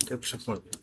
Pierwszy chłop.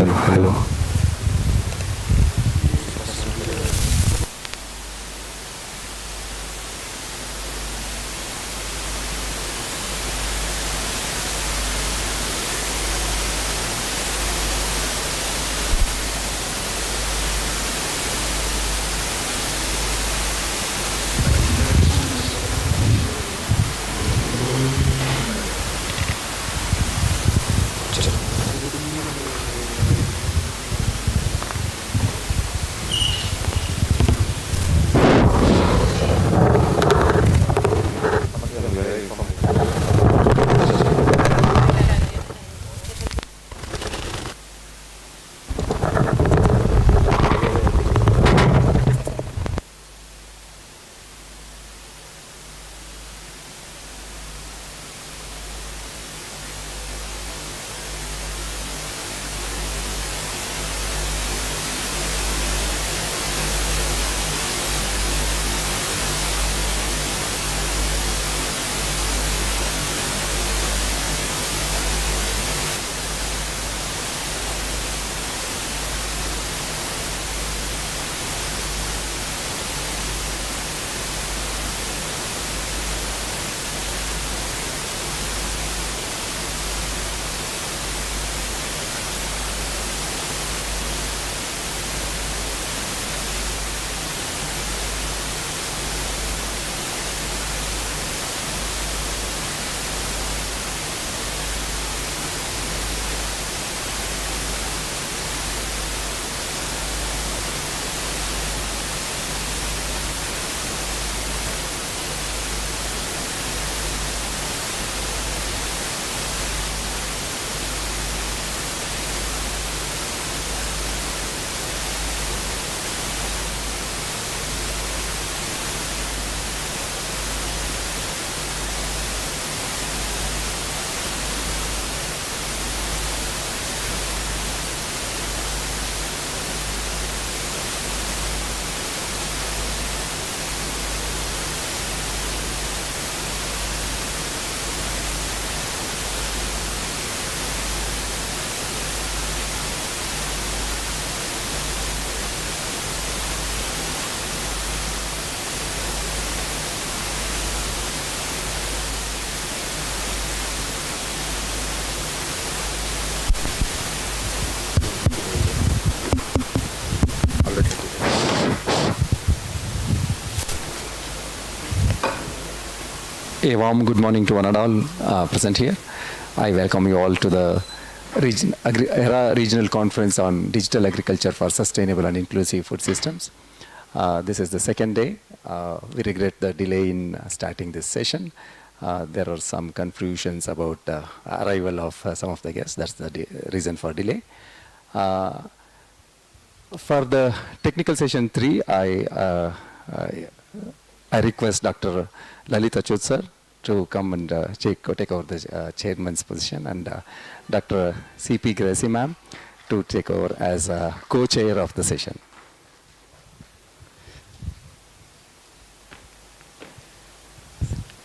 Hello. A warm good morning to one and all present here. I welcome you all to the Aera Regional Conference on Digital Agriculture for Sustainable and Inclusive Food Systems. This is the second day. We regret the delay in starting this session. There are some confusions about arrival of some of the guests. That's the reason for delay. For the technical session 3, I request Dr. Lalit Achut sir to come and take over the chairman's position, and Dr. C.P. Gracie ma'am to take over as co-chair of the session.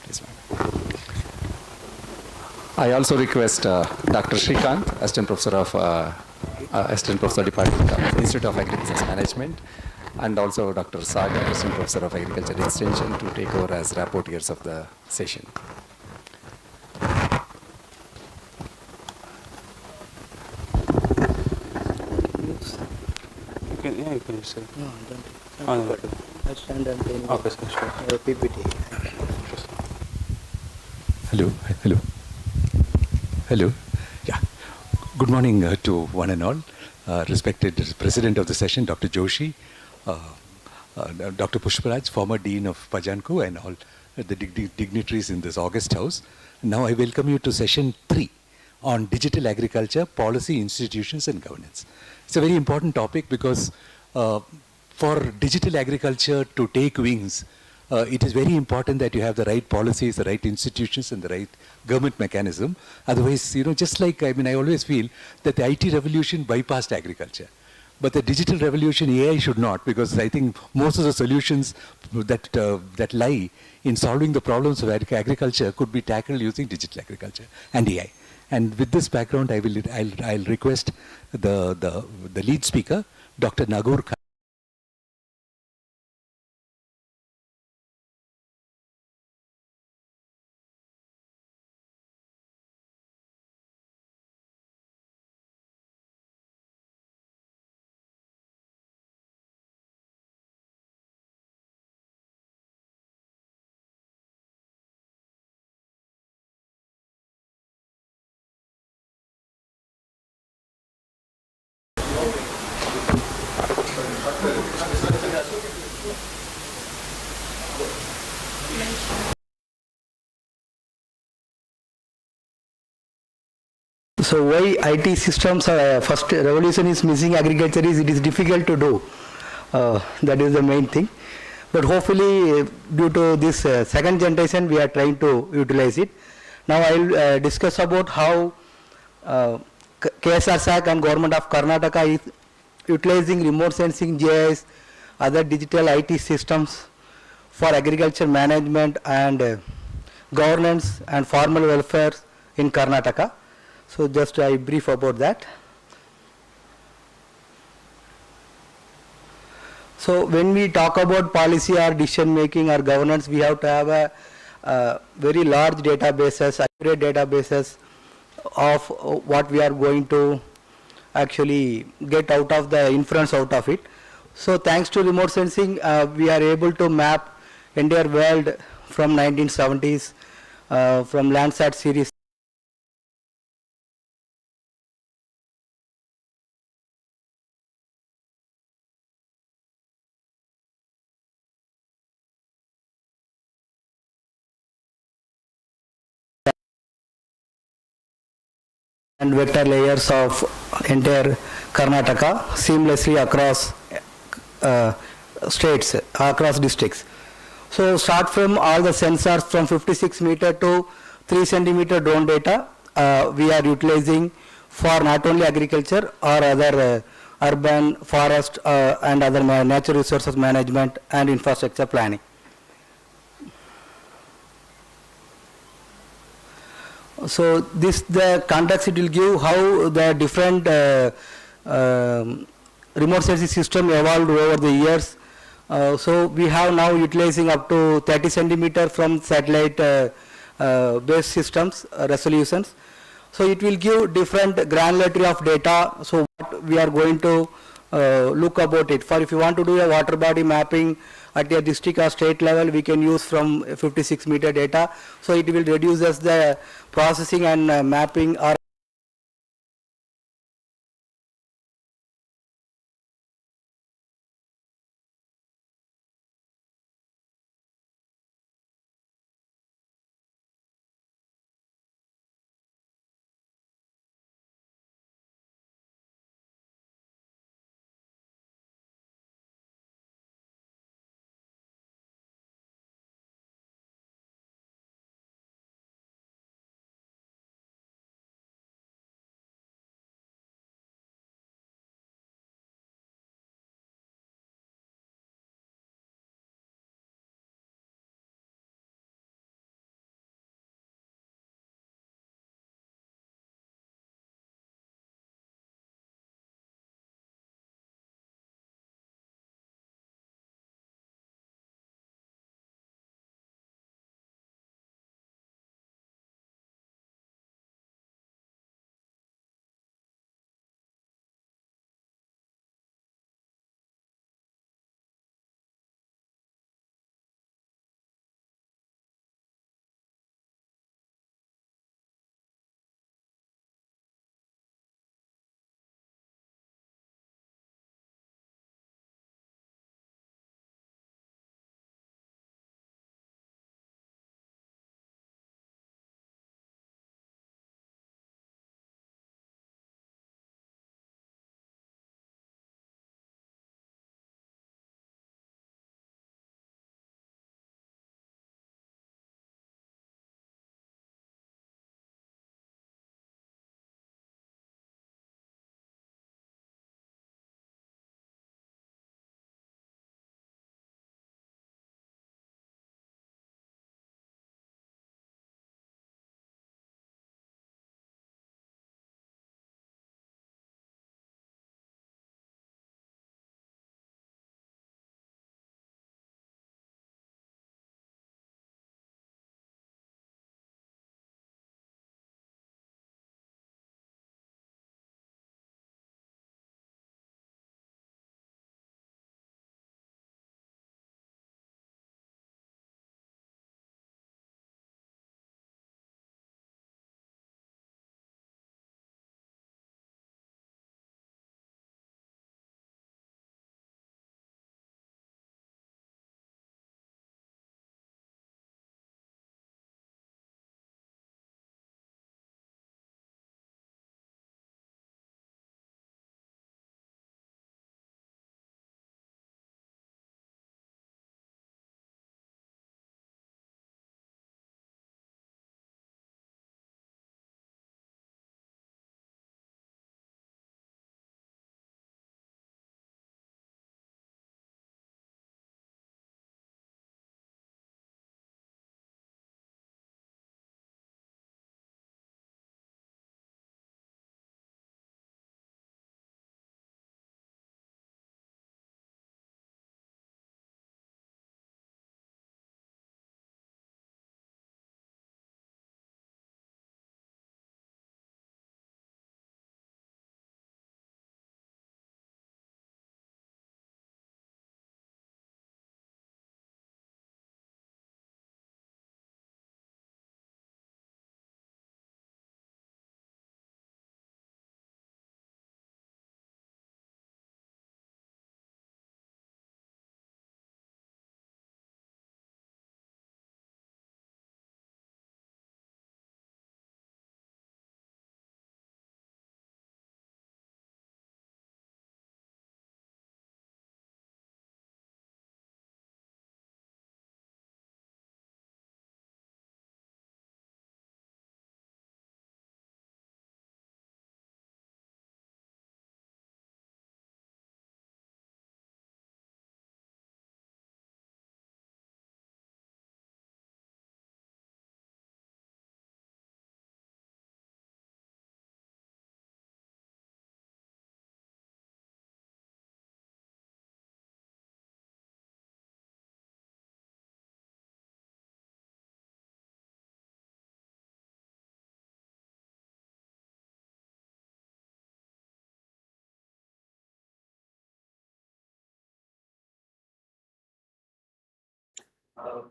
Please, ma'am. I also request Dr. Shrikant, Assistant Professor Department of Institute of Agribusiness Management, and also Dr. Sagar, Assistant Professor of Agriculture Extension, to take over as rapporteurs of the session. You can say. No, don't. I stand and then Okay, sir, sure. PPT. Hello. Yeah. Good morning to one and all. Respected President of the session, Dr. Joshi, Dr. Pushparaj, former Dean of Pajanko, and all the dignitaries in this august house. Now I welcome you to session 3 on digital agriculture, policy, institutions and governance. It's a very important topic because for digital agriculture to take wings, it is very important that you have the right policies, the right institutions and the right government mechanism. Otherwise, just like, I always feel that the IT revolution bypassed agriculture. But the digital revolution, AI should not, because I think most of the solutions that lie in solving the problems of agriculture could be tackled using digital agriculture and AI. And with this background, I'll request the lead speaker, Dr. Nagur Khan. So why IT systems are first revolution is missing agriculture is it is difficult to do. That is the main thing. But hopefully due to this second generation we are trying to utilize it. Now I will discuss about how KSR SAC and Government of Karnataka is utilizing remote sensing, GIS, other digital IT systems for agriculture management and governance and farmer welfare in Karnataka. So just I brief about that. So when we talk about policy or decision making or governance, we have to have a very large databases, accurate databases of what we are going to actually get out of the inference out of it. So thanks to remote sensing, we are able to map entire world from 1970s, from Landsat series. And vector layers of entire Karnataka seamlessly across states, across districts. So start from all the sensors from 56 meter to 3 centimeter drone data we are utilizing for not only agriculture or other urban, forest and other natural resources management and infrastructure planning. So this the context it will give how the different remote sensing system evolved over the years. So we have now utilizing up to 30 centimeter from satellite based systems resolutions. So it will give different granularity of data. So what we are going to look about it. For if you want to do a water body mapping at a district or state level, we can use from 56 meter data. So it will reduce us the processing and mapping or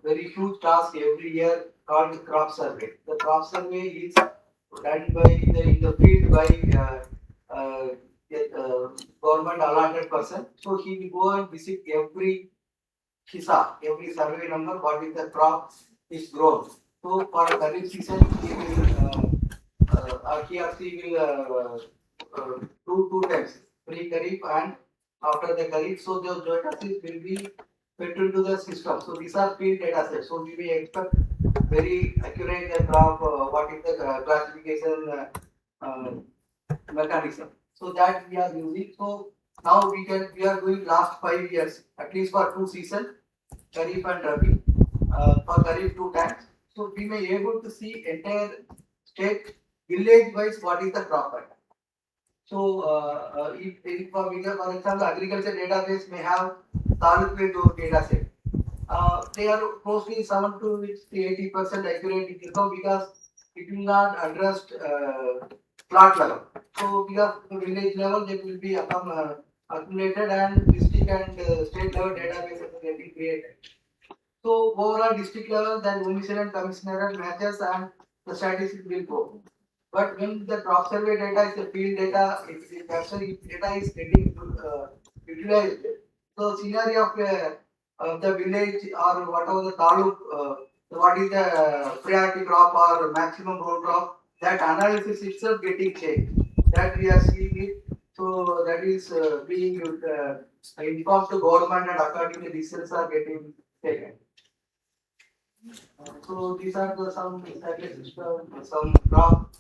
very huge task every year called the crop survey. The crop survey is done by in the field by government allotted person. So he will go and visit every Kisa, every survey number, what is the crop is grown. So for a Kharif season, he will, he or she will do two times, pre-Kharif and after the Kharif. So those data sets will be fed into the system. So these are field data sets. So we may expect very accurate the crop, what is the classification mechanism. So that we are using. So now we are doing last 5 years, at least for 2 seasons, Kharif and Rabi. For Kharif 2 times. So we may able to see entire state village wise what is the crop pattern. So if for example agriculture database may have taluk data set. They are closely 7 to 80% accurate because it will not address plot level. So because the village level they will be accumulated and district and state level databases are getting created. So overall district level, then municipal and commissioner matches and the statistics will go. But when the crop survey data is the field data, if actually data is getting utilized, so scenario of the village or whatever the taluk, what is the priority crop or maximum road crop, that analysis itself getting changed. That we are seeing it. So that is being informed to government and accordingly decisions are getting taken. So these are the some statistics, some crop,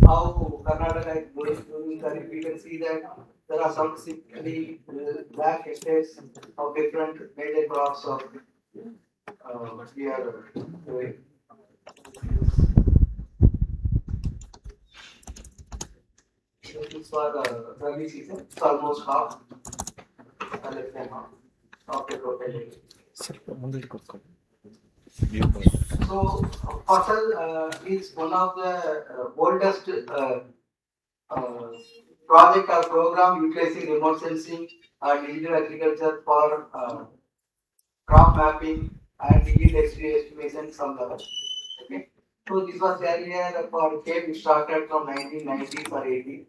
how Karnataka is doing Kharif. We can see that there are some 60 lakh hectares of different major crops of we are doing. So this for the Rabi season, it's almost half, less than half of the total. So, Fasal is one of the oldest project or program utilizing remote sensing and digital agriculture for crop mapping and yield estimation some level. Okay. So this was earlier for CAPE started from 1990s or 80s.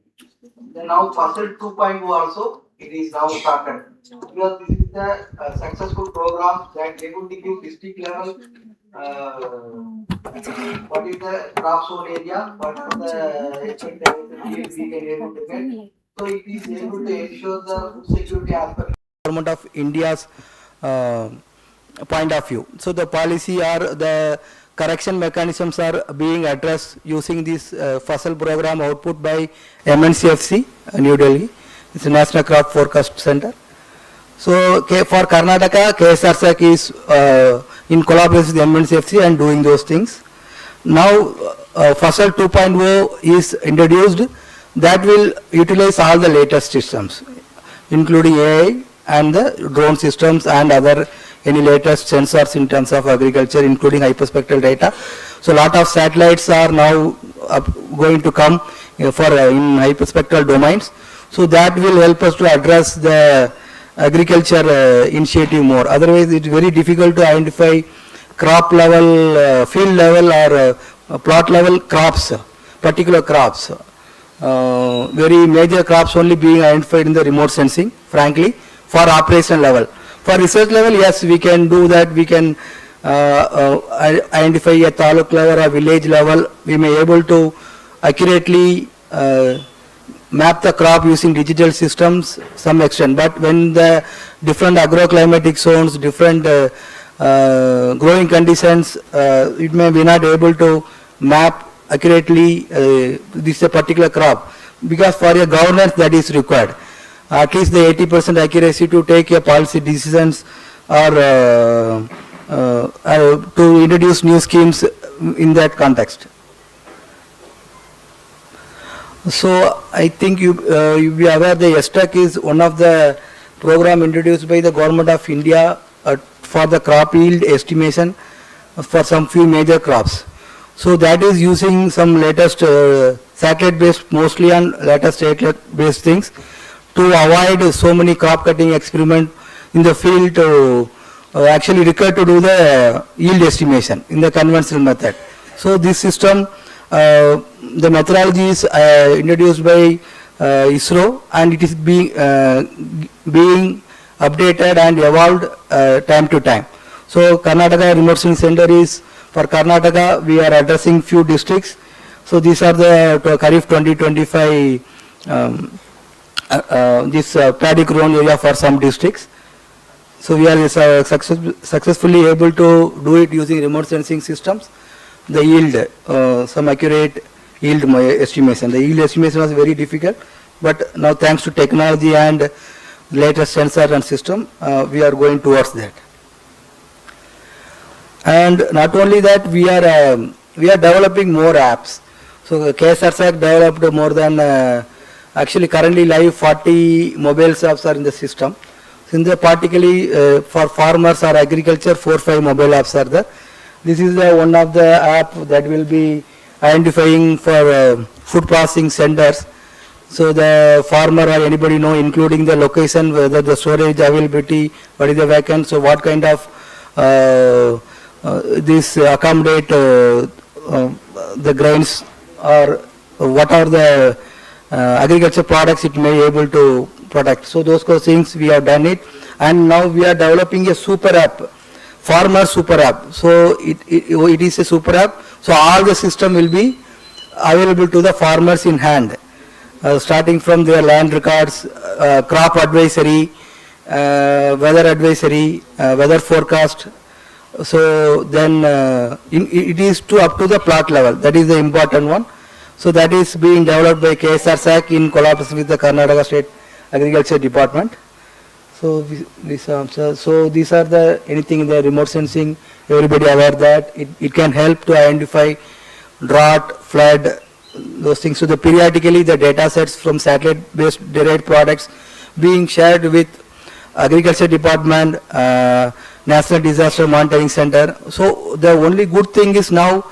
Then now Fasal 2.0 also it is now started. Because this is the successful program that able to give district level what is the crop zone area, what are the expected yield we can able to get. So it is able to ensure the food security aspect. Government of India's point of view. So the policy or the correction mechanisms are being addressed using this Fasal program output by MNCFC, New Delhi. It's a National Crop Forecast Center. So for Karnataka, KSRSAC is in collaboration with MNCFC and doing those things. Now Fasal 2.0 is introduced that will utilize all the latest systems, including AI and the drone systems and other any latest sensors in terms of agriculture, including hyperspectral data. So a lot of satellites are now going to come for in hyperspectral domains. So that will help us to address the agriculture initiative more. Otherwise, it's very difficult to identify crop level, field level or plot level crops, particular crops. Very major crops only being identified in the remote sensing, frankly, for operation level. For research level, yes, we can do that. We can identify a taluk level or village level. We may able to accurately map the crop using digital systems some extent. But when the different agroclimatic zones, different growing conditions, it may be not able to map accurately this a particular crop, because for a governance that is required. At least the 80% accuracy to take a policy decisions or to introduce new schemes in that context. So I think you be aware the STEC is one of the program introduced by the Government of India for the crop yield estimation for some few major crops. So that is using some latest satellite based, mostly on latest satellite based things, to avoid so many crop cutting experiment in the field actually required to do the yield estimation in the conventional method. So this system, the methodology is introduced by ISRO, and it is being updated and evolved time to time. So Karnataka Remote Sensing Center is, for Karnataka, we are addressing few districts. So these are the Kharif 2025 this paddy grown area for some districts. So we are successfully able to do it using remote sensing systems. The yield, some accurate yield estimation. The yield estimation was very difficult, but now thanks to technology and latest sensor and system, we are going towards that. And not only that, we are developing more apps. So KSRSAC developed more than actually currently live 40 mobile apps are in the system. In the particularly for farmers or agriculture, 4 or 5 mobile apps are there. This is one of the app that will be identifying for food processing centers. So the farmer or anybody know, including the location, whether the storage availability, what is the vacant, so what kind of this accommodate the grains, or what are the agriculture products it may able to protect. So those things we have done it, and now we are developing a super app, farmer super app. So it is a super app. So all the system will be available to the farmers in hand, starting from their land records, crop advisory, weather advisory, weather forecast. So then it is up to the plot level. That is the important one. So that is being developed by KSRSAC in collaboration with the Karnataka State Agriculture Department. So these are the anything in the remote sensing. Everybody aware that it can help to identify drought, flood, those things. So the periodically the data sets from satellite-based derived products being shared with Agriculture Department, National Disaster Monitoring Center. So the only good thing is now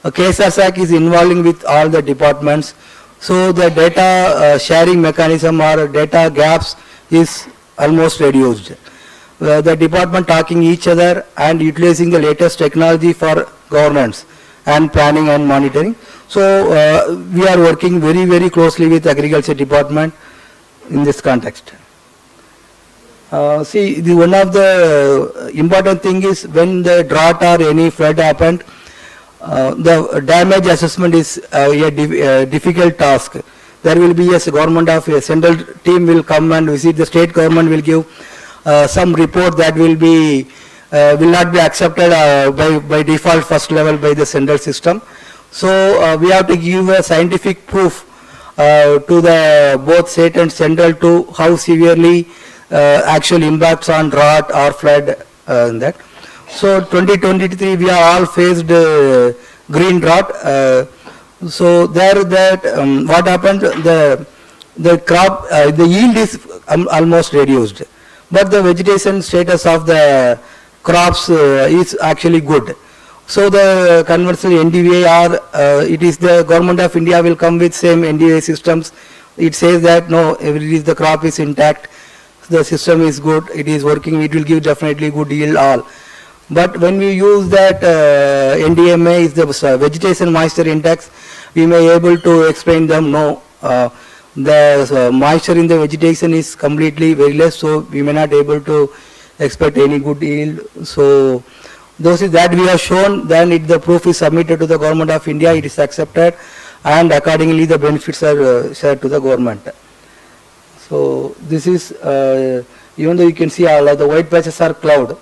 KSRSAC is involving with all the departments. So the data sharing mechanism or data gaps is almost reduced. The department talking each other and utilizing the latest technology for governance and planning and monitoring. So we are working very, very closely with Agriculture Department in this context. See, one of the important thing is when the drought or any flood happened, the damage assessment is a difficult task. There will be a government of a central team will come and visit. The state government will give some report that will not be accepted by default first level by the central system. So we have to give a scientific proof to the both state and central to how severely actual impacts on drought or flood in that. So 2023 we are all faced green drought. So there that what happened, the crop the yield is almost reduced, but the vegetation status of the crops is actually good. So the conventional NDVA or it is the government of India will come with same NDVA systems. It says that no, the crop is intact, the system is good, it is working, it will give definitely good yield all. But when we use that NDMA is the vegetation moisture index, we may able to explain them no, the moisture in the vegetation is completely very less, so we may not able to expect any good yield. So those is that we have shown, then the proof is submitted to the government of India, it is accepted, and accordingly the benefits are shared to the government. So this is even though you can see all of the white patches are cloud.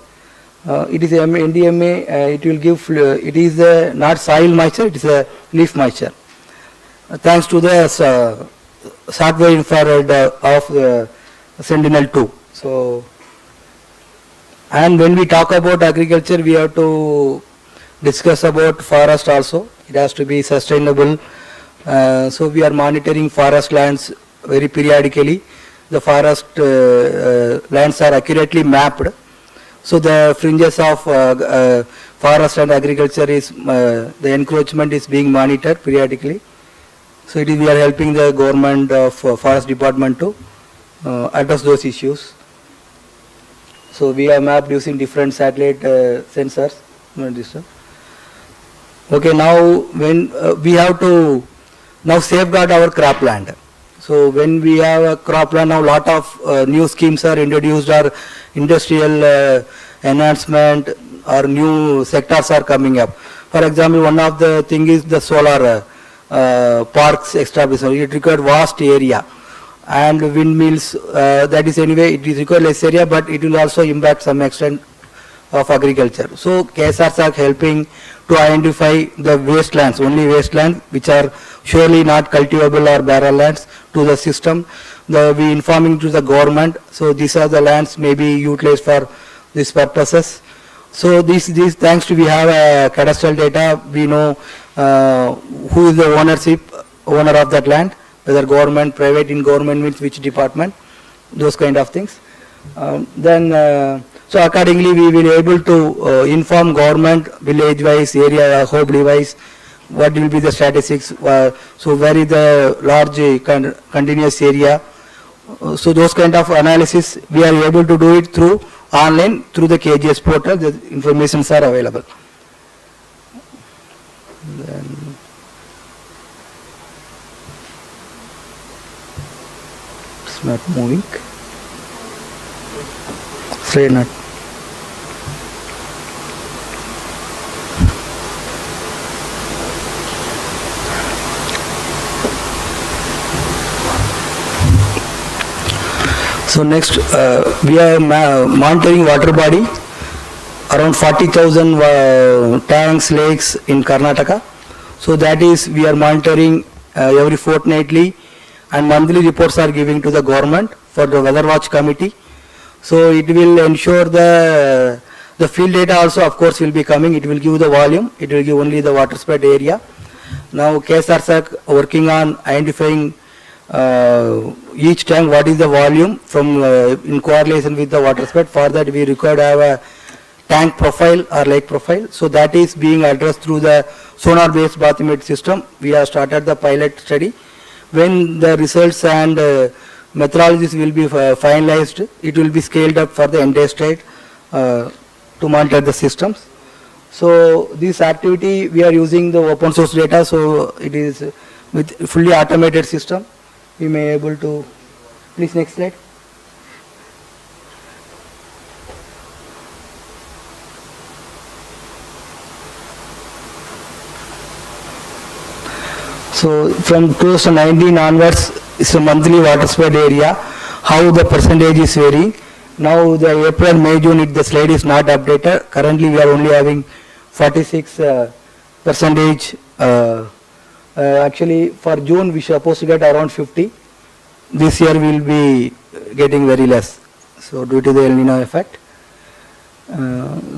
It is NDMA, it will give, it is not soil moisture, it is a leaf moisture. Thanks to the software infrared of the Sentinel-2. So, and when we talk about agriculture, we have to discuss about forest also. It has to be sustainable. So we are monitoring forest lands very periodically. The forest lands are accurately mapped. So the fringes of forest and agriculture is, the encroachment is being monitored periodically. So it is, we are helping the government of forest department to address those issues. So we have mapped using different satellite sensors. No, this one. Okay, now when we have to now safeguard our cropland. So when we have a cropland, now lot of new schemes are introduced, or industrial enhancement or new sectors are coming up. For example, one of the thing is the solar parks establishment. It required vast area, and windmills, that is anyway it is required less area, but it will also impact some extent of agriculture. So KSRs are helping to identify the wastelands, only wastelands which are surely not cultivable or barren lands to the system. We informing to the government. So these are the lands may be utilized for these purposes. So these thanks to we have cadastral data, we know who is the owner of that land, whether government, private. In government means which department, those kind of things. So accordingly we will able to inform government village wise, area, hobby wise, what will be the statistics, so where is the large continuous area. So those kind of analysis we are able to do it through online, through the KGS portal. The informations are available. Then it's not moving. Say not. So next, we are monitoring water body, around 40,000 tanks, lakes in Karnataka. So that is, we are monitoring every fortnightly, and monthly reports are giving to the government for the weather watch committee. So it will ensure the field data also, of course, will be coming. It will give the volume. It will give only the water spread area. Now KSRs are working on identifying each tank what is the volume from in correlation with the water spread. For that we require to have a tank profile or lake profile. So that is being addressed through the sonar based bathymeter system. We have started the pilot study. When the results and methodologies will be finalized, it will be scaled up for the entire state to monitor the systems. So this activity we are using the open source data, so it is with fully automated system. We may able to, please next slide. So from 2019 onwards, it's a monthly water spread area, how the percentage is varying. Now the April, May, June, the slide is not updated. Currently we are only having 46 percentage. Actually for June we supposed to get around 50. This year we will be getting very less. So due to the El Nino effect.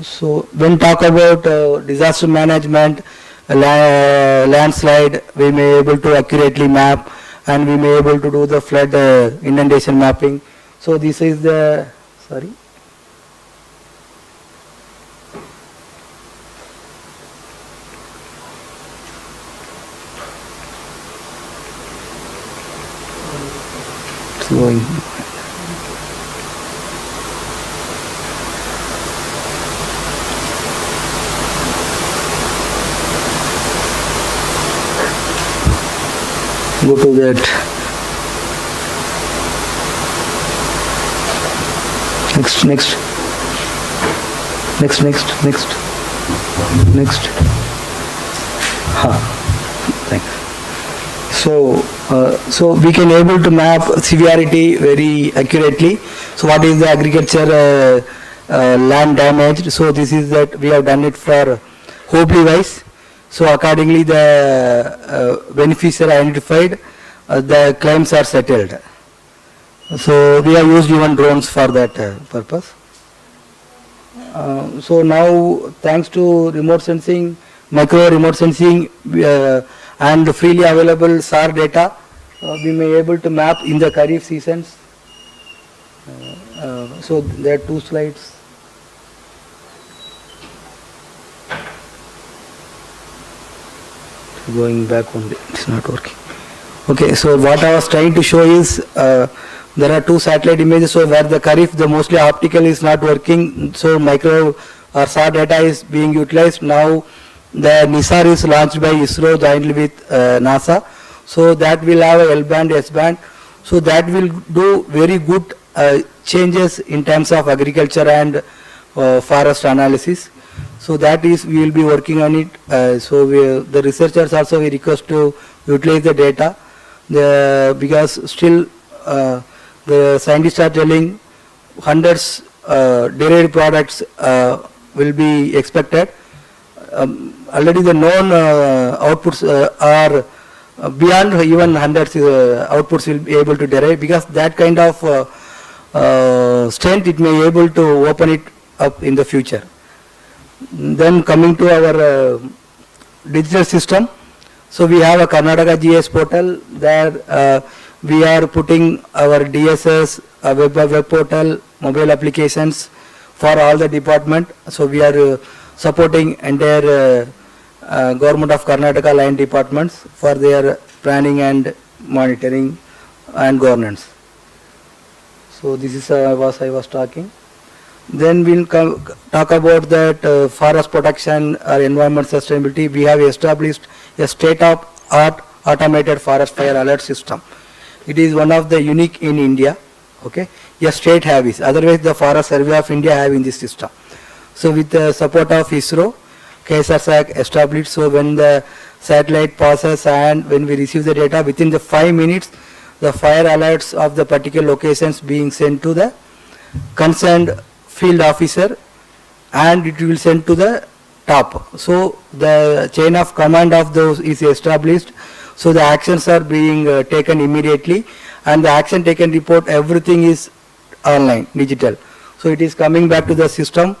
So when talk about disaster management, landslide, we may able to accurately map, and we may able to do the flood inundation mapping. So this is the, sorry. It's going. Go to that. Next. Thanks. So we can able to map severity very accurately. So what is the agriculture land damaged? So this is that we have done it for Hobley wise. So accordingly the beneficiary identified, the claims are settled. So we have used even drones for that purpose. So now thanks to remote sensing, micro remote sensing and freely available SAR data, we may able to map in the Kharif seasons. So there are two slides. Going back only, it's not working. Okay, so what I was trying to show is There are two satellite images, so where the Karif, the mostly optical is not working, so micro or SAR data is being utilized. Now the NISAR is launched by ISRO jointly with NASA, so that will have a L band, S band, so that will do very good changes in terms of agriculture and forest analysis. So that is, we will be working on it. The researchers also we request to utilize the data, because still the scientists are telling hundreds derived products will be expected. Already the known outputs are beyond even hundreds outputs will be able to derive, because that kind of strength it may able to open it up in the future. Then coming to our digital system, so we have a Karnataka GS portal. There we are putting our DSS, web portal, mobile applications for all the department. So we are supporting entire government of Karnataka line departments for their planning and monitoring and governance. So this is I was talking. Then we'll talk about that forest protection or environment sustainability. We have established a state-of-art automated forest fire alert system. It is one of the unique in India. Okay, a state have this. Otherwise, the Forest Survey of India have in this system. So with the support of ISRO, KSRSAC established. So when the satellite passes and when we receive the data, within the 5 minutes, the fire alerts of the particular locations being sent to the concerned field officer, and it will send to the top. So the chain of command of those is established. So the actions are being taken immediately, and the action taken report, everything is online, digital. So it is coming back to the system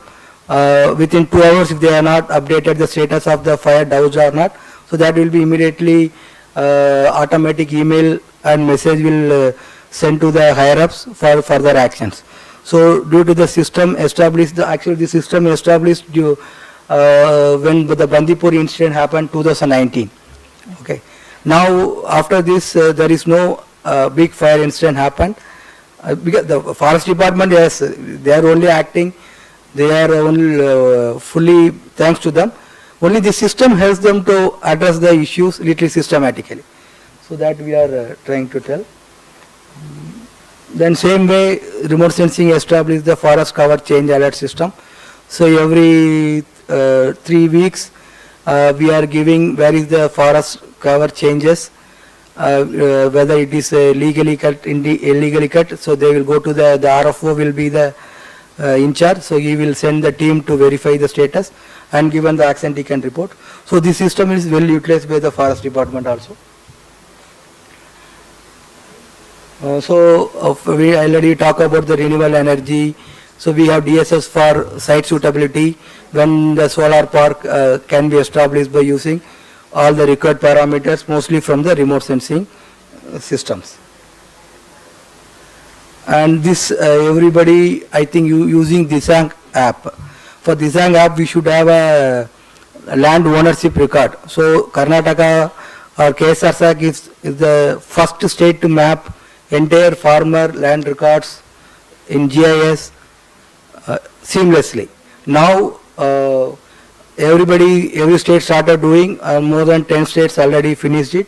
within 2 hours if they are not updated the status of the fire doused or not. So that will be immediately automatic email and message will send to the higher ups for further actions. So due to the system established, the system established due, when the Bandipur incident happened 2019. Okay. Now after this there is no big fire incident happened, because the forest department, yes, they are only acting, they are only fully, thanks to them, only the system helps them to address the issues little systematically. So that we are trying to tell. Then same way remote sensing established the forest cover change alert system. So every 3 weeks we are giving where is the forest cover changes, whether it is legally cut, illegally cut. So they will go to the RFO will be the in charge. So he will send the team to verify the status and given the action taken report. So this system is well utilized by the forest department also. We already talk about the renewable energy. So we have DSS for site suitability when the solar park can be established by using all the required parameters, mostly from the remote sensing systems. And this everybody, I think, using Disang app. For Disang app, we should have a land ownership record. So Karnataka or KSRSAC is the first state to map entire farmer land records in GIS seamlessly. Now every state started doing, more than 10 states already finished it.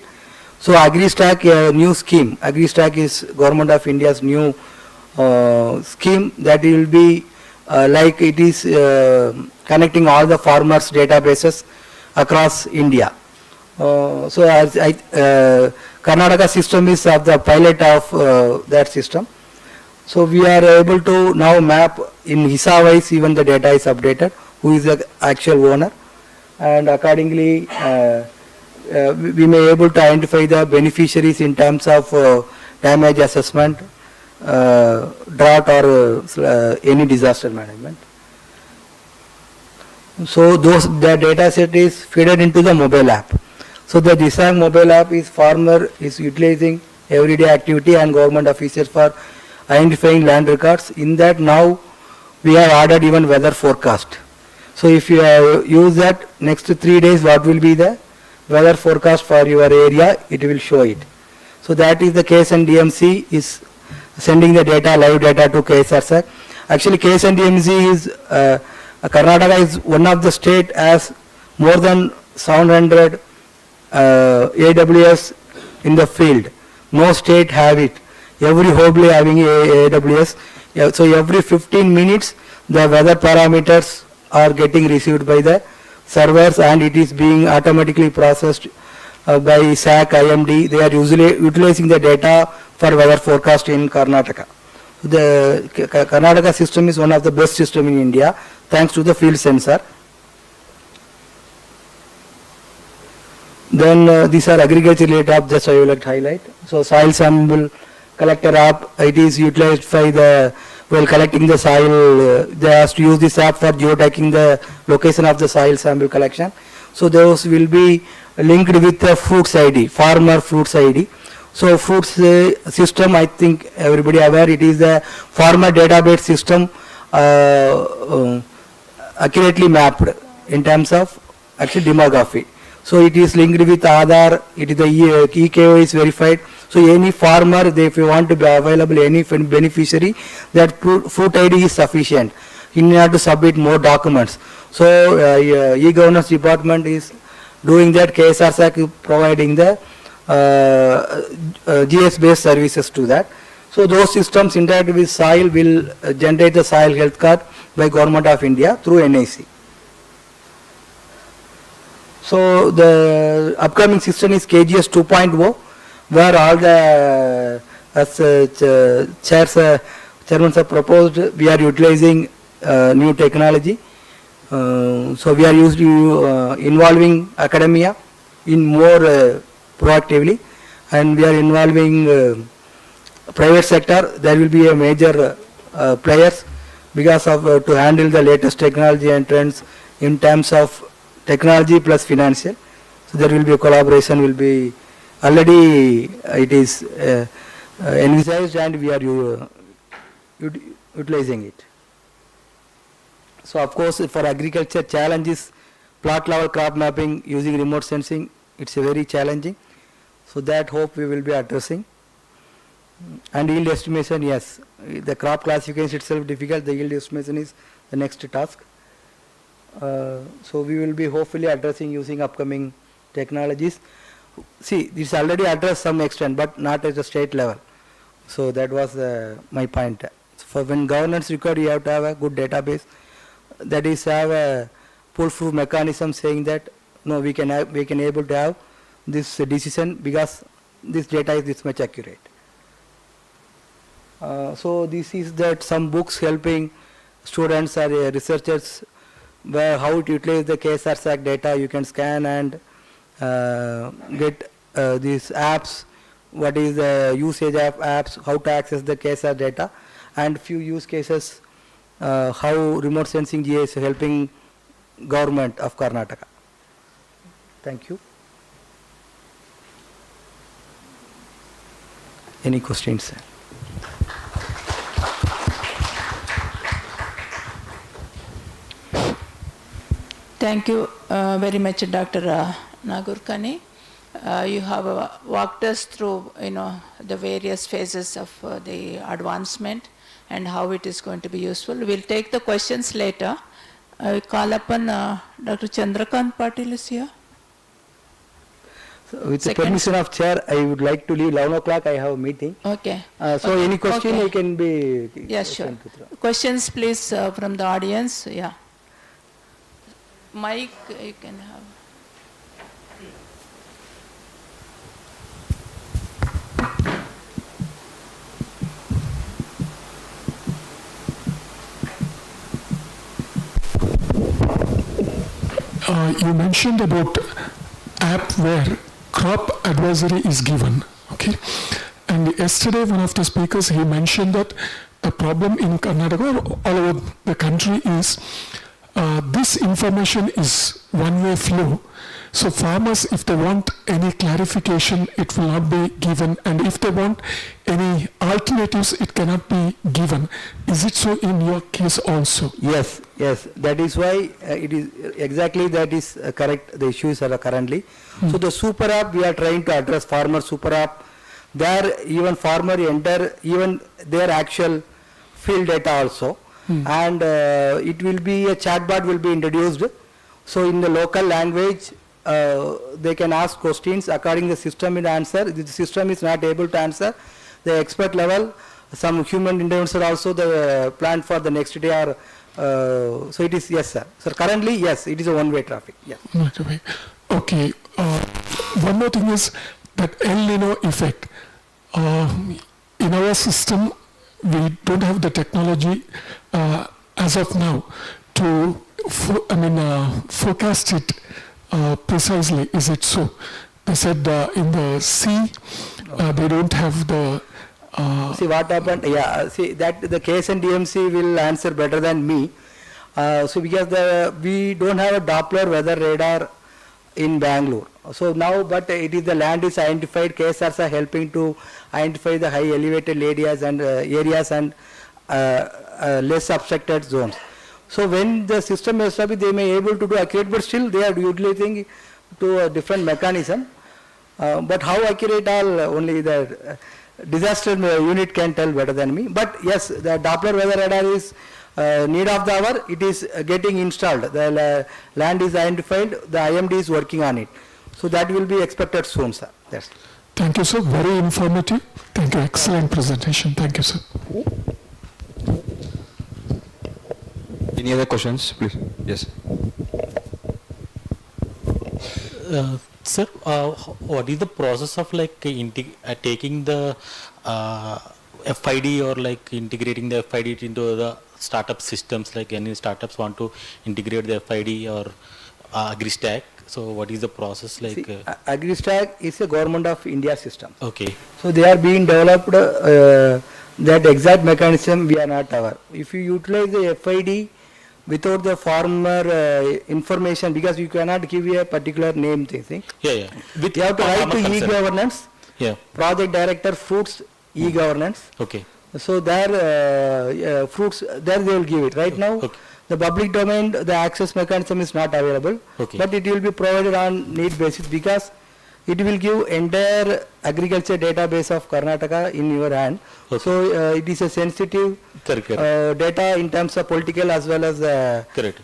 So AgriStack, a new scheme. AgriStack is Government of India's new scheme that will be like it is connecting all the farmers' databases across India. So as Karnataka system is of the pilot of that system. So we are able to now map in HISA wise, even the data is updated, who is the actual owner, and accordingly we may able to identify the beneficiaries in terms of damage assessment, drought or any disaster management. So the data set is fed into the mobile app. So the Disang mobile app is farmer is utilizing everyday activity and government officers for identifying land records. In that now we have added even weather forecast. So if you use that, next 3 days what will be the weather forecast for your area, it will show it. So that is the case, and DMC is sending the data, live data to KSRSAC. Actually, KSNDMC is, Karnataka is one of the state has more than 700 AWS in the field. No state have it. Every Hobly having AWS. Yeah, so every 15 minutes the weather parameters are getting received by the servers and it is being automatically processed by SAC, IMD. They are usually utilizing the data for weather forecast in Karnataka. The Karnataka system is one of the best system in India thanks to the field sensor. Then these are agriculture related app, just I will like to highlight. So soil sample collector app, it is utilized by the, while collecting the soil, they have to use this app for geotagging the location of the soil sample collection. So those will be linked with the fruits ID, farmer fruits ID. So fruits system, I think everybody aware, it is a farmer database system accurately mapped in terms of actually demography. So it is linked with Aadhaar, it is the EKO is verified. So any farmer, if you want to be available any beneficiary, that fruit ID is sufficient. You need to submit more documents. So e-governance department is doing that, KSRSAC providing the GS based services to that. So those systems interact with soil will generate the soil health card by Government of India through NIC. So the upcoming system is KGS 2.0, where all the chairmen have proposed, we are utilizing new technology. So we are involving academia in more proactively, and we are involving private sector. There will be a major players because of to handle the latest technology and trends in terms of technology plus financial. So there will be a collaboration, will be already it is envisaged and we are utilizing it. So of course for agriculture challenges, plot level crop mapping using remote sensing, it's a very challenging. So that hope we will be addressing. And yield estimation, yes, the crop classification itself difficult, the yield estimation is the next task. So we will be hopefully addressing using upcoming technologies. See, this is already addressed some extent, but not at the state level. So that was my point. So for when governance required, you have to have a good database. That is, have a pull-through mechanism saying that no, we can able to have this decision because this data is this much accurate. So this is that some books helping students or researchers where how to utilize the KSRSAC data. You can scan and get these apps, what is the usage of apps, how to access the KSR data, and few use cases, how remote sensing GIS is helping government of Karnataka. Thank you. Any questions? Thank you very much, Dr. Nagurkani. You have walked us through, the various phases of the advancement and how it is going to be useful. We'll take the questions later. I call upon Dr. Chandrakant Patil is here. So with the permission of chair, I would like to leave 11 o'clock. I have a meeting. Okay. So okay. Any question you can be. Yes, sure. Questions, please, from the audience. Yeah. Mike, you can have. You mentioned about app where crop advisory is given, okay? And yesterday one of the speakers, he mentioned that a problem in Karnataka all over the country is this information is one-way flow. So farmers, if they want any clarification, it will not be given. And if they want any alternatives, it cannot be given. Is it so in your case also? Yes, yes. That is why it is exactly that is correct. The issues are currently. So the super app, we are trying to address farmer super app. there even farmer enter even their actual field data also, and it will be a chatbot will be introduced. So in the local language, they can ask questions according the system will answer. If the system is not able to answer, the expert level, some human intervention also the planned for the next day or so it is, yes sir. So currently yes, it is a one-way traffic. Yes. Right away. Okay. One more thing is that El Nino effect. In our system, we don't have the technology as of now to forecast it precisely. Is it so? They said in the sea, they don't have the. See what happened? Yeah, see that the case and DMC will answer better than me. So because we don't have a Doppler weather radar in Bangalore. So now, but it is the land is identified. KSRs are helping to identify the high elevated areas and less obstructed zones. So when the system is established, they may able to do accurate, but still they are utilizing to a different mechanism. But how accurate all only the disaster unit can tell better than me. But yes, the Doppler weather radar is need of the hour. It is getting installed. The land is identified. The IMD is working on it. So that will be expected soon, sir. Yes. Thank you, sir. Very informative. Thank you. Excellent presentation. Thank you, sir. Any other questions, please? Yes. Sir, what is the process of like taking the FID or like integrating the FID into the startup systems? Like any startups want to integrate the FID or AgriStack. So what is the process like? See, AgriStack is a government of India system. Okay. So they are being developed. That exact mechanism we are not aware. If you utilize the FID without the farmer information, because you cannot give a particular name, they think. Yeah. With You have to write to farmer consent. e-governance. Yeah. Project director fruits e-governance. Okay. So there fruits there they will give it. Right now, Okay. the public domain, the access mechanism is not available. Okay. But it will be provided on need basis because it will give entire agriculture database of Karnataka in your hand. Okay. So it is a sensitive Correct. data in terms of political as well as Correct.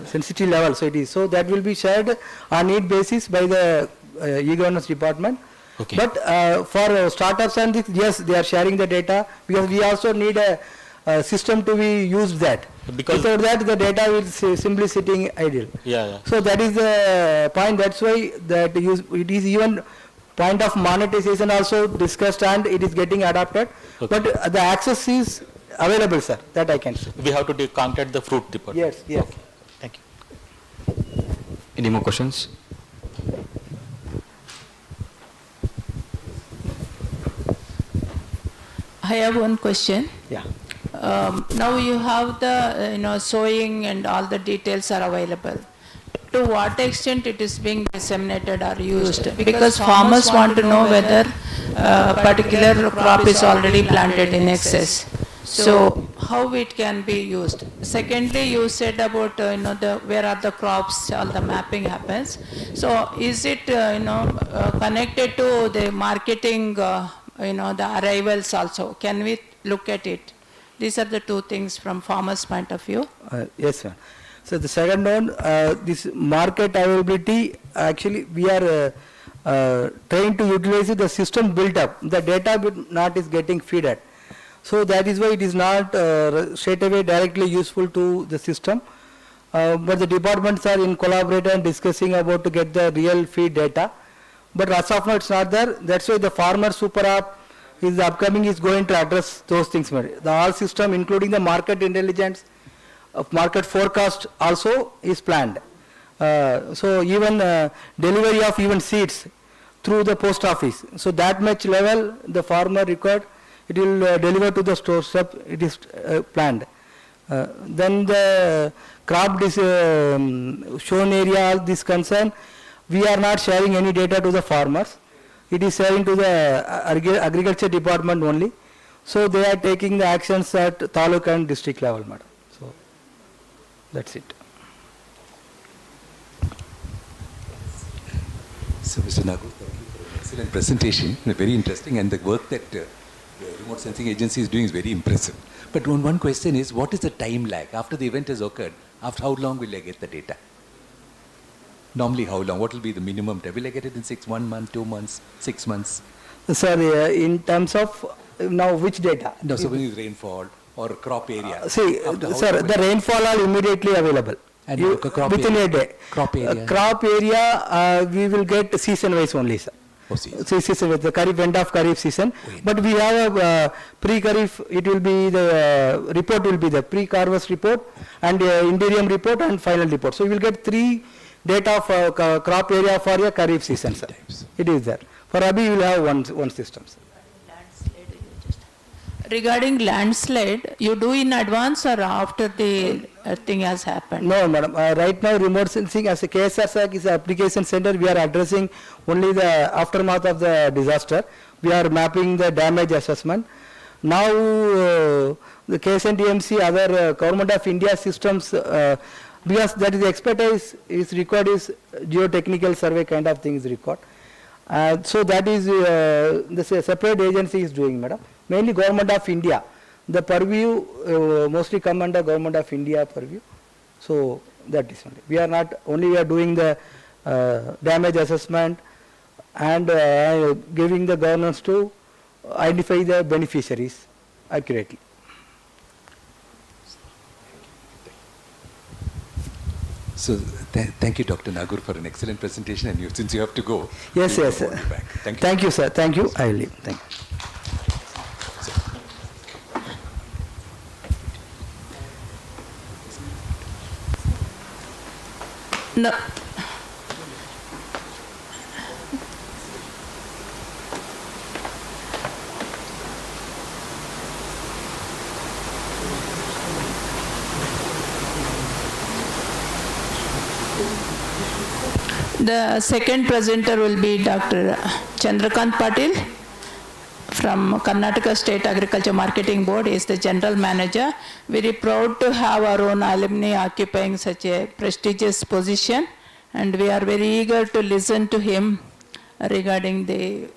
sensitive level. So it is. So that will be shared on need basis by the e-governance department. Okay. But for startups and this, yes, they are sharing the data because we also need a system to be used that. Because without that, the data will simply sitting idle. Yeah. So that is the point. That's why that it is even point of monetization also discussed and it is getting adopted. Okay. But the access is available, sir. That I can say. We have to contact the fruit department. Yes. Okay. Thank you. Any more questions? I have one question. Yeah. Now you have the sowing and all the details are available. To what extent it is being disseminated or used? Because farmers want to know whether a particular crop is already planted in excess. So how it can be used? Secondly, you said about where are the crops, all the mapping happens. So is it connected to the marketing? The arrivals also. Can we look at it? These are the two things from farmers' point of view. Yes, sir. So the second one, this market availability, actually we are trying to utilize the system built up. The data not is getting fed. So that is why it is not straight away directly useful to the system. But the departments are in collaborating and discussing about to get the real feed data. But as of now it's not there. That's why the farmer super app is upcoming is going to address those things. The all system including the market intelligence, market forecast also is planned. So even delivery of even seeds through the post office. So that much level the farmer required, it will deliver to the store step, it is planned. Then the crop shown area, all this concern, we are not sharing any data to the farmers. It is sharing to the agriculture department only. So they are taking the actions at taluk and district level, madam. So that's it. So Mr. Nagu, thank you for an Excellent presentation, very interesting, and the work that the remote sensing agency is doing is very impressive. But one question is, what is the time lag after the event has occurred? After how long will I get the data? Normally, how long? What will be the minimum time? Will I get it in 1 month, 2 months, 6 months? Sir, in terms of now which data? No, so when is rainfall or crop area? See, After how sir, long will- the rainfall are immediately available. And You- crop within area? a day. Crop area? Crop area, we will get season-wise only, sir. Oh, season. Season with the Kharif, end of Kharif season. Okay. But we have a pre-Kharif, it will be the report will be the pre-harvest report and interim report and final report. So you will get 3 data for crop area for a Kharif season, sir. times. It is there. For Rabi, you will have one system, sir. Regarding landslide, you do in advance or after the thing has happened? No, madam. Right now, remote sensing as a KSRSAC is an application center. We are addressing only the aftermath of the disaster. We are mapping the damage assessment. Now, the KSNDMC, other Government of India systems, because that is the expertise is required is geotechnical survey kind of thing is required. So that is the separate agency is doing, madam. Mainly Government of India. The purview mostly come under Government of India purview. So that is only. We are not only we are doing the damage assessment and giving the governance to identify the beneficiaries accurately. So thank you, Dr. Nagur, for an excellent presentation. And since you have to go, Yes, we'll yes. call you back. Thank you. Thank you, sir. Thank you. I will leave. Thank you. No. The second presenter will be Dr. Chandrakant Patil from Karnataka State Agriculture Marketing Board. He is the General Manager. Very proud to have our own alumni occupying such a prestigious position, and we are very eager to listen to him regarding the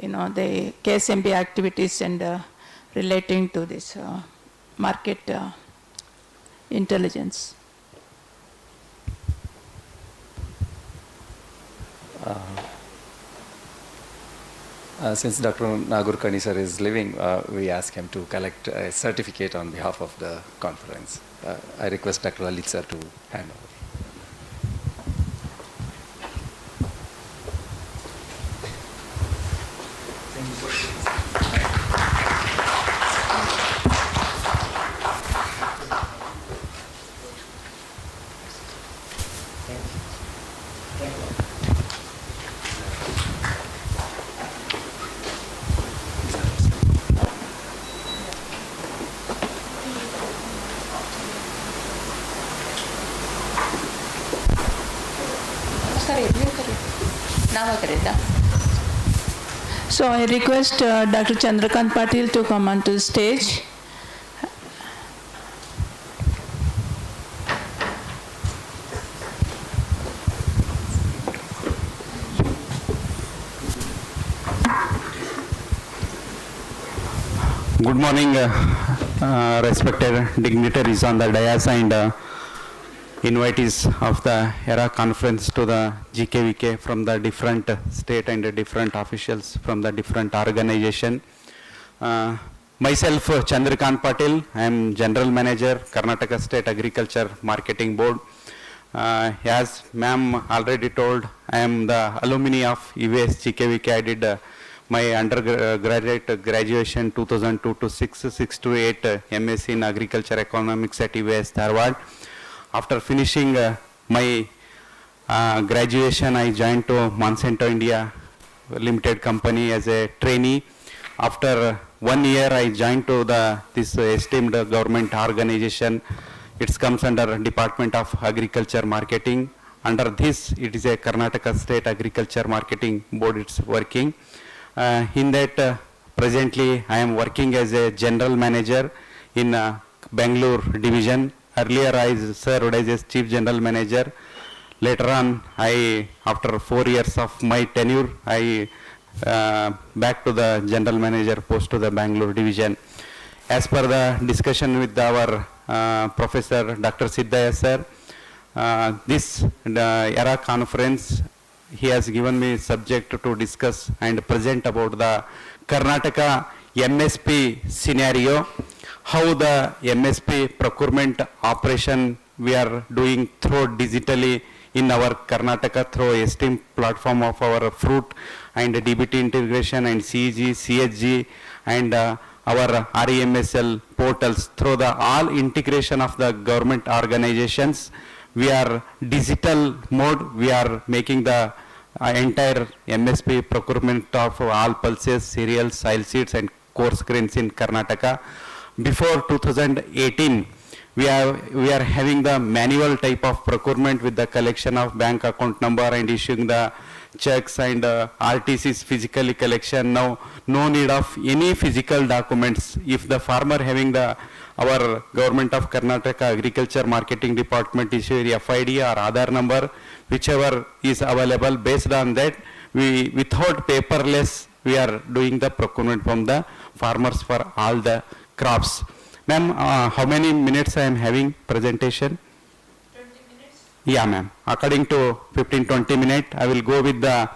KSMB activities and relating to this market intelligence. Since Dr. Nagur Kani sir is leaving, we ask him to collect a certificate on behalf of the conference. I request Dr. Lalit sir to hand over. So I request Dr. Chandrakant Patil to come onto the stage. Good morning, respected dignitaries on the dais and invitees of the Aera conference to the GKVK from the different state and different officials from the different organization. Myself, Chandrakant Patil, I am General Manager, Karnataka State Agriculture Marketing Board. As ma'am already told, I am the alumni of EVS GKVK. I did my undergraduate graduation 2002 to 6 to 8 MSc in Agriculture Economics at EVS Dharwad. After finishing my graduation, I joined to Monsanto India Limited Company as a trainee. After 1 year, I joined to this esteemed government organization. It comes under Department of Agriculture Marketing. Under this, it is a Karnataka State Agriculture Marketing Board. It's working. In that, presently, I am working as a general manager in Bangalore division. Earlier, I served as Chief General Manager. Later on, after 4 years of my tenure, I back to the general manager post to the Bangalore division. As per the discussion with our Professor Dr. Siddhaya sir, this Aera conference, he has given me subject to discuss and present about the Karnataka MSP scenario, how the MSP procurement operation we are doing through digitally in our Karnataka through esteem platform of our fruit and DBT integration and CEG, CHG and our REMSL portals through the all integration of the government organizations. We are digital mode, we are making the entire MSP procurement of all pulses, cereals, oilseeds and coarse grains in Karnataka. Before 2018, we are having the manual type of procurement with the collection of bank account number and issuing the checks and RTCs physically collection. Now, no need of any physical documents. If the farmer having our Government of Karnataka Agriculture Marketing Department issue FID or Aadhaar number, whichever is available, based on that, we without paperless, we are doing the procurement from the farmers for all the crops. Ma'am, how many minutes I am having presentation? 20 minutes. Yeah, ma'am. According to 15-20 minutes, I will go with the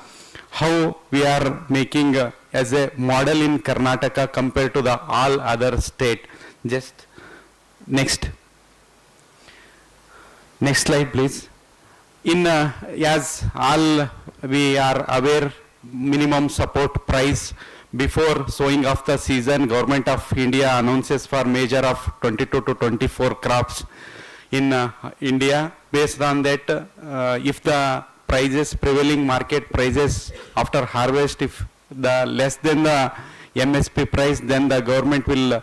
how we are making as a model in Karnataka compared to the all other state. Just next slide, please. In as all we are aware, minimum support price before sowing of the season, Government of India announces for measure of 22 to 24 crops in India. Based on that, if the prices, prevailing market prices after harvest, if the less than the MSP price, then the government will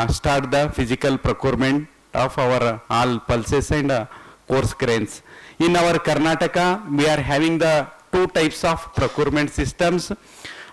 start the physical procurement of our all pulses and coarse grains. In our Karnataka, we are having the two types of procurement systems.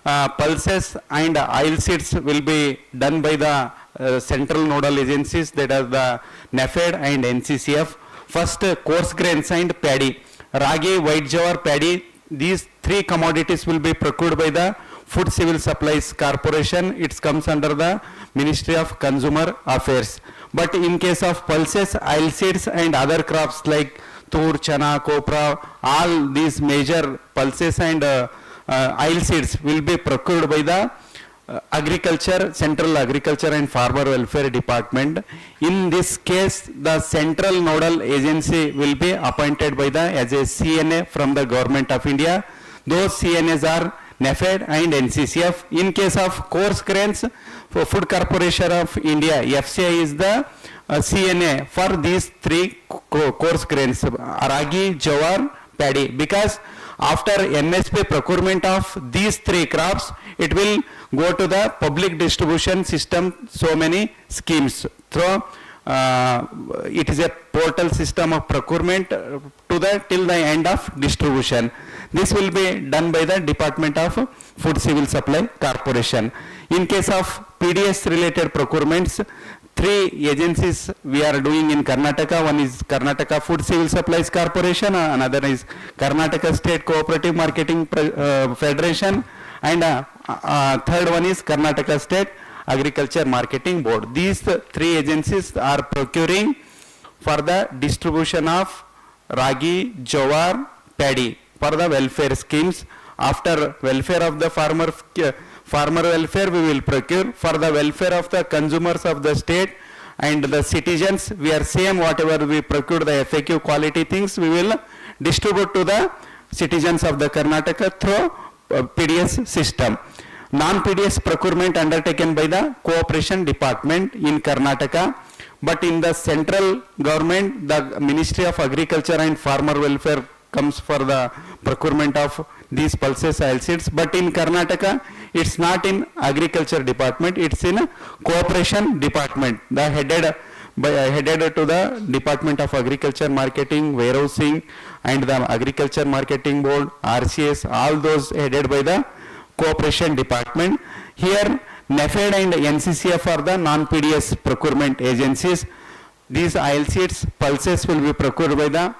Pulses and oilseeds will be done by the central nodal agencies, that are the NAFED and NCCF. First, coarse grains and paddy, ragi, white jawar, paddy, these three commodities will be procured by the Food Civil Supplies Corporation. It comes under the Ministry of Consumer Affairs. But in case of pulses, oilseeds and other crops like tur, chana, copra, all these major pulses and oilseeds will be procured by the Central Agriculture and Farmer Welfare Department. In this case, the central nodal agency will be appointed by as a CNA from the Government of India. Those CNAs are NAFED and NCCF. In case of coarse grains, for Food Corporation of India, FCI is the CNA for these three coarse grains, ragi, jawar, paddy, because after MSP procurement of these three crops, it will go to the public distribution system, so many schemes. Through it is a portal system of procurement to the till the end of distribution. This will be done by the Department of Food Civil Supply Corporation. In case of PDS related procurements, three agencies we are doing in Karnataka. One is Karnataka Food Civil Supplies Corporation, another is Karnataka State Cooperative Marketing Federation, and third one is Karnataka State Agriculture Marketing Board. These three agencies are procuring for the distribution of ragi, jawar, paddy for the welfare schemes. After welfare of the farmer welfare, we will procure for the welfare of the consumers of the state and the citizens. We are same whatever we procure the FAQ quality things, we will distribute to the citizens of the Karnataka through PDS system. Non-PDS procurement undertaken by the Cooperation Department in Karnataka, but in the central government, the Ministry of Agriculture and Farmer Welfare comes for the procurement of these pulses, oilseeds. But in Karnataka, it's not in Agriculture Department, it's in Cooperation Department. The headed to the Department of Agriculture Marketing, Warehousing, and the Agriculture Marketing Board, RCS, all those headed by the Cooperation Department. Here, NAFED and NCCF are the non-PDS procurement agencies. These oilseeds, pulses will be procured by the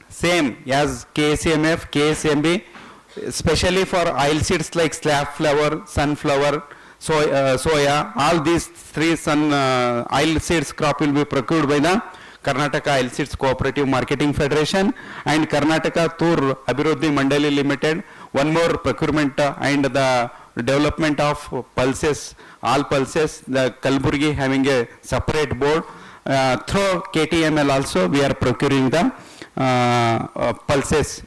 same as KSMF, KSMB, especially for oilseeds like safflower, sunflower, soya, all these three oilseeds crop will be procured by the Karnataka Oilseeds Cooperative Marketing Federation and Karnataka Tur Abhiruddhi Mandali Limited. One more procurement and the development of pulses, all pulses, the Kalburgi having a separate board. Through KTML also we are procuring the pulses.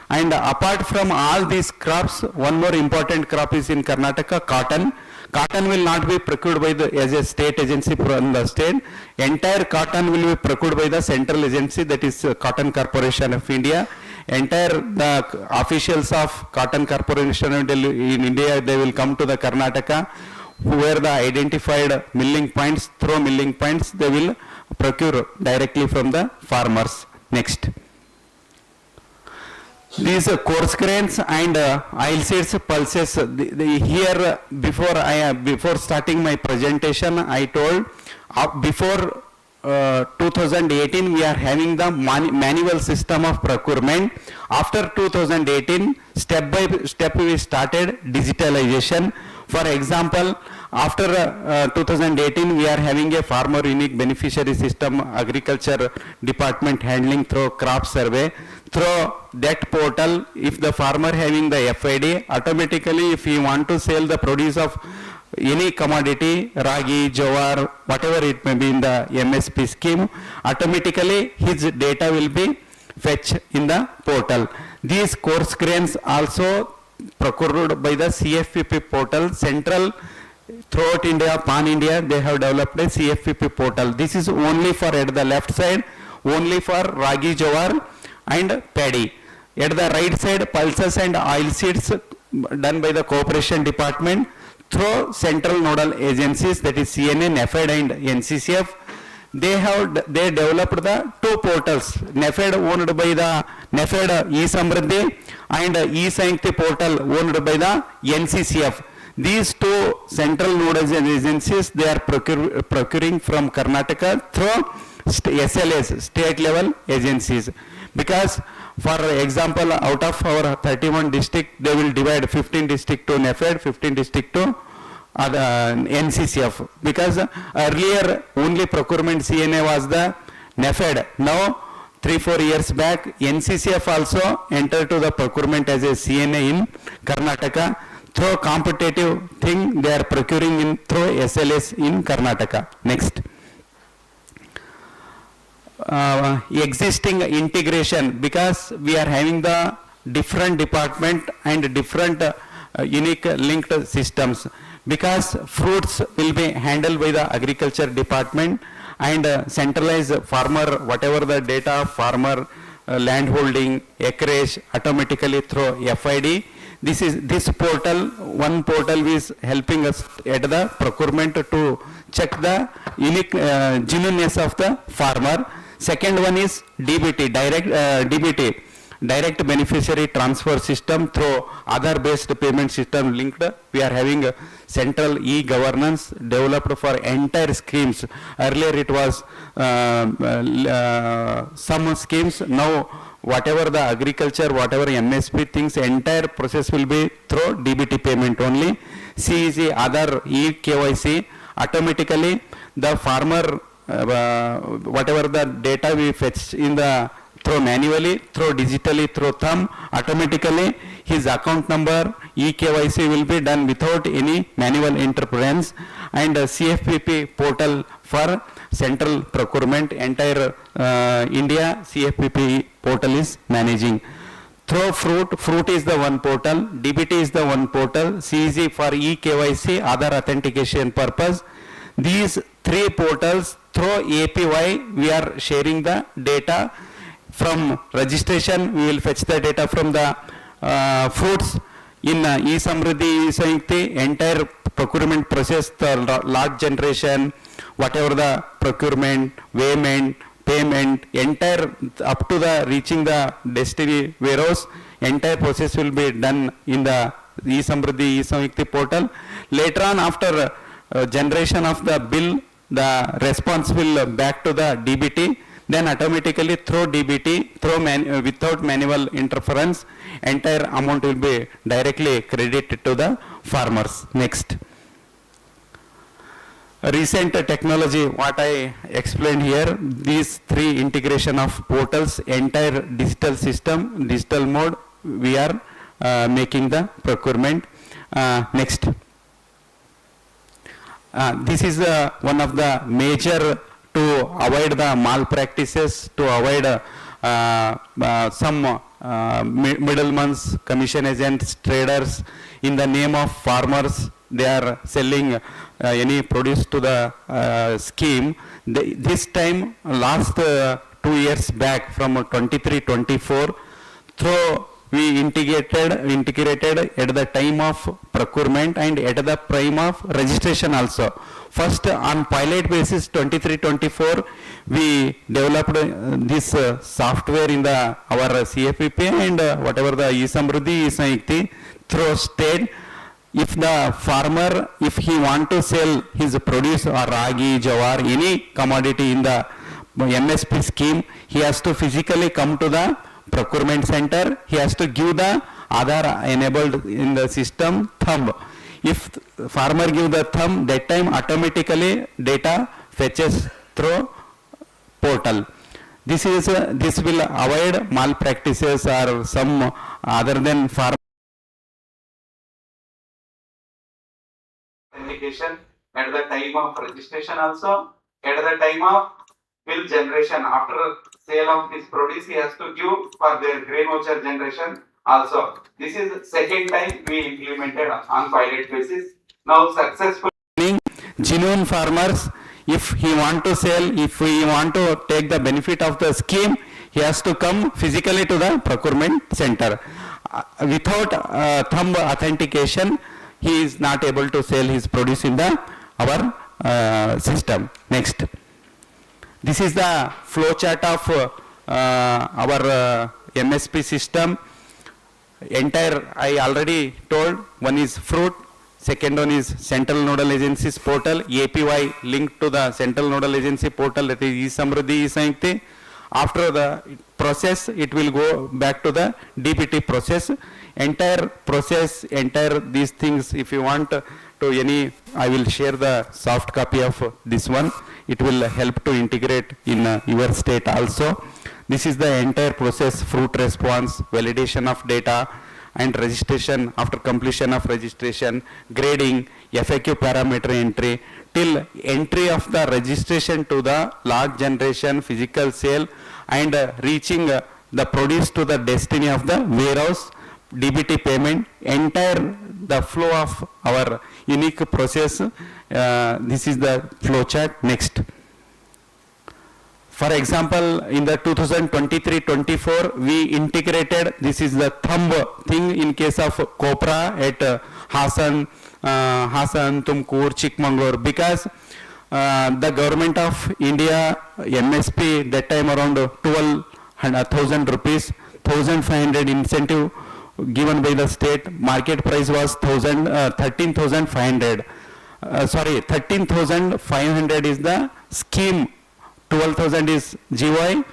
And apart from all these crops, one more important crop is in Karnataka, cotton. Cotton will not be procured by as a state agency from the state. Entire cotton will be procured by the central agency, that is Cotton Corporation of India. Entire the officials of Cotton Corporation in India, they will come to the Karnataka, where the identified milling points, through milling points, they will procure directly from the farmers. Next. These coarse grains and oilseeds pulses. Here before starting my presentation, I told before 2018 we are having the manual system of procurement. After 2018, step by step we started digitalization. For example, after 2018 we are having a farmer unique beneficiary system, agriculture department handling through crop survey. Through that portal, if the farmer having the FID, automatically if he want to sell the produce of any commodity, ragi, jowar, whatever it may be in the MSP scheme, automatically his data will be fetched in the portal. These coarse grains also procured by the CFPP portal, central throughout India, pan India, they have developed a CFPP portal. This is only for, at the left side, only for ragi, jowar and paddy. At the right side, pulses and oilseeds done by the cooperation department through central nodal agencies, that is CNN, NAFED and NCCF. They developed the two portals, NAFED owned by the NAFED e-Samriddhi and e-Sancti portal owned by the NCCF. These two central nodal agencies, they are procuring from Karnataka through SLAs, state level agencies. Because for example, out of our 31 district, they will divide 15 district to NAFED, 15 district to NCCF. Because earlier only procurement CNA was the NAFED. Now 3-4 years back, NCCF also entered to the procurement as a CNA in Karnataka. Through competitive thing, they are procuring in through SLS in Karnataka. Next. Existing integration, because we are having the different department and different unique linked systems, because fruits will be handled by the agriculture department and centralized farmer, whatever the data of farmer land holding, acreage, automatically through FID. This portal, one portal is helping us at the procurement to check the unique genuineness of the farmer. Second one is DBT, direct beneficiary transfer system through Aadhaar-based payment system linked. We are having a central e-governance developed for entire schemes. Earlier it was some schemes. Now whatever the agriculture, whatever MSP things, entire process will be through DBT payment only. CEC, Aadhaar, e-KYC, automatically the farmer, whatever the data we fetch in the through manually, through digitally, through thumb, automatically his account number, e-KYC will be done without any manual interference. And CFPP portal for central procurement, entire India CFPP portal is managing. Through fruit is the one portal, DBT is the one portal, CEC for e-KYC, other authentication purpose. These three portals through API we are sharing the data. From registration we will fetch the data from the fruits. In e-Samriddhi, e-Sancti, entire procurement process, the lot generation, whatever the procurement, weighment, payment, entire up to the reaching the destiny warehouse, entire process will be done in the e-Samriddhi, e-Sancti portal. Later on, after generation of the bill, the response will back to the DBT. then automatically through DBT, without manual interference, entire amount will be directly credited to the farmers. Next. Recent technology, what I explained here, these three integration of portals, entire digital system, digital mode, we are making the procurement. Next. This is one of the major to avoid the malpractices, to avoid some middlemen, commission agents, traders, in the name of farmers, they are selling any produce to the scheme. This time, last 2 years back from 23-24, through we integrated at the time of procurement and at the time of registration also. First, on pilot basis 23-24, we developed this software in the our CFPP and whatever the e-Samruddhi, e-Sanyukti through state. If the farmer, if he want to sell his produce or ragi, jawar, any commodity in the MSP scheme, he has to physically come to the procurement center. He has to give the Aadhaar enabled in the system thumb. If farmer give the thumb, that time automatically data fetches through portal. This will avoid malpractices or some other than farmer authentication at the time of registration also, at the time of bill generation. After sale of this produce, he has to give for their grain voucher generation also. This is second time we implemented on pilot basis. Now successful. Genuine farmers, if he want to sell, if he want to take the benefit of the scheme, he has to come physically to the procurement center. Without thumb authentication, he is not able to sell his produce in the our system. Next. This is the flow chart of our MSP system. Entire, I already told, one is fruit, second one is Central Nodal Agencies portal, APY linked to the Central Nodal Agency portal, that is e-Samruddhi, e-Sanyukti. After the process, it will go back to the DBT process. Entire process, entire these things, if you want to any, I will share the soft copy of this one. It will help to integrate in your state also. This is the entire process, fruit response, validation of data and registration, after completion of registration, grading, FAQ parameter entry, till entry of the registration to the lot generation, physical sale, and reaching the produce to the destiny of the warehouse, DBT payment, entire the flow of our unique process. This is the flow chart. Next. For example, in the 2023-24, we integrated, this is the thumb thing in case of copra at Hassan, Tumkur, Chikmagalur, because the government of India, MSP, that time around 12,000 rupees, 1,500 incentive given by the state. Market price was 13,500. 13,500 is the scheme. 12,000 is GY,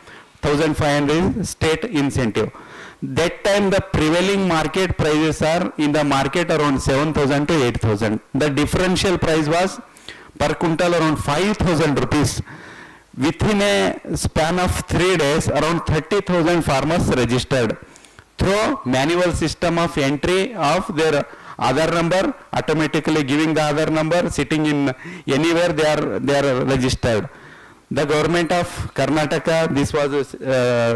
1,500 is state incentive. That time the prevailing market prices are in the market around 7,000 to 8,000. The differential price was per quintal around 5,000 rupees. Within a span of 3 days, around 30,000 farmers registered through manual system of entry of their Aadhaar number, automatically giving the Aadhaar number, sitting in anywhere they are registered. The government of Karnataka, this was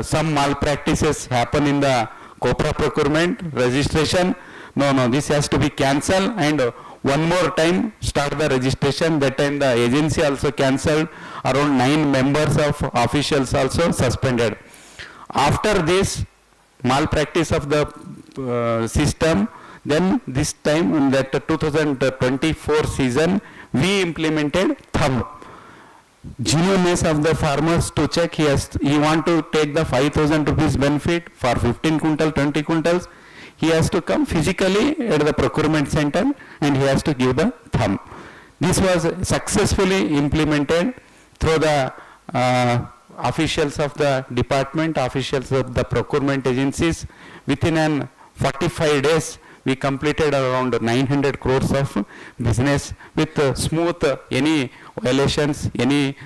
some malpractices happen in the copra procurement registration. No, this has to be cancelled and one more time start the registration. That time the agency also cancelled, around 9 members of officials also suspended. After this malpractice of the system, then this time in that 2024 season, we implemented thumb. Genuineness of the farmers to check, he want to take the 5,000 rupees benefit for 15 quintal, 20 quintals, he has to come physically at the procurement center and he has to give the thumb. This was successfully implemented through the officials of the department, officials of the procurement agencies, within an 45 days, we completed around 900 crores of business with smooth any violations, any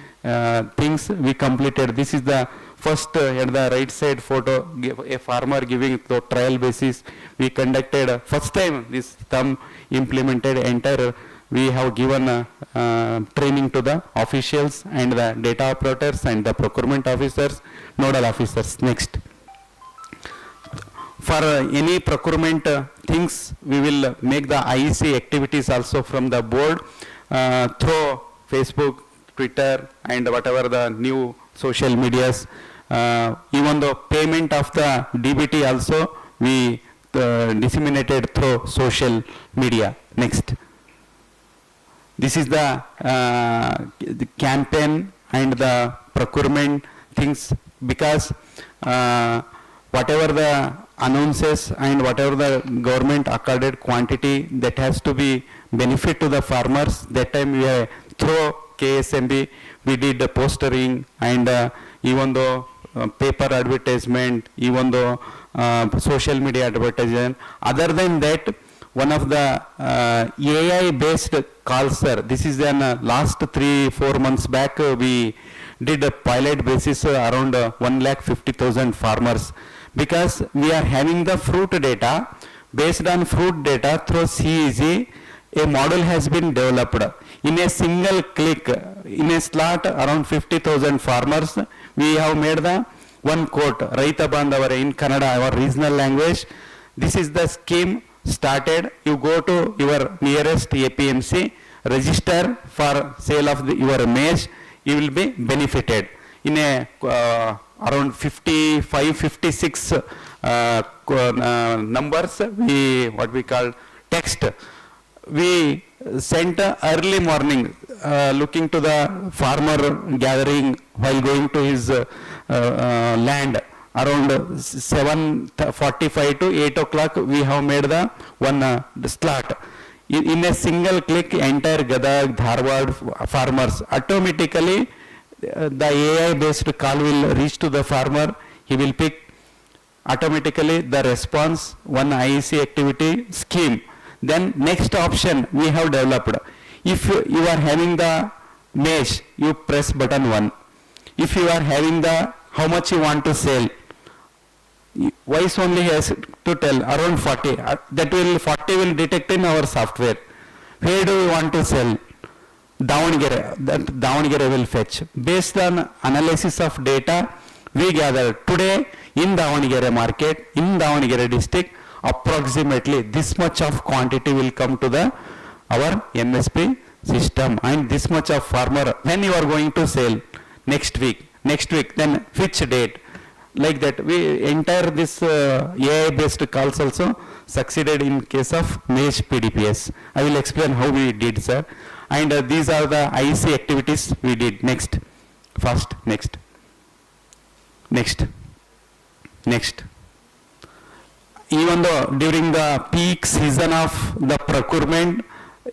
things we completed. This is the first at the right side photo, a farmer giving the trial basis. We conducted first time this thumb implemented entire. We have given training to the officials and the data operators and the procurement officers, nodal officers. Next. For any procurement things, we will make the IEC activities also from the board through Facebook, Twitter, and whatever the new social medias. Even the payment of the DBT also we disseminated through social media. Next. This is the campaign and the procurement things, because whatever the announces and whatever the government accorded quantity, that has to be benefit to the farmers. That time we through KSMB we did the postering, and even though paper advertisement, even though social media advertisement. Other than that, one of the AI based calls, sir. This is then last 3-4 months back we did a pilot basis around 1,50,000 farmers, because we are having the fruit data. Based on fruit data through CEG, a model has been developed. In a single click, in a slot around 50,000 farmers, we have made the one quote, Raita Bandhavare in Kannada, our regional language. This is the scheme started. You go to your nearest APMC, register for sale of your maize, you will be benefited. In a around 55-56 numbers, what we call text, we sent early morning looking to the farmer gathering while going to his land. Around 7:45 to 8 o'clock we have made the one slot. In a single click, entire Gadag, Dharwad farmers automatically the AI based call will reach to the farmer. He will pick automatically the response, one IEC activity scheme. Then next option we have developed. If you are having the mesh, you press button 1. If you are having the how much you want to sell, voice only has to tell around 40. That will 40 will detect in our software. Where do you want to sell? Davangere. That Davangere will fetch. Based on analysis of data we gather today in Davangere market, in Davangere district, approximately this much of quantity will come to the our MSP system, and this much of farmer when you are going to sell next week, then which date. Like that, we entire this AI based calls also succeeded in case of maize PDPS. I will explain how we did, sir. And these are the IC activities we did. Next, first, next. Even though during the peak season of the procurement,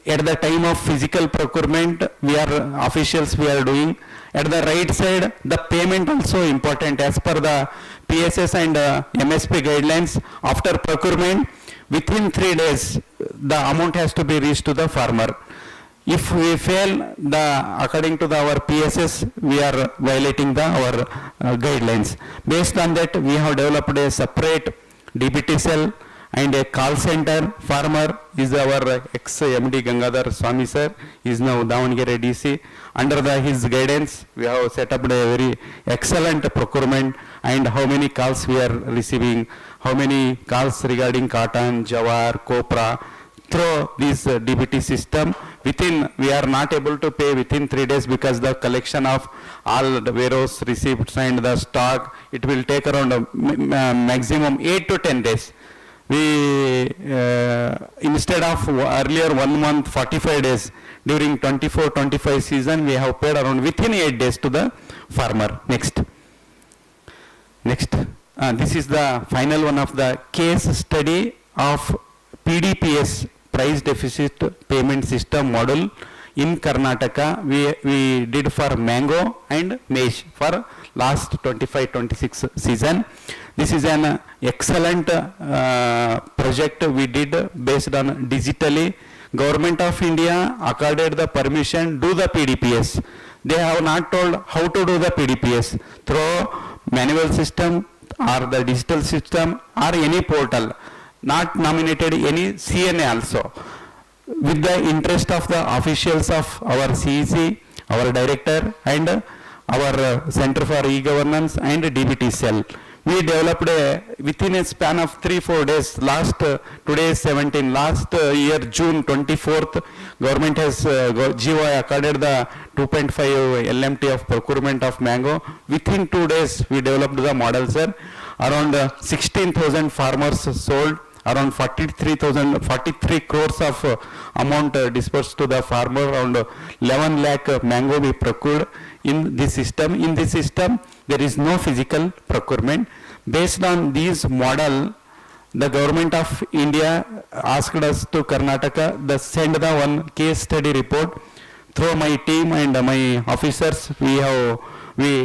at the time of physical procurement, we are officials we are doing. At the right side, the payment also important as per the PSS and MSP guidelines. After procurement, within 3 days, the amount has to be reached to the farmer. If we fail, according to our PSS, we are violating our guidelines. Based on that, we have developed a separate DBT cell and a call center. Farmer is our ex-MD Gangadhar Swami sir, is now Davangere DC. Under his guidance, we have set up a very excellent procurement, and how many calls we are receiving, how many calls regarding cotton, jawar, copra. Through this DBT system, we are not able to pay within 3 days because the collection of all the warehouse receipts and the stock, it will take around maximum 8 to 10 days. We instead of earlier 1 month 45 days, during 24-25 season we have paid around within 8 days to the farmer. Next, this is the final one of the case study of PDPS, price deficit payment system model in Karnataka. We did for mango and maize for last 25-26 season. This is an excellent project we did based on digitally. Government of India accorded the permission do the PDPS. They have not told how to do the PDPS through manual system or the digital system or any portal. Not nominated any CNA also. With the interest of the officials of our CEC, our director and our Center for E-Governance and DBT cell. We developed within a span of 3-4 days, today is 17, last year June 24th, government has GY accorded the 2.5 LMT of procurement of mango. Within 2 days, we developed the model, sir. Around 16,000 farmers sold, around 43 crores of amount dispersed to the farmer, around 11 lakh mango we procured in this system. In this system, there is no physical procurement. Based on this model, the government of India asked us to Karnataka, send the one case study report. Through my team and my officers, we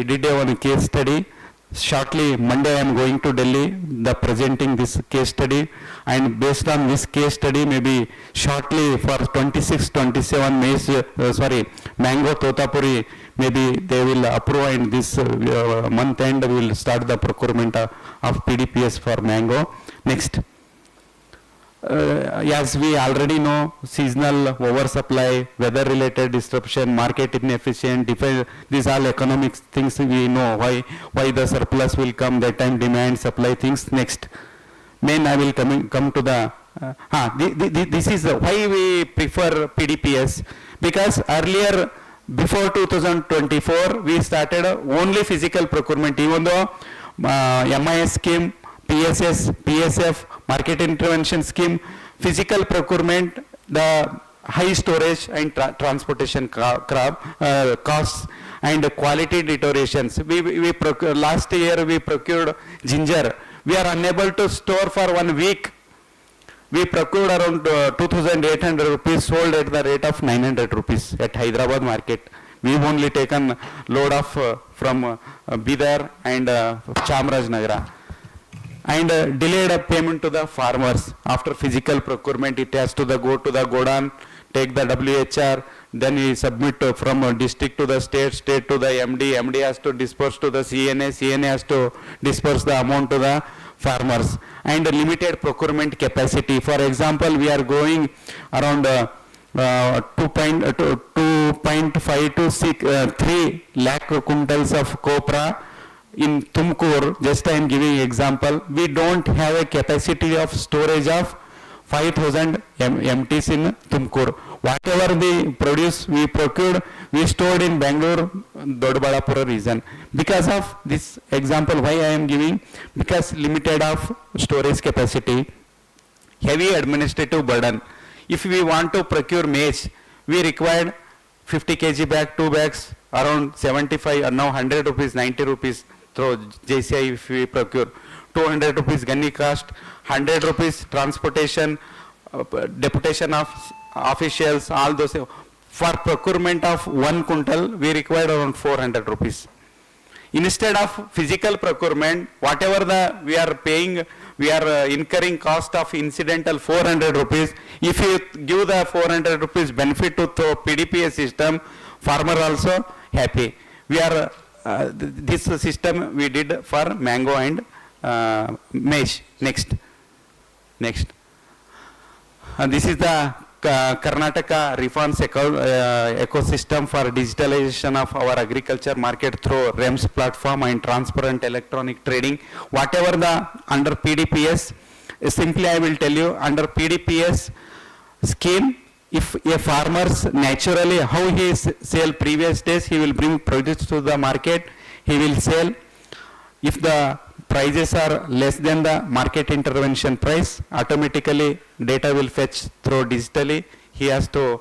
did a one case study. Shortly, Monday I am going to Delhi, presenting this case study, and based on this case study, maybe shortly for 26-27 mango Totapuri, maybe they will approve, and this month end we will start the procurement of PDPS for mango. Next. As we already know, seasonal oversupply, weather-related disruption, market inefficient, these all economic things we know. Why the surplus will come, that time demand, supply things. Next. Main I will come to the, this is why we prefer PDPS. Because earlier, before 2024, we started only physical procurement, even though MIS scheme, PSS, PSF, market intervention scheme, physical procurement, the high storage and transportation costs and quality deteriorations. Last year we procured ginger. We are unable to store for 1 week. We procured around 2,800 rupees, sold at the rate of 900 rupees at Hyderabad market. We've only taken load of from Bidar and Chamarajanagar. And delayed payment to the farmers. After physical procurement, it has to go to the Godan, take the WHR, then we submit from district to the state, state to the MD has to disperse to the CNA has to disperse the amount to the farmers. And limited procurement capacity. For example, we are going around 2.5 to 3 lakh quintals of copra. In Tumkur, just I am giving example, we don't have a capacity of storage of 5,000 MTs in Tumkur. Whatever we produce, we procured, we stored in Bangalore, Dodbalapura region. Because of this example, why I am giving? Because limited of storage capacity, heavy administrative burden. If we want to procure maize, we required 50 kg bag, 2 bags, around 75, or now 100 rupees, 90 rupees. Through JCI if we procure, 200 rupees gunny cost, 100 rupees transportation, deputation of officials, all those. For procurement of 1 quintal, we required around 400 rupees. Instead of physical procurement, whatever we are paying, we are incurring cost of incidental 400 rupees. If you give the 400 rupees benefit to PDPA system, farmer also happy. We are this system we did for mango and maize. Next. This is the Karnataka reforms ecosystem for digitalization of our agriculture market through REMS platform and transparent electronic trading. Whatever the under PDPS, simply I will tell you, under PDPS scheme, if a farmer's naturally how he sell previous days, he will bring produce to the market, he will sell. If the prices are less than the market intervention price, automatically data will fetch through digitally. He has to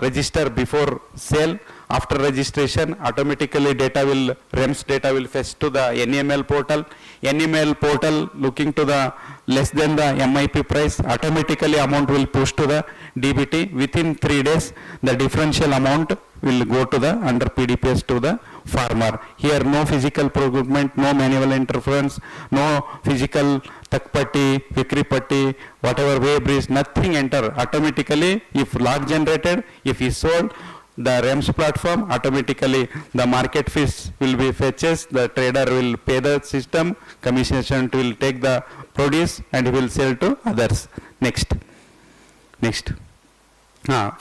register before sale. After registration, automatically REMS data will fetch to the NEML portal. NEML portal looking to the less than the MIP price, automatically amount will push to the DBT. Within 3 days, the differential amount will go to the under PDPS to the farmer. Here no physical procurement, no manual interference, no physical takpatti, vikripatti, whatever way breeze, nothing enter. Automatically, if lot generated, if is sold, the REMS platform, automatically the market fees will be fetches, the trader will pay the system, commission agent will take the produce and will sell to others. Next.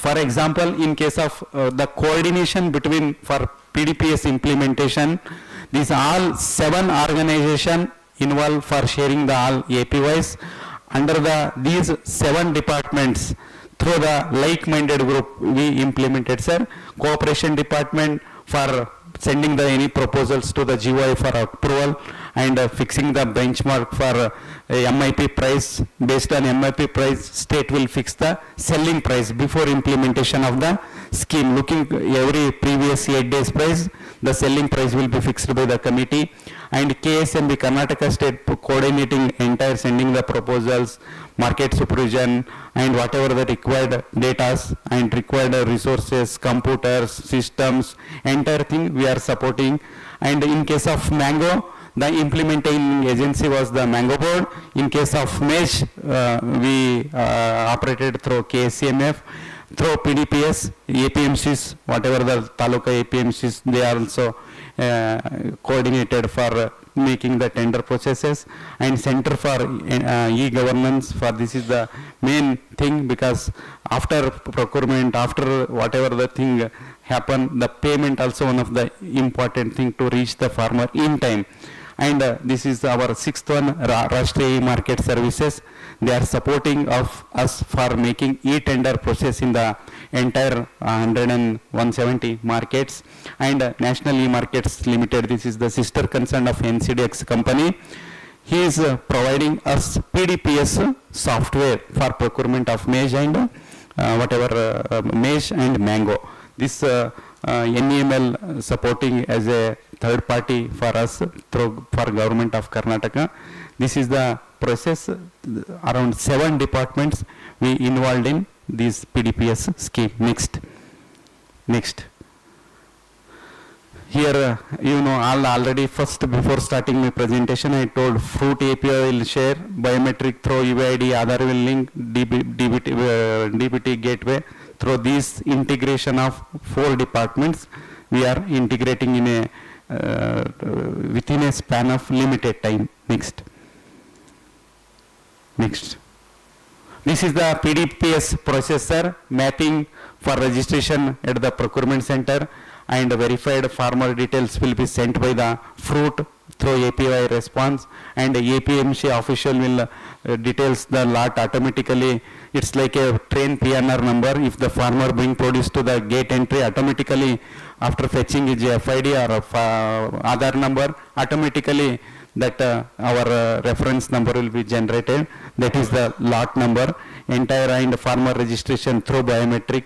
For example, in case of the coordination between for PDPS implementation, these all 7 organizations involved for sharing the all APIs under these 7 departments. Through the like-minded group we implemented, sir. Cooperation department for sending the any proposals to the GUI for approval and fixing the benchmark for MIP price. Based on MIP price, state will fix the selling price before implementation of the scheme. Looking every previous 8 days price, the selling price will be fixed by the committee. And KSMB, Karnataka State, coordinating entire sending the proposals, market supervision, and whatever the required data and required resources, computers, systems, entire thing we are supporting. And in case of Mango, the implementing agency was the Mango board. In case of Mesh, we operated through KSCMF. Through PDPS, APMCs, whatever the Taluka APMCs, they are also coordinated for making the tender processes, and Center for e-governance for this is the main thing, because after procurement, after whatever the thing happen, the payment also one of the important thing to reach the farmer in time. And this is our 6th one, Rashtriya Market Services. They are supporting of us for making e-tender process in the entire 100 and 170 markets. And National E-Markets Limited, this is the sister concern of NCDX company. He is providing us PDPS software for procurement of maize and maize and mango. This NEML supporting as a third party for us for government of Karnataka. This is the process. Around 7 departments we involved in this PDPS scheme. Next. Here, already first before starting my presentation, I told fruit API will share, biometric through UID, Aadhaar will link, DBT gateway. Through this integration of 4 departments, we are integrating in a within a span of limited time. Next. This is the PDPS processor mapping for registration at the procurement center, and verified farmer details will be sent by the fruit through API response, and APMC official will details the lot automatically. It's like a train PNR number. If the farmer bring produce to the gate entry, automatically after fetching his FID or Aadhaar number, automatically that our reference number will be generated. That is the lot number. Entire and farmer registration through biometric,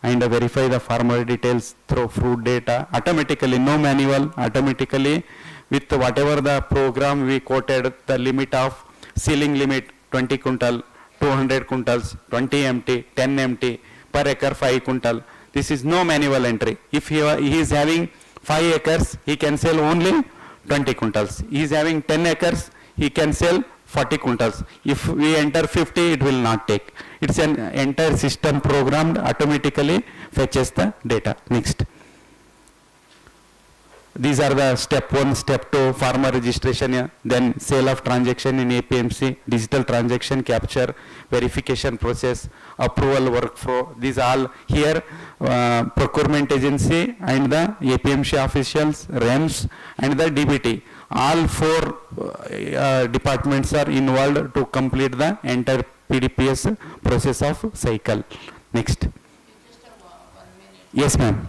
and verify the farmer details through fruit data automatically, no manual, automatically with whatever the program we quoted, the limit of ceiling limit 20 quintal, 200 quintals, 20 MT, 10 MT, per acre 5 quintal. This is no manual entry. If he is having 5 acres, he can sell only 20 quintals. He is having 10 acres, he can sell 40 quintals. If we enter 50, it will not take. It's an entire system programmed, automatically fetches the data. Next. These are the step 1, step 2, farmer registration, then sale of transaction in APMC, digital transaction capture, verification process, approval workflow. These all here, procurement agency and the APMC officials, REMS and the DBT. All 4 departments are involved to complete the entire PDPS process of cycle. Next. Yes, ma'am.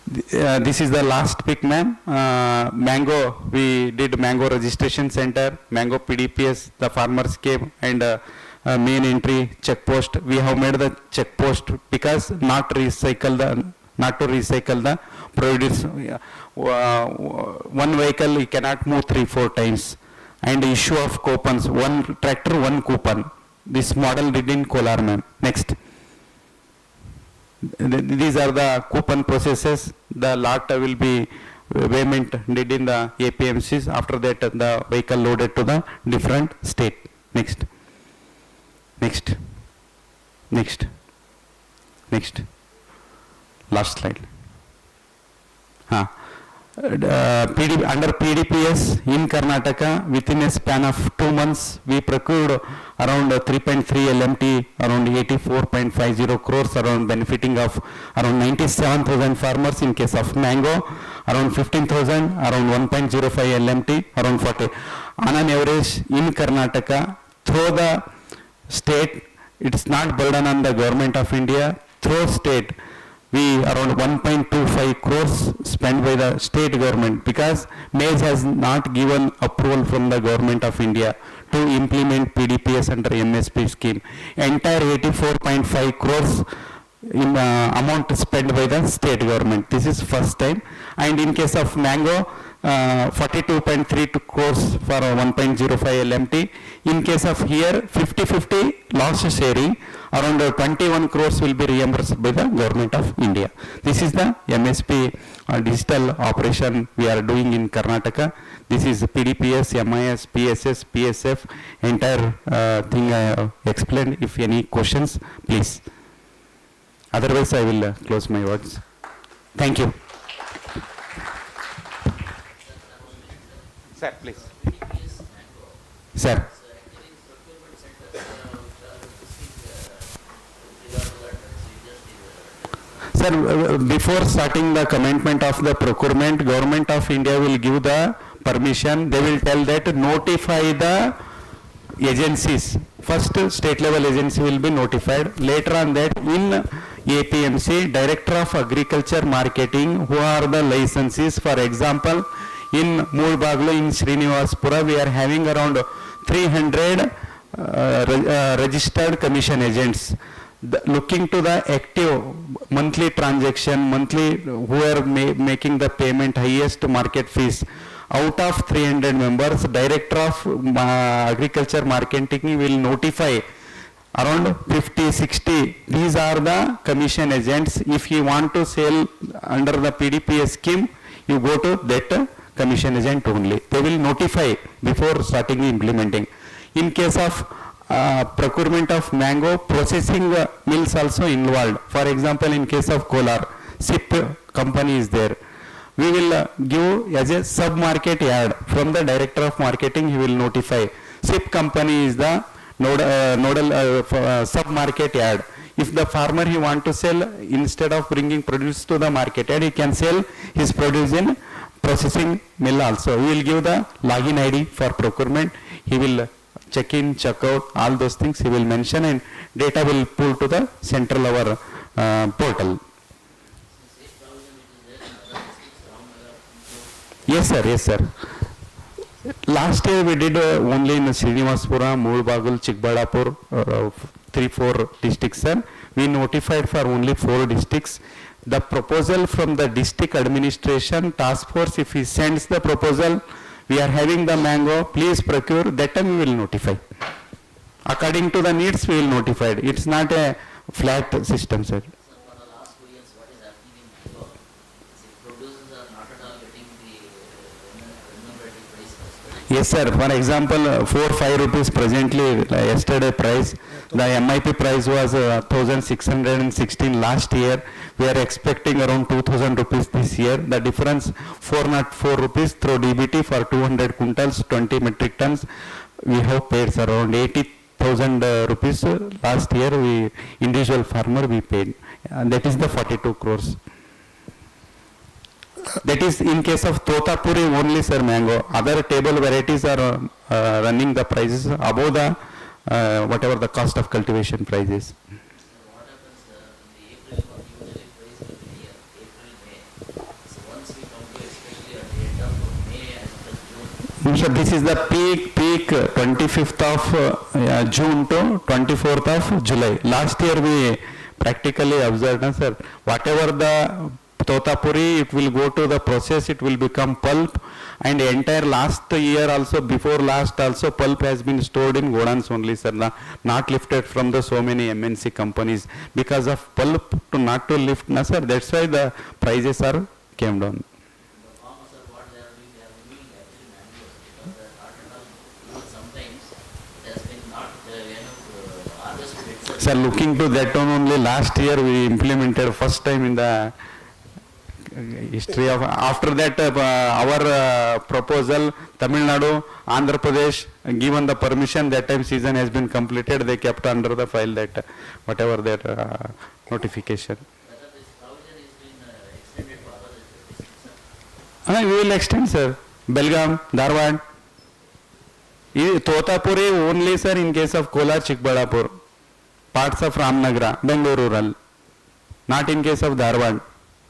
This is the last pick, ma'am. Mango, we did Mango registration center, Mango PDPS, the farmers came and main entry check post. We have made the check post because not to recycle the produce. One vehicle you cannot move 3-4 times. And issue of coupons, one tractor, one coupon. This model did in Kolar, ma'am. Next. These are the coupon processes. The lot will be payment did in the APMCs. After that, the vehicle loaded to the different state. Next. Next. Next. Next. Last slide. Under PDPS in Karnataka, within a span of 2 months, we procured around 3.3 LMT, around 84.50 crores, around benefiting of around 97,000 farmers in case of mango, around 15,000, around 1.05 LMT, around 40. On an average, in Karnataka, through the state, it's not burden on the government of India, through state, we around 1.25 crores spent by the state government because maize has not given approval from the government of India to implement PDPS under MSP scheme. Entire 84.5 crores in amount spent by the state government. This is first time. And in case of mango, 42.32 crores for 1.05 LMT. In case of here, 50-50 loss sharing, around 21 crores will be reimbursed by the government of India. This is the MSP digital operation we are doing in Karnataka. This is PDPS, MIS, PSS, PSF, entire thing I have explained. If any questions, please. Otherwise, I will close my words. Thank you. Sir, please. Sir. Sir, before starting the commencement of the procurement, Government of India will give the permission. They will tell that notify the agencies. First, state level agency will be notified. Later on that, in APMC, Director of Agriculture Marketing, who are the licensees. For example, in Mulbaglu, in Srinivaspura, we are having around 300 registered commission agents. Looking to the active monthly transaction, monthly who are making the payment highest market fees. Out of 300 members, Director of Agriculture Marketing will notify around 50-60. These are the commission agents. If you want to sell under the PDPS scheme, you go to that commission agent only. They will notify before starting implementing. In case of procurement of mango, processing mills also involved. For example, in case of Kolar, SIP company is there. We will give as a sub-market yard. From the Director of Marketing, he will notify. SIP company is the nodal sub-market yard. If the farmer he want to sell, instead of bringing produce to the market yard, he can sell his produce in processing mill also. We will give the login ID for procurement. He will check in, check out, all those things he will mention, and data will pull to the central our portal. Yes sir, yes sir. Last year we did only in Srinivaspura, Mulbagul, Chikballapur, 3-4 districts sir. We notified for only 4 districts. The proposal from the district administration task force, if he sends the proposal, we are having the mango, please procure, that time we will notify. According to the needs, we will notify. It's not a flat system, sir. For the last 2 years, what is happening in mango? Producers are not at all getting the remunerative price. Yes, sir. For example, 4-5 rupees presently, yesterday price. The MIP price was 1,616 last year. We are expecting around 2,000 rupees this year. The difference 404 rupees through DBT for 200 quintals, 20 metric tons. We have paid around 80,000 rupees. Last year, we individual farmer we paid. That is the 42 crores. That is in case of Totapuri only, sir, mango. Other table varieties are running the prices above the whatever the cost of cultivation price is. What happens in the April month, usually price will be here, April, May. So once we come to especially at the end of May and June. ನಿಮಿಷ. This is the peak 25th of June to 24th of July. Last year we practically observed, sir, whatever the Totapuri, it will go to the process, it will become pulp, and entire last year also, before last also, pulp has been stored in godans only, sir, not lifted from the so many MNC companies. Because of pulp to not to lift, na sir, that's why the prices are came down. Sir, looking to that one only, last year we implemented first time in the history of, after that our proposal, Tamil Nadu, Andhra Pradesh given the permission, that time season has been completed, they kept under the file that whatever that notification. Whether this provision is been extended to other districts, sir? We will extend, sir. Belgaum, Dharwad. Totapuri only, sir, in case of Kolar, Chikbalapur, parts of Ramnagra, Bengaluru rural. Not in case of Dharwad.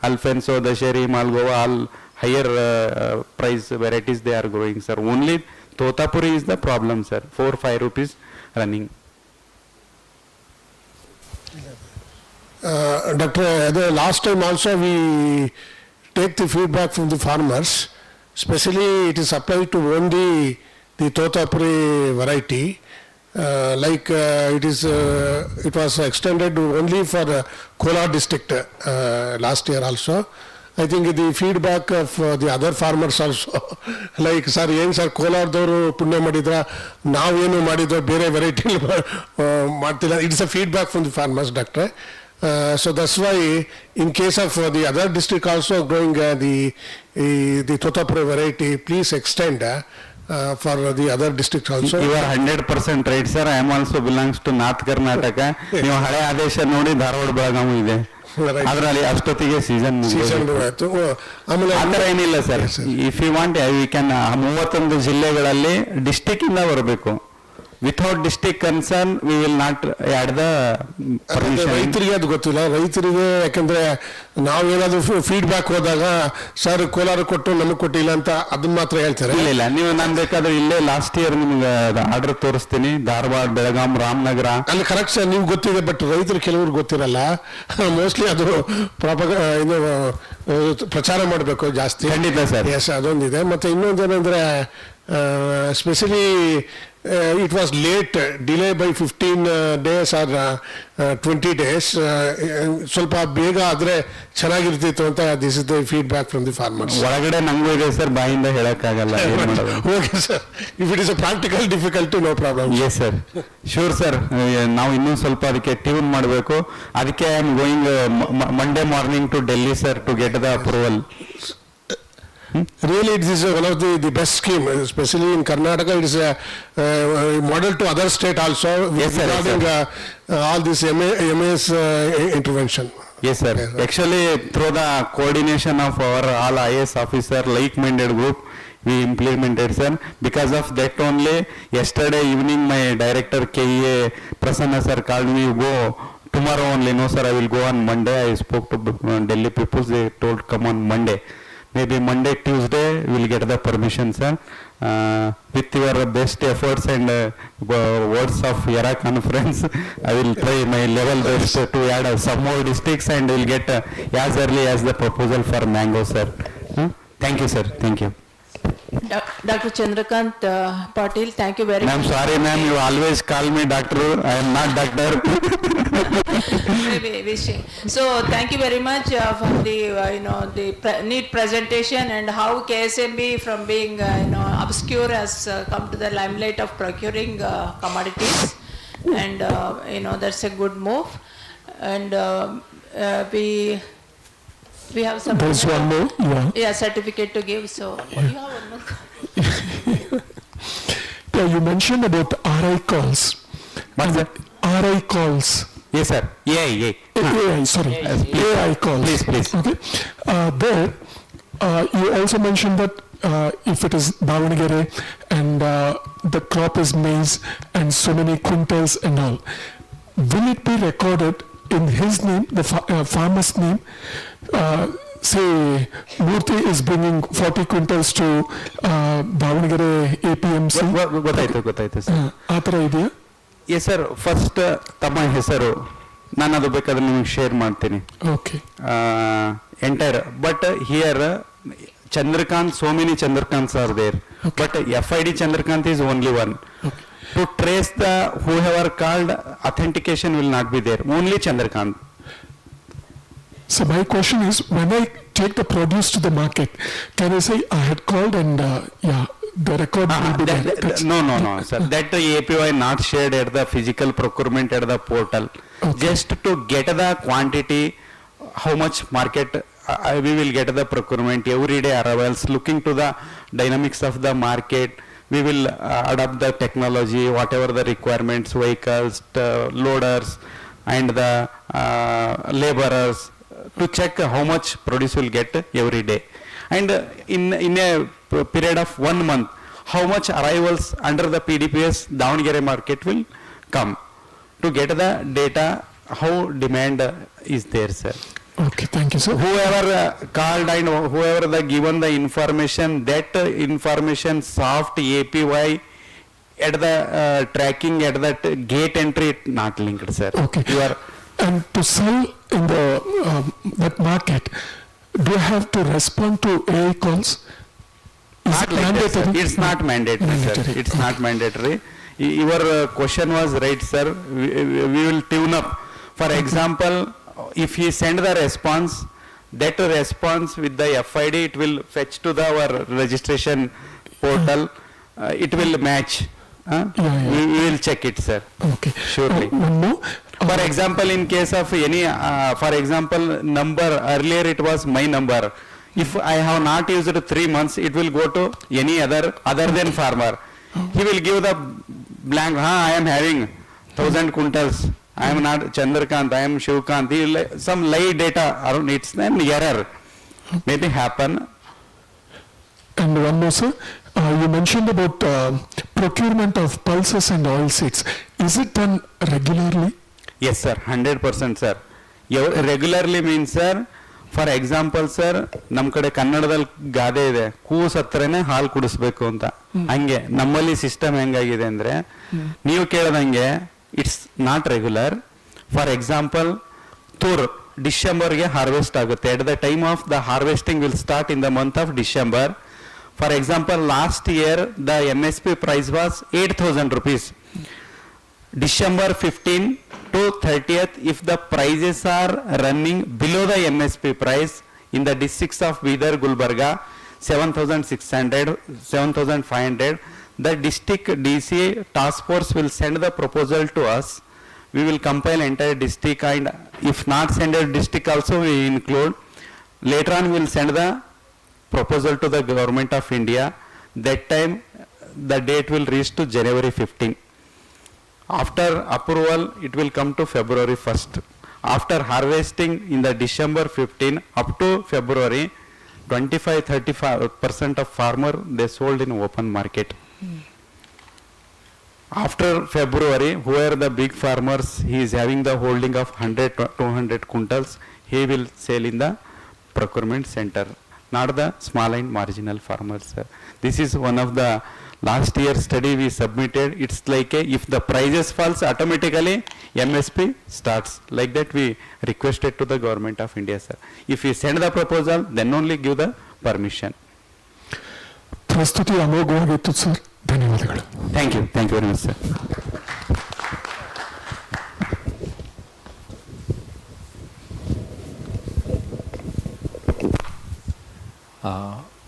Alfonso, Dasheri, Malgova, all higher price varieties they are growing, sir. Only Totapuri is the problem, sir. 4-5 rupees running. Doctor, the last time also we take the feedback from the farmers, especially it is applied to only the Totapuri variety. It was extended only for Kolar district last year also. I think the feedback of the other farmers also, like sir, ಏನು sir ಕೋಲಾರದವರು ಪುಣ್ಯ ಮಾಡಿದ್ರ ನಾವೇನು ಮಾಡಿದ್ರು ಬೇರೆ variety ಮಾಡ್ತಿಲ್ಲ. It's a feedback from the farmers, doctor. So that's why in case of the other district also growing the Totapuri variety, please extend for the other districts also. You are 100% right, sir. I am also belongs to North Karnataka. ನೀವು ಹಳೆ ಆದೇಶ ನೋಡಿ ಧಾರವಾಡ ಬೆಳಗಾವಿ ಇದೆ, ಅದರಲ್ಲಿ ಅಷ್ಟೊತ್ತಿಗೆ season ಆಯ್ತು. ಆಮೇಲೆ ಆ ಥರ ಏನಿಲ್ಲ sir. If you want we can 31 ಜಿಲ್ಲೆಗಳಲ್ಲಿ ಡಿಸ್ಟಿಕ್ ಇಂದ ಬರಬೇಕು. Without district concern we will not add the permission. ರೈತರಿಗೆ ಅದು ಗೊತ್ತಿಲ್ಲ. ರೈತರಿಗೆ ಯಾಕಂದ್ರೆ ನಾವೇನಾದ್ರೂ ಫೀಡ್ಬ್ಯಾಕ್ ಹೋದಾಗ ಸರ್ ಕೋಲಾರ ಕೊಟ್ಟು ನಮಗೆ ಕೊಟ್ಟಿಲ್ಲ ಅಂತ ಅದನ್ನ ಮಾತ್ರ ಹೇಳ್ತಾರೆ. ಇಲ್ಲ, ನೀವು ನಾನು ಬೇಕಾದ್ರೆ ಇಲ್ಲೇ ಲಾಸ್ಟ್ ಇಯರ್ ನಿಮ್ಗೆ ಆರ್ಡರ್ ತೋರಿಸ್ತೀನಿ. ಧಾರವಾಡ, ಬೆಳಗಾಂ, ರಾಮನಗರ ಅಲ್ಲಿ ಕರೆಕ್ಟ್ ಸರ್, ನೀವು ಗೊತ್ತಿದೆ. ಬಟ್ ರೈತರು ಕೆಲವರು ಗೊತ್ತಿರಲ್ಲ. ಮೋಸ್ಟ್ಲಿ ಅದು ಇದು ಪ್ರಚಾರ ಮಾಡಬೇಕು ಜಾಸ್ತಿ. ಖಂಡಿತ ಸರ್. ಎಸ್, ಅದೊಂದಿದೆ. ಮತ್ತೆ ಇನ್ನೊಂದೇನೆಂದ್ರೆ specially it was late, delay by 15 days or 20 days. ಸ್ವಲ್ಪ ಬೇಗ ಆದ್ರೆ ಚೆನ್ನಾಗಿರ್ತಿತ್ತು ಅಂತ. This is the feedback from the farmers. ಒಳಗಡೆ ನಮಗೂ ಇದೆ ಸರ್, ಬಾಯಿಂದ ಹೇಳಕ್ಕಾಗಲ್ಲ. Okay sir, if it is a practical difficulty, no problem. Yes sir, sure sir. ನಾವು ಇನ್ನೂ ಸ್ವಲ್ಪ ಅದಕ್ಕೆ ಟ್ಯೂನ್ ಮಾಡಬೇಕು. ಅದಕ್ಕೆ I am going Monday morning to Delhi sir to get the approval. Really, this is one of the best scheme, especially in Karnataka. It is a model to other state also. Yes, sir, regarding all this MA's intervention. Yes, sir. Yes, sir. Actually, through the coordination of our all IAS officer, like-minded group, we implemented, sir. Because of that only, yesterday evening, my director KEA Prasanna sir called me, go tomorrow only. No, sir, I will go on Monday. I spoke to Delhi people. They told come on Monday. Maybe Monday, Tuesday, we will get the permission, sir. With your best efforts and words of Aera conference, I will try my level best to add some more districts and will get as early as the proposal for mango, sir. Thank you, sir. Thank you. Dr. Chandrakant Patil, thank you very much. Ma'am, sorry, ma'am. You always call me doctor. I am not doctor. Maybe wishing. So thank you very much for the neat presentation and how KSMB from being obscure has come to the limelight of procuring commodities, and that's a good move. And we have some. There's one more. Yeah, certificate to give. So you have one more. Yeah, you mentioned about RI calls. What's that? RI calls. Yes, sir. AI. Sorry. AI calls. Please. Okay. There, you also mentioned that if it is Davanagere and the crop is maize and so many quintals and all, will it be recorded in his name, the farmer's name, say Murthy is bringing 40 quintals to Davangere APMC. ಗೊತ್ತಾಯ್ತು sir. ಆ ಥರ ಇದೆಯಾ? Yes sir, first ತಮ್ಮ ಹೆಸರು ನಾನು ಅದು ಬೇಕಾದ್ರೆ ನಿಮಗೆ ಶೇರ್ ಮಾಡ್ತೀನಿ. Okay. Entire but here Chandrakant, so many Chandrakants are there, but FID Chandrakant is only one. To trace the whoever called, authentication will not be there, only Chandrakant. So my question is, when I take the produce to the market, can I say I had called and the record will be there? No, sir. That API not shared at the physical procurement at the portal. Just to get the quantity, how much market we will get the procurement, everyday arrivals, looking to the dynamics of the market. We will adopt the technology, whatever the requirements, vehicles, loaders, and the laborers, to check how much produce will get every day. And in a period of 1 month, how much arrivals under the PDPS Davangere market will come, to get the data, how demand is there, sir. Okay, thank you, sir. Whoever called and whoever the given the information, that information soft API at the tracking at that gate entry not linked, sir. Okay. You are And to sell in the that market, do you have to respond to AI calls? Is not it like that, mandatory? sir. It's not mandatory, sir. It's not mandatory. Your question was right, sir. We will tune up. For example, if he send the response, that response with the FID, it will fetch to our registration portal. It will match. We will check it, sir. Okay. Surely. One more. For example, in case of any, for example, number, earlier it was my number. If I have not used it 3 months, it will go to any other than farmer. He will give the blank, I am having 1000 quintals. I am not Chandrakant, I am Shivkant. Some lie data, it's an error. Maybe happen. And one more, sir. You mentioned about procurement of pulses and oil seeds. Is it done regularly? Yes, sir. 100%, sir. Regularly means, sir, for example, sir, ನಮ್ಮ ಕಡೆ ಕನ್ನಡದಲ್ಲಿ ಗಾದೆ ಇದೆ, ಕೂಸು ಹತ್ರನೇ ಹಾಲು ಕುಡಿಸ್ಬೇಕು ಅಂತ. ಹಂಗೆ ನಮ್ಮಲ್ಲಿ ಸಿಸ್ಟಮ್ ಹೆಂಗಾಗಿದೆ ಅಂದ್ರೆ, ನೀವು ಕೇಳ್ದಂಗೆ it's not regular. For example, toor ಡಿಸೆಂಬರ್ಗೆ ಹಾರ್ವೆಸ್ಟ್ ಆಗುತ್ತೆ. At the time of the harvesting will start in the month of December. For example, last year the MSP price was 8,000 rupees. December 15 to 30th, if the prices are running below the MSP price in the districts of Bidar, Gulbarga, 7,600, 7,500, the district DCA task force will send the proposal to us. We will compile entire district, and if not send a district also we include. Later on we will send the proposal to the government of India. That time the date will reach to January 15. After approval, it will come to February 1st. After harvesting in the December 15 up to February, 25-35% of farmer they sold in open market. After February, whoever the big farmers, he is having the holding of 100-200 quintals, he will sell in the procurement center, not the small and marginal farmers. This is one of the last year study we submitted. It's like if the prices falls, automatically MSP starts. Like that we requested to the government of India, sir. If we send the proposal, then only give the permission. ಪ್ರಸ್ತುತಿ ಅಮೋಘವಾಗಿತ್ತು sir, ಧನ್ಯವಾದಗಳು. Thank you very much, sir.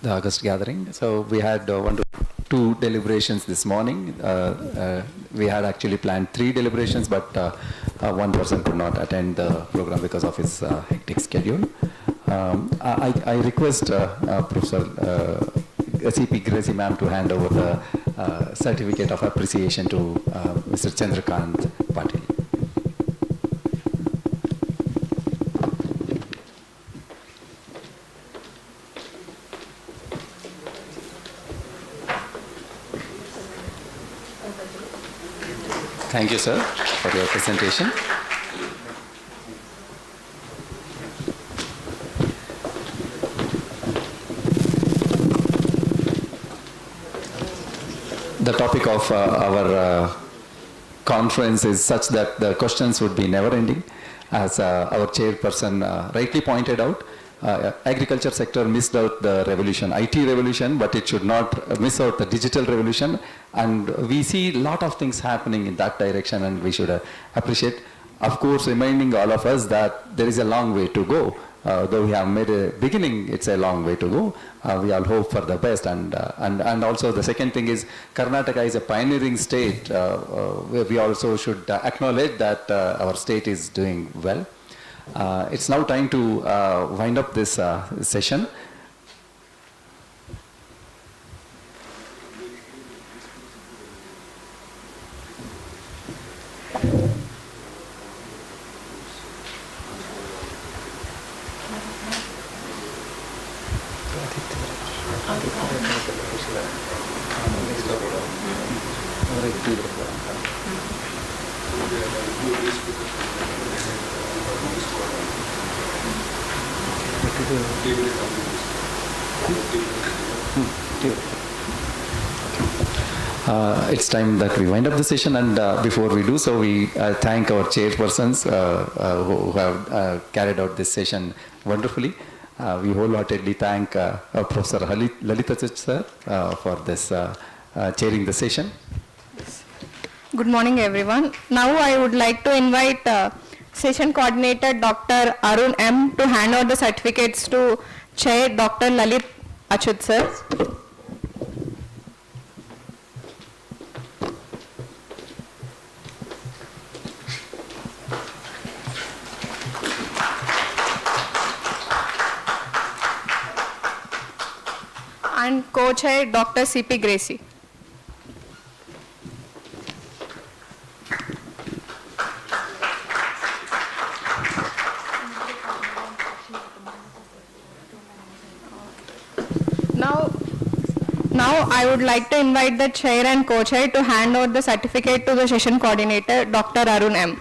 The August gathering. So we had 2 deliberations this morning. We had actually planned 3 deliberations, but one person could not attend the program because of his hectic schedule. I request Professor CP Gracie ma'am to hand over the certificate of appreciation to Mr. Chandrakant Patil. Thank you, sir, for your presentation. the topic of our conference is such that the questions would be never ending. As our chairperson rightly pointed out, agriculture sector missed out the revolution, IT revolution, but it should not miss out the digital revolution. And we see a lot of things happening in that direction, and we should appreciate. Of course, reminding all of us that there is a long way to go. Though we have made a beginning, it's a long way to go. We all hope for the best. And also the second thing is, Karnataka is a pioneering state. Where we also should acknowledge that our state is doing well. It's now time to wind up this session. It's time that we wind up the session, and before we do so, we thank our chairpersons who have carried out this session wonderfully. We wholeheartedly thank Professor Lalitachit sir for this chairing the session. Good morning, everyone. Now I would like to invite session coordinator Dr. Arun M. to hand out the certificates to Chair Dr. Lalit Achut sir. And co-chair Dr. C.P. Gracie. Now I would like to invite the chair and co-chair to hand out the certificate to the session coordinator, Dr. Arun M.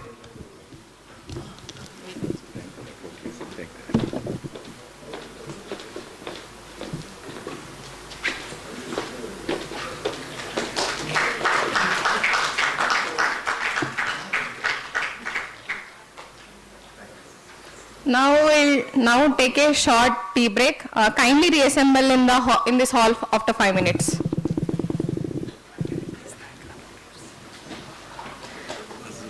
Now we'll take a short tea break. Kindly reassemble in this hall after 5 minutes.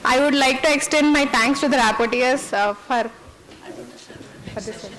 I would like to extend my thanks to the rapporteurs for this.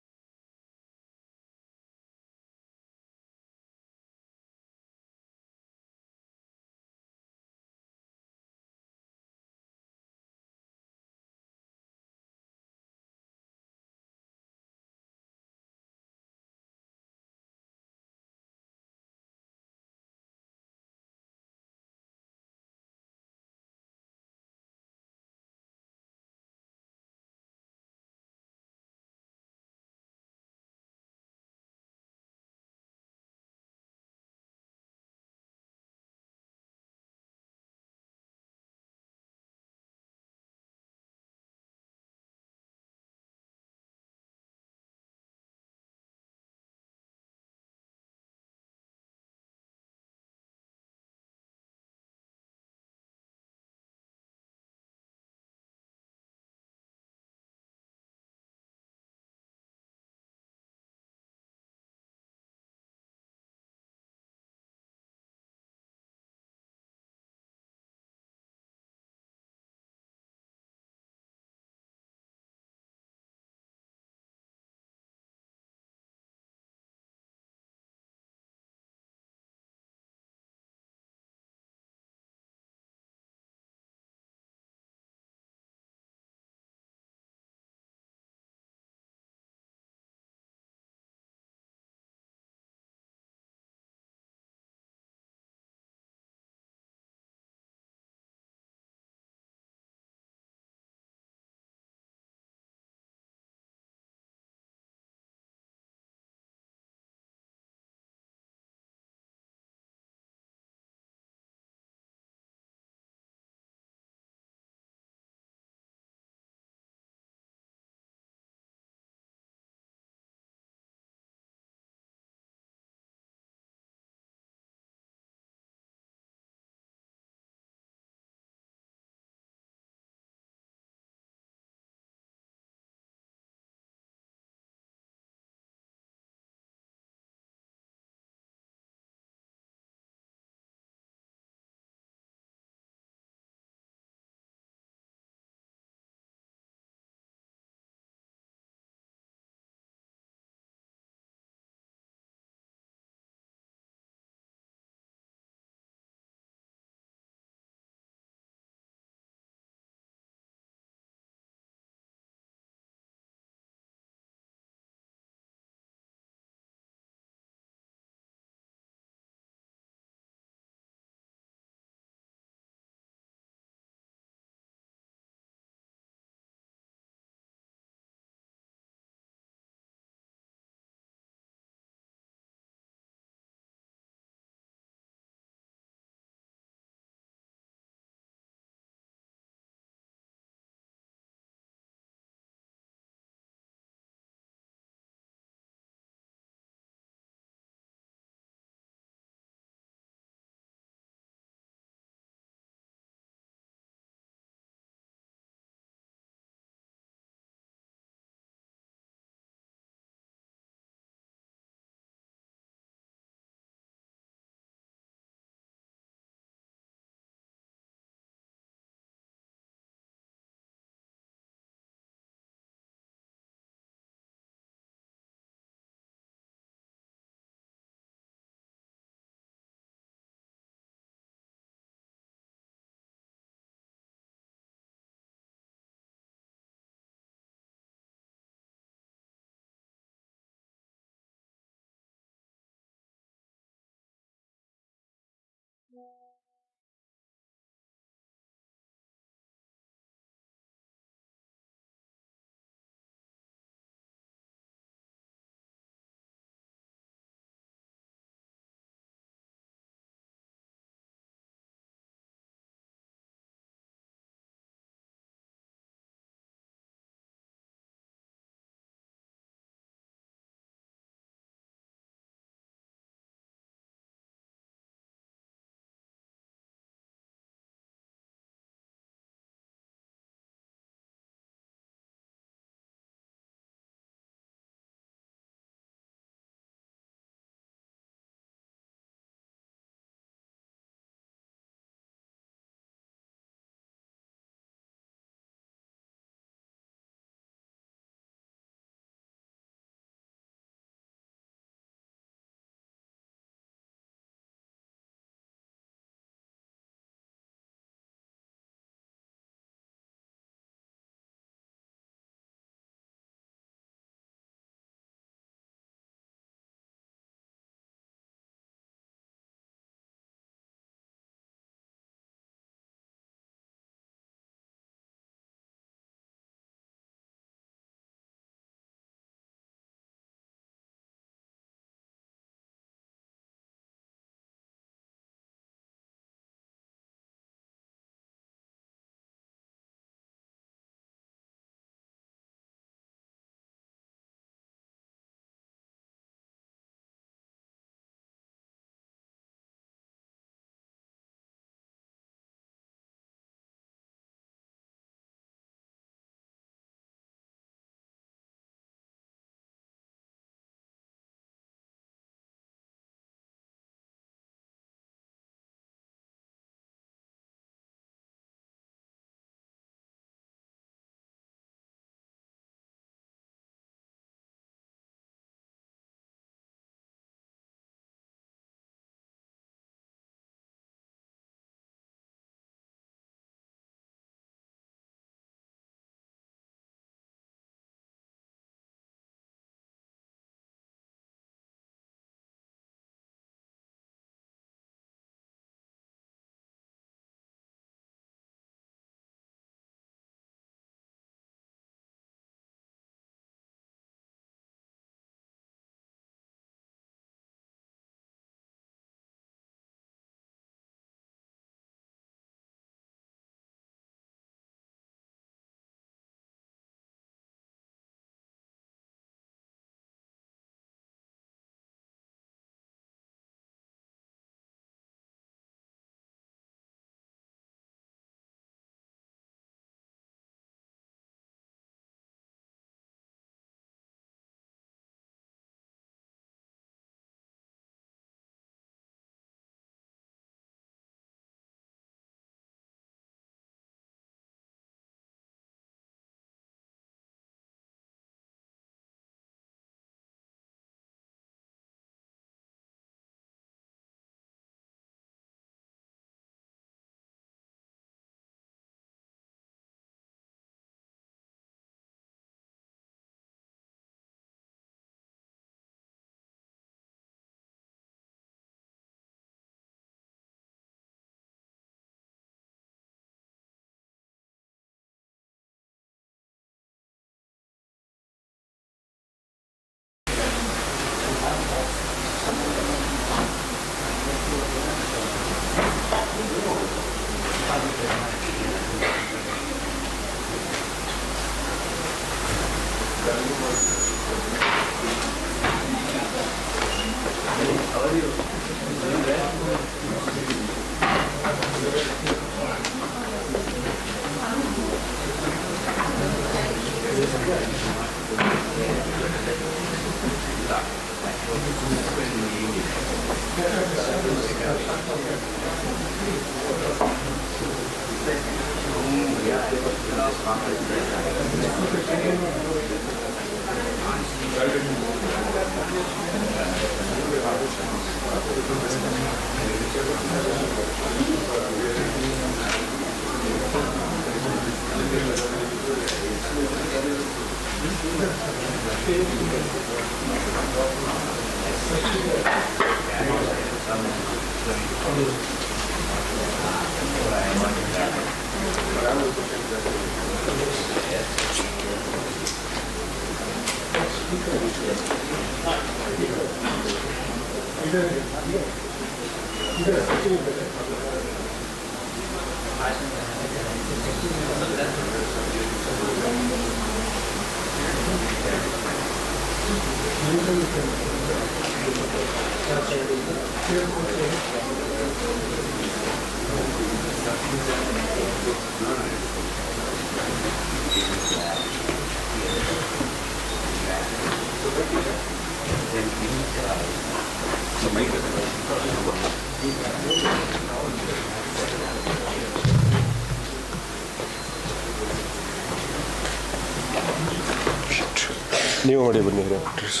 ನೀವು ಮಾಡಿ ಬನ್ನಿ doctors.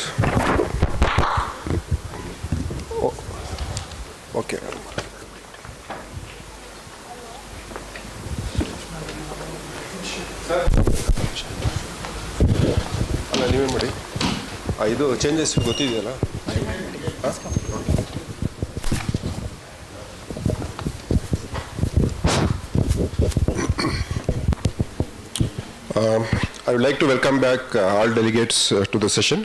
Okay. ಅಲ್ಲ ನೀವೇ ಮಾಡಿ. ಇದು changes ಗೊತ್ತಿದೆಯಲ್ಲ. I would like to welcome back all delegates to the session.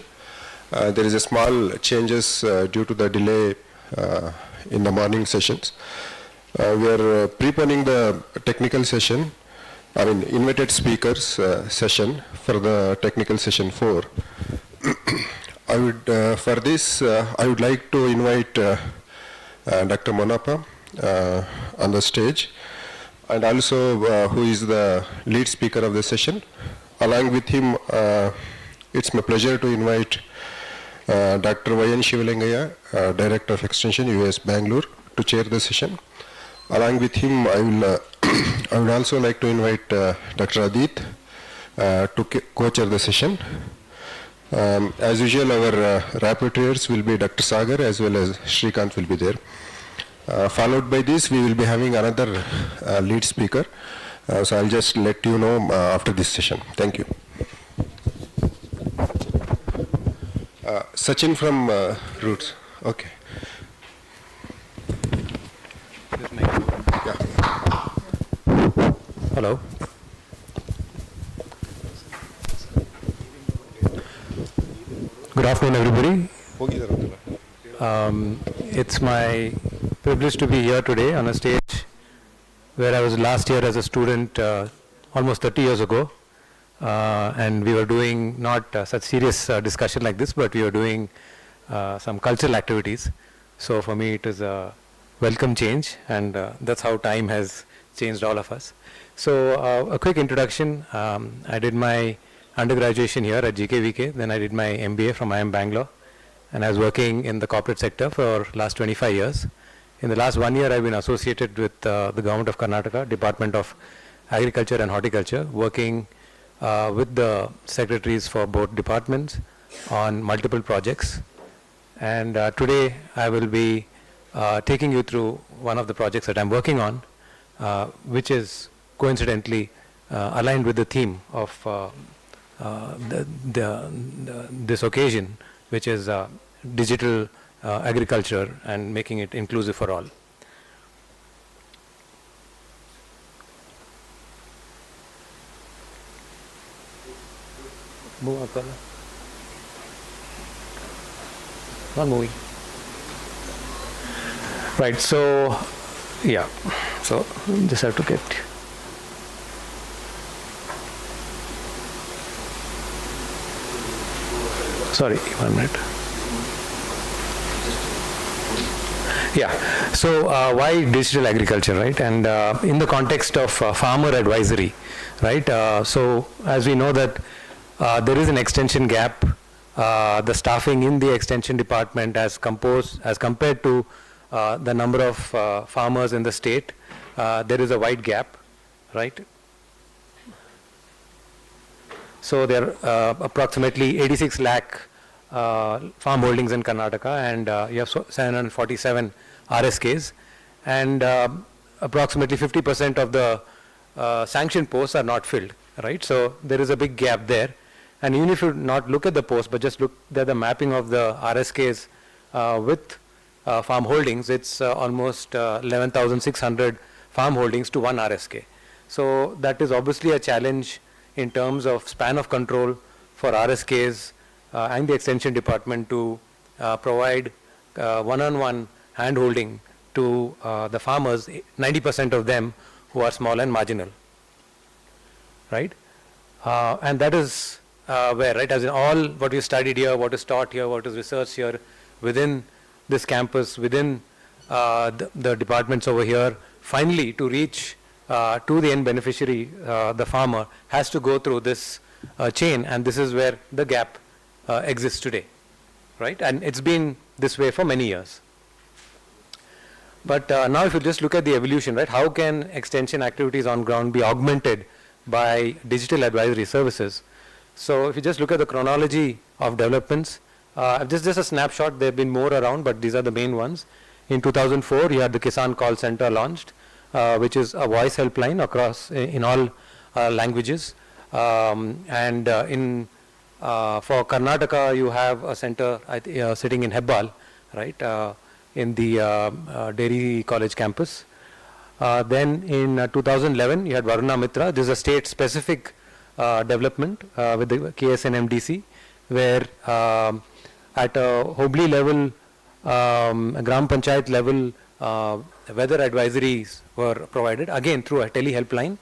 There is a small changes due to the delay in the morning sessions. We are preponing the technical session, invited speakers session for the technical session 4. I would, for this, I would like to invite Dr. Monappa on the stage, and also who is the lead speaker of the session. Along with him, it's my pleasure to invite Dr. Y.N. Shivalingaya, Director of Extension, US Bangalore, to chair the session. Along with him, I would also like to invite Dr. Adit to co-chair the session. As usual, our rapporteurs will be Dr. Sagar as well as Shrikant will be there. Followed by this, we will be having another lead speaker. So I'll just let you know after this session. Thank you. Sachin from Roots. Okay. Yeah. Hello. Good afternoon, everybody. It's my privilege to be here today on a stage where I was last year as a student almost 30 years ago, and we were doing not such serious discussion like this, but we were doing some cultural activities. So for me it is a welcome change, and that's how time has changed all of us. So a quick introduction. I did my undergraduation here at GKVK, then I did my MBA from IIM Bangalore, and I was working in the corporate sector for last 25 years. In the last 1 year, I've been associated with the Government of Karnataka, Department of Agriculture and Horticulture, working with the secretaries for both departments on multiple projects. And today, I will be taking you through one of the projects that I'm working on, which is coincidentally aligned with the theme of this occasion, which is digital agriculture and making it inclusive for all. Move up, not moving. Right, so yeah, so just have to get. Sorry, 1 minute. Yeah, so why digital agriculture, right? And in the context of farmer advisory, right? So as we know that there is an extension gap, the staffing in the extension department as compared to the number of farmers in the state, there is a wide gap, right? So there are approximately 86 lakh farm holdings in Karnataka, and you have 747 RSKs, and approximately 50% of the sanctioned posts are not filled, right? So there is a big gap there, and even if you not look at the post but just look at the mapping of the RSKs with farm holdings, it's almost 11,600 farm holdings to one RSK. So that is obviously a challenge in terms of span of control for RSKs and the extension department to provide one-on-one hand-holding to the farmers, 90% of them who are small and marginal, right? And that is where, right, as in all what you studied here, what is taught here, what is researched here, within this campus, within the departments over here, finally to reach to the end beneficiary, the farmer, has to go through this chain, and this is where the gap exists today, right? And it's been this way for many years. But now if you just look at the evolution, right, how can extension activities on ground be augmented by digital advisory services? So if you just look at the chronology of developments, just a snapshot, there have been more around, but these are the main ones. In 2004, you had the Kisan Call Center launched, which is a voice helpline across in all languages. And for Karnataka, you have a center sitting in Hebbal, right, in the Dairy College campus. Then in 2011, you had Varuna Mitra. This is a state-specific development with the KSNMDC, where at a Hobli level, Gram Panchayat level, weather advisories were provided, again through a tele-helpline.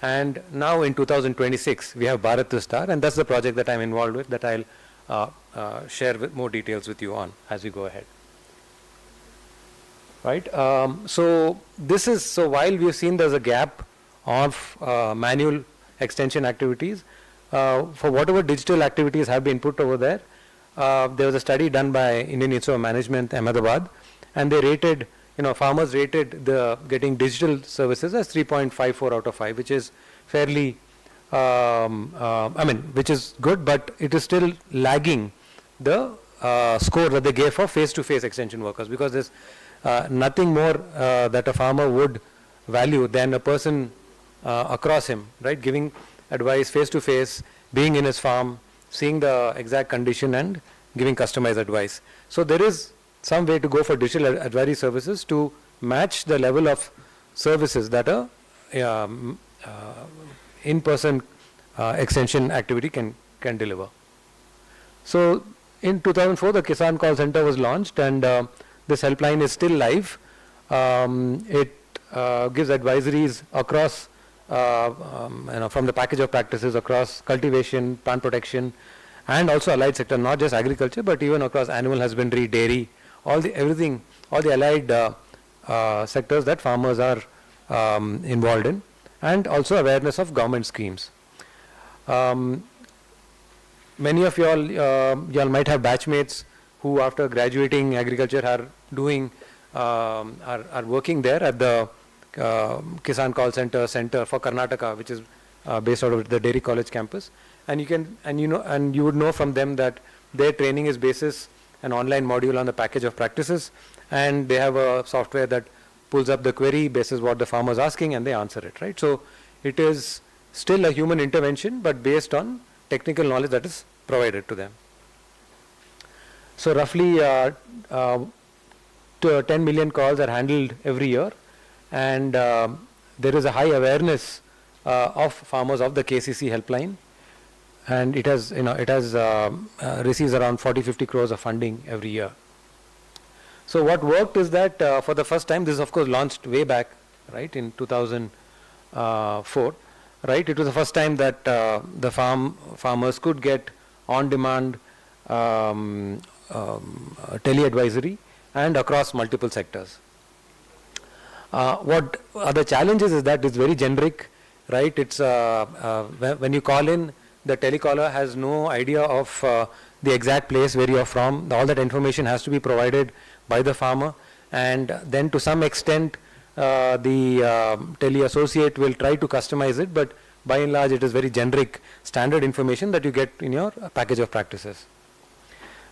And now in 2026, we have Bharat Vistar, and that's the project that I'm involved with, that I'll share with more details with you on as we go ahead. Right. So this is, so while we've seen there's a gap of manual extension activities, for whatever digital activities have been put over there, there was a study done by Indian Institute of Management, Ahmedabad, and they rated, farmers rated the getting digital services as 3.54 out of 5, which is fairly, which is good, but it is still lagging the score that they gave for face-to-face extension workers, because there's nothing more that a farmer would value than a person across him, right, giving advice face-to-face, being in his farm, seeing the exact condition and giving customized advice. So there is some way to go for digital advisory services to match the level of services that a in-person extension activity can deliver. So in 2004, the Kisan Call Center was launched, and this helpline is still live. It gives advisories across, from the package of practices across cultivation, plant protection, and also allied sector, not just agriculture, but even across animal husbandry, dairy, all the allied sectors that farmers are involved in, and also awareness of government schemes. Many of y'all might have batchmates who, after graduating agriculture, are doing are working there at the Kisan Call Center for Karnataka, which is based out of the Dairy College campus. And you would know from them that their training is basis an online module on the package of practices, and they have a software that pulls up the query basis what the farmer is asking, and they answer it, right? So it is still a human intervention, but based on technical knowledge that is provided to them. So roughly 10 million calls are handled every year, and there is a high awareness of farmers of the KCC helpline, and it has receives around 40-50 crores of funding every year. So what worked is that for the first time, this is of course launched way back, right, in 2004, right? It was the first time that the farmers could get on-demand tele-advisory and across multiple sectors. What are the challenges is that it's very generic, right? It's when you call in, the telecaller has no idea of the exact place where you are from. All that information has to be provided by the farmer, and then to some extent the tele-associate will try to customize it, but by and large it is very generic standard information that you get in your package of practices,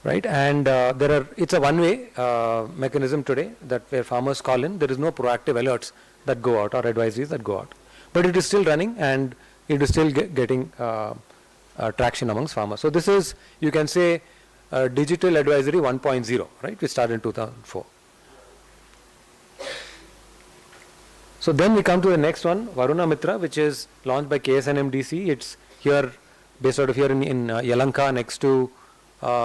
right? And it's a one-way mechanism today, that where farmers call in, there is no proactive alerts that go out or advisories that go out, but it is still running, and it is still getting traction amongst farmers. So this is, you can say, digital advisory 1.0, right? We started in 2004. So then we come to the next one, Varuna Mitra, which is launched by KSNMDC. It's here based out of here in Yalanka, next to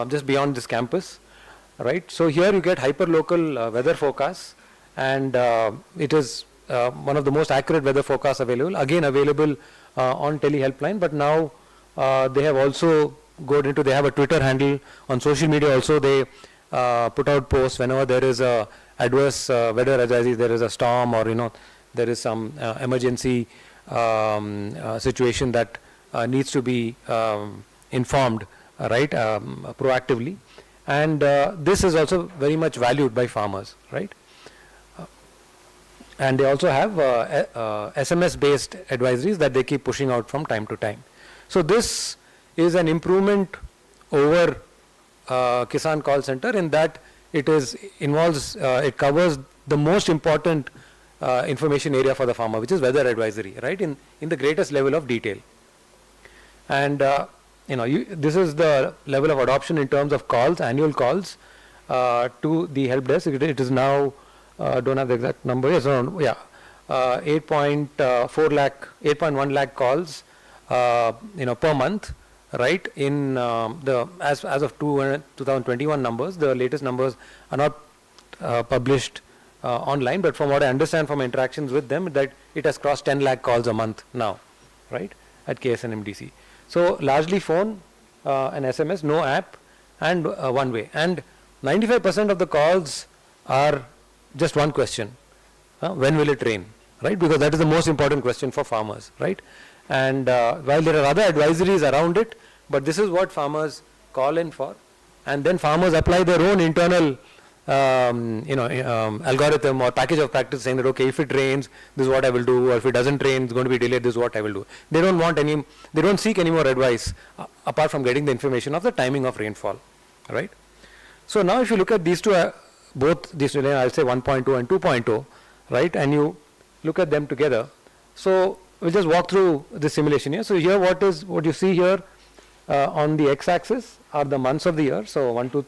just beyond this campus, right? So here you get hyper-local weather forecasts, and it is one of the most accurate weather forecasts available, again available on tele-helpline, but now they have also they have a Twitter handle. On social media also they put out posts whenever there is a adverse weather advisory, there is a storm, or there is some emergency situation that needs to be informed, right, proactively. And this is also very much valued by farmers, right? And they also have SMS-based advisories that they keep pushing out from time to time. So this is an improvement over Kisan Call Center in that it covers the most important information area for the farmer, which is weather advisory, right, in the greatest level of detail. And this is the level of adoption in terms of calls, annual calls to the help desk. It is now, don't have the exact number, yes, around, 8.1 lakh calls, per month, right? In as of 2021 numbers, the latest numbers are not published online, but from what I understand from interactions with them, that it has crossed 10 lakh calls a month now, right, at KSNMDC. So largely phone and SMS, no app, and one way. And 95% of the calls are just one question: when will it rain, right? Because that is the most important question for farmers, right? And while there are other advisories around it, but this is what farmers call in for, and then farmers apply their own internal algorithm or package of practice, saying that, okay, if it rains, this is what I will do, or if it doesn't rain, it's going to be delayed, this is what I will do. They don't seek any more advice apart from getting the information of the timing of rainfall, right? So now if you look at these two, both these, I'll say 1.2 and 2.0, right, and you look at them together. So we'll just walk through the simulation here. So here what you see here on the x-axis are the months of the year, so 1 to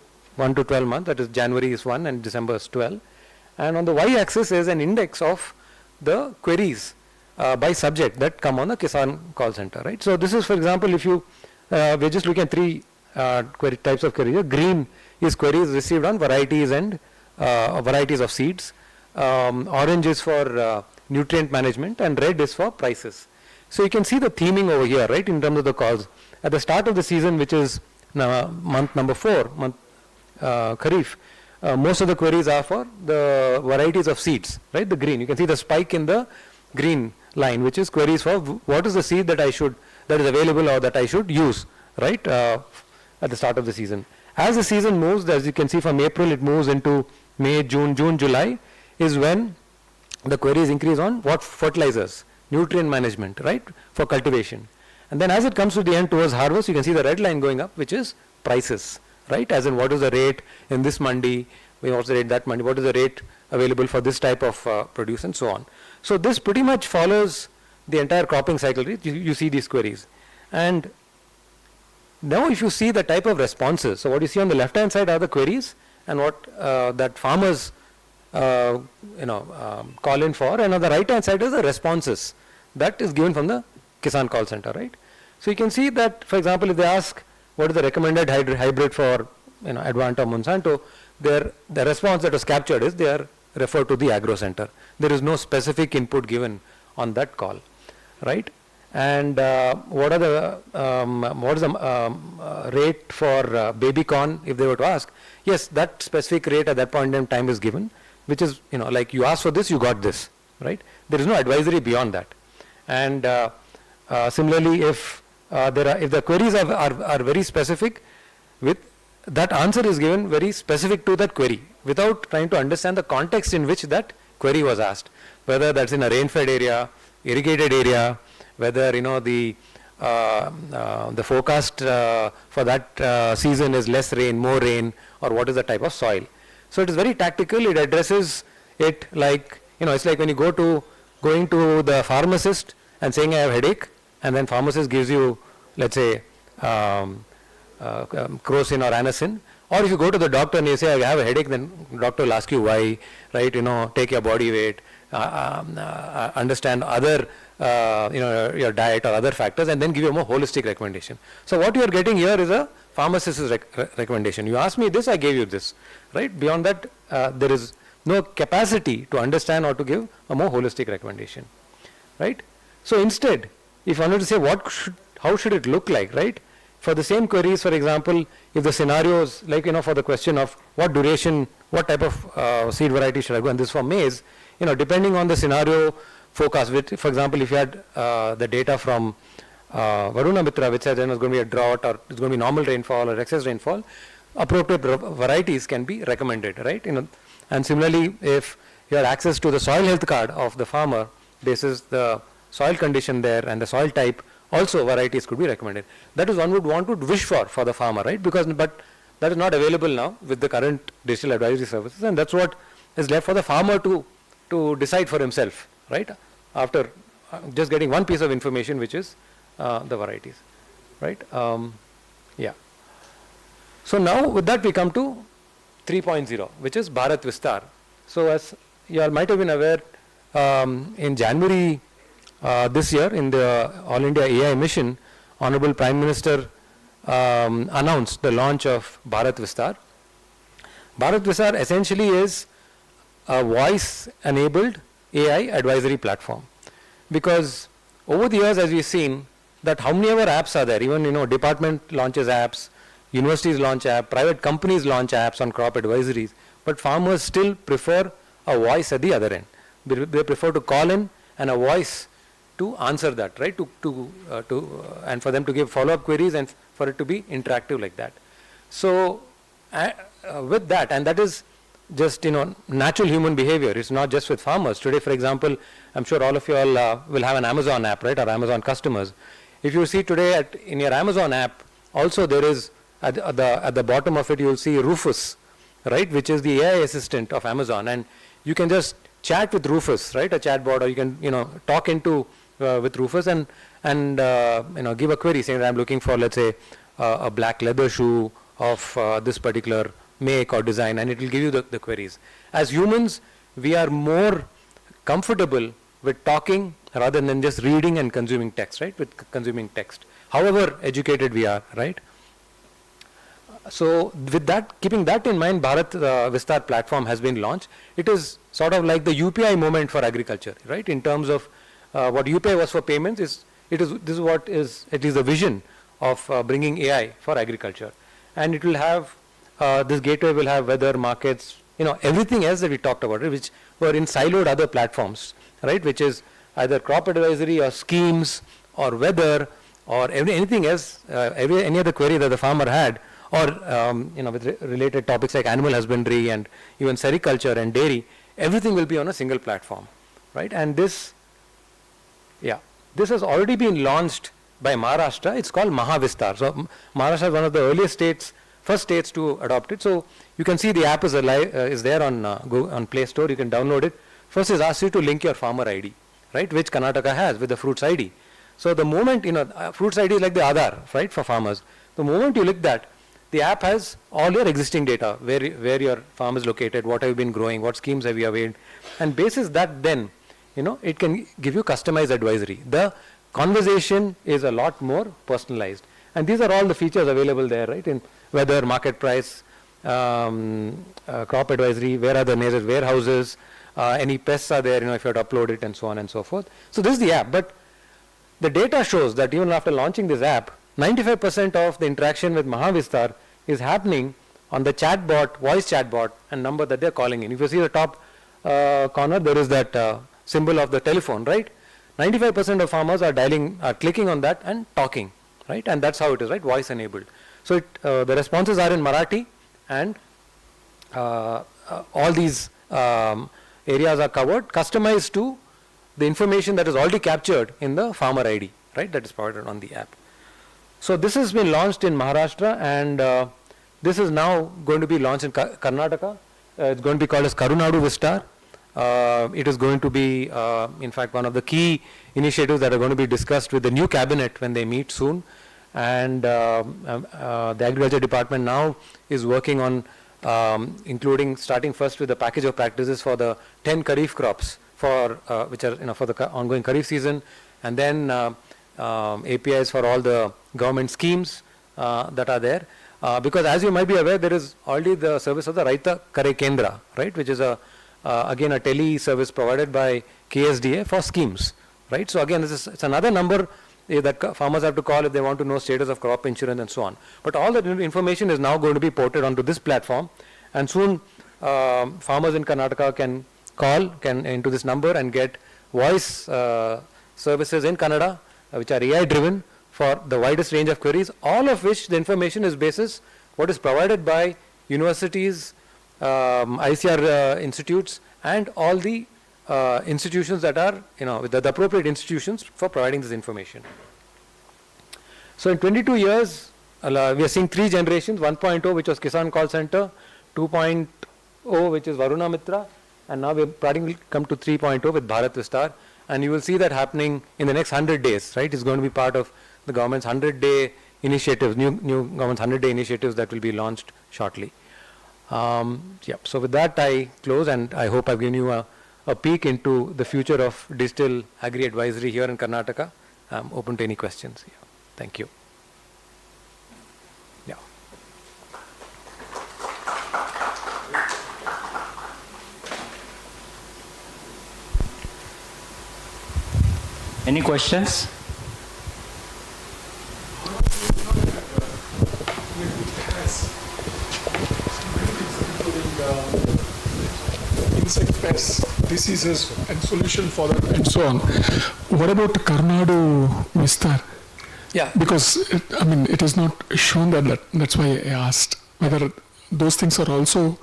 12 months, that is January is 1 and December is 12. And on the y-axis is an index of the queries by subject that come on the Kisan Call Center, right? So this is, for example, if you, we're just looking at three types of queries. Green is queries received on varieties and varieties of seeds. Orange is for nutrient management, and red is for prices. So you can see the theming over here, right, in terms of the calls. At the start of the season, which is month number 4, Kharif, most of the queries are for the varieties of seeds, right, the green. You can see the spike in the green line, which is queries for what is the seed that is available or that I should use, right, at the start of the season. As the season moves, as you can see from April, it moves into May, June, July, is when the queries increase on what fertilizers, nutrient management, right, for cultivation. And then as it comes to the end towards harvest, you can see the red line going up, which is prices, right, as in what is the rate in this mandi, what's the rate that mandi, what is the rate available for this type of produce, and so on. So this pretty much follows the entire cropping cycle. You see these queries. And now if you see the type of responses, so what you see on the left hand side are the queries and what that farmers call in for, and on the right hand side is the responses that is given from the Kisan Call Center, right? So you can see that, for example, if they ask what is the recommended hybrid for Advanta or Monsanto, the response that was captured is they are referred to the agro center. There is no specific input given on that call, right? And what is the rate for baby corn, if they were to ask? Yes, that specific rate at that point in time is given, which is, like you asked for this, you got this, right? There is no advisory beyond that. And similarly, if the queries are very specific, with that answer is given very specific to that query, without trying to understand the context in which that query was asked, whether that's in a rain-fed area, irrigated area, whether the forecast for that season is less rain, more rain, or what is the type of soil. So it is very tactical. It addresses it like, it's like when you going to the pharmacist and saying I have headache, and then pharmacist gives you, let's say, crocin or anacin. Or if you go to the doctor and you say I have a headache, then doctor will ask you why, right? Take your body weight, understand other your diet or other factors, and then give you a more holistic recommendation. So what you are getting here is a pharmacist's recommendation. You asked me this, I gave you this, right? Beyond that, there is no capacity to understand or to give a more holistic recommendation, right? So instead, if I wanted to say how should it look like, right? For the same queries, for example, if the scenarios, like, for the question of what duration, what type of seed variety should I go, and this for maize, depending on the scenario forecast, for example, if you had the data from Varuna Mitra, which said there was going to be a drought or it's going to be normal rainfall or excess rainfall, appropriate varieties can be recommended, right? And similarly, if you had access to the soil health card of the farmer, basis the soil condition there and the soil type, also varieties could be recommended. That is one would want to wish for the farmer, right? But that is not available now with the current digital advisory services, and that's what is left for the farmer to decide for himself, right? After just getting one piece of information, which is the varieties, right? Yeah. So now with that we come to 3.0, which is Bharat Vistar. So as you all might have been aware, in January this year, in the All India AI mission, Honorable Prime Minister announced the launch of Bharat Vistar. Bharat Vistar essentially is a voice-enabled AI advisory platform, because over the years, as we've seen, that how many other apps are there, even department launches apps, universities launch apps, private companies launch apps on crop advisories, but farmers still prefer a voice at the other end. They prefer to call in and a voice to answer that, right? And for them to give follow-up queries and for it to be interactive like that. So with that, and that is just natural human behavior. It's not just with farmers. Today, for example, I'm sure all of you all will have an Amazon app, right, or Amazon customers. If you see today in your Amazon app, also there is at the bottom of it you will see Rufus, right, which is the AI assistant of Amazon, and you can just chat with Rufus, right, a chatbot, or you can talk into with Rufus and give a query saying that I'm looking for, let's say, a black leather shoe of this particular make or design, and it will give you the queries. As humans, we are more comfortable with talking rather than just reading and consuming text, right? With consuming text, however educated we are, right? So with that, keeping that in mind, Bharat Vistar platform has been launched. It is sort of like the UPI moment for agriculture, right? In terms of what UPI was for payments, this is what is at least the vision of bringing AI for agriculture, and it will have this gateway will have weather, markets, everything else that we talked about, which were in siloed other platforms, right? Which is either crop advisory or schemes or weather or anything else, any other query that the farmer had, or with related topics like animal husbandry and even sericulture and dairy, everything will be on a single platform, right? And this has already been launched by Maharashtra. It's called Mahavistar. So Maharashtra is one of the earliest states, first states to adopt it. So you can see the app is there on Play Store. You can download it. First is asked you to link your farmer ID, right, which Karnataka has with the fruits ID. So the moment, fruits ID is like the Aadhaar, right, for farmers. The moment you link that, the app has all your existing data, where your farm is located, what have you been growing, what schemes have you availed, and basis that then, it can give you customized advisory. The conversation is a lot more personalized, and these are all the features available there, right, in weather, market price, crop advisory, where are the nearest warehouses, any pests are there, if you have to upload it, and so on and so forth. So this is the app, but the data shows that even after launching this app, 95% of the interaction with Mahavistar is happening on the chatbot, voice chatbot, and number that they're calling in. If you see the top corner, there is that symbol of the telephone, right? 95% of farmers are clicking on that and talking, right? And that's how it is, right? Voice enabled. So the responses are in Marathi, and all these areas are covered, customized to the information that is already captured in the farmer ID, right? That is provided on the app. So this has been launched in Maharashtra, and this is now going to be launched in Karnataka. It's going to be called as Karunadu Vistar. It is going to be, in fact, one of the key initiatives that are going to be discussed with the new cabinet when they meet soon. And the Agriculture Department now is working on including starting first with the package of practices for the 10 Kharif crops which are for the ongoing Kharif season, and then APIs for all the government schemes that are there. Because as you might be aware, there is already the service of the Raita Kare Kendra, right, which is again a tele service provided by KSDA for schemes, right. So again, it's another number that farmers have to call if they want to know status of crop insurance and so on. But all that information is now going to be ported onto this platform, and soon farmers in Karnataka can call into this number and get voice services in Kannada, which are AI driven for the widest range of queries, all of which the information is basis what is provided by universities, ICR institutes, and all the institutions that are, with the appropriate institutions for providing this information. So in 22 years, we are seeing 3 generations: 1.0, which was Kisan Call Center; 2.0, which is Varuna Mitra, and now we are starting to come to 3.0 with Bharat Vistar. And you will see that happening in the next 100 days, right? It's going to be part of the government's 100-day initiatives, new government's 100-day initiatives that will be launched shortly. So with that, I close, and I hope I've given you a peek into the future of digital agri advisory here in Karnataka. I'm open to any questions. Yeah. Thank you. Yeah. Any questions? Insect pests, diseases, and solution for that, and so on. What about Karnadu Vistar? Yeah. Because it is not shown that's why I asked whether those things are also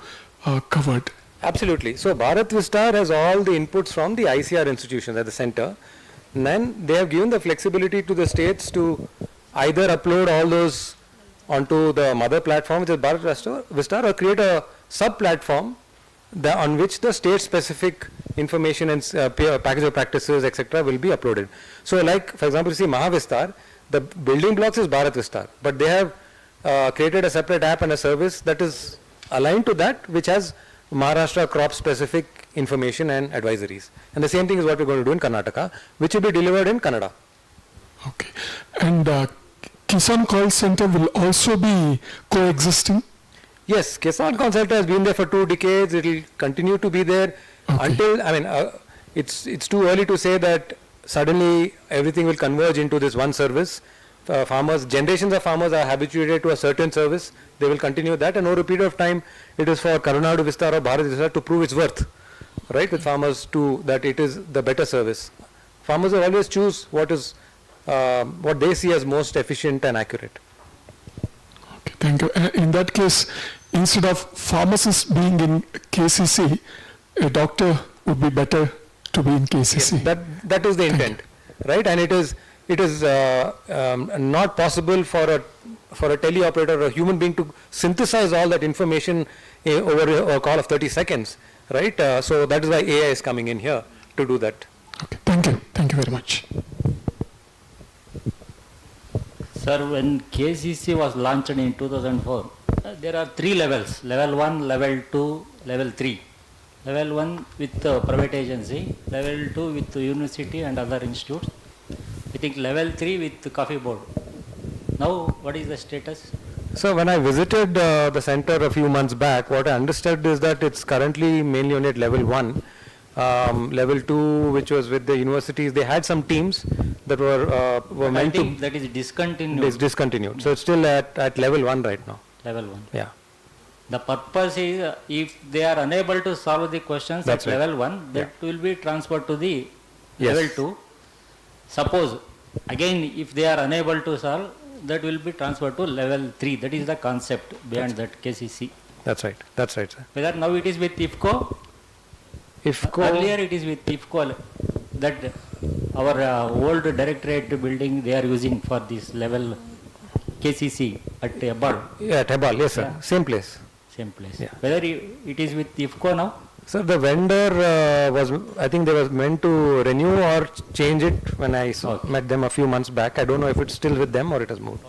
covered. Absolutely. So Bharat Vistar has all the inputs from the ICR institutions at the center. And then they have given the flexibility to the states to either upload all those onto the mother platform, which is Bharat Vistar, or create a sub-platform on which the state-specific information and package of practices, etc., will be uploaded. So like, for example, you see Mahavistar, the building blocks is Bharat Vistar, but they have created a separate app and a service that is aligned to that, which has Maharashtra crop-specific information and advisories. And the same thing is what we're going to do in Karnataka, which will be delivered in Kannada. Okay. And Kisan Call Center will also be coexisting? Yes, Kisan Call Center has been there for 2 decades. It will continue to be there until, it's too early to say that suddenly everything will converge into this one service. Farmers, generations of farmers are habituated to a certain service. They will continue that, and over a period of time, it is for Karnadu Vistar or Bharat Vistar to prove its worth, right, with farmers that it is the better service. Farmers will always choose what they see as most efficient and accurate. Okay, thank you. In that case, instead of pharmacist being in KCC, a doctor would be better to be in KCC. Yes, that is the intent, right? And it is not possible for a teleoperator or a human being to synthesize all that information over a call of 30 seconds, right? So that is why AI is coming in here to do that. Okay, thank you. Thank you very much. Sir, when KCC was launched in 2004, there are 3 levels: level 1, level 2, level 3. Level 1 with private agency, level 2 with university and other institutes. I think level 3 with coffee board. Now, what is the status? So when I visited the center a few months back, what I understood is that it's currently mainly only at level 1. Level 2, which was with the universities, they had some teams that were meant to... that is discontinued. It's discontinued. So it's still at level 1 right now. Level 1. Yeah. The purpose is if they are unable to solve the questions at level 1, that will be transferred to the level 2. Suppose, again, if they are unable to solve, that will be transferred to level 3. That is the concept behind that KCC. That's right. That's right, sir. Whether now it is with IFCO? Earlier it is with IFCO, that our old directorate building they are using for this level KCC at Hebbal. Yeah, at Hebbal, yes, sir. Yeah. Same place. Same place. Yeah. Whether it is with IFCO now? Sir, the vendor I think they were meant to renew or change it when I met them a few months back. I don't know if it's still with them or it has moved.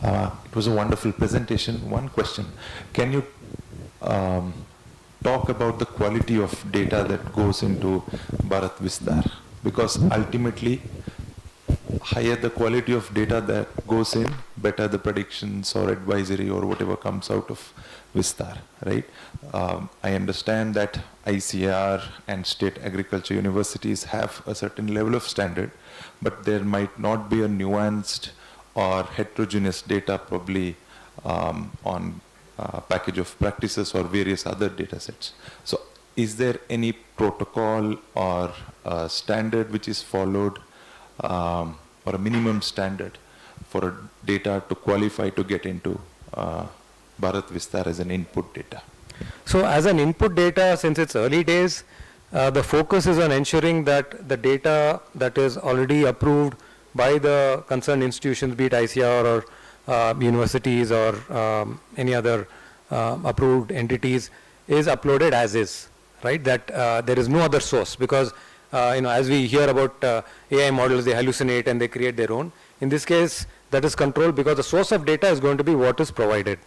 It was a wonderful presentation. One question. Can you talk about the quality of data that goes into Bharat Vistar, because ultimately, higher the quality of data that goes in, better the predictions or advisory or whatever comes out of Vistar, right? I understand that ICAR and state agriculture universities have a certain level of standard, but there might not be a nuanced or heterogeneous data probably on package of practices or various other data sets. So is there any protocol or standard which is followed or a minimum standard for a data to qualify to get into Bharat Vistar as an input data? So as an input data, since it's early days, the focus is on ensuring that the data that is already approved by the concerned institutions, be it ICR or universities or any other approved entities, is uploaded as is, right? That there is no other source, because as we hear about AI models, they hallucinate and they create their own. In this case, that is controlled because the source of data is going to be what is provided.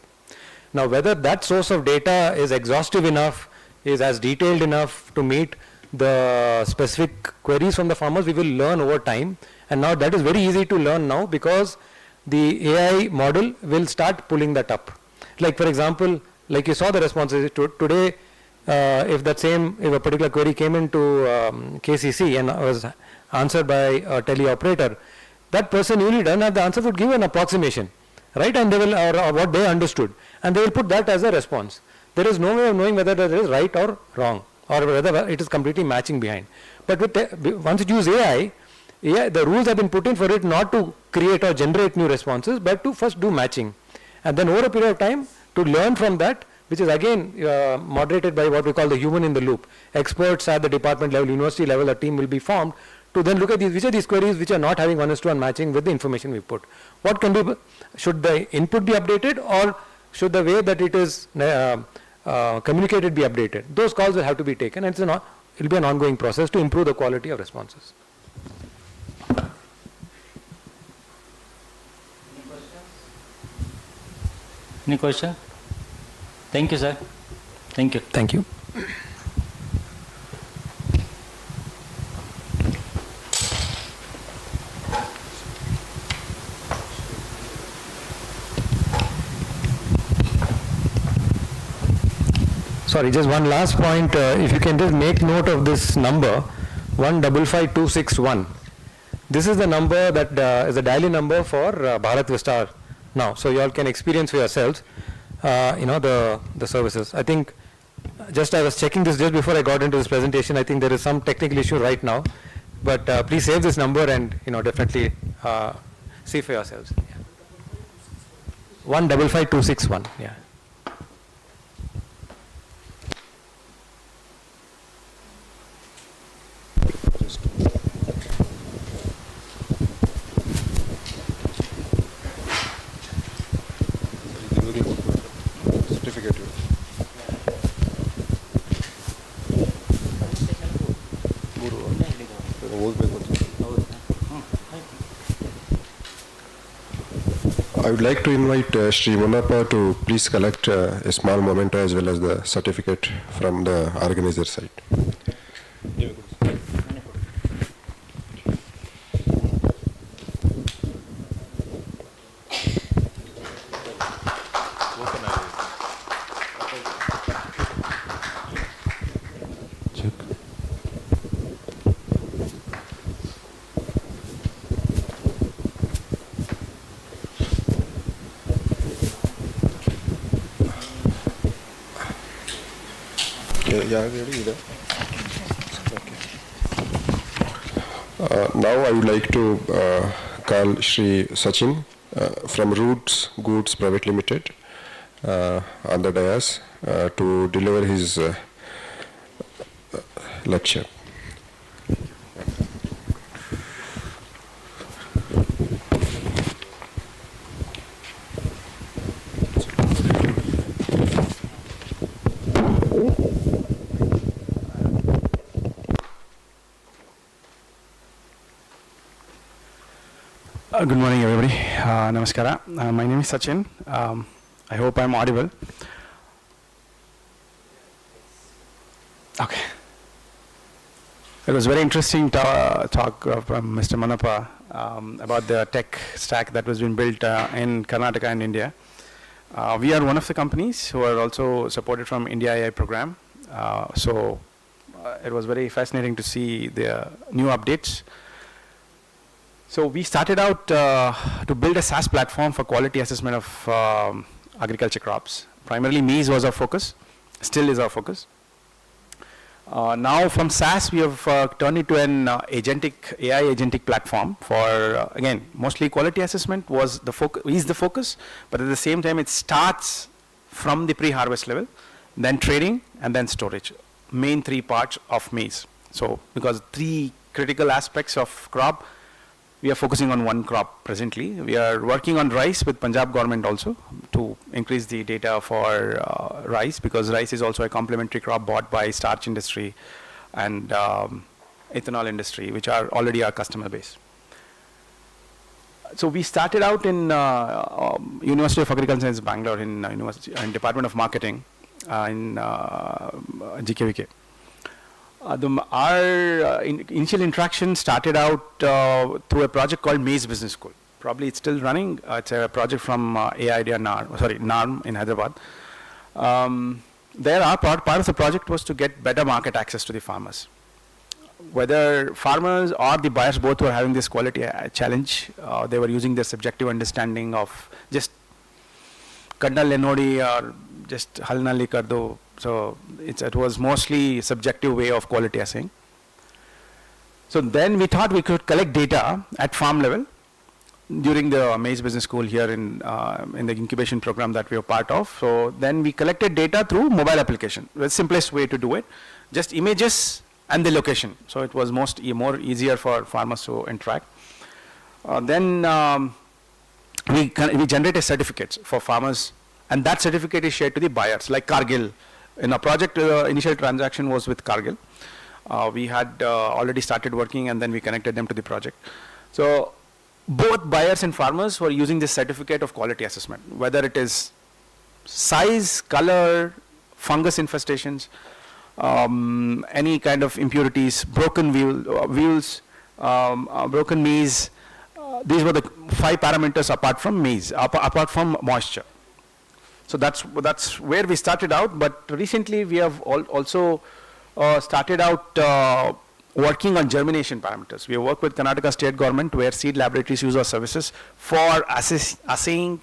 Now, whether that source of data is exhaustive enough, is as detailed enough to meet the specific queries from the farmers, we will learn over time. And now that is very easy to learn now, because the AI model will start pulling that up. Like for example, like you saw the responses today, if a particular query came into KCC and was answered by a teleoperator, that person usually doesn't have the answer, would give an approximation, right? And they will, or what they understood, and they will put that as a response. There is no way of knowing whether that is right or wrong, or whether it is completely matching behind. But once you use AI, the rules have been put in for it not to create or generate new responses, but to first do matching. And then over a period of time, to learn from that, which is again moderated by what we call the human in the loop. Experts at the department level, university level, a team will be formed to then look at these, which are these queries which are not having 1:1 matching with the information we put. What can be, should the input be updated, or should the way that it is communicated be updated? Those calls will have to be taken, and it will be an ongoing process to improve the quality of responses. Any question? Thank you, sir. Thank you. Thank you. Sorry, just one last point. If you can just make note of this number, 155261. This is the number that is the dialing number for Bharat Vistar now. So you all can experience for yourselves, the services. I think I was checking this just before I got into this presentation. I think there is some technical issue right now, but please save this number and definitely see for yourselves. Yeah. 155261. Yeah. I would like to invite Sri Munappa to please collect a small memento as well as the certificate from the organizer side. Now I would like to call Shri Sachin from Roots Goods Private Limited on the dais to deliver his lecture. Good morning, everybody. Namaskara. My name is Sachin. I hope I'm audible. Okay. It was very interesting talk from Mr. Manappa about the tech stack that was being built in Karnataka and India. We are one of the companies who are also supported from India AI program. So it was very fascinating to see the new updates. So we started out to build a SaaS platform for quality assessment of agriculture crops. Primarily maize was our focus, still is our focus. Now from SaaS we have turned it to an AI agentic platform for again mostly quality assessment was the focus, but at the same time it starts from the pre-harvest level, then trading and then storage, main three parts of maize. So because three critical aspects of crop, we are focusing on one crop presently. We are working on rice with Punjab government also to increase the data for rice, because rice is also a complementary crop bought by starch industry and ethanol industry, which are already our customer base. So we started out in University of Agricultural Sciences, Bangalore, in Department of Marketing in GKVK. Our initial interaction started out through a project called Maize Business School. Probably it's still running. It's a project from NARM in Hyderabad. There, our part of the project was to get better market access to the farmers. Whether farmers or the buyers both were having this quality challenge, they were using their subjective understanding of just Kandal Lenodi or just Halnali Kardo. So it was mostly subjective way of quality assessing. So then we thought we could collect data at farm level during the Maize Business School here in the incubation program that we were part of. So then we collected data through mobile application. The simplest way to do it, just images and the location. So it was more easier for farmers to interact. Then we generated certificates for farmers, and that certificate is shared to the buyers, like Cargill. In our project, initial transaction was with Cargill. We had already started working, and then we connected them to the project. So both buyers and farmers were using this certificate of quality assessment, whether it is size, color, fungus infestations, any kind of impurities, broken wheels, broken maize. These were the 5 parameters apart from maize, apart from moisture. So that's where we started out, but recently we have also started out working on germination parameters. We work with Karnataka state government, where seed laboratories use our services for assaying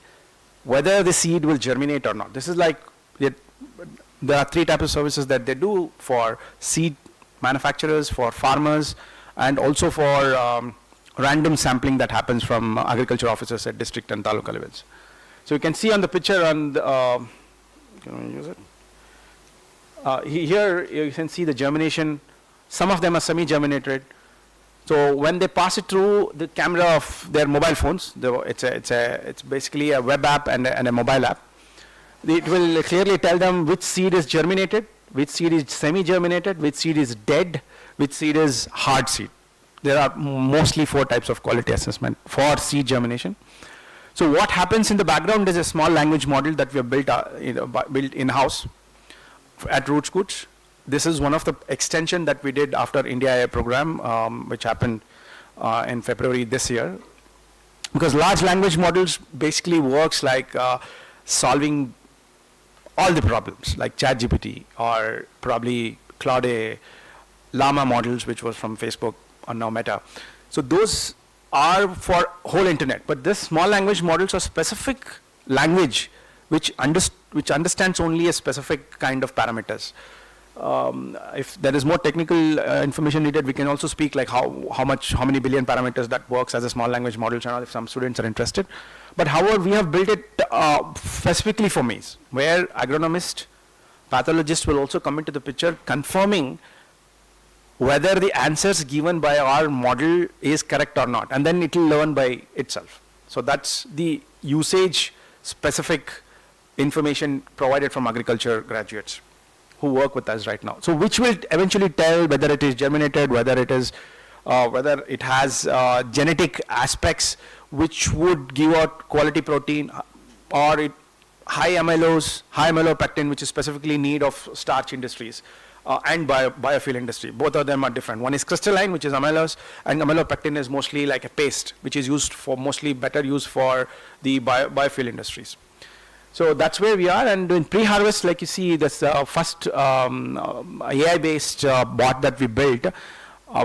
whether the seed will germinate or not. This is like, there are 3 types of services that they do for seed manufacturers, for farmers, and also for random sampling that happens from agriculture officers at district and taluka levels. So you can see on the picture on the, can we use it? Here you can see the germination. Some of them are semi-germinated. So when they pass it through the camera of their mobile phones, it's basically a web app and a mobile app. It will clearly tell them which seed is germinated, which seed is semi-germinated, which seed is dead, which seed is hard seed. There are mostly 4 types of quality assessment for seed germination. So what happens in the background is a small language model that we have built in-house at RootScoots. This is one of the extension that we did after India AI program, which happened in February this year. Because large language models basically works like solving all the problems, like ChatGPT or probably Claude, Llama models, which was from Facebook or now Meta. So those are for whole internet, but this small language models are specific language which understands only a specific kind of parameters. If there is more technical information needed, we can also speak like how many billion parameters that works as a small language model channel if some students are interested. But however, we have built it specifically for maize, where agronomist, pathologist will also come into the picture, confirming whether the answers given by our model is correct or not, and then it will learn by itself. So that's the usage specific information provided from agriculture graduates who work with us right now. So which will eventually tell whether it is germinated, whether it has genetic aspects which would give out quality protein, or high amylose, high amylopectin, which is specifically need of starch industries, and biofuel industry. Both of them are different. One is crystalline, which is amylose, and amylopectin is mostly like a paste, which is used for mostly better use for the biofuel industries. So that's where we are, and in pre-harvest, like you see, this first AI-based bot that we built,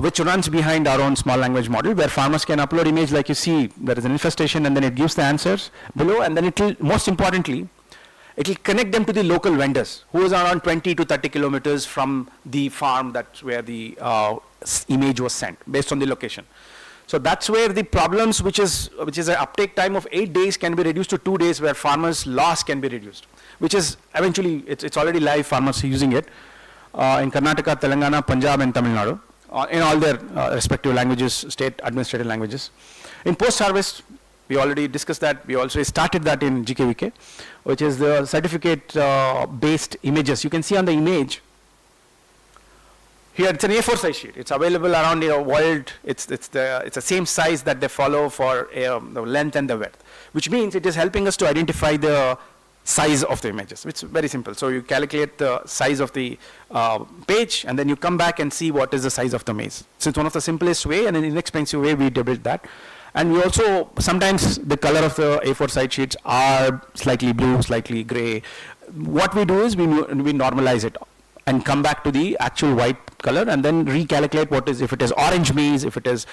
which runs behind our own small language model, where farmers can upload image like you see, there is an infestation, and then it gives the answers below, and then it will, most importantly, it will connect them to the local vendors, who is around 20 to 30 kilometers from the farm that's where the image was sent, based on the location. So that's where the problems, which is an uptake time of 8 days, can be reduced to 2 days, where farmers' loss can be reduced, which is eventually, it's already live, farmers are using it in Karnataka, Telangana, Punjab, and Tamil Nadu, in all their respective languages, state administrative languages. In post-harvest, we already discussed that. We also started that in GKVK, which is the certificate-based images. You can see on the image, here it's an A4 size sheet. It's available around the world. It's the same size that they follow for the length and the width, which means it is helping us to identify the size of the images. It's very simple. So you calculate the size of the page, and then you come back and see what is the size of the maize. So it's one of the simplest way and an inexpensive way we built that. And we also, sometimes the color of the A4 side sheets are slightly blue, slightly gray. What we do is we normalize it and come back to the actual white color, and then recalculate what is, if it is orange maize, if it is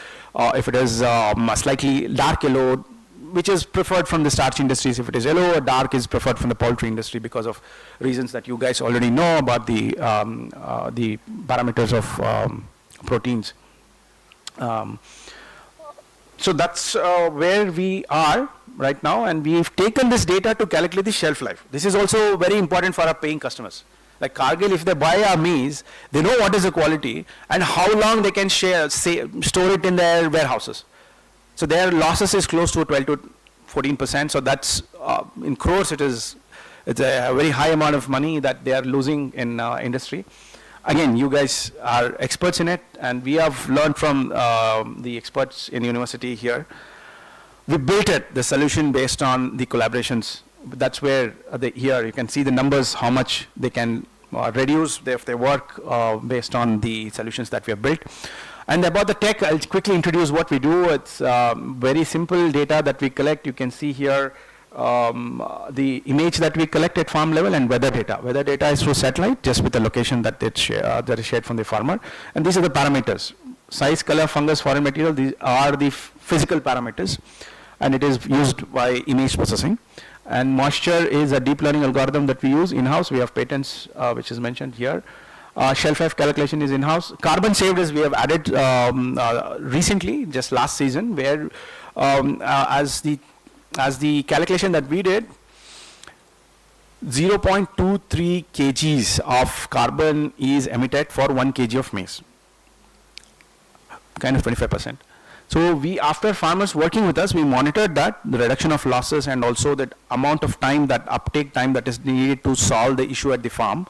slightly dark yellow, which is preferred from the starch industries. If it is yellow or dark, is preferred from the poultry industry because of reasons that you guys already know about the parameters of proteins. So that's where we are right now, and we've taken this data to calculate the shelf life. This is also very important for our paying customers. Like Cargill, if they buy our maize, they know what is the quality and how long they can store it in their warehouses. So their losses is close to 12 to 14%. So that's in crores. It's a very high amount of money that they are losing in industry. Again, you guys are experts in it, and we have learned from the experts in university here. We built the solution based on the collaborations. That's where here you can see the numbers, how much they can reduce if they work based on the solutions that we have built. And about the tech, I'll quickly introduce what we do. It's very simple data that we collect. You can see here the image that we collect at farm level and weather data. Weather data is through satellite, just with the location that that is shared from the farmer. And these are the parameters. Size, color, fungus, foreign material, these are the physical parameters. And it is used by image processing. And moisture is a deep learning algorithm that we use in-house. We have patents, which is mentioned here. Shelf life calculation is in-house. Carbon saved is we have added recently, just last season, where as the calculation that we did, 0.23 kgs of carbon is emitted for 1 kg of maize, kind of 25%. So we, after farmers working with us, we monitored that, the reduction of losses, and also the amount of time, that uptake time that is needed to solve the issue at the farm.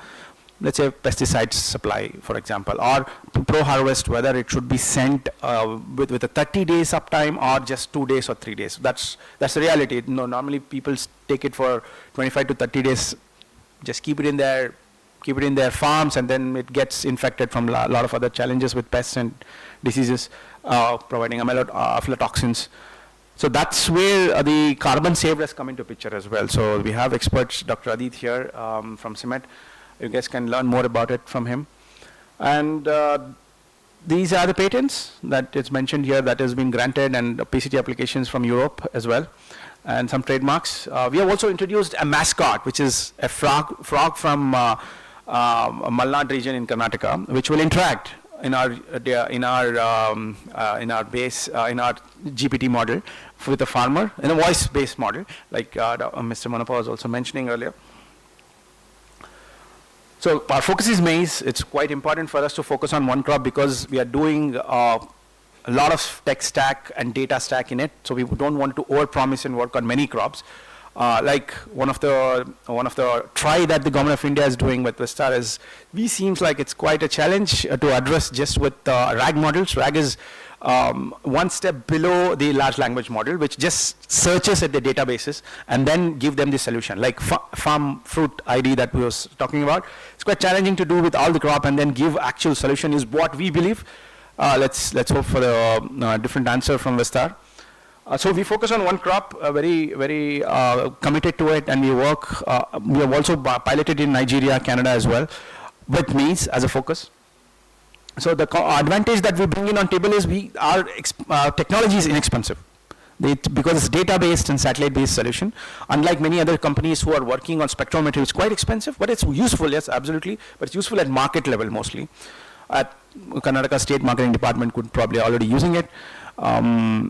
Let's say pesticides supply, for example, or pro-harvest, whether it should be sent with a 30 days uptime or just 2 days or 3 days. That's the reality. No, normally people take it for 25 to 30 days, just keep it in their farms, and then it gets infected from a lot of other challenges with pests and diseases, providing aflatoxins. So that's where the carbon saved has come into picture as well. So we have experts, Dr. Adit here from CIMET. You guys can learn more about it from him. And these are the patents that is mentioned here that has been granted, and PCT applications from Europe as well, and some trademarks. We have also introduced a mascot, which is a frog from Malnad region in Karnataka, which will interact in our GPT model with the farmer in a voice-based model, like Mr. Manapa was also mentioning earlier. So our focus is maize. It's quite important for us to focus on one crop because we are doing a lot of tech stack and data stack in it. So we don't want to overpromise and work on many crops. Like one of the try that the government of India is doing with Vistar is, seems like it's quite a challenge to address just with RAG models. RAG is one step below the large language model, which just searches at the databases and then give them the solution. Like farm fruit ID that we was talking about, it's quite challenging to do with all the crop and then give actual solution is what we believe. Let's hope for a different answer from Vistar. So we focus on one crop, very committed to it, and we work. We have also piloted in Nigeria, Canada as well, with maize as a focus. So the advantage that we bring in on table is our technology is inexpensive. Because it's data-based and satellite-based solution, unlike many other companies who are working on spectrometry, it's quite expensive, but it's useful, yes, absolutely, but it's useful at market level mostly. At Karnataka State Marketing Department could probably already using it. Our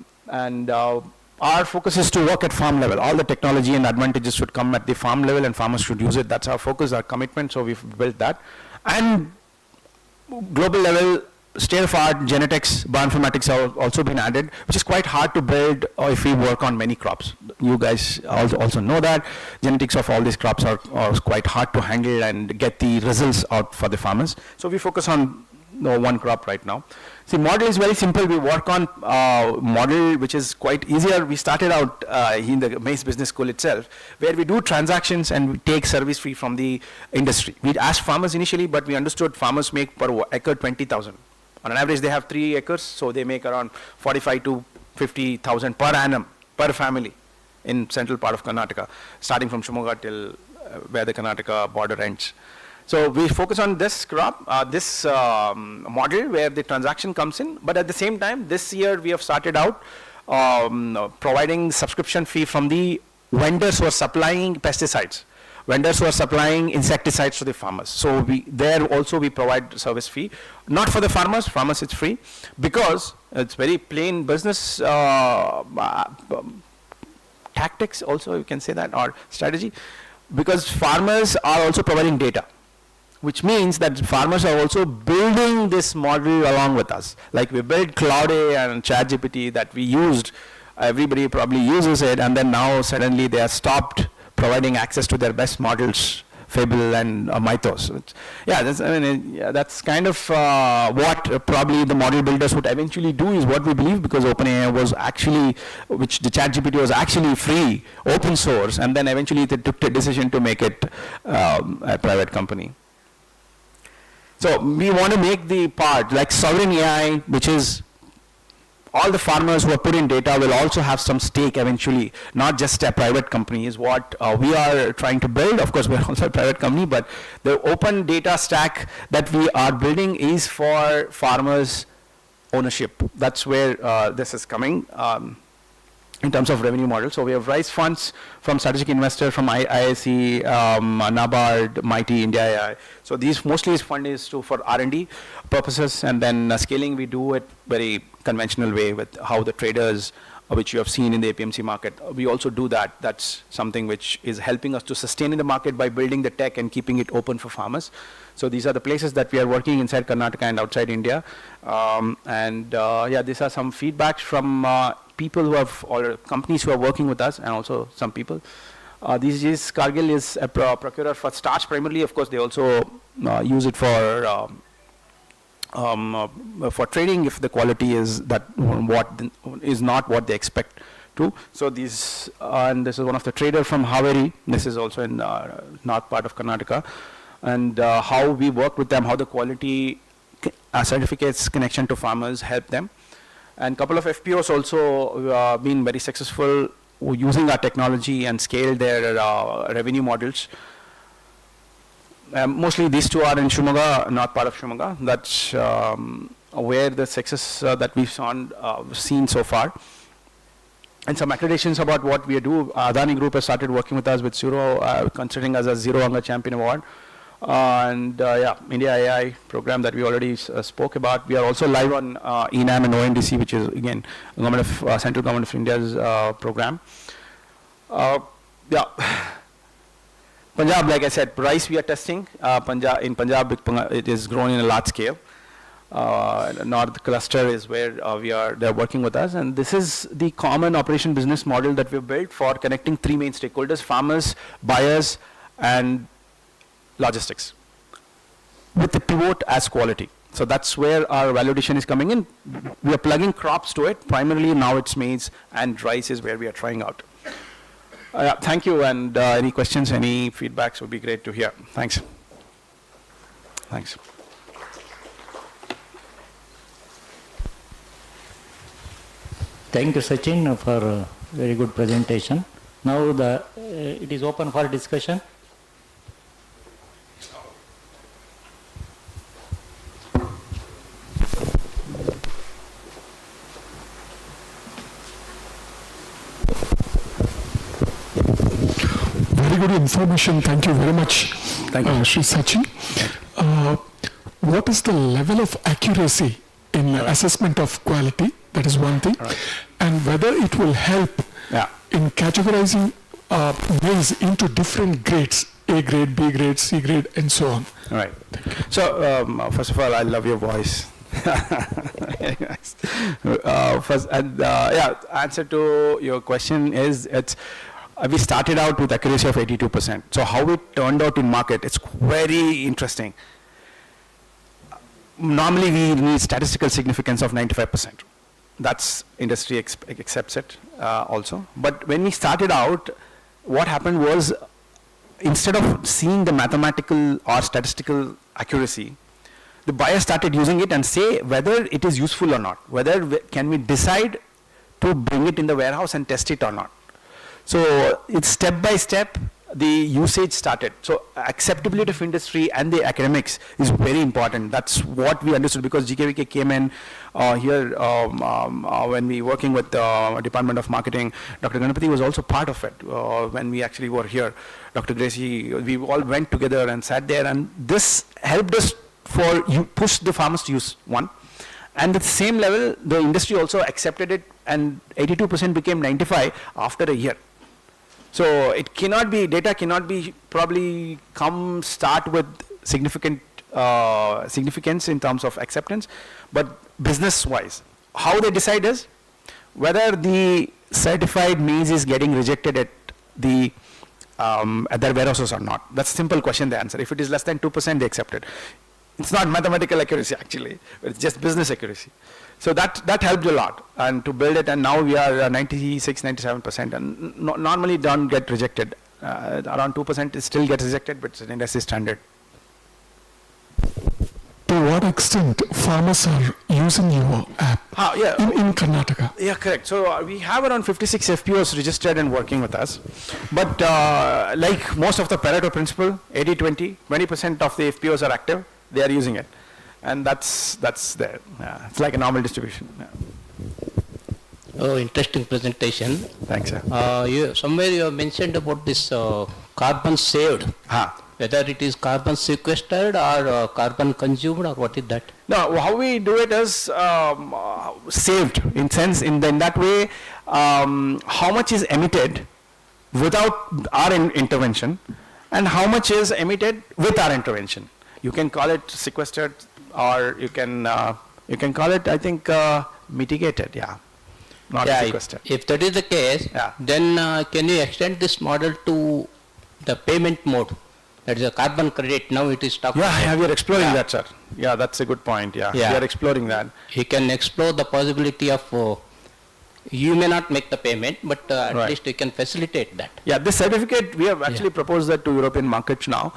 focus is to work at farm level. All the technology and advantages should come at the farm level and farmers should use it. That's our focus, our commitment, so we've built that. And global level, state-of-art genetics, bioinformatics have also been added, which is quite hard to build if we work on many crops. You guys also know that. Genetics of all these crops are quite hard to handle and get the results out for the farmers. So we focus on one crop right now. See, model is very simple. We work on model which is quite easier. We started out in the maize business school itself, where we do transactions and we take service fee from the industry. We asked farmers initially, but we understood farmers make per acre 20,000. On an average, they have 3 acres, so they make around 45 to 50,000 per annum per family in central part of Karnataka, starting from Shimoga till where the Karnataka border ends. So we focus on this crop, this model where the transaction comes in, but at the same time, this year we have started out providing subscription fee from the vendors who are supplying pesticides, vendors who are supplying insecticides to the farmers. So there also we provide service fee, not for the farmers it's free, because it's very plain business tactics also, you can say that, or strategy, because farmers are also providing data, which means that farmers are also building this model along with us. Like we built Cloud A and ChatGPT that we used, everybody probably uses it, and then now suddenly they are stopped providing access to their best models, Fable and Mythos. That's kind of what probably the model builders would eventually do is what we believe, because OpenAI was actually, which the ChatGPT was actually free, open source, and then eventually they took the decision to make it a private company. So we want to make the part like sovereign AI, which is all the farmers who are put in data will also have some stake eventually, not just a private company is what we are trying to build. Of course, we're also a private company, but the open data stack that we are building is for farmers' ownership. That's where this is coming in terms of revenue model. So we have raised funds from strategic investor, from IIC, NABARD, Mighty, India AI. So these mostly fund is for R&D purposes, and then scaling we do it very conventional way with how the traders, which you have seen in the APMC market, we also do that. That's something which is helping us to sustain in the market by building the tech and keeping it open for farmers. So these are the places that we are working inside Karnataka and outside India. These are some feedbacks from people who have, or companies who are working with us, and also some people. These is Cargill is a procurer for starch primarily. Of course, they also use it for trading if the quality is not what they expect to. So these, and this is one of the trader from Haveri. This is also in north part of Karnataka, and how we work with them, how the quality certificates connection to farmers help them. And couple of FPOs also been very successful using our technology and scale their revenue models. Mostly these two are in Shimoga, north part of Shimoga. That's where the success that we've seen so far. And some accreditations about what we do. Adani Group has started working with us with Zero, considering us a Zero Hunger Champion Award. India AI program that we already spoke about. We are also live on ENAM and ONDC, which is again Central Government of India's program. Punjab, like I said, rice we are testing. In Punjab, it is grown in a large scale. North cluster is where they're working with us, and this is the common operation business model that we've built for connecting 3 main stakeholders: farmers, buyers, and logistics, with the pivot as quality. So that's where our value addition is coming in. We are plugging crops to it. Primarily now it's maize and rice is where we are trying out. Thank you, and any questions, any feedbacks would be great to hear. Thanks. Thanks. Thank you, Sachin, for a very good presentation. Now it is open for discussion. Very good information. Thank you very much, Shri Sachin. What is the level of accuracy in assessment of quality? That is one thing. And whether it will help in categorizing maize into different grades, A grade, B grade, C grade, and so on. All right. So, first of all, I love your voice. Answer to your question is, we started out with accuracy of 82%. So how it turned out in market, it's very interesting. Normally we need statistical significance of 95%. That's industry accepts it also. But when we started out, what happened was, instead of seeing the mathematical or statistical accuracy, the buyer started using it and say whether it is useful or not, whether can we decide to bring it in the warehouse and test it or not. So it's step by step the usage started. So acceptability of industry and the academics is very important. That's what we understood, because GKVK came in here when we working with the Department of Marketing. Dr. Ganapati was also part of it when we actually were here. Dr. Gracie, we all went together and sat there, and this helped us push the farmers to use one. And at the same level, the industry also accepted it, and 82% became 95% after a year. So it cannot be, data cannot be probably start with significant significance in terms of acceptance, but business-wise, how they decide is whether the certified maize is getting rejected at their warehouses or not. That's a simple question they answer. If it is less than 2%, they accept it. It's not mathematical accuracy actually, it's just business accuracy. So that helped a lot, and to build it, and now we are 96, 97%, and normally don't get rejected. Around 2% still gets rejected, but it's an industry standard. To what extent farmers are using your app in Karnataka? Yeah, correct. So we have around 56 FPOs registered and working with us. But like most of the Pareto principle, 80-20, 20% of the FPOs are active, they are using it. And that's there. Yeah. It's like a normal distribution. Yeah. Oh, interesting presentation. Thanks, sir. Somewhere you have mentioned about this carbon saved. Whether it is carbon sequestered or carbon consumed, or what is that? No, how we do it is saved in that way. How much is emitted without our intervention, and how much is emitted with our intervention. You can call it sequestered, or you can call it, I think, mitigated. Yeah, not sequestered. If that is the case, then can you extend this model to the payment mode? That is a carbon credit. Now it is talking. Yeah, we are exploring that, sir. Yeah, that's a good point. Yeah, we are exploring that. You can explore the possibility of. You may not make the payment, but at least you can facilitate that. Yeah, this certificate, we have actually proposed that to European markets now,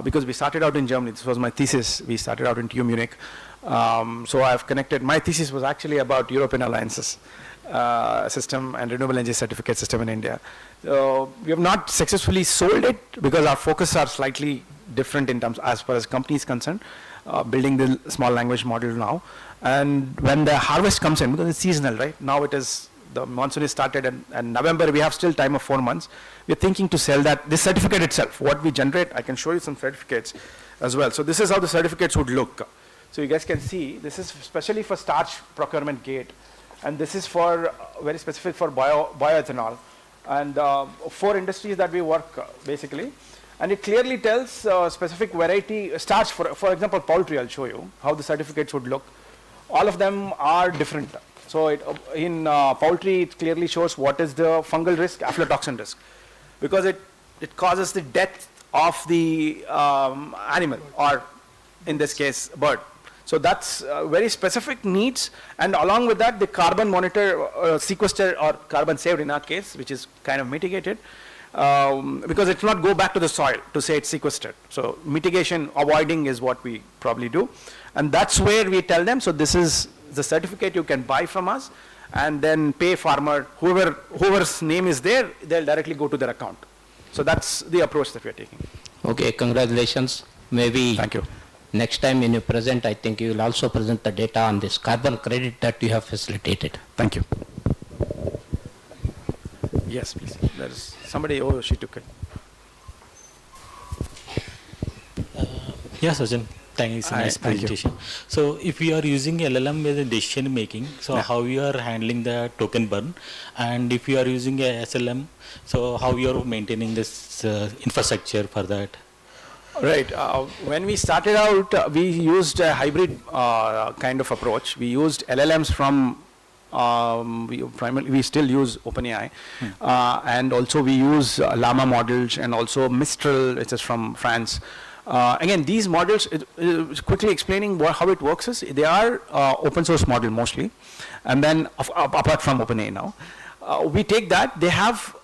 because we started out in Germany. This was my thesis. We started out in TU Munich. So I have connected, my thesis was actually about European alliances system and renewable energy certificate system in India. We have not successfully sold it because our focus are slightly different in terms as far as company is concerned, building the small language model now. And when the harvest comes in, because it's seasonal, right? Now it is, the monsoon is started, and November, we have still time of 4 months. We're thinking to sell that, this certificate itself, what we generate, I can show you some certificates as well. So this is how the certificates would look. So you guys can see, this is especially for starch procurement gate, and this is for very specific for bioethanol, and 4 industries that we work basically. And it clearly tells specific variety, starch, for example, poultry, I'll show you how the certificates would look. All of them are different. So in poultry, it clearly shows what is the fungal risk, aflatoxin risk, because it causes the death of the animal, or in this case, bird. So that's very specific needs, and along with that, the carbon monitor, sequester or carbon saved in our case, which is kind of mitigated, because it will not go back to the soil to say it's sequestered. So mitigation, avoiding is what we probably do, and that's where we tell them, so this is the certificate you can buy from us, and then pay farmer, whoever's name is there, they'll directly go to their account. So that's the approach that we are taking. Okay, congratulations. Maybe thank you. Next time when you present, I think you will also present the data on this carbon credit that you have facilitated. Thank you. Yes, please. There is somebody, oh, she took it. Yes, Sajjan. Thank you. It's a nice Thank you. presentation. So if we are using LLM as a decision making, so how you are handling the token burn, and if you are using a SLM, so how you are maintaining this infrastructure for that? Right. When we started out, we used a hybrid kind of approach. We used LLMs from, we still use OpenAI, and also we use Llama models, and also Mistral, which is from France. Again, these models, quickly explaining how it works is, they are open source model mostly, and then apart from OpenAI now, we take that, they have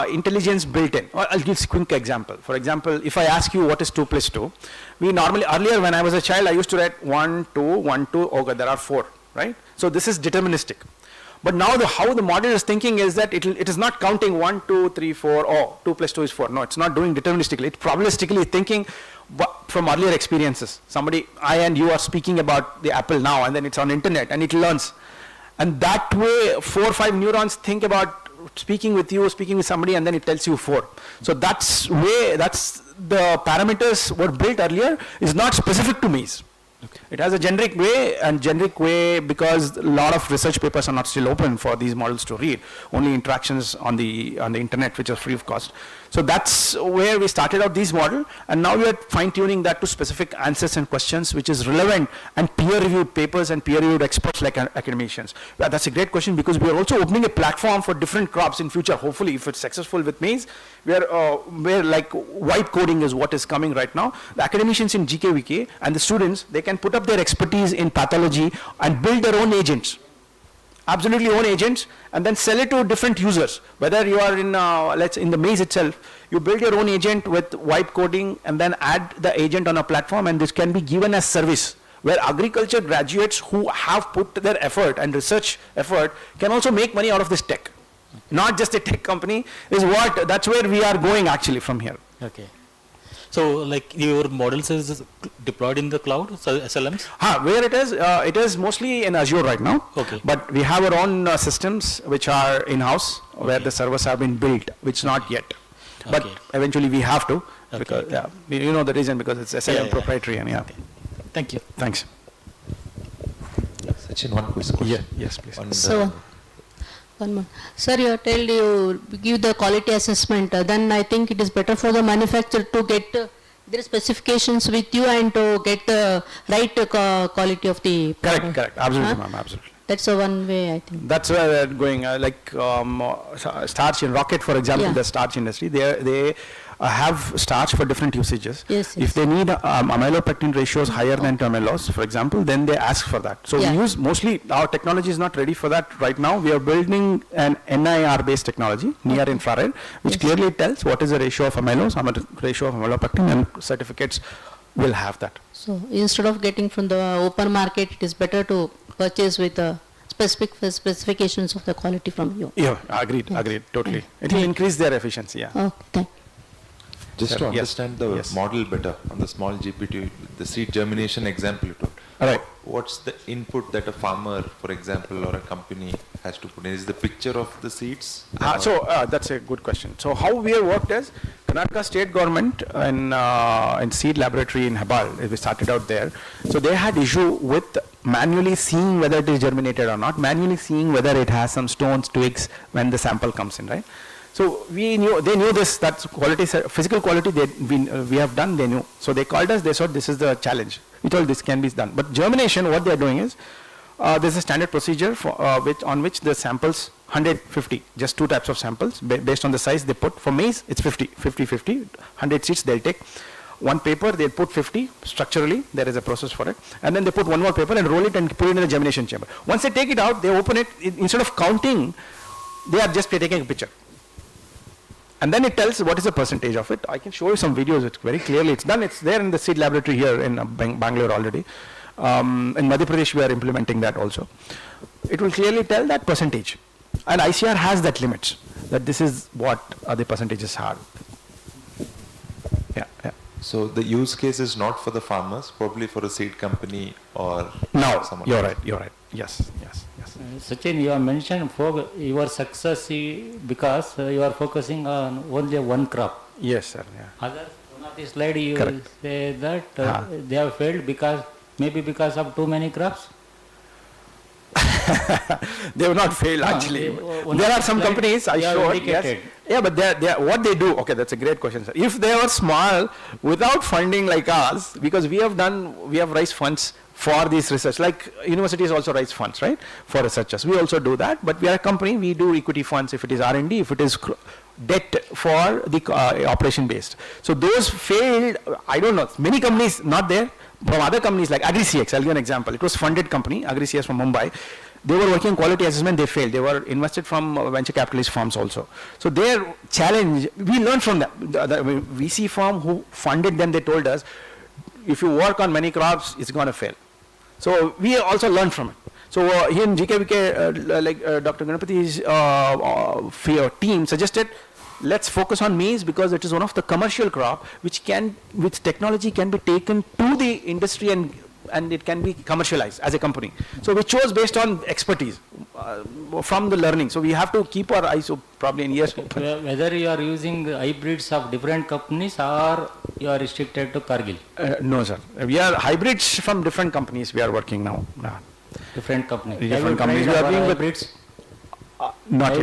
intelligence built in. I'll give a quick example. For example, if I ask you what is 2 plus 2, we normally, earlier when I was a child, I used to write 1, 2, 1, 2, okay, there are 4, right? So this is deterministic. But now how the model is thinking is that it is not counting 1, 2, 3, 4, oh, 2 plus 2 is 4. No, it's not doing deterministically. It's probabilistically thinking from earlier experiences. Somebody, I and you are speaking about the apple now, and then it's on internet, and it learns. And that way, 4 or 5 neurons think about speaking with you, speaking with somebody, and then it tells you 4. So that's the parameters were built earlier, is not specific to maze. Okay. It has a generic way, and generic way because a lot of research papers are not still open for these models to read. Only interactions on the internet, which are free of cost. So that's where we started out this model, and now we are fine-tuning that to specific answers and questions, which is relevant, and peer-reviewed papers and peer-reviewed experts like academicians. Well, that's a great question, because we are also opening a platform for different crops in future. Hopefully, if it's successful with maize, where like white coding is what is coming right now. The academicians in GKVK and the students, they can put up their expertise in pathology and build their own agents. Absolutely own agents, and then sell it to different users. Whether you are in, in the maze itself, you build your own agent with white coding, and then add the agent on a platform, and this can be given as service, where agriculture graduates who have put their effort and research effort can also make money out of this tech. Not just a tech company, that's where we are going actually from here. Okay. So, like your models is deployed in the cloud, so SLMs? Where it is mostly in Azure right now. Okay. But we have our own systems which are in-house, where the servers have been built, which not yet. But eventually we have to, because you know the reason, because it's SLM proprietary, and Okay. Thank you. Thanks. Sachin, one quick question. Yes, please. So, one more. Sir, you told you give the quality assessment, then I think it is better for the manufacturer to get their specifications with you and to get the right quality of the product. Correct. Absolutely, ma'am, absolutely. That's the one way, I think. That's where we're going, starch in rocket, for example, the starch industry, they have starch for different usages. Yes. If they need amylopectin ratios higher than to amylose, for example, then they ask for that. So we use, mostly our technology is not ready for that right now. We are building an NIR based technology, near infrared, which clearly tells what is the ratio of amylose, ratio of amylopectin, and certificates will have that. So instead of getting from the open market, it is better to purchase with the specific specifications of the quality from you. Yeah, agreed, totally. It will increase their efficiency, Okay. Just to understand the model better, on the small GPT, the seed germination example you took. Right. What's the input that a farmer, for example, or a company has to put in? Is the picture of the seeds? That's a good question. So how we have worked is, Karnataka state government in seed laboratory in Habal, we started out there. So they had issue with manually seeing whether it is germinated or not, manually seeing whether it has some stones, twigs when the sample comes in, right? So they knew this, that's quality, physical quality we have done, they knew. So they called us, they said this is the challenge. We told this can be done. But germination, what they are doing is, there's a standard procedure for, on which the samples, 150, just 2 types of samples, based on the size they put. For maize, it's 50, 100 seeds they'll take. one paper, they'll put 50 structurally, there is a process for it, and then they put one more paper and roll it and put it in the germination chamber. Once they take it out, they open it, instead of counting, they are just taking a picture. And then it tells what is the percentage of it. I can show you some videos, it's very clearly, it's done, it's there in the seed laboratory here in Bangalore already. In Madhya Pradesh, we are implementing that also. It will clearly tell that percentage. And ICR has that limit, that this is what the percentages are. Yeah, yeah. So the use case is not for the farmers, probably for a seed company or someone you're else. right, you're right. Yes, yes, yes. Sachin, you have mentioned your success because you are focusing on only one crop. Yes, sir. Yeah. Other, one of the slide you Correct. say that they have failed maybe because of too many crops. They will not fail actually. There are some companies I showed, yes. Yeah, but what they do, okay, that's a great question, sir. If they are small, without funding like us, because we have raised funds for this research, like universities also raise funds, right, for researchers. We also do that, but we are a company, we do equity funds if it is R&D, if it is debt for the operation based. So those failed, I don't know, many companies not there, from other companies like AgriCX, I'll give you an example. It was funded company, AgriCX from Mumbai. They were working on quality assessment, they failed. They were invested from venture capitalist firms also. So their challenge, we learned from them. The VC firm who funded them, they told us, if you work on many crops, it's going to fail. So we also learned from it. So here in GKVK, Dr. Ganapathi's team suggested, let's focus on maize because it is one of the commercial crop which with technology can be taken to the industry and it can be commercialized as a company. So we chose based on expertise from the learning. So we have to keep our eyes probably in years. Whether you are using hybrids of different companies or you are restricted to Cargill? No, sir. We are hybrids from different companies we are working now. Different companies. Different companies. We are doing hybrids? Not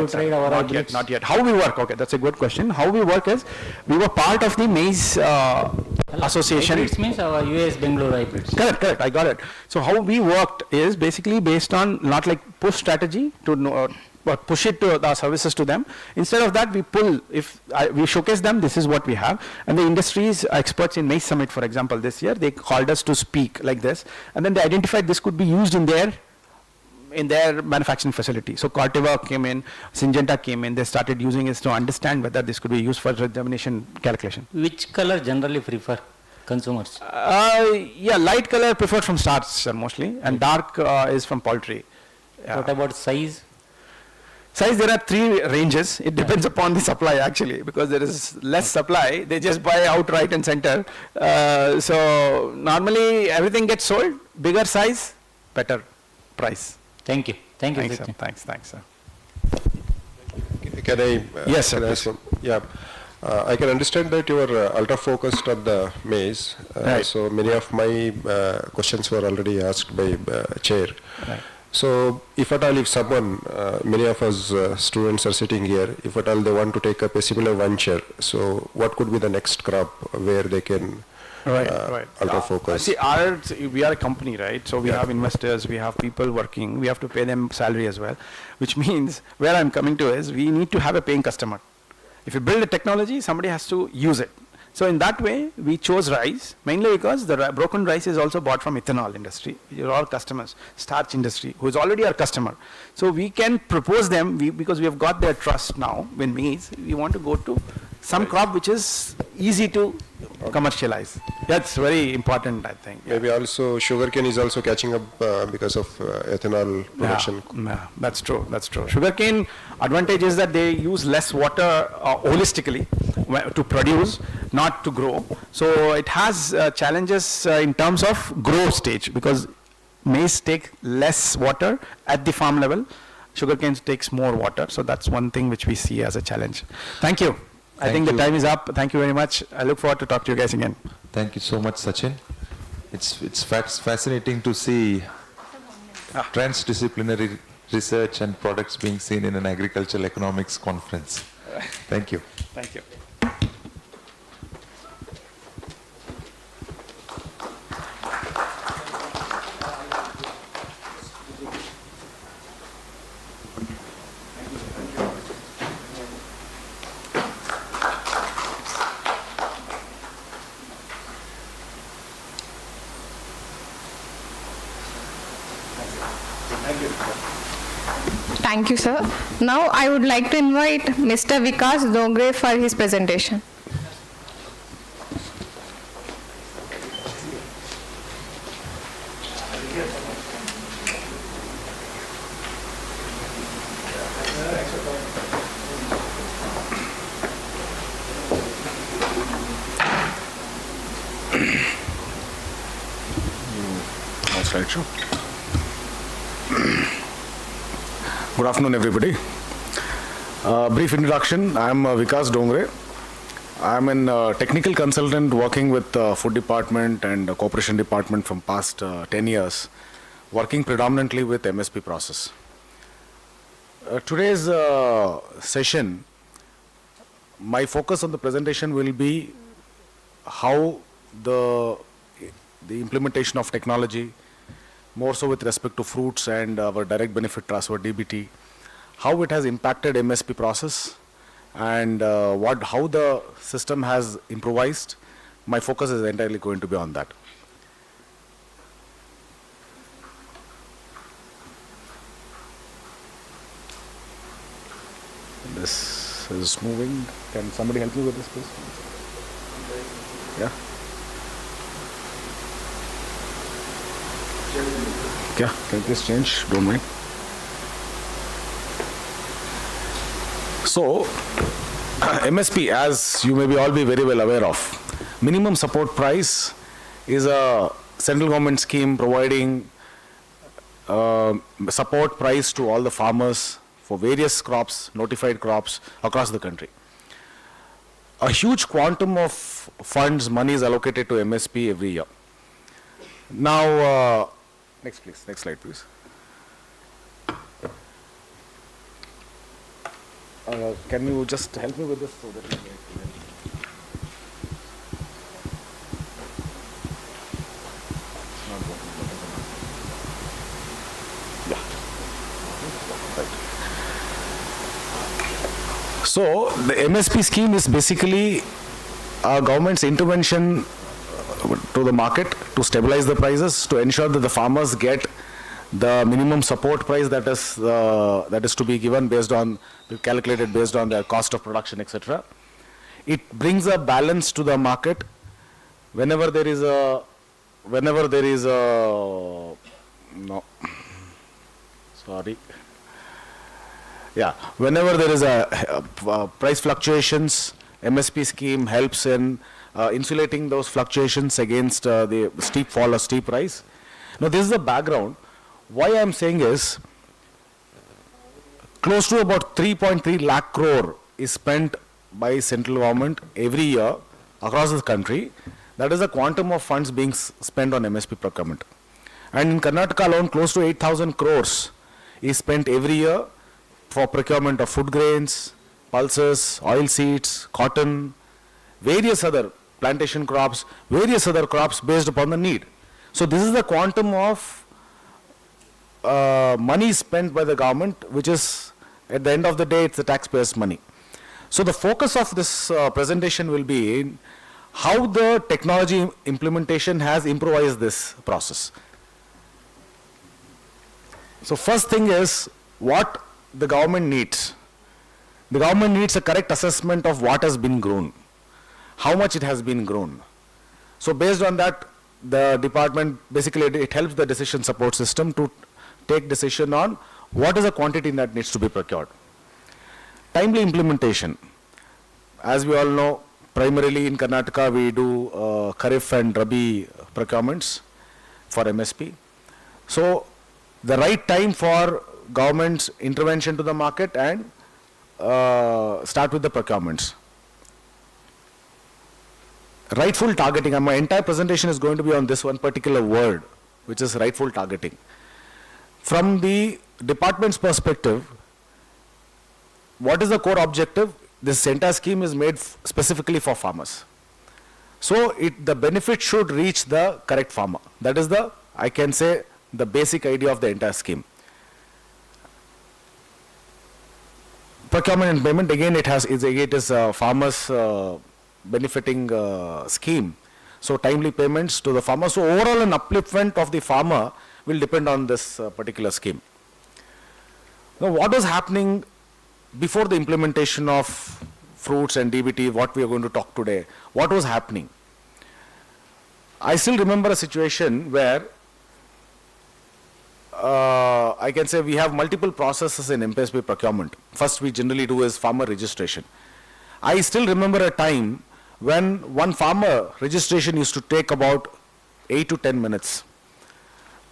yet, not yet. How we work? Okay, that's a good question. How we work is, we were part of the maize association. Hybrids means our US Bangalore hybrids. Correct, I got it. So how we worked is basically based on not like push strategy to know, but push it to our services to them. Instead of that, we pull, we showcase them, this is what we have. And the industry's experts in Maize Summit, for example, this year, they called us to speak like this. And then they identified this could be used in their manufacturing facility. So Corteva came in, Syngenta came in, they started using it to understand whether this could be used for germination calculation. Which color generally prefer consumers? Yeah, light color preferred from starch, sir, mostly, and dark is from poultry. What about size? Size, there are 3 ranges. It depends upon the supply actually, because there is less supply. They just buy outright and center. So normally everything gets sold. Bigger size, better price. Thank you. Thank you, Thanks, sir. Thanks, sir. Can I? Yes, sir. Can I ask one? Yeah. I can understand that you are ultra focused on the maize. Right. So many of my questions were already asked by chair. Right. So if at all, if someone, many of us students are sitting here, if at all they want to take up a similar venture, so what could be the next crop where they can ultra focus? See, we are a company, right? So we have investors, we have people working, we have to pay them salary as well, which means where I'm coming to is we need to have a paying customer. If you build a technology, somebody has to use it. So in that way, we chose rice, mainly because the broken rice is also bought from ethanol industry. These are all customers, starch industry, who is already our customer. So we can propose them, because we have got their trust now, when maize, we want to go to some crop which is easy to commercialize. That's very important, I think. Maybe also sugarcane is also catching up because of ethanol production. Yeah, that's true. Sugarcane advantage is that they use less water holistically to produce, not to grow. So it has challenges in terms of grow stage, because maize take less water at the farm level. Sugarcane takes more water. So that's one thing which we see as a challenge. Thank you. I think the time is up. Thank you very much. I look forward to talk to you guys again. Thank you so much, Sachin. It's fascinating to see transdisciplinary research and products being seen in an agricultural economics conference. Thank you. Thank you. Thank you, sir. Now I would like to invite Mr. Vikas Dongre for his presentation. Slideshow. Good afternoon, everybody. Brief introduction. I am Vikas Dongre. I am a technical consultant working with Food Department and Cooperation Department from past 10 years, working predominantly with MSP process. Today's session, my focus on the presentation will be how the implementation of technology, more so with respect to fruits and our direct benefit transfer DBT, how it has impacted MSP process and how the system has improvised. My focus is entirely going to be on that. This is moving. Can somebody help me with this, please? Yeah. Yeah, can you please change? Don't mind. So, MSP, as you may be all be very well aware of, minimum support price is a central government scheme providing support price to all the farmers for various crops, notified crops across the country. A huge quantum of funds, money is allocated to MSP every year. Now, next please, next slide please. Can you just help me with this so that So the MSP scheme is basically a government's intervention to the market to stabilize the prices, to ensure that the farmers get the minimum support price that is to be given based on, calculated based on their cost of production, etc. It brings a balance to the market whenever there is a, no, sorry. Yeah, whenever there is a price fluctuations, MSP scheme helps in insulating those fluctuations against the steep fall or steep rise. Now this is the background. Why I am saying is, close to about 3.3 lakh crore is spent by central government every year across the country. That is the quantum of funds being spent on MSP procurement. And in Karnataka alone, close to 8,000 crores is spent every year for procurement of food grains, pulses, oil seeds, cotton, various other plantation crops, various other crops based upon the need. So this is the quantum of money spent by the government, which is, at the end of the day, it's the taxpayers' money. So the focus of this presentation will be in how the technology implementation has improvised this process. So first thing is what the government needs. The government needs a correct assessment of what has been grown, how much it has been grown. So based on that, the department, basically it helps the decision support system to take decision on what is the quantity that needs to be procured. Timely implementation. As we all know, primarily in Karnataka we do Kharif and Rabi procurements for MSP. So the right time for government's intervention to the market and start with the procurements. Rightful targeting, and my entire presentation is going to be on this one particular word, which is rightful targeting. From the department's perspective, what is the core objective? This entire scheme is made specifically for farmers. So the benefit should reach the correct farmer. That is the, I can say, the basic idea of the entire scheme. Procurement and payment, again, it is farmers benefiting scheme. So timely payments to the farmer. So overall an upliftment of the farmer will depend on this particular scheme. Now, what was happening before the implementation of fruits and DBT, what we are going to talk today, what was happening? I still remember a situation where I can say we have multiple processes in MPSP procurement. First we generally do is farmer registration. I still remember a time when one farmer registration used to take about 8 to 10 minutes.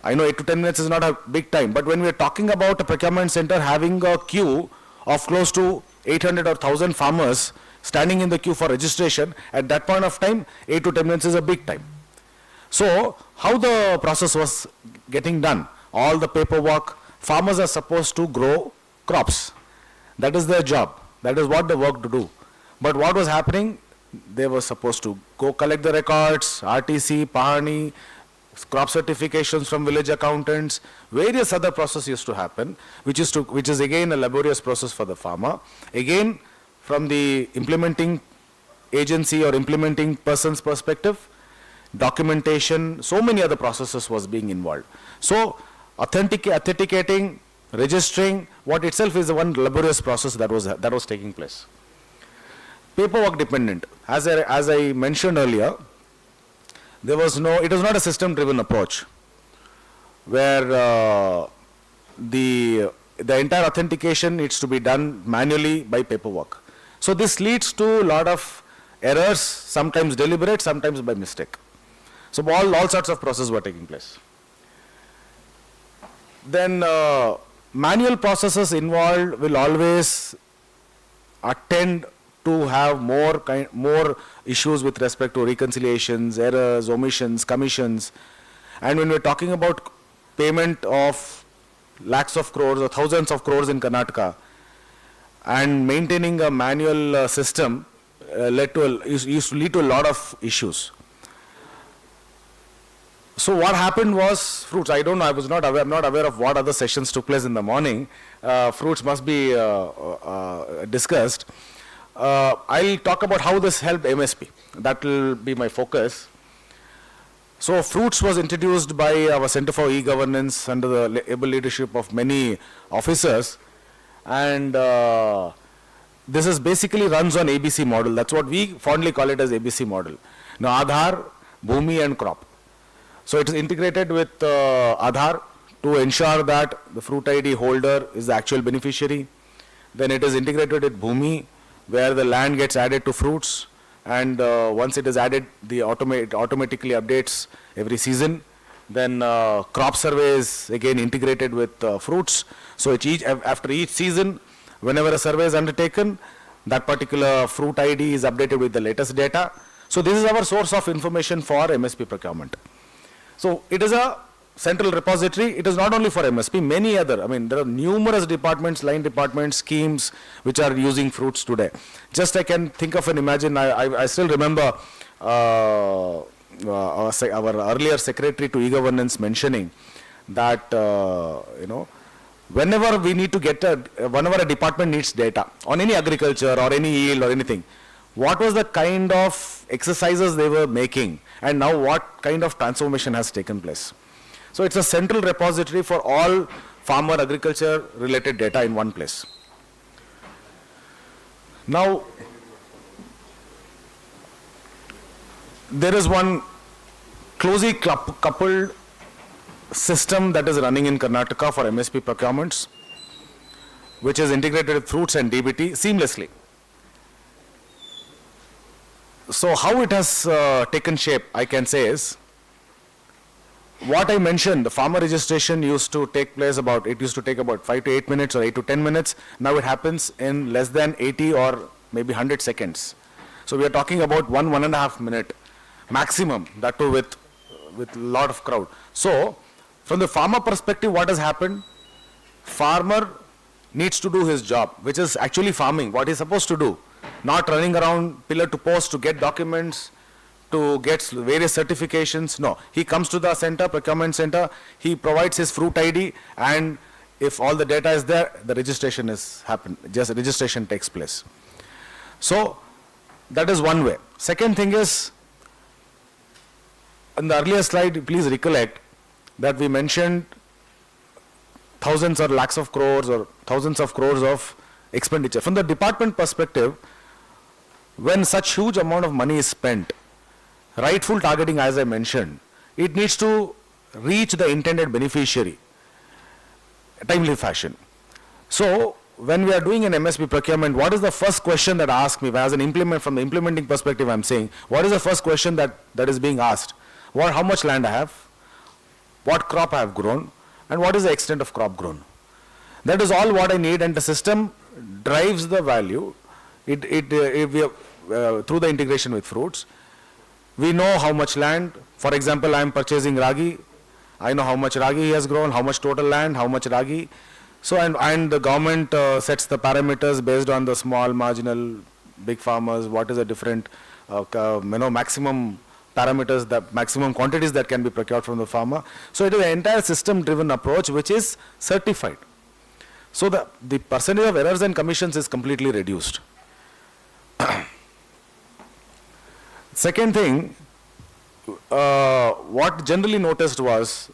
I know 8 to 10 minutes is not a big time, but when we are talking about a procurement center having a queue of close to 800 or 1000 farmers standing in the queue for registration, at that point of time, 8 to 10 minutes is a big time. So, how the process was getting done? All the paperwork, farmers are supposed to grow crops. That is their job. That is what they work to do. But what was happening? They were supposed to go collect the records, RTC, Pahani, crop certifications from village accountants, various other processes used to happen, which is again a laborious process for the farmer. Again, from the implementing agency or implementing person's perspective, documentation, so many other processes was being involved. So, authenticating, registering, what itself is one laborious process that was taking place. Paperwork dependent. As I mentioned earlier, it was not a system-driven approach where the entire authentication needs to be done manually by paperwork. So this leads to a lot of errors, sometimes deliberate, sometimes by mistake. So all sorts of processes were taking place. Then manual processes involved will always tend to have more issues with respect to reconciliations, errors, omissions, commissions. And when we're talking about payment of lakhs of crores or thousands of crores in Karnataka, and maintaining a manual system used to lead to a lot of issues. So what happened was fruits. I don't know. I'm not aware of what other sessions took place in the morning. Fruits must be discussed. I'll talk about how this helped MSP. That will be my focus. So fruits was introduced by our Center for E-Governance under the able leadership of many officers, and this is basically runs on ABC model. That's what we fondly call it as ABC model. Now Aadhaar, Bhumi and crop. So it is integrated with Aadhaar to ensure that the fruit ID holder is the actual beneficiary. Then it is integrated with Bhumi, where the land gets added to fruits, and once it is added, it automatically updates every season. Then crop survey is again integrated with fruits. So after each season, whenever a survey is undertaken, that particular fruit ID is updated with the latest data. So this is our source of information for MSP procurement. So it is a central repository. It is not only for MSP, many other, there are numerous departments, line departments, schemes which are using fruits today. Just I can think of and imagine, I still remember our earlier secretary to e-governance mentioning that, whenever we need to get whenever a department needs data on any agriculture or any yield or anything, what was the kind of exercises they were making, and now what kind of transformation has taken place. So it's a central repository for all farmer agriculture related data in one place. Now, there is one closely coupled system that is running in Karnataka for MSP procurements, which is integrated with fruits and DBT seamlessly. So how it has taken shape, I can say, is what I mentioned. The farmer registration used to take about 5 to 8 minutes or 8 to 10 minutes. Now it happens in less than 80 or maybe 100 seconds. So we are talking about 1.5 minute maximum, that too with a lot of crowd. So from the farmer perspective, what has happened? Farmer needs to do his job, which is actually farming, what he's supposed to do. Not running around pillar to post to get documents, to get various certifications. No, he comes to the center, procurement center, he provides his fruit ID, and if all the data is there, the registration registration takes place. So that is one way. Second thing is, in the earlier slide, please recollect that we mentioned thousands or lakhs of crores or thousands of crores of expenditure. From the department perspective, when such huge amount of money is spent, rightful targeting, as I mentioned, it needs to reach the intended beneficiary timely fashion. So when we are doing an MSP procurement, what is the first question that asks me, as an from the implementing perspective I'm saying, what is the first question that is being asked? How much land I have, what crop I have grown, and what is the extent of crop grown? That is all what I need, and the system drives the value through the integration with fruits. We know how much land, for example, I am purchasing ragi, I know how much ragi he has grown, how much total land, how much ragi. So, and the government sets the parameters based on the small, marginal, big farmers, what is the different, maximum parameters, the maximum quantities that can be procured from the farmer. So it is an entire system-driven approach which is certified. So the percentage of errors and commissions is completely reduced. Second thing, what generally noticed was,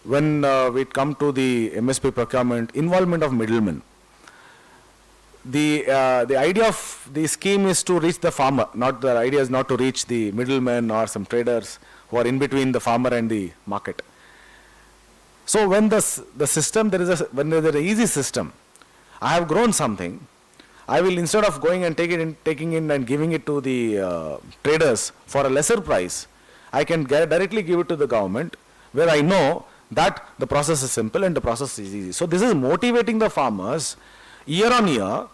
when we come to the MSP procurement, involvement of middlemen. The idea of the scheme is to reach the farmer, not the idea is not to reach the middlemen or some traders who are in between the farmer and the market. So when the system, when there is an easy system, I have grown something, I will, instead of going and taking in and giving it to the traders for a lesser price, I can directly give it to the government, where I know that the process is simple and the process is easy. So this is motivating the farmers. Year on year,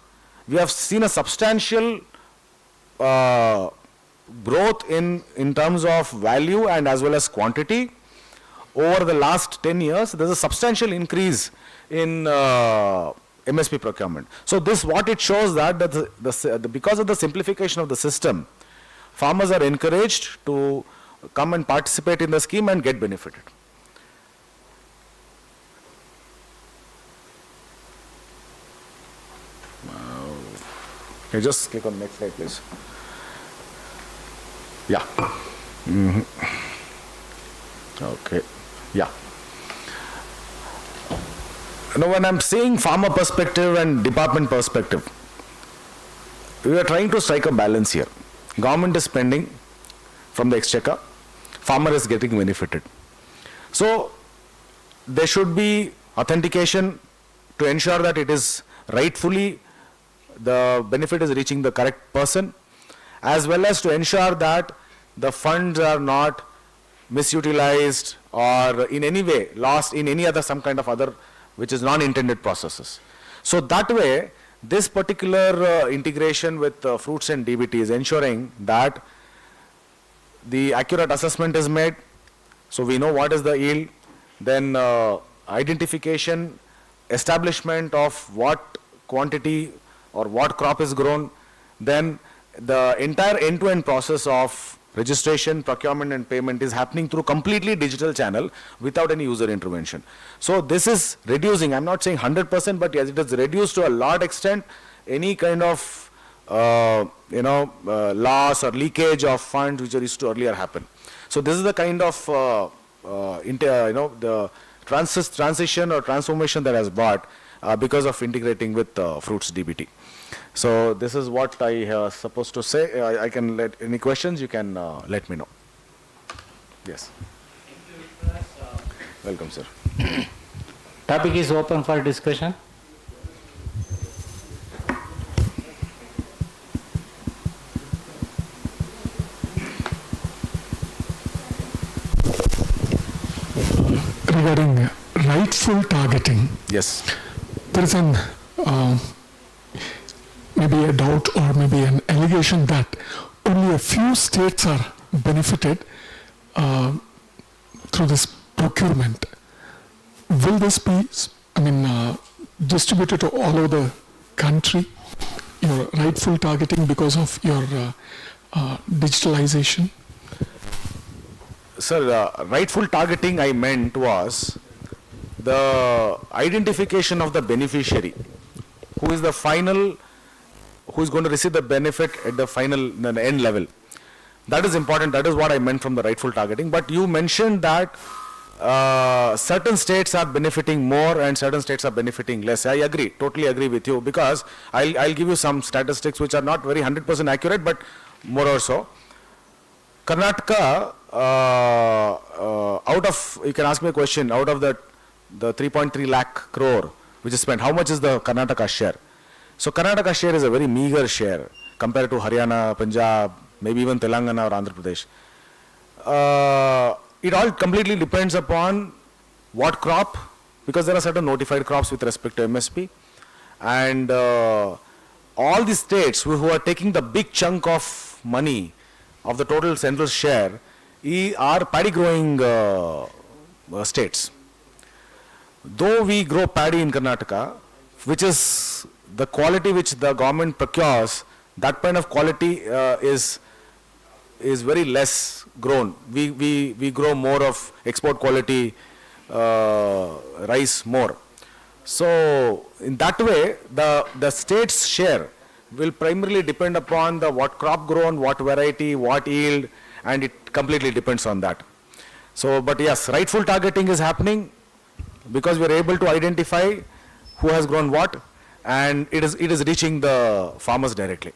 we have seen a substantial growth in terms of value and as well as quantity. Over the last 10 years, there is a substantial increase in MSP procurement. So this, what it shows, that because of the simplification of the system, farmers are encouraged to come and participate in the scheme and get benefited. Okay, just click on next slide, please. Yeah. Okay. Yeah. Now, when I'm saying farmer perspective and department perspective, we are trying to strike a balance here. Government is spending from the exchequer, farmer is getting benefited. So there should be authentication to ensure that it is rightfully, the benefit is reaching the correct person, as well as to ensure that the funds are not misutilized or in any way lost in any other, some kind of other, which is non-intended processes. So that way, this particular integration with fruits and DBT is ensuring that the accurate assessment is made, so we know what is the yield, then identification, establishment of what quantity or what crop is grown, then the entire end-to-end process of registration, procurement and payment is happening through completely digital channel without any user intervention. So this is reducing, I'm not saying 100%, but yes, it is reduced to a large extent any kind of loss or leakage of funds which used to earlier happen. So this is the kind of the transition or transformation that has brought because of integrating with Fruits DBT. So this is what I was supposed to say. I can let any questions, you can let me know. Yes. Welcome, sir. Topic is open for discussion. Regarding rightful targeting. Yes. There is an maybe a doubt or maybe an allegation that only a few states are benefited through this procurement. Will this be, distributed to all over the country, your rightful targeting because of your digitalization? Sir, rightful targeting I meant was the identification of the beneficiary, who is the final, who is going to receive the benefit at the final, the end level. That is important. That is what I meant from the rightful targeting. But you mentioned that certain states are benefiting more and certain states are benefiting less. I agree, totally agree with you, because I'll give you some statistics which are not very 100% accurate, but more or so. Karnataka, out of, you can ask me a question, out of the 3.3 lakh crore which is spent, how much is the Karnataka share? So Karnataka share is a very meager share compared to Haryana, Punjab, maybe even Telangana or Andhra Pradesh. It all completely depends upon what crop, because there are certain notified crops with respect to MSP, and all the states who are taking the big chunk of money of the total central share are paddy growing states. Though we grow paddy in Karnataka, which is the quality which the government procures, that kind of quality is very less grown. We grow more of export quality rice more. So in that way, the state's share will primarily depend upon the what crop grown, what variety, what yield, and it completely depends on that. So, but yes, rightful targeting is happening because we are able to identify who has grown what, and it is reaching the farmers directly.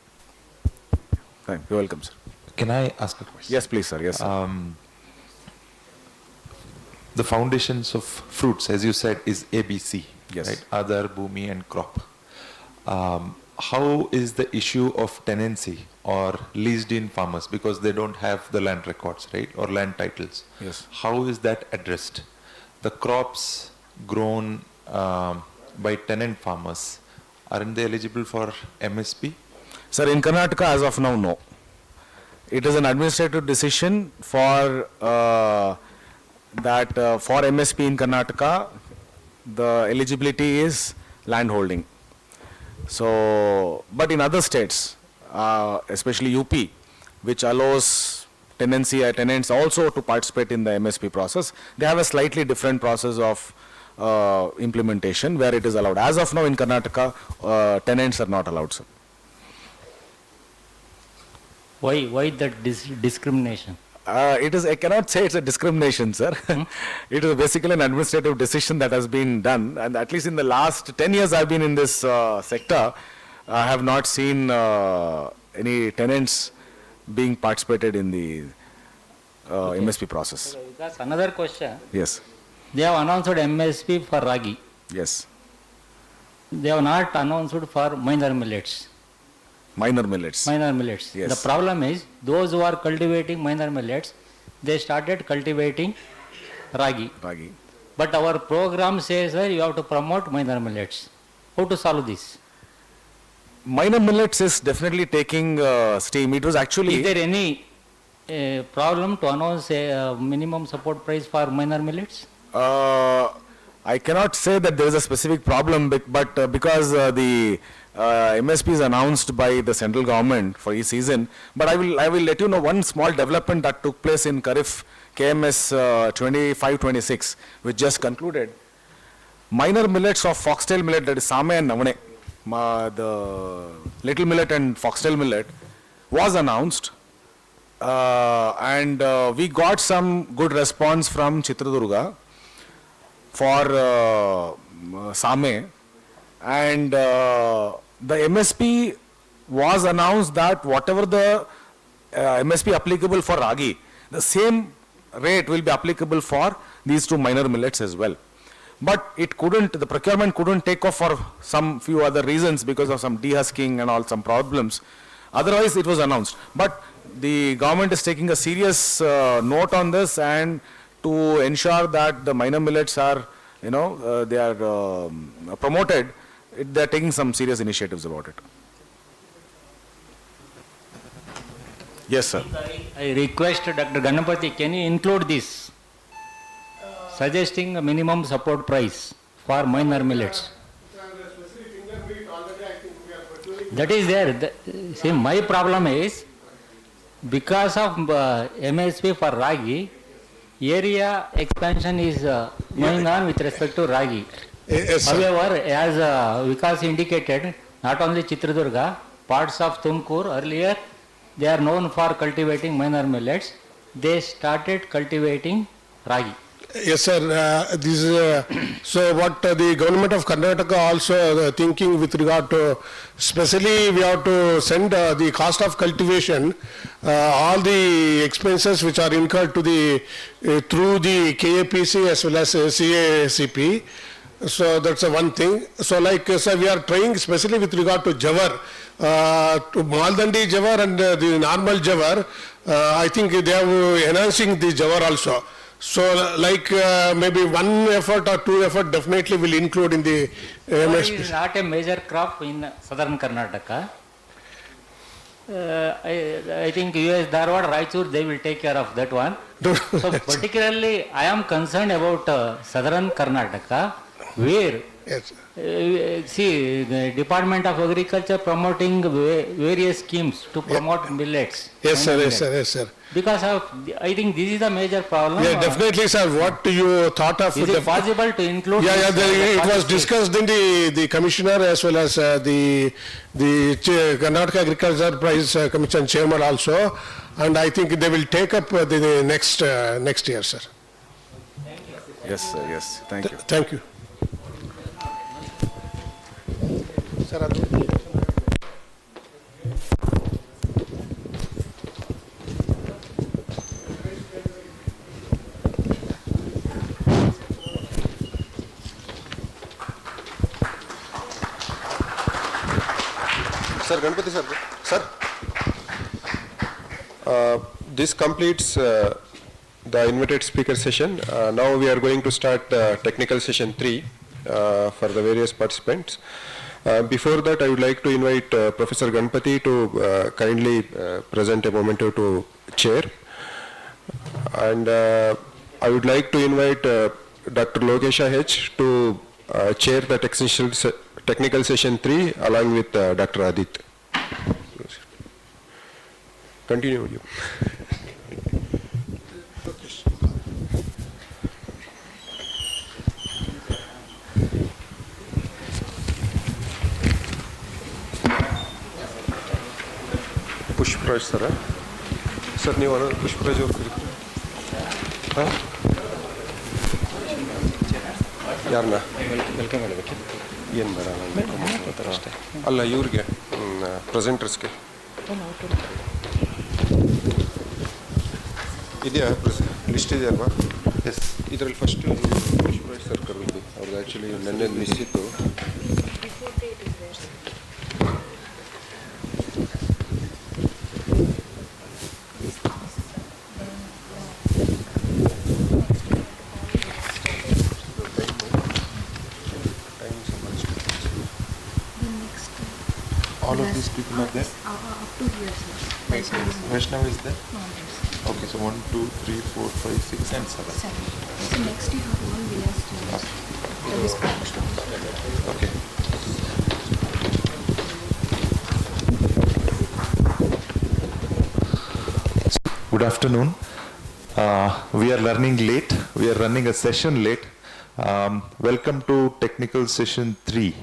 Thank you. You're welcome, sir. Can I ask a question? Yes, please, sir. Yes, sir. The foundations of fruits, as you said, is ABC. Yes. Right? Other, Bhumi, and crop. How is the issue of tenancy or leased-in farmers, because they don't have the land records, right, or land titles? Yes. How is that addressed? The crops grown by tenant farmers, aren't they eligible for MSP? Sir, in Karnataka, as of now, no. It is an administrative decision for for MSP in Karnataka, the eligibility is land holding. So, but in other states, especially UP, which allows tenants also to participate in the MSP process, they have a slightly different process of implementation where it is allowed. As of now in Karnataka, tenants are not allowed, sir. Why that discrimination? It is, I cannot say it's a discrimination, sir. It is basically an administrative decision that has been done, and at least in the last 10 years I've been in this sector, I have not seen any tenants being participated in the MSP process. That's another question. Yes. They have announced MSP for ragi. Yes. They have not announced for minor millets. Minor millets. Minor millets. Yes. The problem is, those who are cultivating minor millets, they started cultivating ragi. Ragi. But our program says that you have to promote minor millets. How to solve this? Minor millets is definitely taking steam. It was actually... Is there any problem to announce a minimum support price for minor millets? I cannot say that there is a specific problem, but because the MSP is announced by the central government for each season, but I will let you know one small development that took place in Kharif KMS 25-26, which just concluded. Minor millets of foxtail millet, that is Same and Navane, the little millet and foxtail millet, was announced, and we got some good response from Chitradurga for Same, and the MSP was announced that whatever the MSP applicable for ragi, the same rate will be applicable for these two minor millets as well. But it couldn't, the procurement couldn't take off for some few other reasons because of some dehusking and all some problems. Otherwise it was announced. But the government is taking a serious note on this, and to ensure that the minor millets are, they are promoted, they are taking some serious initiatives about it. Yes, sir. I request Dr. Ganapati, can you include this? Suggesting a minimum support price for minor millets. That is there. See, my problem is, because of MSP for ragi, area expansion is going on with respect to ragi. Yes, however, as Vikas indicated, not only Chitradurga, parts of Tumkur earlier, they are known for cultivating minor millets. They started cultivating ragi. Yes, sir. This is, so what the government of Karnataka also thinking with regard to, especially we have to send the cost of cultivation, all the expenses which are incurred to the through the KAPC as well as CACP. So that's one thing. So like sir, we are trying especially with regard to Jawar, to Maldandi Jawar and the normal Jawar. I think they are enhancing the Jawar also. So like maybe one effort or two effort definitely will include in the It is not a major crop in southern Karnataka. I think US Dharwad, Raichur, they will take care of that one. So particularly I am concerned about southern Karnataka, where see the Department of Agriculture promoting various schemes to promote millets. Yes sir, yes sir, yes sir. Because of, I think this is the major problem. Yeah, definitely sir. What you thought of? Is it possible to include? Yeah, this, it was discussed in the commissioner as well as the Karnataka Agriculture Prize Commission chairman also, and I think they will take up the next year, sir. Yes, sir, yes. Thank you. Thank you. Sir, Sir, Ganpati sir. Sir, this completes the invited speaker session. Now we are going to start technical session 3 for the various participants. Before that, I would like to invite Professor Ganpati to kindly present a memento to chair. And I would like to invite Dr. Logesha H to chair the technical session 3 along with Dr. Adit. Continue. Pushpraj sir, sir, ನೀವು Pushpraj ಅವರು ಕರೀತೀರಾ? ಯಾರನ್ನ welcome ಮಾಡಬೇಕು ಏನು ಬೇಡ ಅಷ್ಟೇ ಅಲ್ಲ ಇವ್ರಿಗೆ ಪ್ರೆಸೆಂಟರ್ಸ್ಗೆ ಇದೆಯಾ ಲಿಸ್ಟ್ ಇದೆಯಲ್ವಾ ಎಸ್ ಇದರಲ್ಲಿ ಫಸ್ಟ್ ಪುಷ್ಪರಾಜ್ ಸರ್ ಕರೀಬೇಕು ಅವ್ರಿಗೆ ಆ್ಯಕ್ಚುಲಿ ನೆನ್ನೆ ಮಿಸ್ ಇತ್ತು All of these people are there? Up to here, sir. Vaishnav is there? No, yes. Okay, so 1, 2, 3, 4, 5, 6 and 7. 7. So next you have all villas students. For this proportion. Okay. Good afternoon. We are learning late. We are running a session late. Welcome to technical session 3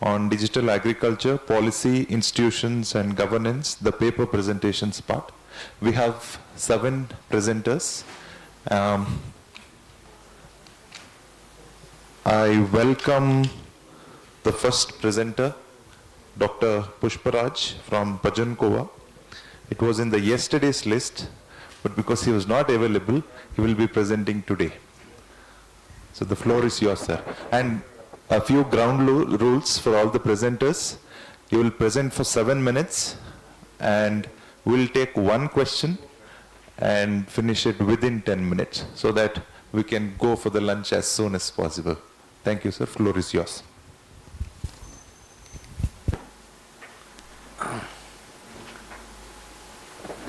on digital agriculture, policy, institutions and governance, the paper presentations part. We have 7 presenters. I welcome the first presenter, Dr. Pushparaj from Pajankova. It was in the yesterday's list, but because he was not available, he will be presenting today. So the floor is yours, sir. And a few ground rules for all the presenters. You will present for 7 minutes and we'll take one question and finish it within 10 minutes so that we can go for the lunch as soon as possible. Thank you, sir. Floor is yours.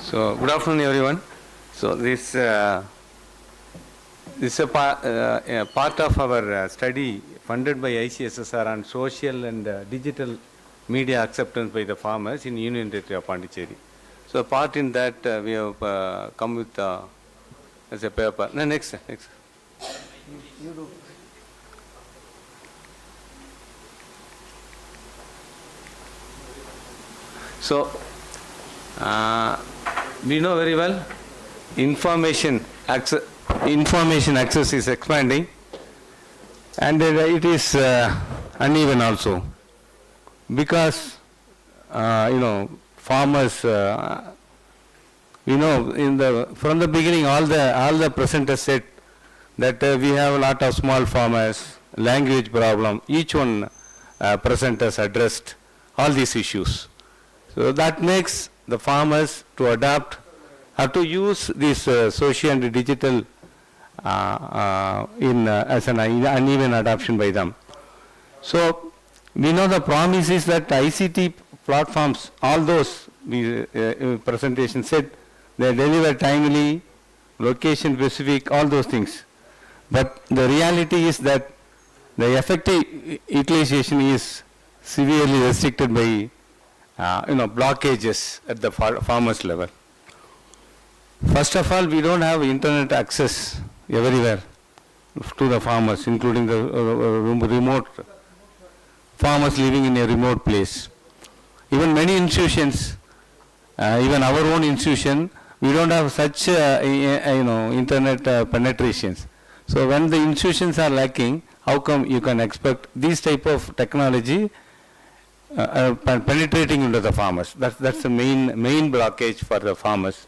So, good afternoon, everyone. So, this is a part of our study funded by ICSSR on social and digital media acceptance by the farmers in Union Territory of Pondicherry. So, a part in that we have come with as a paper. No, next. You do. So, we know very well information access. information access is expanding, and it is uneven also, because farmers, from the beginning all the presenters said that we have a lot of small farmers, language problem. Each one presenters addressed all these issues. So that makes the farmers to adapt, have to use this social and digital as an uneven adoption by them. So we know the promise is that ICT platforms, all those presentation said, they deliver timely, location specific, all those things. But the reality is that the effective utilization is severely restricted by blockages at the farmers level. First of all, we don't have internet access everywhere to the farmers, including the remote farmers living in a remote place. Even many institutions, even our own institution, we don't have such internet penetrations. So when the institutions are lacking, how come you can expect this type of technology penetrating into the farmers? That's the main blockage for the farmers.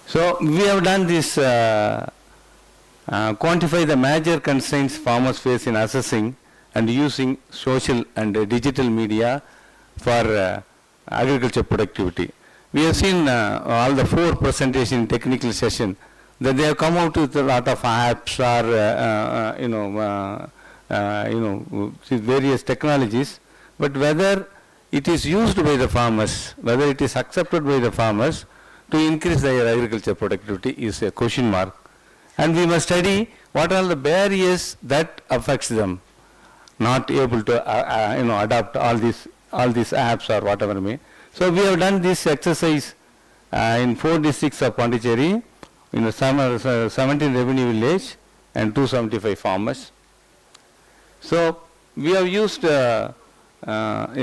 So we have done this, quantify the major constraints farmers face in assessing and using social and digital media for agriculture productivity. We have seen all the 4 presentation technical session that they have come out with a lot of apps or various technologies, but whether it is used by the farmers, whether it is accepted by the farmers to increase their agriculture productivity is a question mark. And we must study what are the barriers that affects them not able to adopt all these apps or whatever may. So we have done this exercise in 4 districts of Pondicherry, in the 17 revenue village and 275 farmers. So we have used a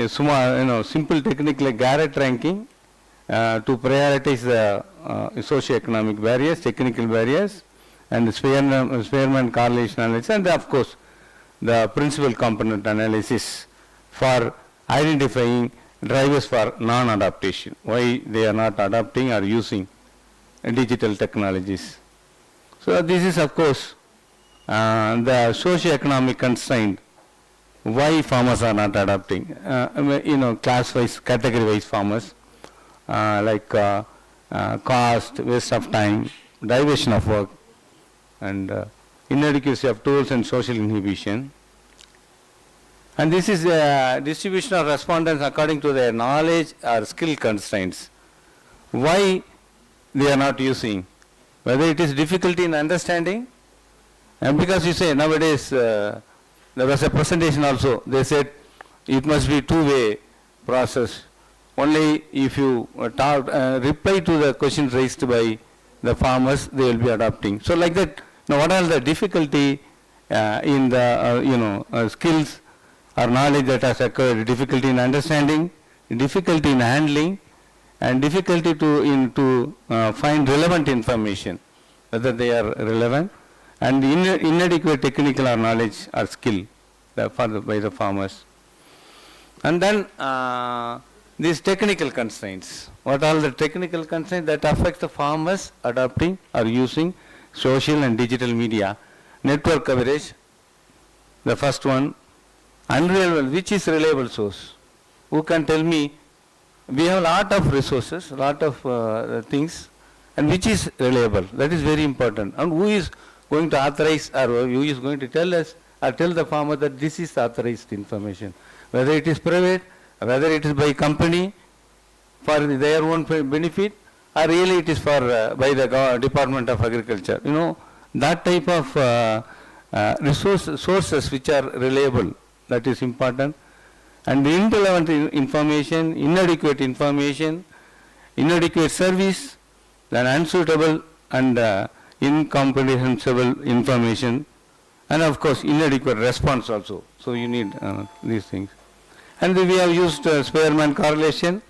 simple technique like Garrett ranking to prioritize the socio-economic barriers, technical barriers, and the Spearman correlation analysis, and of course the principal component analysis for identifying drivers for non-adaptation, why they are not adapting or using digital technologies. So this is of course the socio-economic constraint, why farmers are not adapting, class-wise, category-wise farmers, like cost, waste of time, diversion of work, and inadequacy of tools and social inhibition. And this is distribution of respondents according to their knowledge or skill constraints. Why they are not using? Whether it is difficulty in understanding, and because you say nowadays, there was a presentation also, they said it must be two-way process. Only if you reply to the questions raised by the farmers, they will be adopting. So like that, now what are the difficulty in the skills or knowledge that has occurred, difficulty in understanding, difficulty in handling, and difficulty to find relevant information, whether they are relevant, and inadequate technical or knowledge or skill by the farmers. And then these technical constraints. What are the technical constraints that affect the farmers adopting or using social and digital media? Network coverage, the first one. Unreliable, which is reliable source? Who can tell me? We have a lot of resources, a lot of things, and which is reliable? That is very important. And who is going to authorize, or who is going to tell us or tell the farmer that this is authorized information? Whether it is private, whether it is by company for their own benefit, or really it is for by the Department of Agriculture. That type of sources which are reliable, that is important. And the irrelevant information, inadequate service, then unsuitable and incomprehensible information, and of course inadequate response also. So you need these things. And we have used Spearman correlation,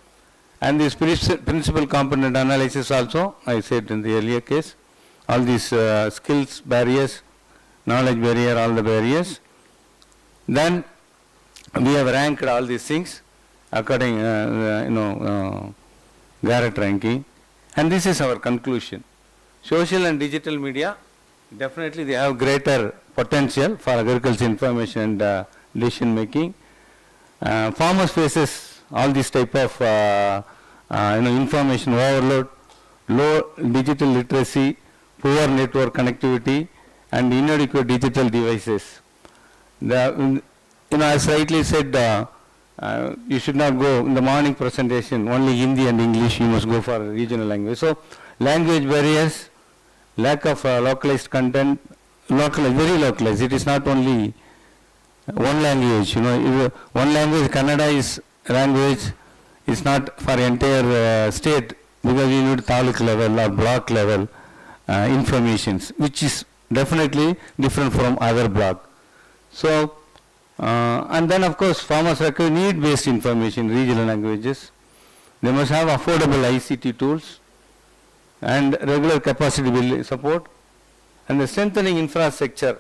And this principal component analysis also, I said in the earlier case, all these skills barriers, knowledge barrier, all the barriers. Then we have ranked all these things according, Garrett ranking, and this is our conclusion. Social and digital media, definitely they have greater potential for agriculture information and decision making. Farmers faces all this type of information overload, low digital literacy, poor network connectivity, and inadequate digital devices. As rightly said, you should not go in the morning presentation only Hindi and English. You must go for regional language. So, language barriers, lack of localized content, very localized. It is not only one language. One language, Kannada is language. It's not for entire state, because you need taluk level or block level informations, which is definitely different from other block. So, and then of course farmers require need-based information, regional languages. They must have affordable ICT tools and regular capacity building support, and the strengthening infrastructure,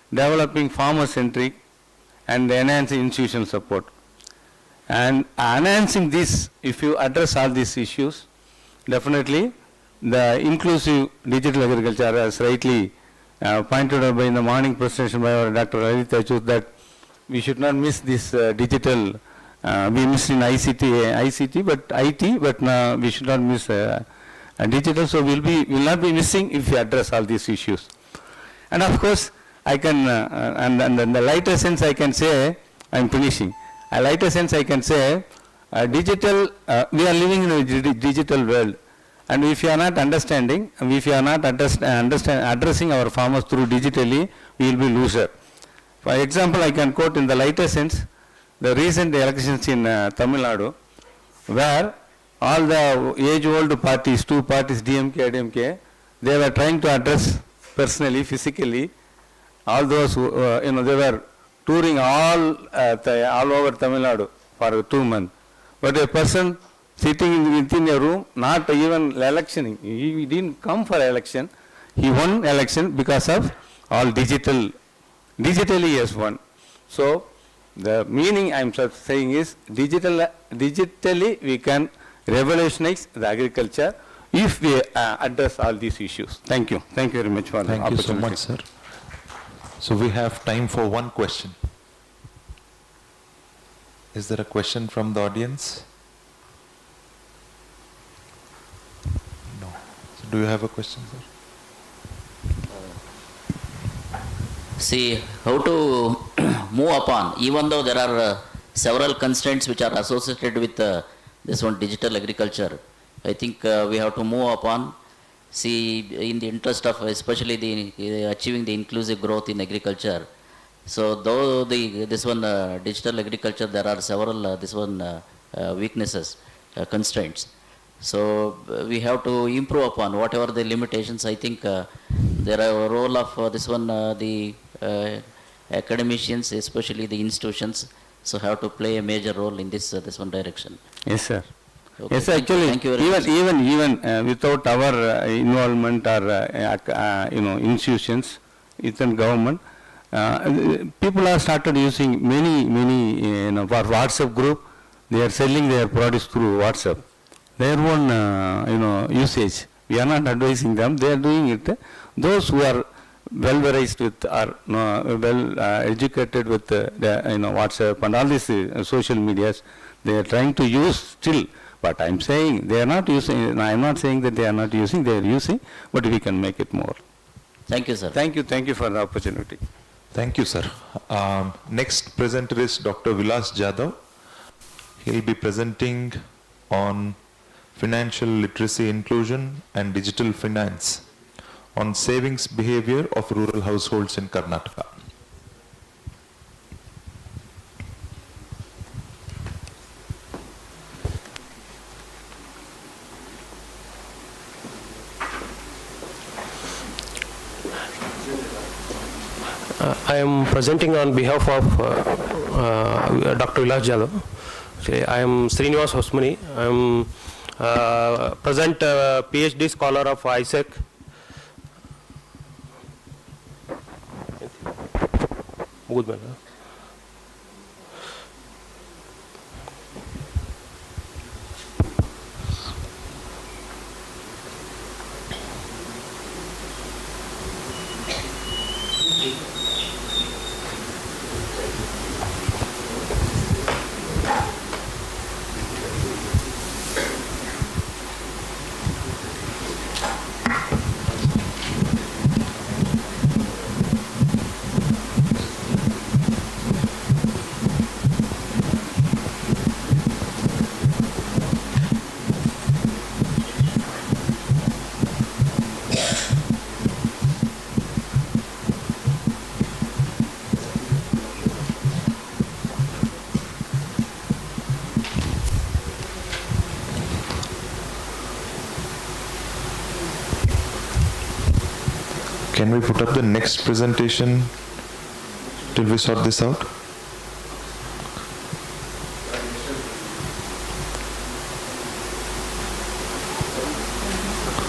developing farmer-centric and enhancing institutional support. And enhancing this, if you address all these issues, definitely the inclusive digital agriculture, as rightly pointed out by in the morning presentation by our Dr. Lalit, that we should not miss this digital. We missed in ICT, but IT, but we should not miss digital. So will not be missing if we address all these issues. And of course, I can, and in the lighter sense, I can say, I'm finishing. A lighter sense, I can say, digital. We are living in a digital world. And if you are not understanding, if you are not addressing our farmers through digitally, we will be loser. For example, I can quote in the lighter sense, the recent elections in Tamil Nadu, where all the age-old parties, two parties, DMK, ADMK, they were trying to address personally, physically, all those who, they were touring all over Tamil Nadu for 2 months. But a person sitting within a room, not even electioning. He didn't come for election. He won election because of all digitally he has won. So the meaning I am saying is digitally we can revolutionize the agriculture if we address all these issues. Thank you. Thank you very much for the opportunity. Thank you so much, sir. So we have time for one question. Is there a question from the audience? No. So do you have a question, sir? See, how to move upon, even though there are several constraints which are associated with this one digital agriculture, I think we have to move upon, see, in the interest of especially the achieving the inclusive growth in agriculture. So though this one digital agriculture, there are several weaknesses, constraints. So we have to improve upon whatever the limitations. I think there are a role of the academicians, especially the institutions, so have to play a major role in this one direction. Yes, sir. Okay. Yes, actually, thank you very much. even without our involvement or institutions, within government, people have started using many for WhatsApp group. They are selling their produce through WhatsApp. Their own usage. We are not advising them. They are doing it. Those who are well versed with or well educated with WhatsApp and all these social medias, they are trying to use still. But I am saying they are not using. I am not saying that they are not using. They are using, but we can make it more. Thank you, sir. Thank you for the opportunity. Thank you, sir. Next presenter is Dr. Vilas Jadhav. He will be presenting on financial literacy inclusion and digital finance on savings behavior of rural households in Karnataka. I am presenting on behalf of Dr. Vilas Jadhav. Actually, I am Srinivas Hosmani. I am present PhD scholar of ISEC. Good man. Can we put up the next presentation till we sort this out?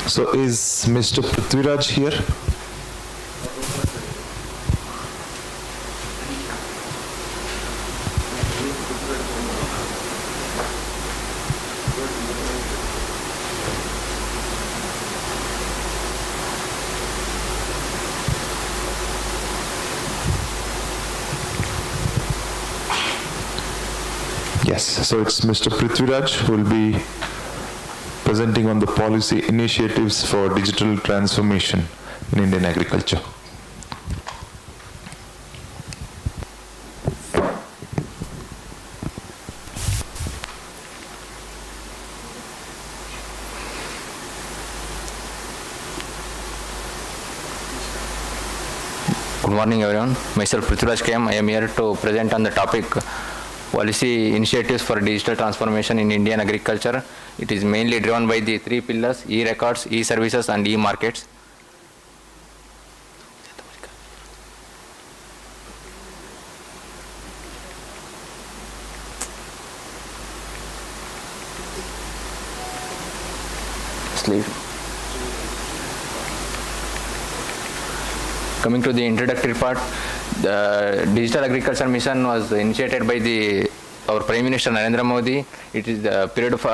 So is Mr. Prithviraj here? Yes, so it's Mr. Prithviraj who will be presenting on the policy initiatives for digital transformation in Indian agriculture. Good morning everyone. Myself Prithviraj KM. I am here to present on the topic policy initiatives for digital transformation in Indian agriculture. It is mainly driven by the three pillars: e-records, e-services and e-markets. Coming to the introductory part, the Digital Agriculture Mission was initiated by our Prime Minister Narendra Modi. It is the period of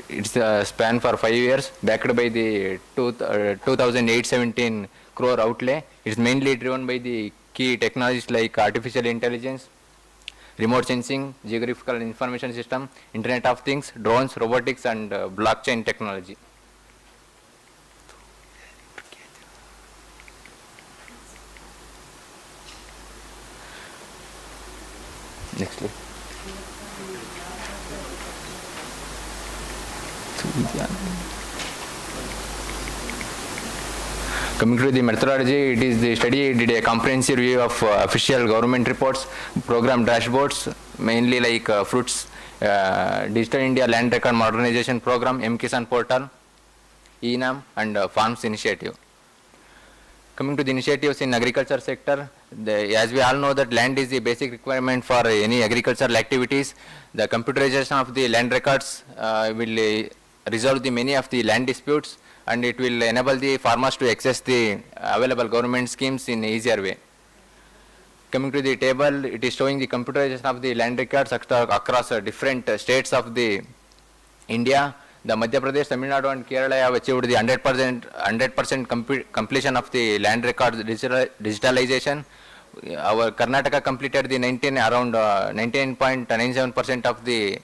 it's a span for 5 years, backed by the 2008-17 crore outlay. It is mainly driven by the key technologies like artificial intelligence, remote sensing, geographical information system, Internet of Things, drones, robotics, and blockchain technology. Next slide. Coming to the methodology, it is the study did a comprehensive review of official government reports, program dashboards, mainly like fruits, Digital India Land Record Modernization Program, M-Kisan Portal, ENAM, and Farms Initiative. Coming to the initiatives in agriculture sector, as we all know that land is the basic requirement for any agricultural activities. The computerization of the land records will resolve the many of the land disputes, and it will enable the farmers to access the available government schemes in easier way. Coming to the table, it is showing the computerization of the land records across different states of the India. The Madhya Pradesh, Tamil Nadu and Kerala have achieved the 100% completion of the land record digitalization. Our Karnataka completed the around 19.97% of the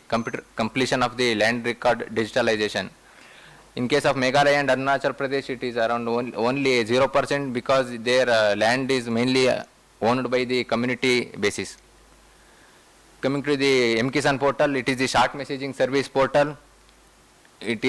completion of the land record digitalization. In case of Meghalaya and Arunachal Pradesh, it is around only 0% because their land is mainly owned by the community basis. Coming to the M-Kisan portal, it is the short messaging service portal. It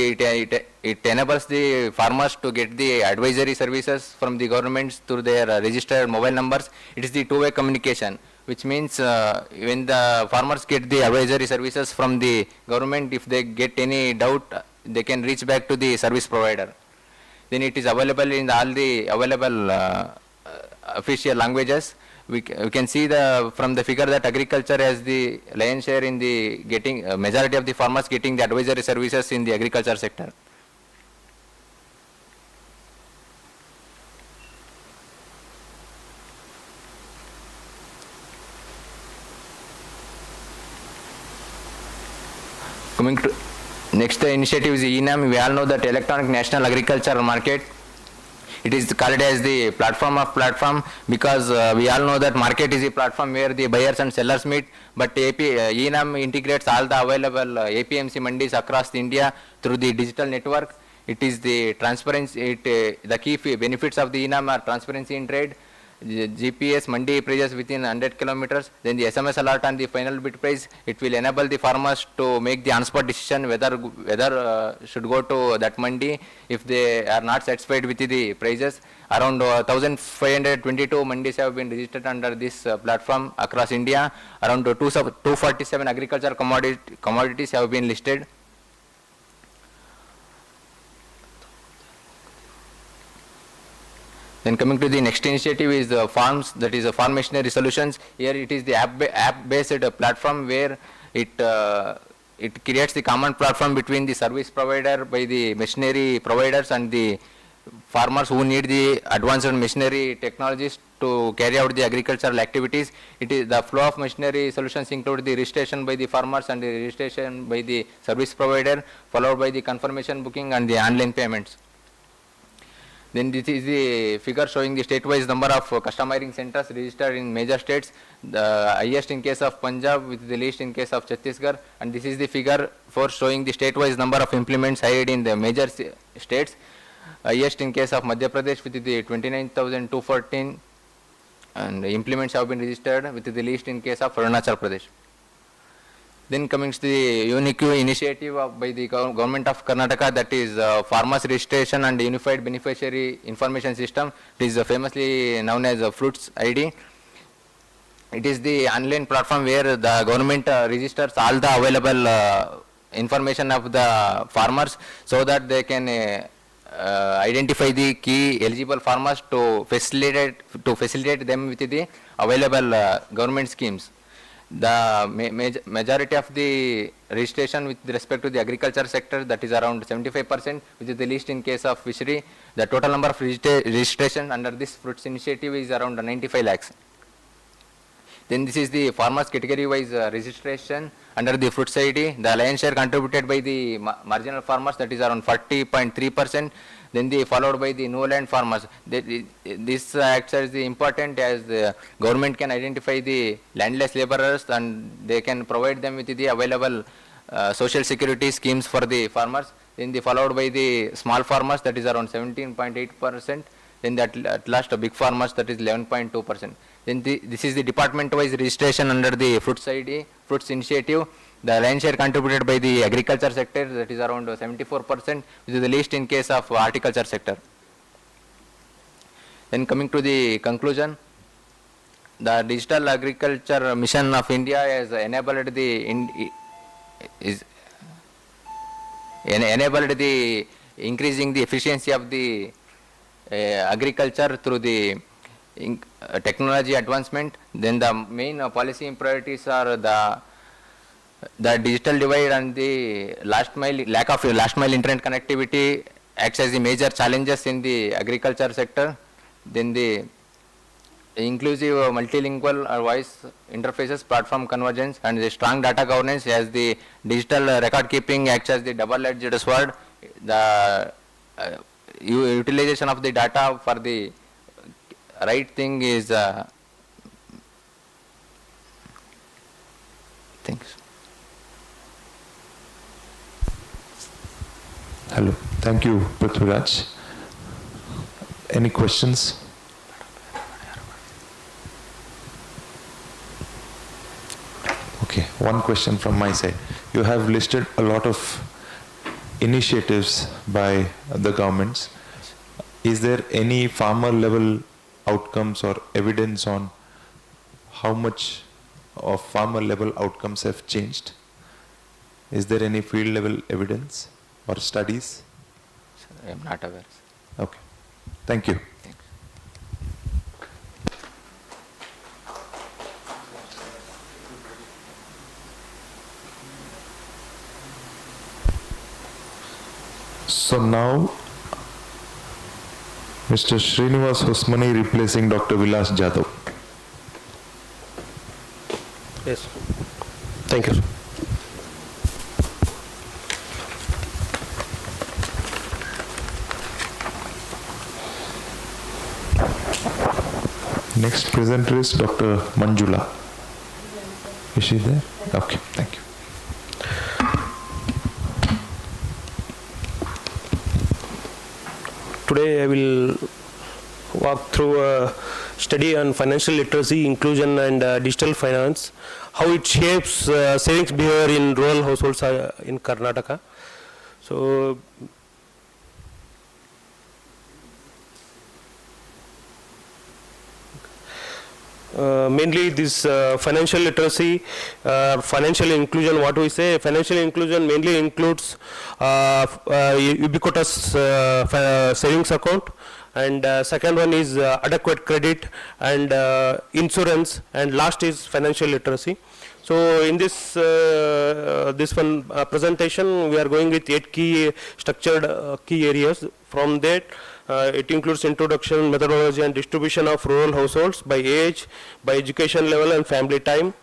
enables the farmers to get the advisory services from the governments through their registered mobile numbers. It is the two-way communication, which means when the farmers get the advisory services from the government, if they get any doubt, they can reach back to the service provider. Then it is available in all the available official languages. we can see from the figure that agriculture has the lion's share in the getting majority of the farmers getting the advisory services in the agriculture sector. Coming to next, the initiative is ENAM. We all know that Electronic National Agricultural Market. It is called as the platform of platform because we all know that market is a platform where the buyers and sellers meet. But ENAM integrates all the available APMC mandis across India through the digital network. It is the transparency. The key benefits of the ENAM are transparency in trade, GPS mandi prices within 100 kilometers, then the SMS alert on the final bid price. It will enable the farmers to make the on-spot decision whether should go to that mandi if they are not satisfied with the prices. Around 1,522 mandis have been registered under this platform across India. Around 247 agricultural commodities have been listed. Then coming to the next initiative is the farms, that is farm machinery solutions. Here it is the app-based platform where it creates the common platform between the service provider by the machinery providers and the farmers who need the advanced machinery technologies to carry out the agricultural activities. It is the flow of machinery solutions include the registration by the farmers and the registration by the service provider, followed by the confirmation booking and the online payments. Then this is the figure showing the state-wise number of customizing centers registered in major states, the highest in case of Punjab with the least in case of Chhattisgarh, and this is the figure for showing the state-wise number of implements hired in the major states, highest in case of Madhya Pradesh with the 29,214, and implements have been registered with the least in case of Arunachal Pradesh. Then coming to the unique initiative by the government of Karnataka, that is farmers registration and unified beneficiary information system. It is famously known as Fruits ID. It is the online platform where the government registers all the available information of the farmers so that they can identify the key eligible farmers to facilitate them with the available government schemes. The majority of the registration with respect to the agriculture sector, that is around 75%, which is the least in case of fishery. The total number of registration under this fruits initiative is around 95 lakhs. Then this is the farmers category wise registration under the fruits ID. The lion's share contributed by the marginal farmers, that is around 40.3%. Then followed by the no land farmers. This acts as the important as the government can identify the landless laborers and they can provide them with the available social security schemes for the farmers. Then followed by the small farmers, that is around 17.8%. Then at last big farmers, that is 11.2%. Then this is the department wise registration under the fruits ID, fruits initiative. The lion's share contributed by the agriculture sector, that is around 74%, which is the least in case of horticulture sector. Then coming to the conclusion, the digital agriculture mission of India has enabled the increasing the efficiency of the agriculture through the technology advancement. Then the main policy priorities are the digital divide and the lack of last mile internet connectivity acts as the major challenges in the agriculture sector. Then the inclusive multilingual voice interfaces, platform convergence, and the strong data governance as the digital record keeping acts as the double-edged sword. The utilization of the data for the right thing is thanks. Hello. Thank you, Prithviraj. Any questions? Okay, one question from my side. You have listed a lot of initiatives by the governments. Is there any farmer level outcomes or evidence on how much of farmer level outcomes have changed? Is there any field level evidence or studies? I am not aware. Okay. Thank you. So now, Mr. Srinivas Hosmani replacing Dr. Vilas Jadhav. Yes. Thank you. Next presenter is Dr. Manjula. Is she there? Okay, thank you. Today I will walk through a study on financial literacy, inclusion and digital finance, how it shapes savings behavior in rural households in Karnataka. So, mainly this financial literacy, financial inclusion, what we say, financial inclusion mainly includes ubiquitous savings account, and second one is adequate credit and insurance, and last is financial literacy. So in this presentation, we are going with 8 key structured key areas. From that, it includes introduction, methodology and distribution of rural households by age, by education level and family type,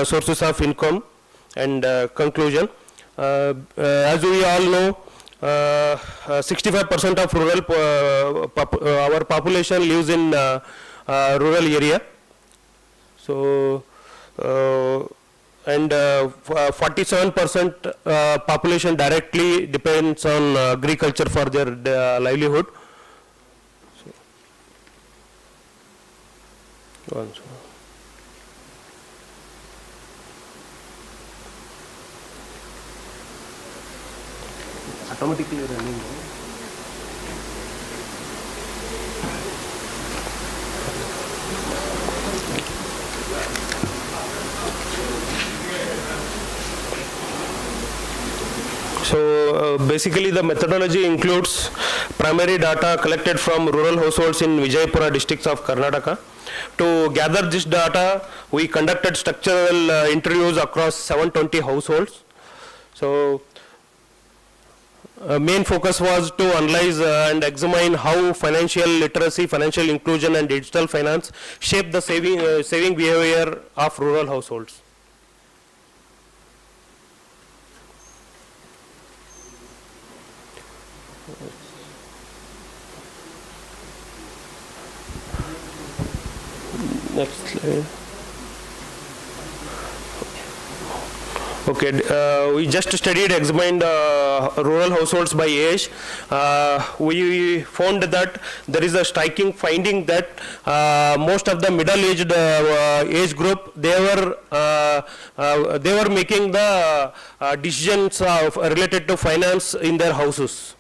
sources of income, and conclusion. As we all know, 65% of rural our population lives in rural area. So, and 47% population directly depends on agriculture for their livelihood. So, automatically running. So basically the methodology includes primary data collected from rural households in Vijayapura districts of Karnataka. To gather this data, we conducted structural interviews across 720 households. So main focus was to analyze and examine how financial literacy, financial inclusion and digital finance shape the saving behavior of rural households. Next slide. Okay, we just examined rural households by age. We found that there is a striking finding that most of the middle-aged age group, they were making the decisions related to finance in their houses.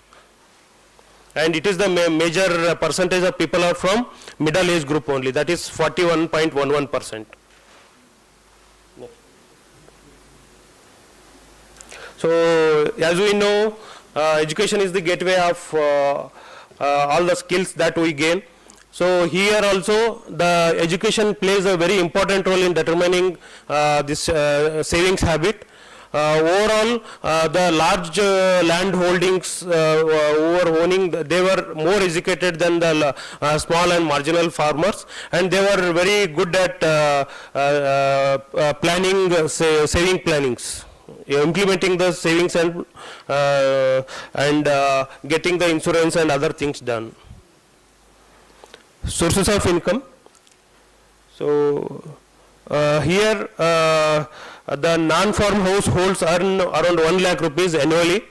And it is the major percentage of people are from middle age group only, that is 41.11%. So as we know, education is the gateway of all the skills that we gain. So here also the education plays a very important role in determining this savings habit. Overall, the large land holdings who were owning, they were more educated than the small and marginal farmers, and they were very good at planning, saving plannings, implementing the savings and getting the insurance and other things done. Sources of income. So here the non-farm households earn around 1 lakh rupees annually.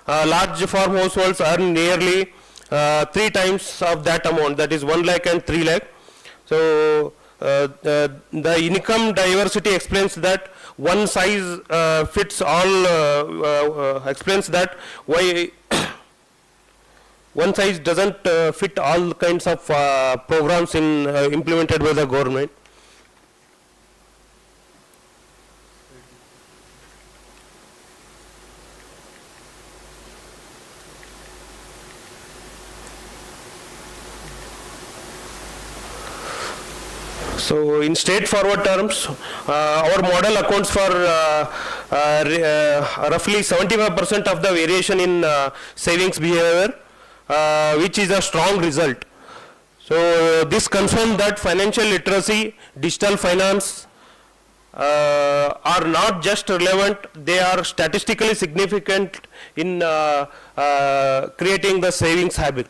Large farm households earn nearly 3 times of that amount, that is 1 lakh and 3 lakh. So the income diversity explains that one size fits all, explains that why one size doesn't fit all kinds of programs in implemented by the government. So in straightforward terms, our model accounts for roughly 75% of the variation in savings behavior, which is a strong result. So this confirms that financial literacy, digital finance are not just relevant, they are statistically significant in creating the savings habit.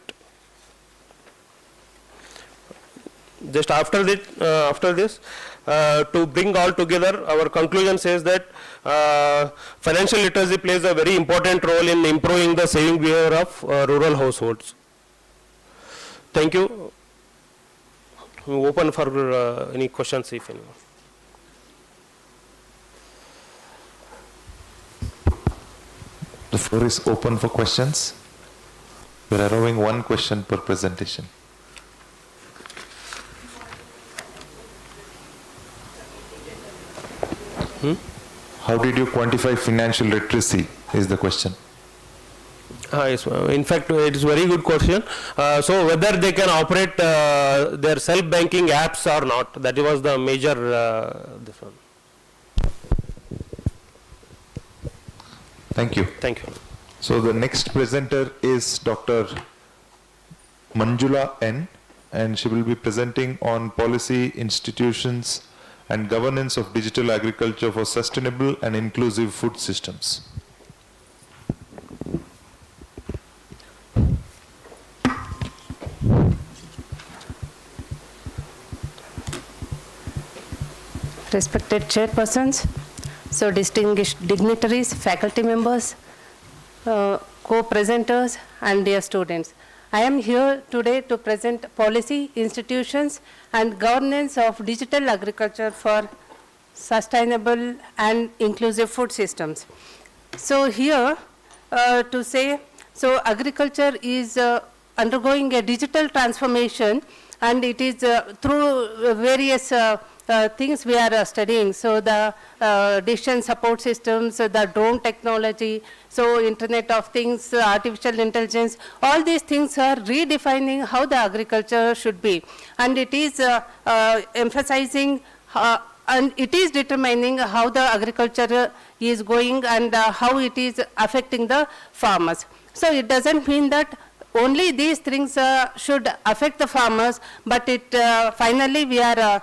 Just after this, to bring all together, our conclusion says that financial literacy plays a very important role in improving the saving behavior of rural households. Thank you. We open for any questions, if any. The floor is open for questions. We are allowing one question per presentation. How did you quantify financial literacy is the question. Yes, in fact, it is a very good question. So whether they can operate their self-banking apps or not, that was the major this one. Thank you. Thank you. So the next presenter is Dr. Manjula N, and she will be presenting on policy, institutions, and governance of digital agriculture for sustainable and inclusive food systems. Respected chairpersons, so distinguished dignitaries, faculty members, co-presenters, and dear students. I am here today to present policy, institutions, and governance of digital agriculture for sustainable and inclusive food systems. So here to say, so agriculture is undergoing a digital transformation, and it is through various things we are studying. So the decision support systems, the drone technology, so Internet of Things, artificial intelligence, all these things are redefining how the agriculture should be. And it is emphasizing and it is determining how the agriculture is going and how it is affecting the farmers. So it doesn't mean that only these things should affect the farmers, but it finally we are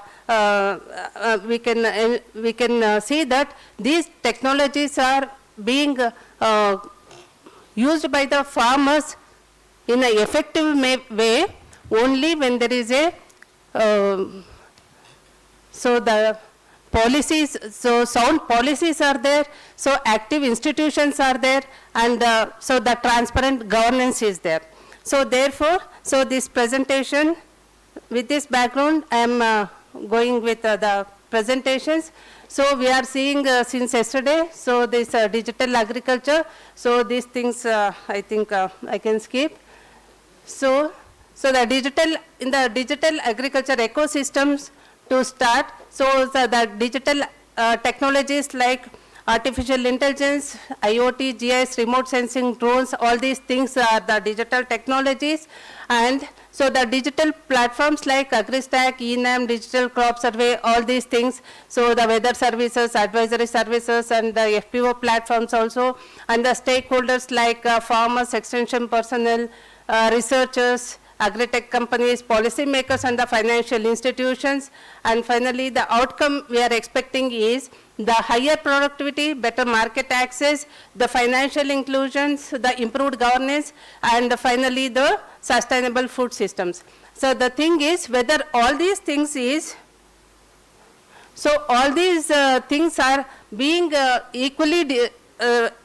we can see that these technologies are being used by the farmers in an effective way only when there is a so the policies, so sound policies are there, so active institutions are there, and so the transparent governance is there. So therefore, so this presentation, with this background, I am going with the presentations. So we are seeing since yesterday, so this digital agriculture, so these things I think I can skip. So the digital, in the digital agriculture ecosystems to start, so the digital technologies like artificial intelligence, IoT, GIS, remote sensing, drones, all these things are the digital technologies. And so the digital platforms like AgriStack, eNAM, Digital Crop Survey, all these things. So the weather services, advisory services, and the FPO platforms also. And the stakeholders like farmers, extension personnel, researchers, agri-tech companies, policymakers, and the financial institutions. And finally, the outcome we are expecting is the higher productivity, better market access, the financial inclusions, the improved governance, and finally the sustainable food systems. So the thing is whether all these things is, so all these things are being equally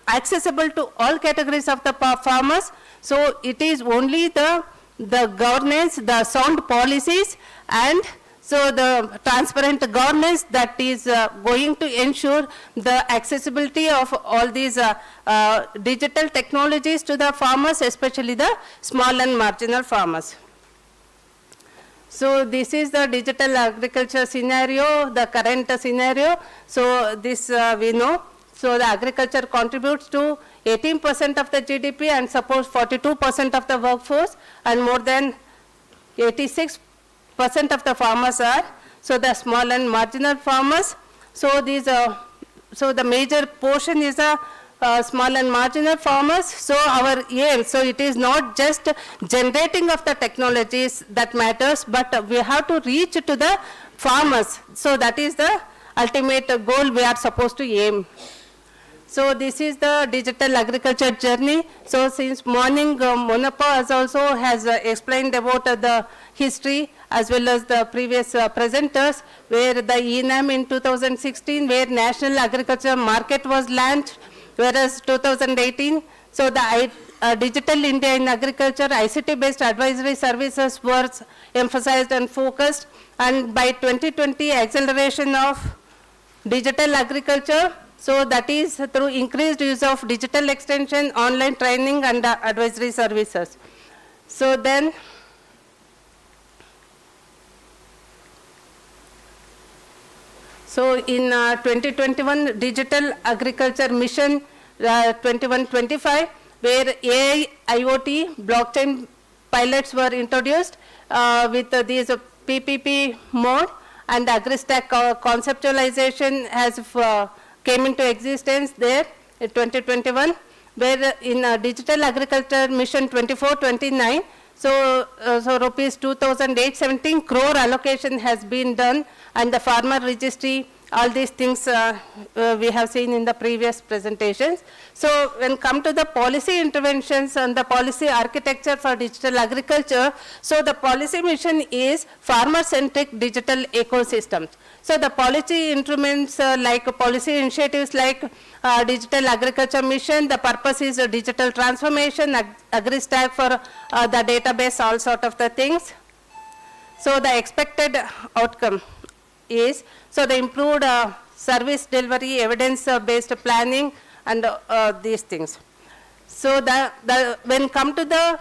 accessible to all categories of the farmers. So it is only the governance, the sound policies, and so the transparent governance that is going to ensure the accessibility of all these digital technologies to the farmers, especially the small and marginal farmers. So this is the digital agriculture scenario, the current scenario. So this we know. So the agriculture contributes to 18% of the GDP and supports 42% of the workforce, and more than 86% of the farmers are, so the small and marginal farmers. So these so the major portion is a small and marginal farmers. So our aim, so it is not just generating of the technologies that matters, but we have to reach to the farmers. So that is the ultimate goal we are supposed to aim. So this is the digital agriculture journey. So since morning, Monappa has explained about the history as well as the previous presenters, where the ENAM in 2016, where National Agriculture Market was launched, whereas 2018, so the Digital India in Agriculture, ICT-based advisory services were emphasized and focused, and by 2020, acceleration of digital agriculture. So that is through increased use of digital extension, online training and advisory services. So then, so in 2021 Digital Agriculture Mission 21-25, where AI, IoT, blockchain pilots were introduced with these PPP mode, and AgriStack conceptualization has came into existence there in 2021, where in Digital Agriculture Mission 24-29, so rupees 2,817 crore allocation has been done, and the farmer registry, all these things we have seen in the previous presentations. So when come to the policy interventions and the policy architecture for digital agriculture, so the policy mission is farmer-centric digital ecosystems. So the policy instruments like policy initiatives like Digital Agriculture Mission, the purpose is digital transformation, AgriStack for the database, all sort of the things. So the expected outcome is, so the improved service delivery, evidence-based planning, and these things. So when come to the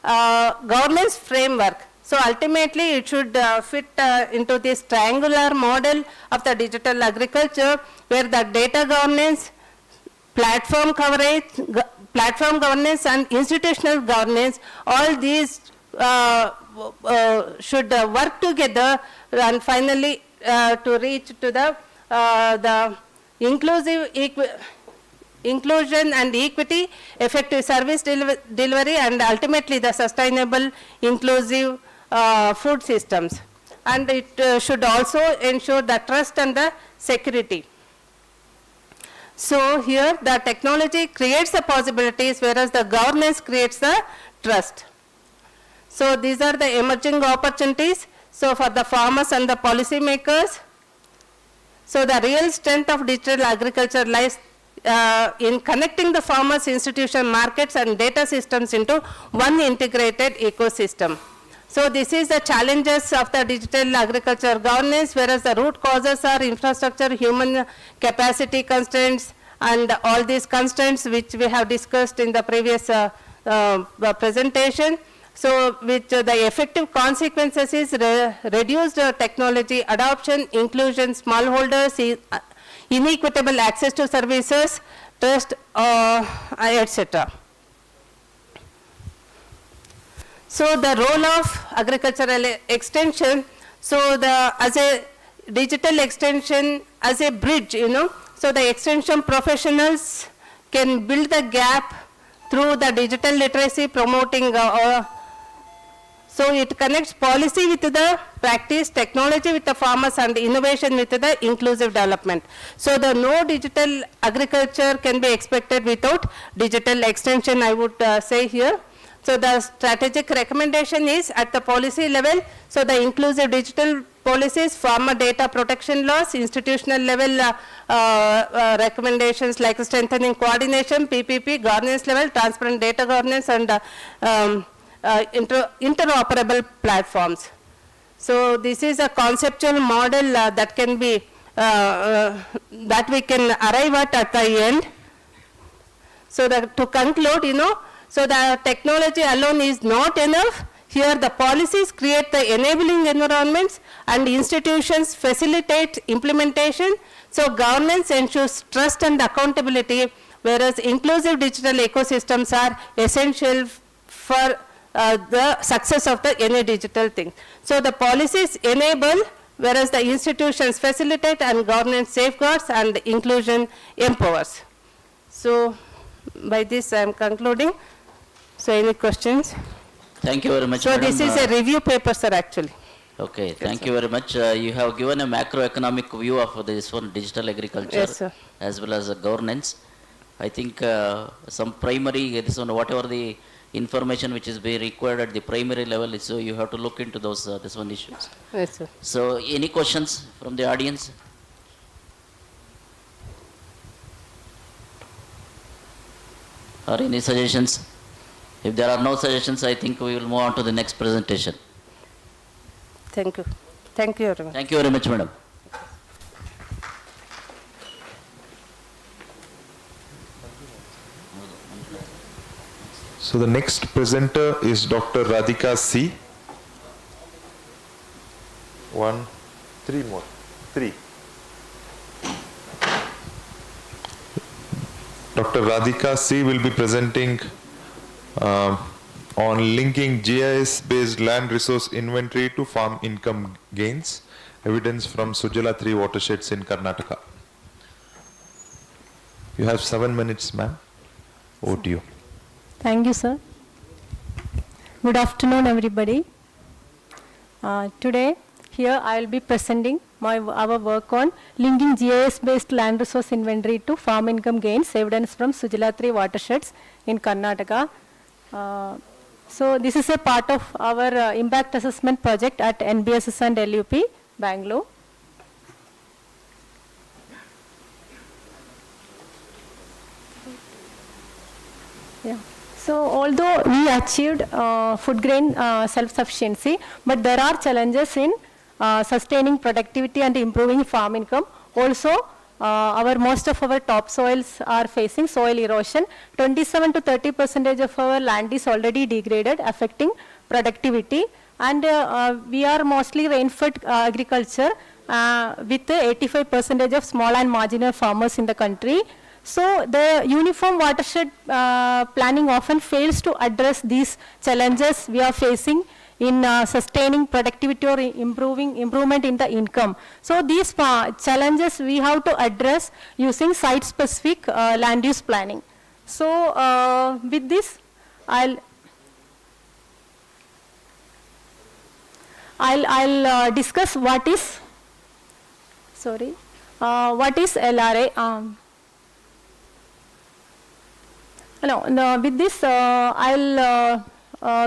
governance framework, so ultimately it should fit into this triangular model of the digital agriculture, where the data governance, platform coverage, platform governance and institutional governance, all these should work together, and finally to reach to the inclusion and equity, effective service delivery, and ultimately the sustainable inclusive food systems. And it should also ensure the trust and the security. So here the technology creates the possibilities, whereas the governance creates the trust. So these are the emerging opportunities. So for the farmers and the policy makers, so the real strength of digital agriculture lies in connecting the farmers, institution, markets and data systems into one integrated ecosystem. So this is the challenges of the digital agriculture governance, whereas the root causes are infrastructure, human capacity constraints, and all these constraints which we have discussed in the previous presentation. So which the effective consequences is reduced technology adoption, inclusion, smallholders, inequitable access to services, trust, etc. So the role of agricultural extension, so as a digital extension as a bridge, so the extension professionals can build the gap through the digital literacy, promoting so it connects policy with the practice, technology with the farmers, and innovation with the inclusive development. So the no digital agriculture can be expected without digital extension, I would say here. So the strategic recommendation is at the policy level, so the inclusive digital policies, farmer data protection laws, institutional level recommendations like strengthening coordination, PPP, governance level, transparent data governance, and interoperable platforms. So this is a conceptual model that can be, that we can arrive at the end. So to conclude, so the technology alone is not enough. Here the policies create the enabling environments and institutions facilitate implementation. So governance ensures trust and accountability, whereas inclusive digital ecosystems are essential for the success of any digital thing. So the policies enable whereas the institutions facilitate and governance safeguards and inclusion empowers. So by this I am concluding. So any questions? Thank you very much, So madam. this is a review paper, sir, actually. Okay, thank you very much. You have given a macroeconomic view of this one, digital agriculture, Yes, sir. as well as governance. I think some primary, this one, whatever the information which is being required at the primary level, so you have to look into those this one issues. Yes, sir. So, any questions from the audience? Or any suggestions? If there are no suggestions, I think we will move on to the next presentation. Thank you. Thank you very much. Thank you very much, madam. So the next presenter is Dr. Radhika C. Three more. Dr. Radhika C will be presenting on linking GIS-based land resource inventory to farm income gains, evidence from Sujala 3 watersheds in Karnataka. You have 7 minutes, ma'am. Over to you. Thank you, sir. Good afternoon, everybody. Today, here I will be presenting our work on linking GIS-based land resource inventory to farm income gains, evidence from Sujala 3 watersheds in Karnataka. So this is a part of our impact assessment project at NBSS and LUP, Bangalore. Yeah. So although we achieved food grain self-sufficiency, but there are challenges in sustaining productivity and improving farm income. Also, most of our topsoils are facing soil erosion. 27 to 30% of our land is already degraded, affecting productivity. And we are mostly rain-fed agriculture with 85% of small and marginal farmers in the country. So the uniform watershed planning often fails to address these challenges we are facing in sustaining productivity or improvement in the income. So these challenges we have to address using site-specific land use planning. So with this, I'll discuss what is LRA. With this,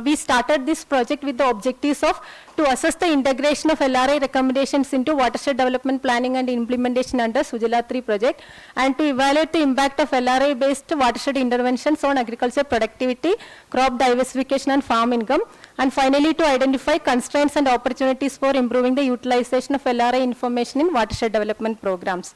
we started this project with the objectives of to assess the integration of LRA recommendations into watershed development planning and implementation under Sujala 3 project, and to evaluate the impact of LRA-based watershed interventions on agriculture productivity, crop diversification and farm income, and finally to identify constraints and opportunities for improving the utilization of LRA information in watershed development programs.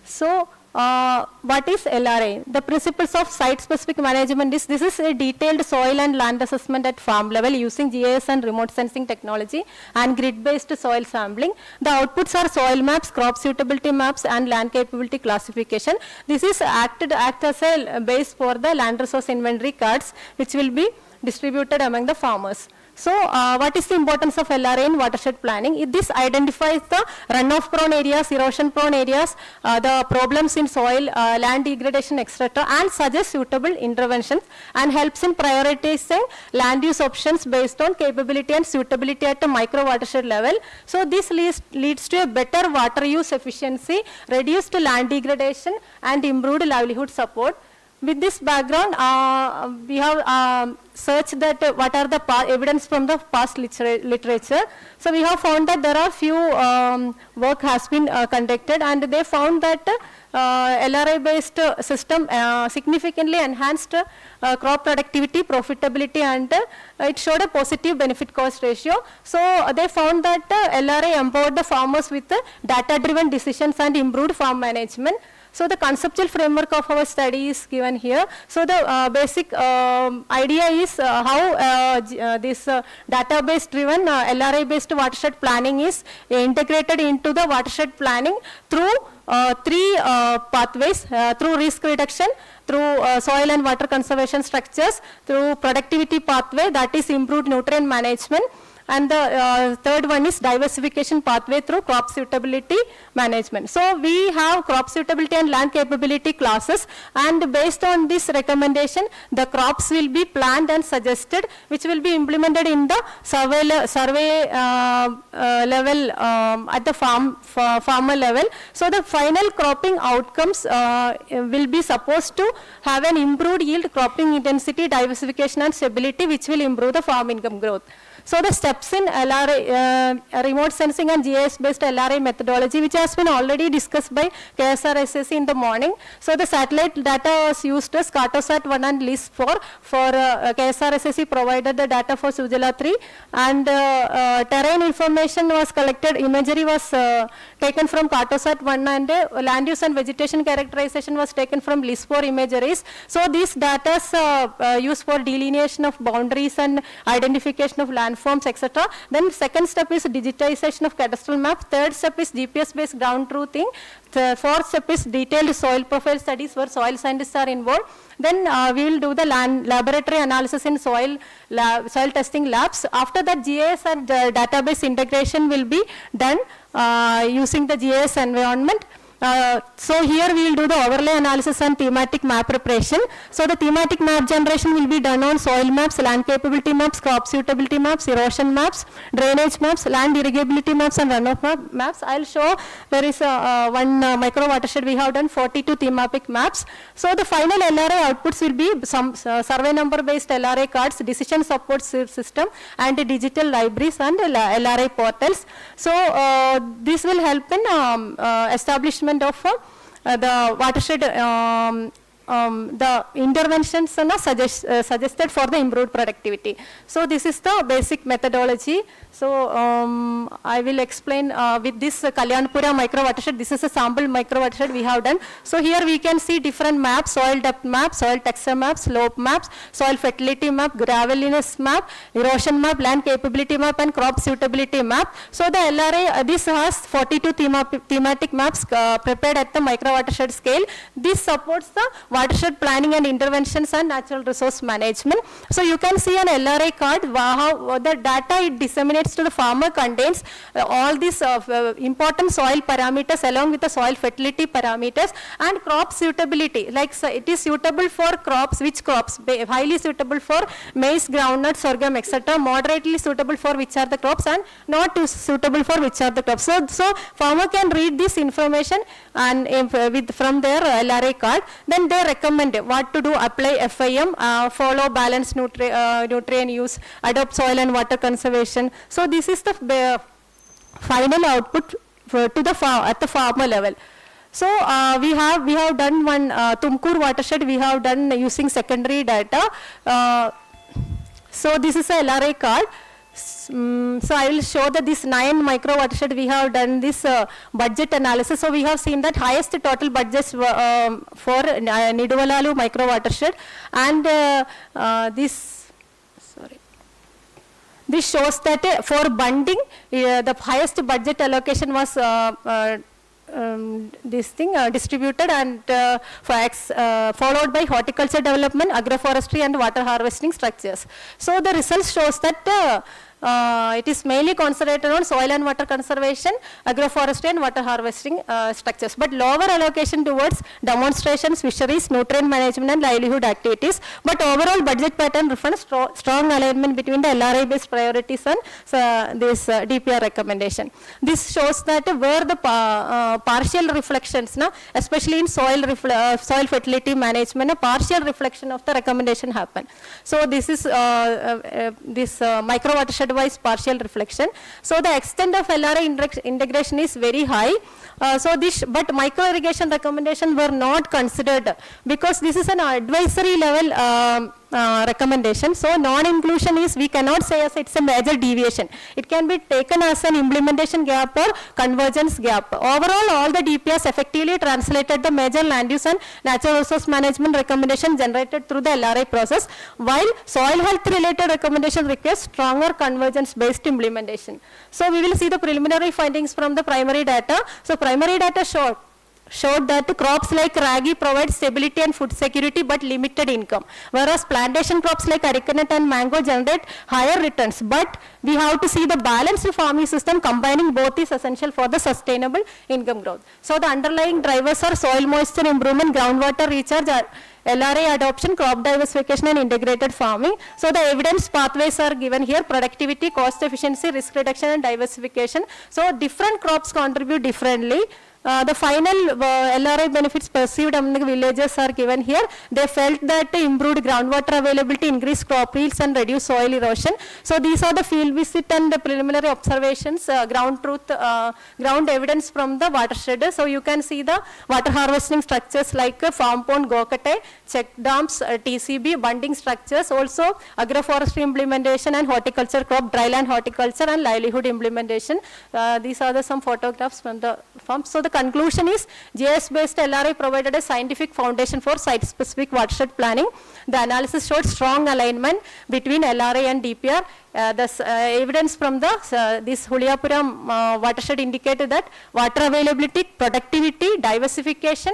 So, what is LRA? The principles of site-specific management is, this is a detailed soil and land assessment at farm level using GIS and remote sensing technology and grid-based soil sampling. The outputs are soil maps, crop suitability maps and land capability classification. This is act as a base for the land resource inventory cards, which will be distributed among the farmers. So, what is the importance of LRA in watershed planning? This identifies the runoff prone areas, erosion prone areas, the problems in soil, land degradation, etc., and suggests suitable interventions and helps in prioritizing land use options based on capability and suitability at a micro watershed level. So, this leads to a better water use efficiency, reduced land degradation, and improved livelihood support. With this background, we have searched that what are the evidence from the past literature. So we have found that there are few work has been conducted, and they found that LRA-based system significantly enhanced crop productivity, profitability, and it showed a positive benefit cost ratio. So they found that LRA empowered the farmers with data-driven decisions and improved farm management. So the conceptual framework of our study is given here. So the basic idea is how this database driven LRA-based watershed planning is integrated into the watershed planning through three pathways, through risk reduction, through soil and water conservation structures, through productivity pathway, that is improved nutrient management, and the third one is diversification pathway through crop suitability management. So we have crop suitability and land capability classes, and based on this recommendation, the crops will be planned and suggested, which will be implemented in the survey level at the farmer level. So the final cropping outcomes will be supposed to have an improved yield, cropping intensity, diversification and stability, which will improve the farm income growth. So the steps in LRA, remote sensing and GIS based LRA methodology, which has been already discussed by KSRSSC in the morning. So the satellite data was used as Cartosat 1 and LIS4 for KSRSSC provided the data for Sujala 3, and terrain information was collected, imagery was taken from Cartosat 1, and land use and vegetation characterization was taken from LIS4 imageries. So these data used for delineation of boundaries and identification of landforms, etc. Then second step is digitization of cadastral map. Third step is GPS based ground truthing. The fourth step is detailed soil profile studies where soil scientists are involved. Then we will do the land laboratory analysis in soil testing labs. After that, GIS and database integration will be done using the GIS environment. So here we will do the overlay analysis and thematic map preparation. So the thematic map generation will be done on soil maps, land capability maps, crop suitability maps, erosion maps, drainage maps, land irrigability maps and runoff maps. I will show there is one micro watershed we have done 42 thematic maps. So the final LRA outputs will be some survey number based LRA cards, decision support system and digital libraries and LRA portals. So this will help in establishment of the watershed, the interventions suggested for the improved productivity. So this is the basic methodology. So I will explain with this Kalyanpura micro watershed. This is a sample micro watershed we have done. So here we can see different maps: soil depth map, soil texture map, slope maps, soil fertility map, graveliness map, erosion map, land capability map and crop suitability map. So the LRA, this has 42 thematic maps prepared at the micro watershed scale. This supports the watershed planning and interventions and natural resource management. So you can see an LRA card, how the data it disseminates to the farmer contains all these important soil parameters along with the soil fertility parameters and crop suitability. Like so it is suitable for crops, which crops? Highly suitable for maize, groundnut, sorghum, etc. Moderately suitable for which are the crops and not suitable for which are the crops. So farmer can read this information and from their LRA card. Then they recommend what to do: apply FIM, follow balanced nutrient use, adopt soil and water conservation. So this is the final output to the at the farmer level. So we have done one Tumkur watershed. We have done using secondary data. So this is a LRA card. So I will show that this 9 micro watershed we have done this budget analysis. So we have seen that highest total budgets for Niduvalalu micro watershed, and this shows that for bunding the highest budget allocation was distributed and followed by horticulture development, agroforestry and water harvesting structures. So the results shows that it is mainly concentrated on soil and water conservation, agroforestry and water harvesting structures, but lower allocation towards demonstrations, fisheries, nutrient management and livelihood activities. But overall budget pattern reflects strong alignment between the LRA based priorities and this DPR recommendation. This shows that where the partial reflections, especially in soil fertility management, a partial reflection of the recommendation happen. So this is this micro watershed wise partial reflection. So the extent of LRA integration is very high. But micro irrigation recommendations were not considered because this is an advisory level recommendation. So non-inclusion is, we cannot say as it's a major deviation. It can be taken as an implementation gap or convergence gap. Overall, all the DPRs effectively translated the major land use and natural resource management recommendation generated through the LRA process, while soil health related recommendation requires stronger convergence based implementation. So we will see the preliminary findings from the primary data. So primary data showed that crops like ragi provide stability and food security but limited income, whereas plantation crops like arecanut and mango generate higher returns. But we have to see the balanced farming system combining both is essential for the sustainable income growth. So the underlying drivers are soil moisture improvement, groundwater recharge, LRA adoption, crop diversification and integrated farming. So the evidence pathways are given here: productivity, cost efficiency, risk reduction and diversification. So different crops contribute differently. The final LRI benefits perceived among the villagers are given here. They felt that improved groundwater availability, increased crop yields and reduced soil erosion. So these are the field visit and the preliminary observations, ground truth, ground evidence from the watershed. So you can see the water harvesting structures like farm pond, gokate, check dams, TCB, bunding structures, also agroforestry implementation and horticulture crop, dryland horticulture and livelihood implementation. These are the some photographs from the farm. So the conclusion is GIS-based LRI provided a scientific foundation for site-specific watershed planning. The analysis showed strong alignment between LRI and DPR. Evidence from the this Huliyapuram watershed indicated that water availability, productivity, diversification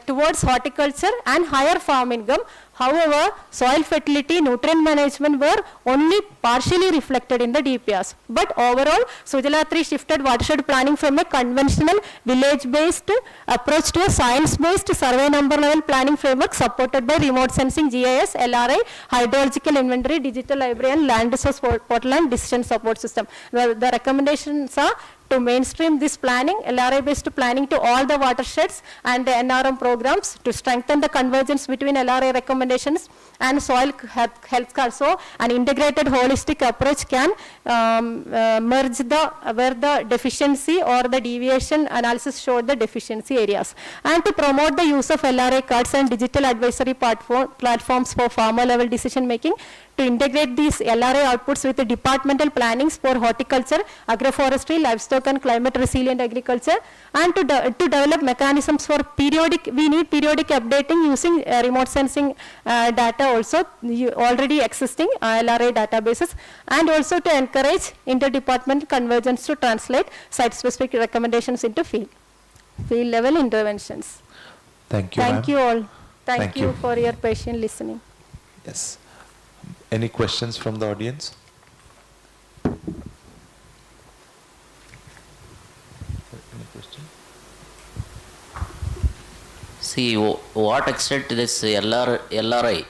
towards horticulture and higher farm income. However, soil fertility, nutrient management were only partially reflected in the DPRs. But overall, Sujala 3 shifted watershed planning from a conventional village-based approach to a science-based survey number level planning framework supported by remote sensing, GIS, LRI, hydrological inventory, digital library and land resource portal and decision support system. The recommendations are to mainstream this planning, LRI-based planning to all the watersheds and the NRM programs to strengthen the convergence between LRI recommendations and soil health care. So an integrated holistic approach can merge where the deficiency or the deviation analysis showed the deficiency areas. And to promote the use of LRI cards and digital advisory platforms for farmer level decision making, to integrate these LRI outputs with the departmental plannings for horticulture, agroforestry, livestock and climate resilient agriculture, and to develop mechanisms for periodic updating using remote sensing data also already existing LRI databases, and also to encourage interdepartmental convergence to translate site-specific recommendations into field level interventions. Thank you. Thank you all. Thank you you for your patient listening. Yes. Any questions from the audience? Any question? See, what extent this LRI,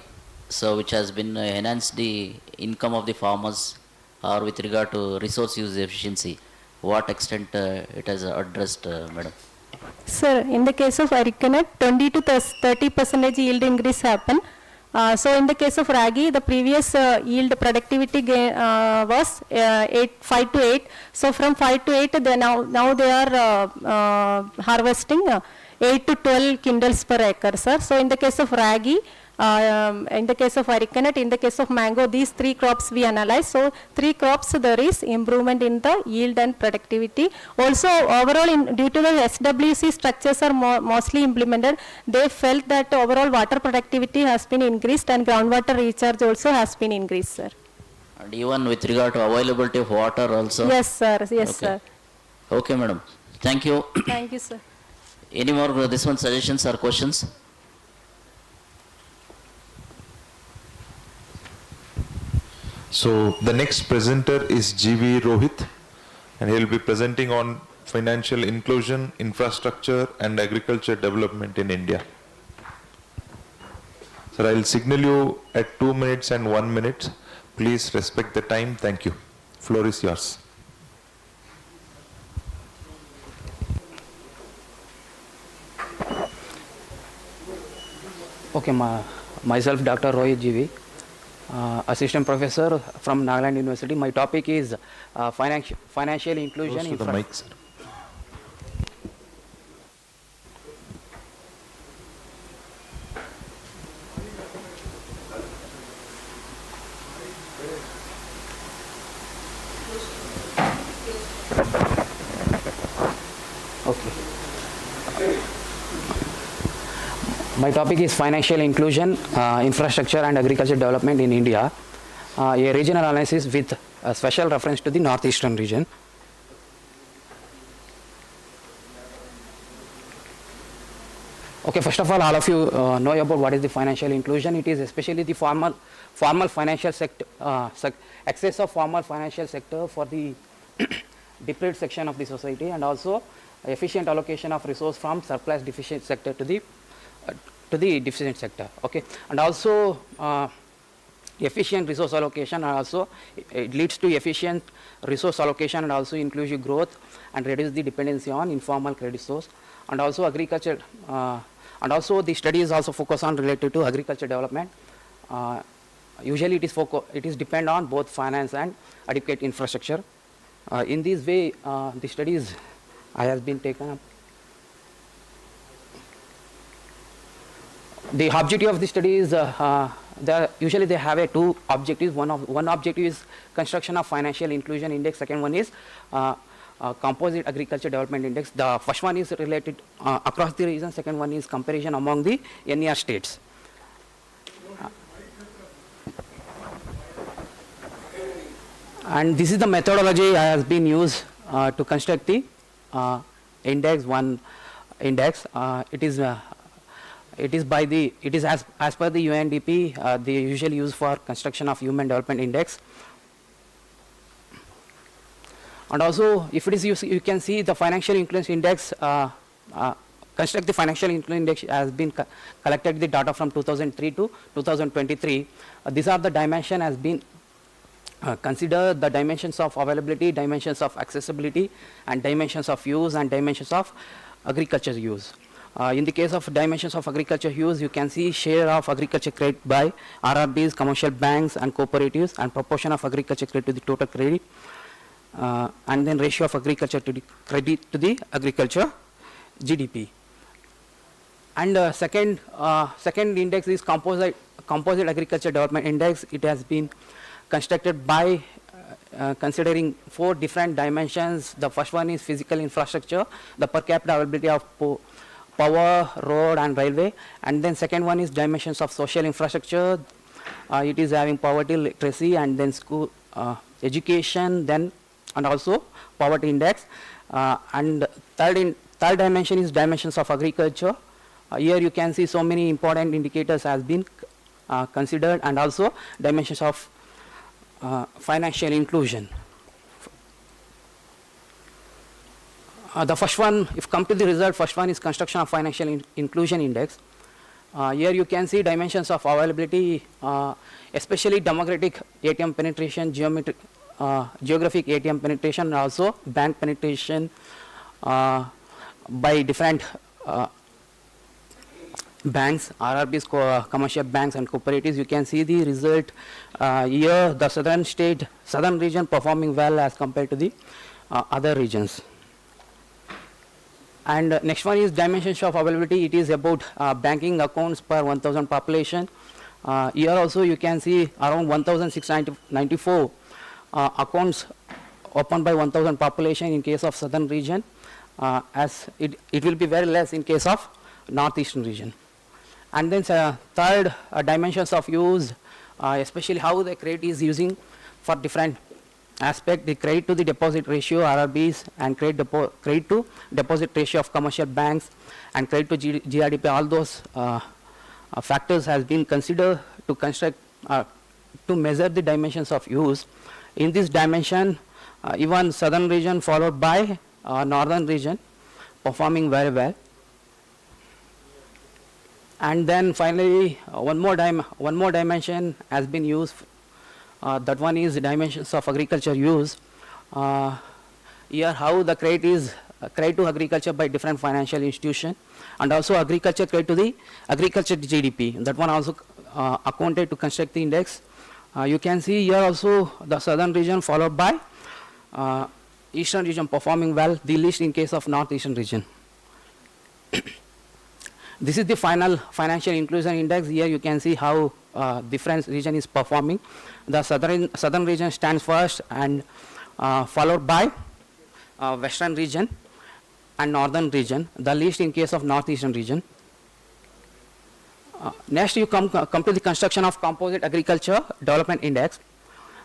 so which has been enhanced the income of the farmers, or with regard to resource use efficiency, what extent it has addressed, madam? Sir, in the case of arecanut, 20 to 30% yield increase happened. So in the case of ragi, the previous yield productivity gain was 5 to 8. So from 5 to 8, now they are harvesting 8 to 12 quintals per acre, sir. So in the case of ragi, in the case of arecanut, in the case of mango, these 3 crops we analyze. So 3 crops there is improvement in the yield and productivity. Also overall, due to the SWC structures are mostly implemented, they felt that overall water productivity has been increased and groundwater recharge also has been increased, sir. And even with regard to availability of water also? Yes, sir. Yes, okay. sir. Okay, madam. Thank you. Thank you, sir. Any more this one suggestions or questions? So the next presenter is G.V. Rohit, and he will be presenting on financial inclusion, infrastructure and agriculture development in India. Sir, I will signal you at 2 minutes and 1 minute. Please respect the time. Thank you. Floor is yours. Okay, myself Dr. Rohit G.V. Assistant Professor from Nagaland University. My topic is financial inclusion. Close to the mic, sir. My topic is financial inclusion, infrastructure and agriculture development in India, a regional analysis with a special reference to the northeastern region. Okay, first of all of you know about what is the financial inclusion. It is especially the formal financial sector, access of formal financial sector for the deprived section of the society, and also efficient allocation of resource from surplus deficient sector to the deficient sector. Okay, and also efficient resource allocation, and also it leads to efficient resource allocation and also inclusive growth, and reduce the dependency on informal credit source, and also agriculture. And also the study is also focused on related to agriculture development. Usually it is depend on both finance and adequate infrastructure. In this way, the studies has been taken up. The objective of the study is usually they have two objectives. One objective is construction of financial inclusion index. Second one is composite agriculture development index. The first one is related across the region. Second one is comparison among the NER states. And this is the methodology has been used to construct the index one index. It is as per the UNDP. They usually use for construction of human development index. And also, if it is used, you can see the financial influence index. Construct the financial influence index has been collected the data from 2003 to 2023. These are the dimension has been consider the dimensions of availability, dimensions of accessibility, and dimensions of use, and dimensions of agriculture use. In the case of dimensions of agriculture use, you can see share of agriculture credit by RRBs, commercial banks, and cooperatives, and proportion of agriculture credit to the total credit. And then ratio of agriculture to the credit to the agriculture GDP. And second index is composite agriculture development index. It has been constructed by considering 4 different dimensions. The first one is physical infrastructure, the per capita availability of power, road, and railway. And then second one is dimensions of social infrastructure. It is having poverty, literacy, and then school education, then and also poverty index. And third dimension is dimensions of agriculture. Here you can see so many important indicators has been considered, and also dimensions of financial inclusion. The first one, if come to the result, first one is construction of financial inclusion index. Here you can see dimensions of availability, especially demographic ATM penetration, geographic ATM penetration, and also bank penetration by different banks, RRBs, commercial banks, and cooperatives. You can see the result here, the southern region performing well as compared to the other regions. And next one is dimensions of availability. It is about banking accounts per 1,000 population. Here also you can see around 1,694 accounts opened by 1,000 population in case of southern region, as it will be very less in case of northeastern region. And then third, dimensions of use, especially how the credit is using for different aspect, the credit to the deposit ratio, RRBs, and credit to deposit ratio of commercial banks, and credit to GRDP. All those factors has been considered to construct to measure the dimensions of use. In this dimension, even southern region followed by northern region performing very well. And then finally, one more dimension has been used. That one is the dimensions of agriculture use. Here, how the credit is credit to agriculture by different financial institution, and also agriculture credit to the agriculture GDP. That one also accounted to construct the index. You can see here also the southern region followed by eastern region performing well, the least in case of northeastern region. This is the final financial inclusion index. Here you can see how different region is performing. The southern region stands first, and followed by western region and northern region, the least in case of northeastern region. Next you come to the construction of composite agriculture development index.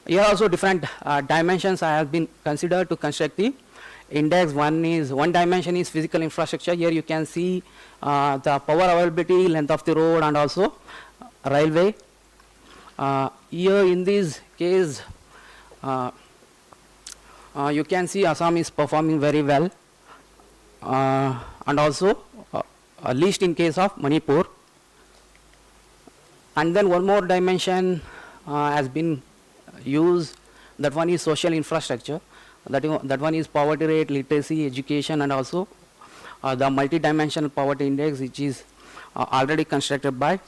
Here also different dimensions have been considered to construct the index. One dimension is physical infrastructure. Here you can see the power availability, length of the road, and also railway. Here in this case, you can see Assam is performing very well, and also least in case of Manipur. And then one more dimension has been used. That one is social infrastructure. That one is poverty rate, literacy, education, and also the multi-dimensional poverty index, which is already constructed by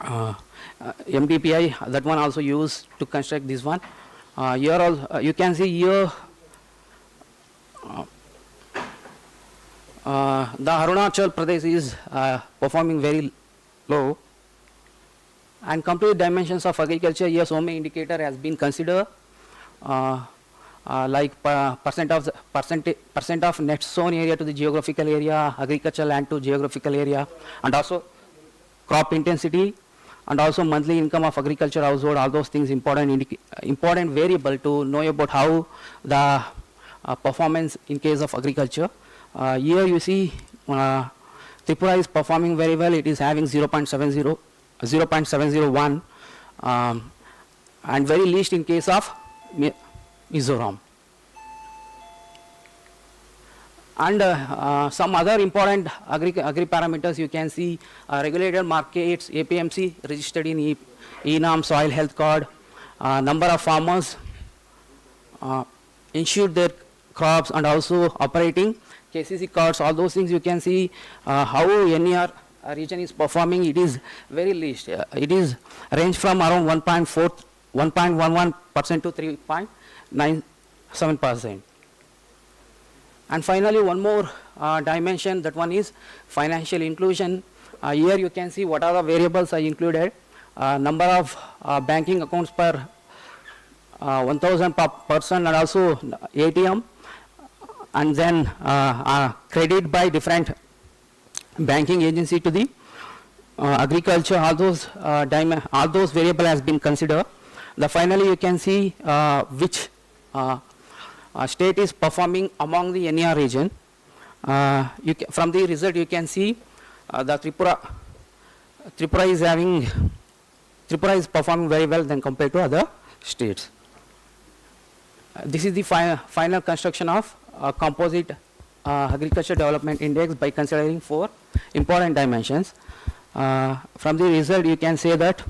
MDPI. That one also used to construct this one. Here also, you can see here the Arunachal Pradesh is performing very low. And come to the dimensions of agriculture, here so many indicator has been considered, like percent of net sown area to the geographical area, agricultural land to geographical area, and also crop intensity, and also monthly income of agriculture household. All those things important variable to know about how the performance in case of agriculture. Here you see Tripura is performing very well. It is having 0.701 and very least in case of Mizoram. And some other important agri parameters you can see, regulated markets, APMC registered in ENAM, soil health card, number of farmers insured their crops, and also operating KCC cards. All those things you can see how NER region is performing. It is very least. It is range from around 1.11% to 3.97%. And finally, one more dimension, that one is financial inclusion. Here you can see what are the variables are included. Number of banking accounts per 1,000 per person, and also ATM, and then credit by different banking agency to the agriculture. All those variable has been considered. Finally, you can see which state is performing among the NER region. From the result you can see the Tripura is performing very well than compared to other states. This is the final construction of composite agriculture development index by considering 4 important dimensions. From the result you can say that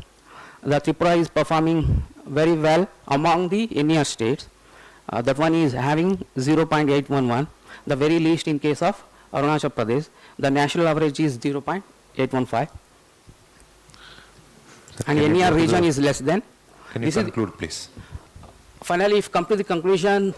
the Tripura is performing very well among the NER states. That one is having 0.811, the very least in case of Arunachal Pradesh. The national average is 0.815. And NER region is less than. Can you conclude, please? Finally, if come to the conclusion,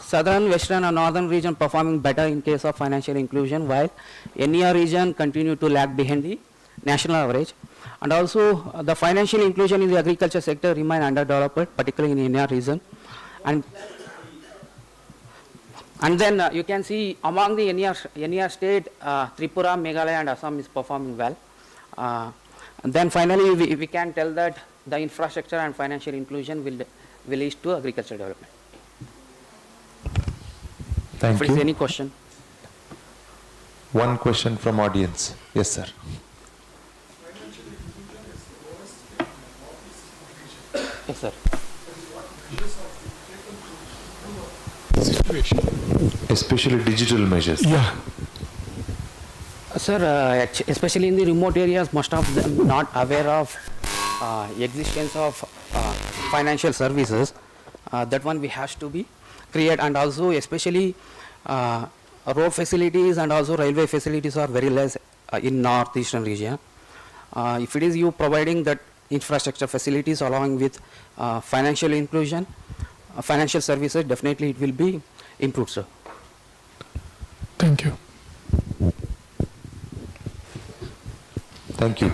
southern, western and northern region performing better in case of financial inclusion, while NER region continue to lag behind the national average. And also the financial inclusion in the agriculture sector remain underdeveloped, particularly in NER region. And then you can see among the NER state, Tripura, Meghalaya and Assam is performing well. And then finally we can tell that the infrastructure and financial inclusion will lead to agriculture development. Thank you. If there is any question. One question from audience. Yes, sir. Yes, sir. Situation. Especially digital measures. Yeah. Sir, especially in the remote areas, most of them not aware of existence of financial services. That one we has to be create, and also especially road facilities and also railway facilities are very less in northeastern region. If it is you providing that infrastructure facilities along with financial inclusion, financial services, definitely it will be improved, sir. Thank you. Thank you.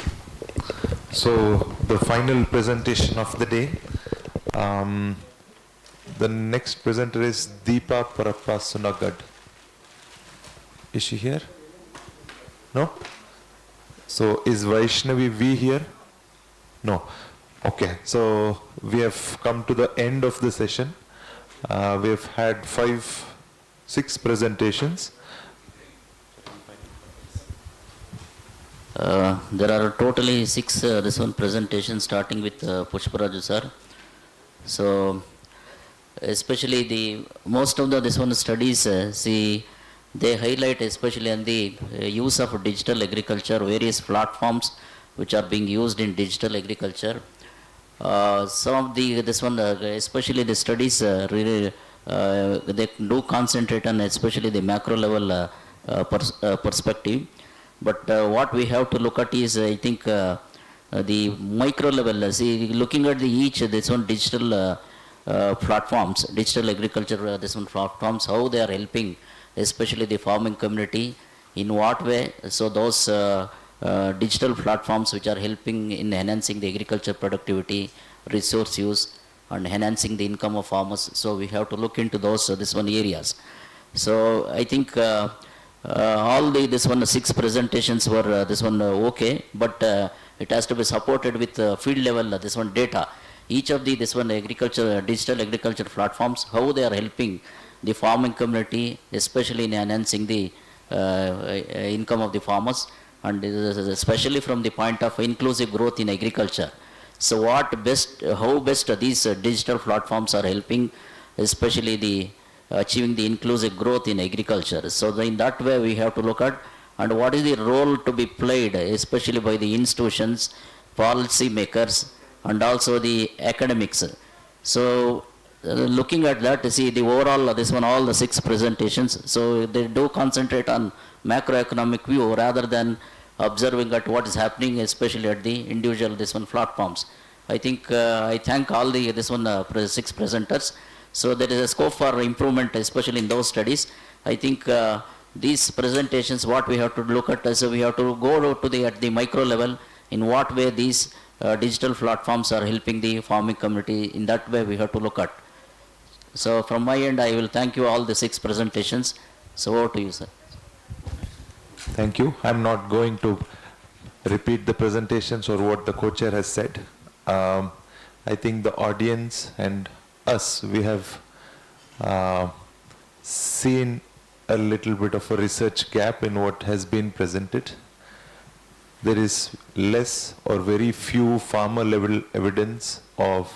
So the final presentation of the day. The next presenter is Deepa Parappa Sunagad. Is she here? No? So is Vaishnavi V here? No. Okay. So we have come to the end of the session. We have had 5 6 presentations. There are totally 6 this one presentation starting with Pushparaju sir. So especially the most of the this one studies see they highlight especially on the use of digital agriculture, various platforms which are being used in digital agriculture. Some of the this one especially the studies really they do concentrate on especially the macro level perspective. But what we have to look at is, I think, the micro level. See, looking at the each this one digital platforms, digital agriculture this one platforms, how they are helping, especially the farming community, in what way. So those digital platforms which are helping in enhancing the agriculture productivity, resource use, and enhancing the income of farmers. So we have to look into those this one areas. So I think. All the this one 6 presentations were this one okay, but it has to be supported with field level this one data. Each of the this one agriculture digital agriculture platforms, how they are helping the farming community, especially in enhancing the income of the farmers, and especially from the point of inclusive growth in agriculture. So what best, how best these digital platforms are helping, especially the achieving the inclusive growth in agriculture. So in that way we have to look at, and what is the role to be played, especially by the institutions, policy makers, and also the academics. So looking at that, see the overall this one, all the 6 presentations, so they do concentrate on macroeconomic view rather than observing at what is happening, especially at the individual this one platforms. I think I thank all the this one 6 presenters. So there is a scope for improvement, especially in those studies. I think these presentations, what we have to look at, so we have to go to the at the micro level, in what way these digital platforms are helping the farming community. In that way we have to look at. So from my end, I will thank you all the 6 presentations. So over to you, sir. Thank you. I'm not going to repeat the presentations or what the co-chair has said. I think the audience and us, we have seen a little bit of a research gap in what has been presented. There is less or very few farmer level evidence of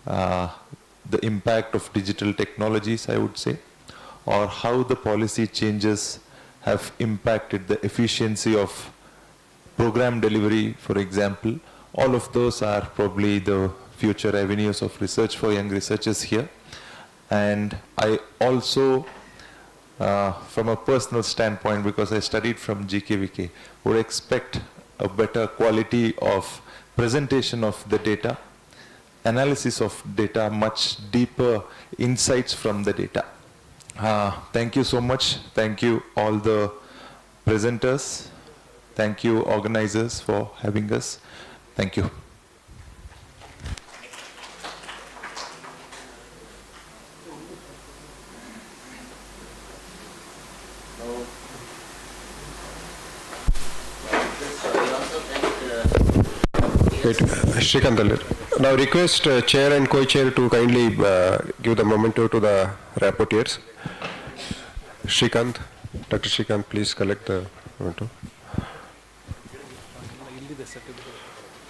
the impact of digital technologies, I would say, or how the policy changes have impacted the efficiency of program delivery, for example. All of those are probably the future avenues of research for young researchers here. And I also, from a personal standpoint, because I studied from GKVK, would expect a better quality of presentation of the data, analysis of data, much deeper insights from the data. Thank you so much. Thank you all the presenters. Thank you organizers for having us. Thank you. Shrikant, now request chair and co-chair to kindly give the memento to the rapporteurs. Shrikant, Dr. Shrikant, please collect the memento.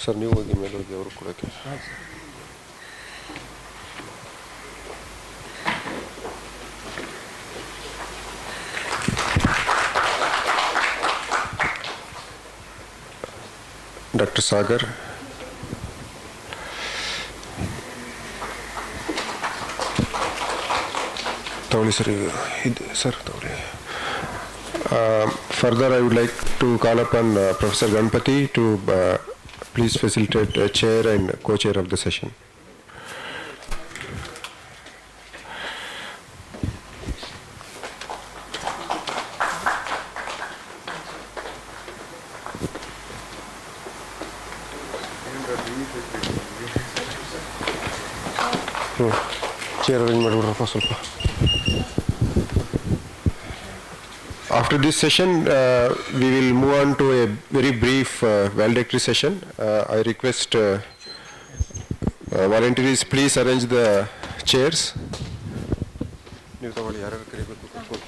Sir, ನೀವು ಹೋಗಿ ಮೇಲೆ ಹೋಗಿ ಅವರು ಕೊಡಕ್ಕೆ. Dr. Sagar. Tawli sir, sir Tawli. Further, I would like to call upon Professor Ganpati to please facilitate chair and co-chair of the session. Chair arrange ಮಾಡಿಬಿಡ್ರಪ್ಪ ಸ್ವಲ್ಪ. After this session, we will move on to a very brief valedictory session. I request volunteers please arrange the chairs. ನೀವು ತಗೊಳ್ಳಿ, ಯಾರ್ಯಾರು ಕರಿಬೇಕು ಕೂತ್ಕೊಳ್ಳಿ.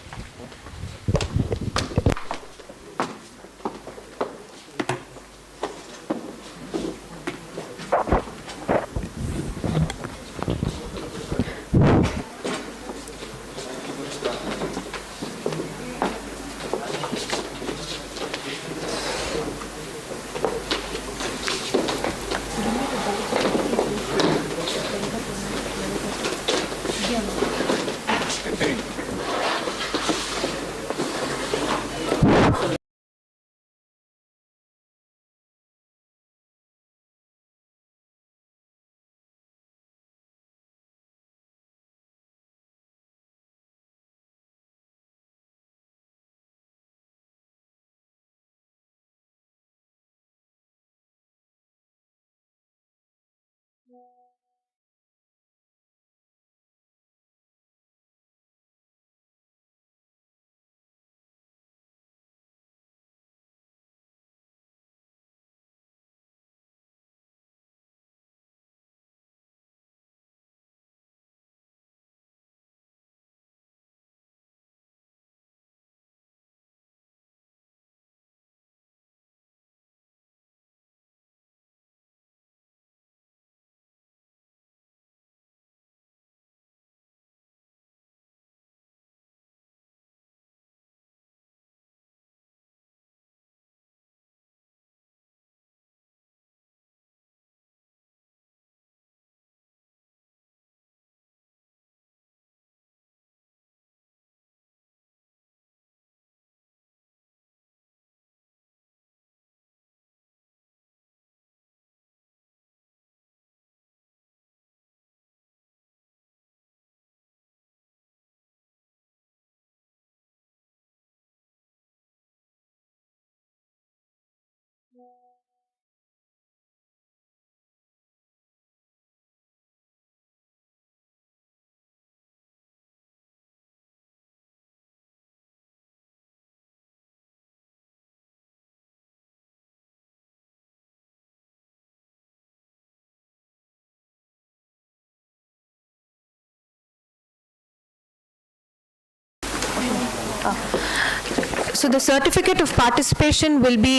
So the certificate of participation will be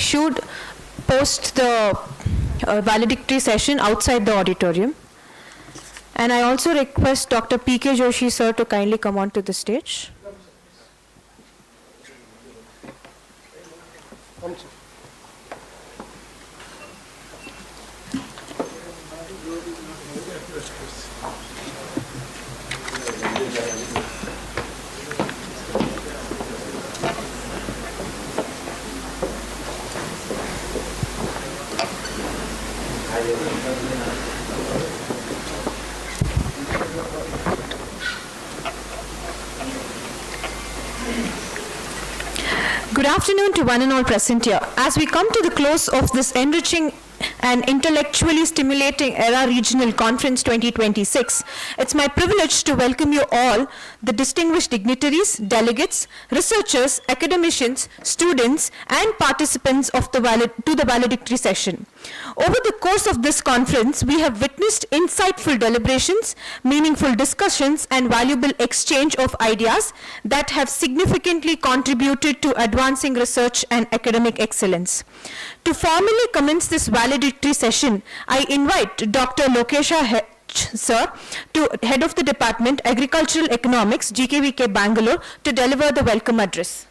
issued post the valedictory session outside the auditorium. And I also request Dr. P.K. Joshi sir to kindly come on to the stage. Good afternoon to one and all present here. As we come to the close of this enriching and intellectually stimulating Aera Regional Conference 2026, it's my privilege to welcome you all, the distinguished dignitaries, delegates, researchers, academicians, students, and participants of the valedictory session. Over the course of this conference, we have witnessed insightful deliberations, meaningful discussions, and valuable exchange of ideas that have significantly contributed to advancing research and academic excellence. To formally commence this valedictory session, I invite Dr. Lokesha Sir, Head of the Department, Agricultural Economics, GKVK Bangalore, to deliver the welcome address.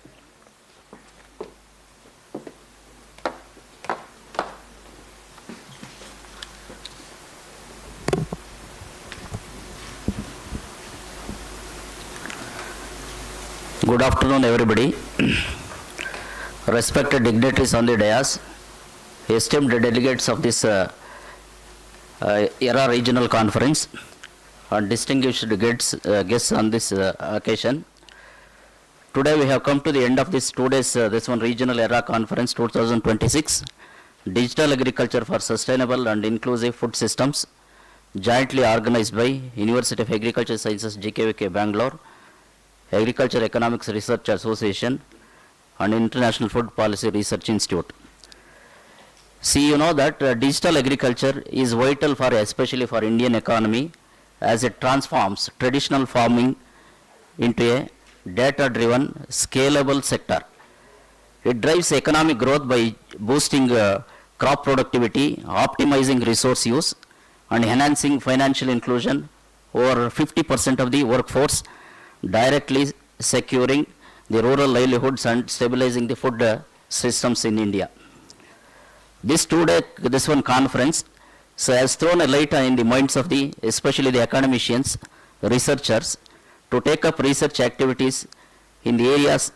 Good afternoon, everybody. Respected dignitaries on the dais, esteemed delegates of this Aera Regional Conference, and distinguished guests on this occasion. Today we have come to the end of this 2 days Regional Aera Conference 2026, Digital Agriculture for Sustainable and Inclusive Food Systems, jointly organized by University of Agriculture Sciences, GKVK Bangalore, Agriculture Economics Research Association, and International Food Policy Research Institute. See, you know that digital agriculture is vital for, especially for Indian economy, as it transforms traditional farming into a data-driven, scalable sector. It drives economic growth by boosting crop productivity, optimizing resource use, and enhancing financial inclusion over 50% of the workforce, directly securing the rural livelihoods and stabilizing the food systems in India. This conference has thrown a light in the minds of especially the academicians, researchers, to take up research activities in the areas,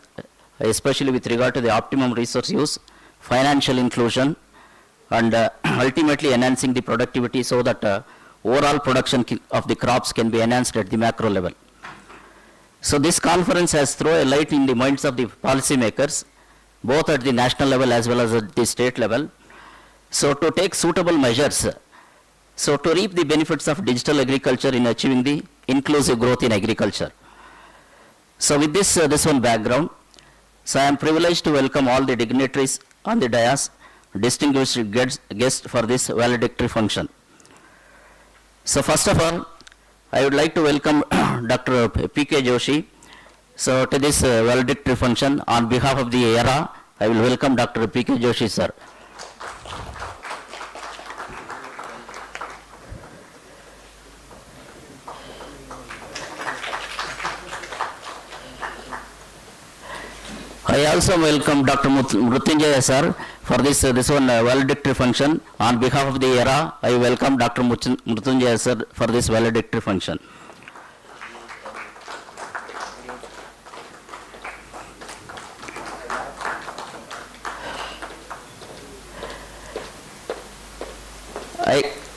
especially with regard to the optimum resource use, financial inclusion, and ultimately enhancing the productivity so that overall production of the crops can be enhanced at the macro level. So this conference has thrown a light in the minds of the policymakers, both at the national level as well as at the state level, so to take suitable measures, so to reap the benefits of digital agriculture in achieving the inclusive growth in agriculture. So with this background, so I am privileged to welcome all the dignitaries on the dais, distinguished guests for this valedictory function. So first of all, I would like to welcome Dr. P.K. Joshi. So to this valedictory function, on behalf of the Aera, I will welcome Dr. P.K. Joshi, sir. I also welcome Dr. Mrutyunjaya, sir, for this valedictory function. On behalf of the Aera, I welcome Dr. Mrutyunjaya, sir, for this valedictory function.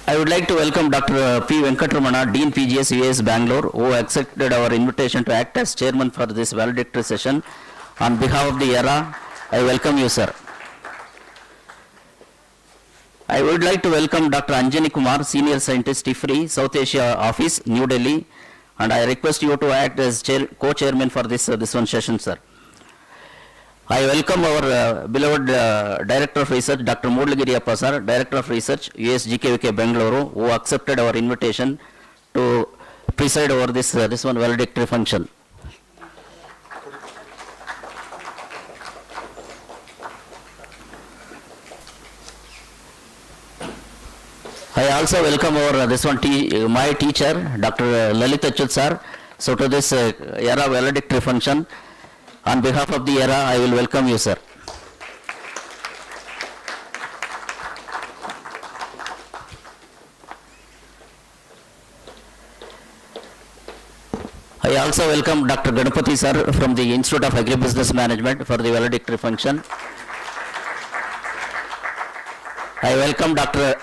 I would like to welcome Dr. P. Venkatramana, Dean PGS US Bangalore, who accepted our invitation to act as chairman for this valedictory session. On behalf of the Aera, I welcome you, sir. I would like to welcome Dr. Anjani Kumar, Senior Scientist, IFRI, South Asia Office, New Delhi, and I request you to act as co-chairman for this one session, sir. I welcome our beloved Director of Research, Dr. Murligiri Appa, sir, Director of Research, US GKVK Bengaluru, who accepted our invitation to preside over this one valedictory function. I also welcome our my teacher, Dr. Lalit Achyut, sir. So to this Aera valedictory function, on behalf of the Aera, I will welcome you, sir. I also welcome Dr. Ganapati, sir, from the Institute of Agribusiness Management for the valedictory function. I welcome Dr.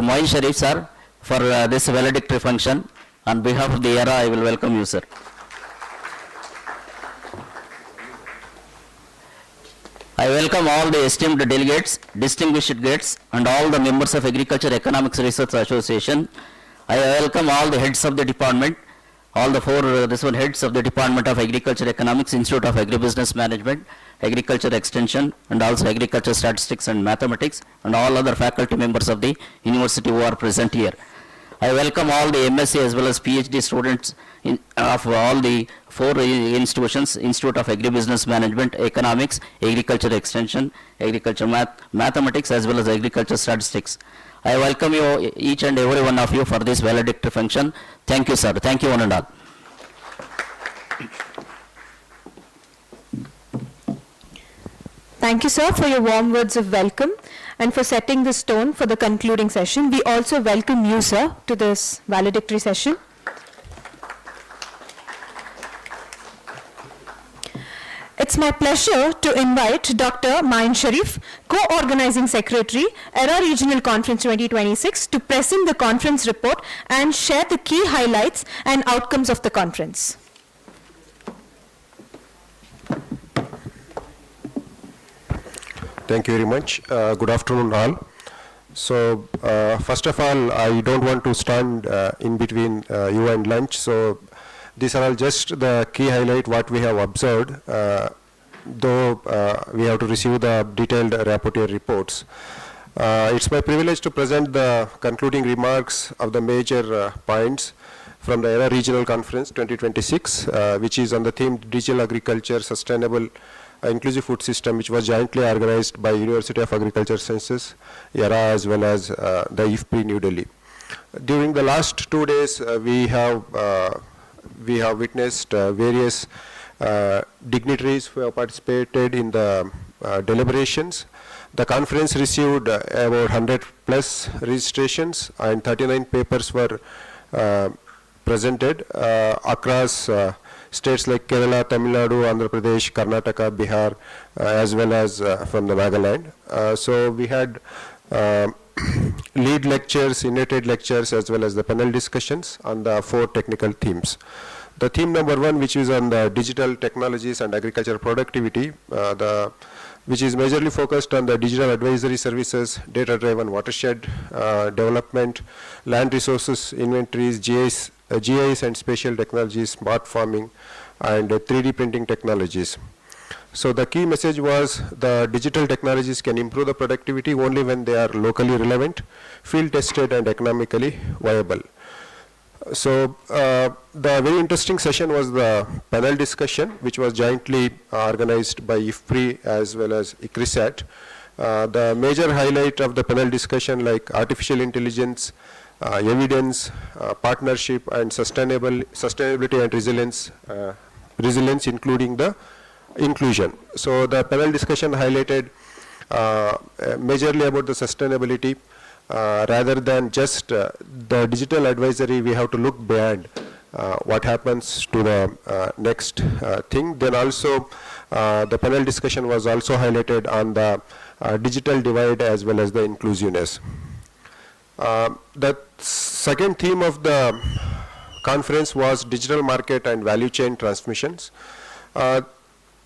Moin Sharif, sir, for this valedictory function. On behalf of the Aera, I will welcome you, sir. I welcome all the esteemed delegates, distinguished guests, and all the members of Agriculture Economics Research Association. I welcome all the heads of the department, all the four heads of the Department of Agriculture Economics, Institute of Agribusiness Management, Agriculture Extension, and also Agriculture Statistics and Mathematics, and all other faculty members of the university who are present here. I welcome all the MSc as well as PhD students of all the four institutions, Institute of Agribusiness Management, Economics, Agriculture Extension, Agriculture Mathematics, as well as Agriculture Statistics. I welcome you, each and every one of you, for this valedictory function. Thank you, sir. Thank you, one and all. Thank you, sir, for your warm words of welcome and for setting the tone for the concluding session. We also welcome you, sir, to this valedictory session. It's my pleasure to invite Dr. Moin Sharif, Co-Organizing Secretary, Aera Regional Conference 2026, to present the conference report and share the key highlights and outcomes of the conference. Thank you very much. Good afternoon, all. So, first of all, I don't want to stand in between you and lunch. So, these are all just the key highlight what we have observed, though we have to receive the detailed rapporteur reports. It's my privilege to present the concluding remarks of the major points from the Aera Regional Conference 2026, which is on the theme Digital Agriculture, Sustainable Inclusive Food System, which was jointly organized by University of Agriculture Sciences, Aera, as well as the IFPRI New Delhi. During the last 2 days, we have witnessed various dignitaries who have participated in the deliberations. The conference received about 100 plus registrations, and 39 papers were presented across states like Kerala, Tamil Nadu, Andhra Pradesh, Karnataka, Bihar, as well as from the Nagaland. So we had lead lectures, united lectures, as well as the panel discussions on the 4 technical themes. The theme number 1, which is on the digital technologies and agriculture productivity, which is majorly focused on the digital advisory services, data-driven watershed development, land resources inventories, GIS and spatial technologies, smart farming, and 3D printing technologies. So the key message was the digital technologies can improve the productivity only when they are locally relevant, field tested, and economically viable. So the very interesting session was the panel discussion, which was jointly organized by IFPRI as well as ICRISAT. The major highlight of the panel discussion, like artificial intelligence, evidence, partnership, and sustainability and resilience, including the inclusion. So the panel discussion highlighted majorly about the sustainability. Rather than just the digital advisory, we have to look beyond what happens to the next thing. Then also the panel discussion was also highlighted on the digital divide as well as the inclusiveness. The second theme of the conference was digital market and value chain transmissions,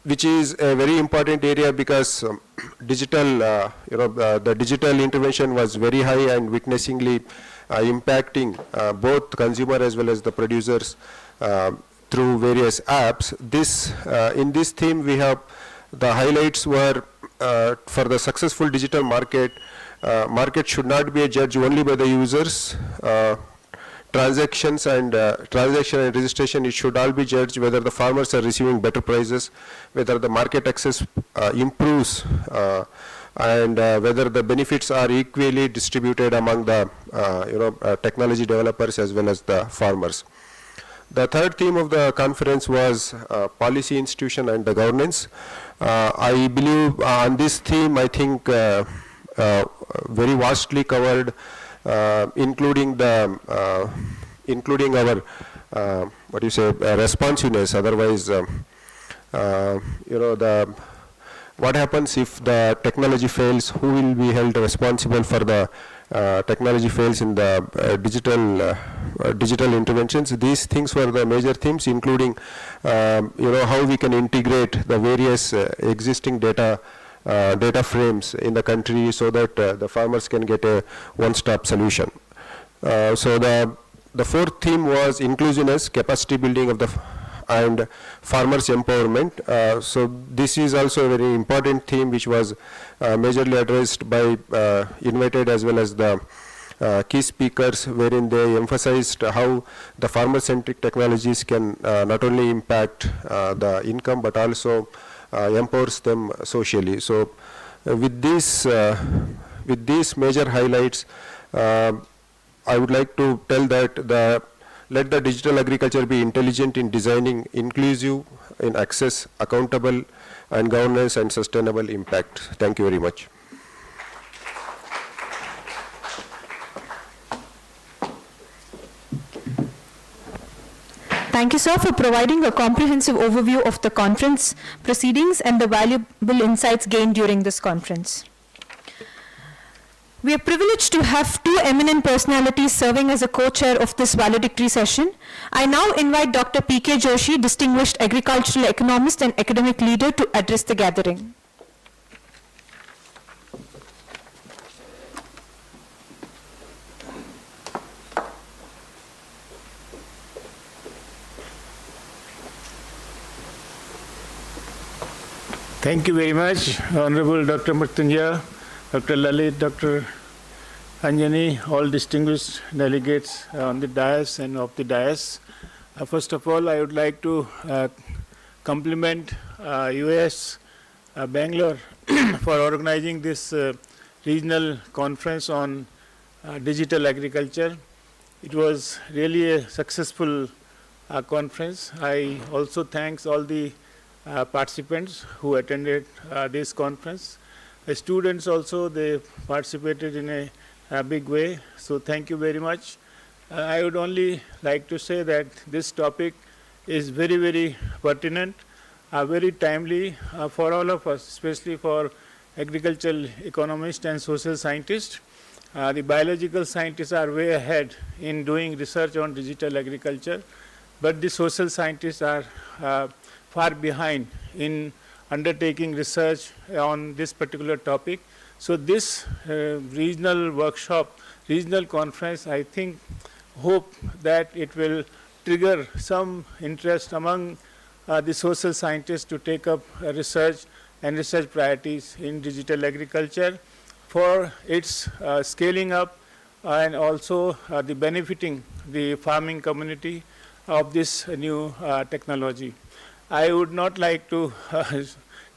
which is a very important area because the digital intervention was very high and witnessingly impacting both consumer as well as the producers through various apps. In this theme, we have the highlights were for the successful digital market. Market should not be a judge only by the users. Transaction and registration, it should all be judged whether the farmers are receiving better prices, whether the market access improves, and whether the benefits are equally distributed among the technology developers as well as the farmers. The third theme of the conference was policy institution and the governance. I believe on this theme, I think very vastly covered, including our responsiveness. Otherwise, what happens if the technology fails? Who will be held responsible for the technology fails in the digital interventions? These things were the major themes, including how we can integrate the various existing data frames in the country so that the farmers can get a one-stop solution. So the fourth theme was inclusiveness, capacity building of and farmers empowerment. So this is also a very important theme which was majorly addressed by invited as well as the key speakers, wherein they emphasized how the farmer-centric technologies can not only impact the income but also empowers them socially. So with these major highlights, I would like to tell that let the digital agriculture be intelligent in designing, inclusive in access, accountable, and governance and sustainable impact. Thank you very much. Thank you, sir, for providing a comprehensive overview of the conference proceedings and the valuable insights gained during this conference. We are privileged to have two eminent personalities serving as a co-chair of this valedictory session. I now invite Dr. P.K. Joshi, distinguished agricultural economist and academic leader, to address the gathering. Thank you very much, Honorable Dr. Mrityunjaya, Dr. Lalit, Dr. Anjani, all distinguished delegates on the dais and of the dais. First of all, I would like to compliment US Bangalore for organizing this regional conference on digital agriculture. It was really a successful conference. I also thanks all the participants who attended this conference. The students also, they participated in a big way. So thank you very much. I would only like to say that this topic is very, very pertinent, very timely for all of us, especially for agricultural economists and social scientists. The biological scientists are way ahead in doing research on digital agriculture, but the social scientists are far behind in undertaking research on this particular topic. So this regional workshop, regional conference, I think, hope that it will trigger some interest among the social scientists to take up research and research priorities in digital agriculture for its scaling up and also the benefiting the farming community of this new technology. I would not like to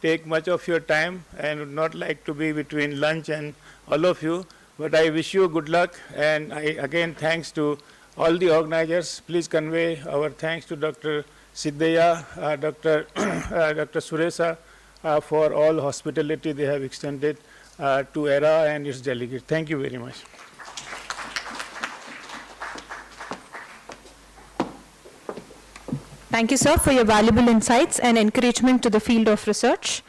take much of your time and would not like to be between lunch and all of you, but I wish you good luck, and I again thanks to all the organizers. Please convey our thanks to Dr. Siddhaya, Dr. Suresa for all hospitality they have extended to Aera and its delegates. Thank you very much. Thank you, sir, for your valuable insights and encouragement to the field of research.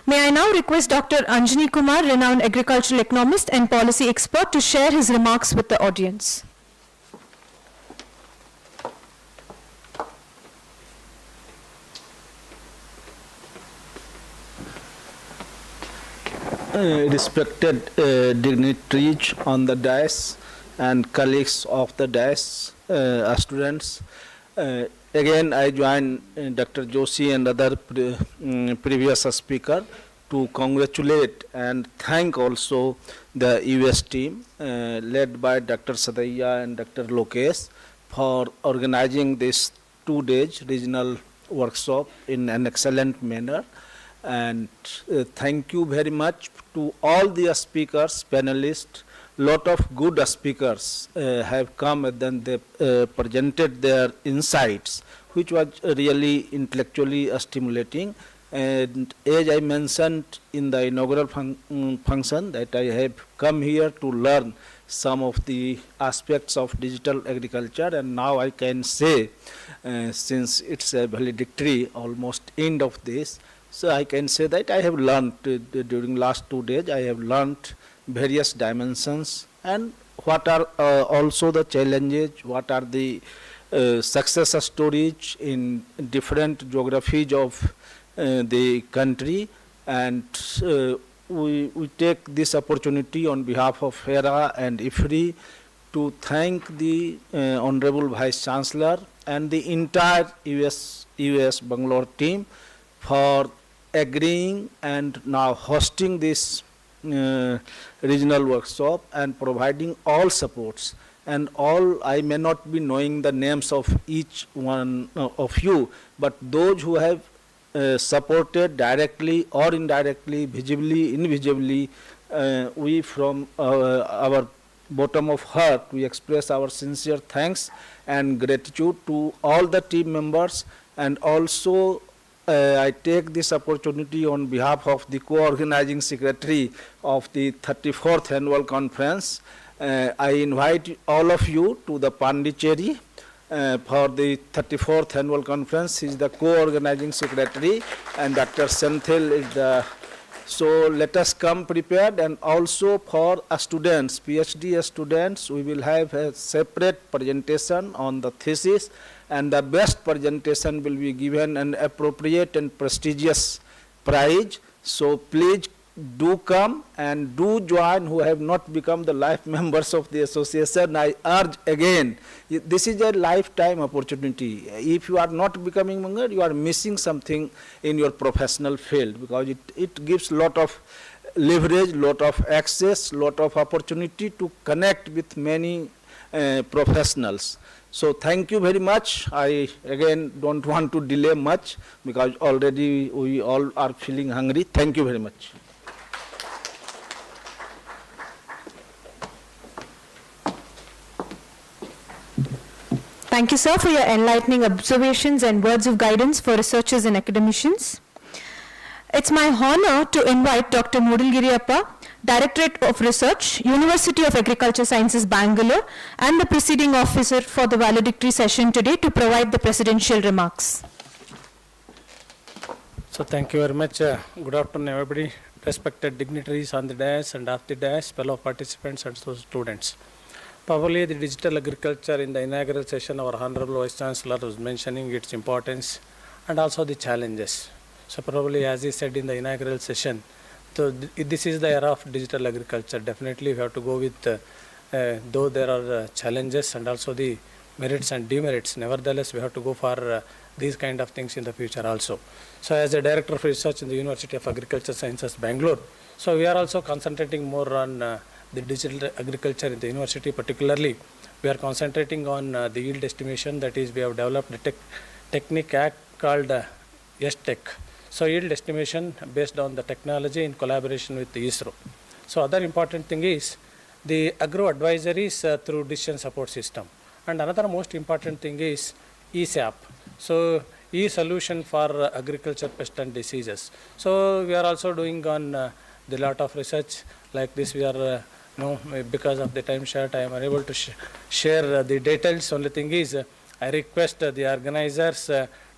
May I now request Dr. Anjani Kumar, renowned agricultural economist and policy expert, to share his remarks with the audience. Respected dignitaries on the dais and colleagues of the dais, students, again I join Dr. Joshi and other previous speaker to congratulate and thank also the US team led by Dr. Sadhaiya and Dr. Lokesh for organizing this 2 days regional workshop in an excellent manner. And thank you very much to all the speakers, panelists. Lot of good speakers have come and then they presented their insights, which was really intellectually stimulating. And as I mentioned in the inaugural function, that I have come here to learn some of the aspects of digital agriculture, and now I can say, since it's a valedictory, almost end of this, so I can say that I have learned during last 2 days, I have learned various dimensions and what are also the challenges, what are the success stories in different geographies of the country, and we take this opportunity on behalf of Aera and IFRI to thank the Honorable Vice Chancellor and the entire US Bangalore team for agreeing and now hosting this regional workshop and providing all supports. And all, I may not be knowing the names of each one of you, but those who have supported directly or indirectly, visibly, invisibly, we from our bottom of heart, we express our sincere thanks and gratitude to all the team members. And also I take this opportunity on behalf of the co-organizing secretary of the 34th annual conference. I invite all of you to the Pondicherry for the 34th annual conference. He is the co-organizing secretary and Dr. Senthil is the, so let us come prepared. And also for students, PhD students, we will have a separate presentation on the thesis, and the best presentation will be given an appropriate and prestigious prize. So please do come and do join who have not become the life members of the association. I urge again, this is a lifetime opportunity. If you are not becoming member, you are missing something in your professional field, because it gives lot of leverage, lot of access, lot of opportunity to connect with many professionals. So thank you very much. I again don't want to delay much because already we all are feeling hungry. Thank you very much. Thank you, sir, for your enlightening observations and words of guidance for researchers and academicians. It's my honor to invite Dr. Mudalgiri, Directorate of Research, University of Agriculture Sciences, Bangalore, and the presiding officer for the valedictory session today to provide the presidential remarks. So thank you very much. Good afternoon, everybody. Respected dignitaries on the dais and off the dais, fellow participants and students. Probably the digital agriculture in the inaugural session, our Honorable Vice Chancellor was mentioning its importance and also the challenges. So probably as he said in the inaugural session, so this is the era of digital agriculture. Definitely we have to go with, though there are challenges and also the merits and demerits, nevertheless we have to go for these kind of things in the future also. So as a Director of Research in the University of Agriculture Sciences, Bangalore, so we are also concentrating more on the digital agriculture in the university. Particularly we are concentrating on the yield estimation, that is we have developed a technique called S-Tech. So yield estimation based on the technology in collaboration with the ISRO. So other important thing is the agro advisories through decision support system. And another most important thing is ESAP. So e-solution for agriculture pest and diseases. So we are also doing on the lot of research like this. We are because of the time short, I am unable to share the details. Only thing is I request the organizers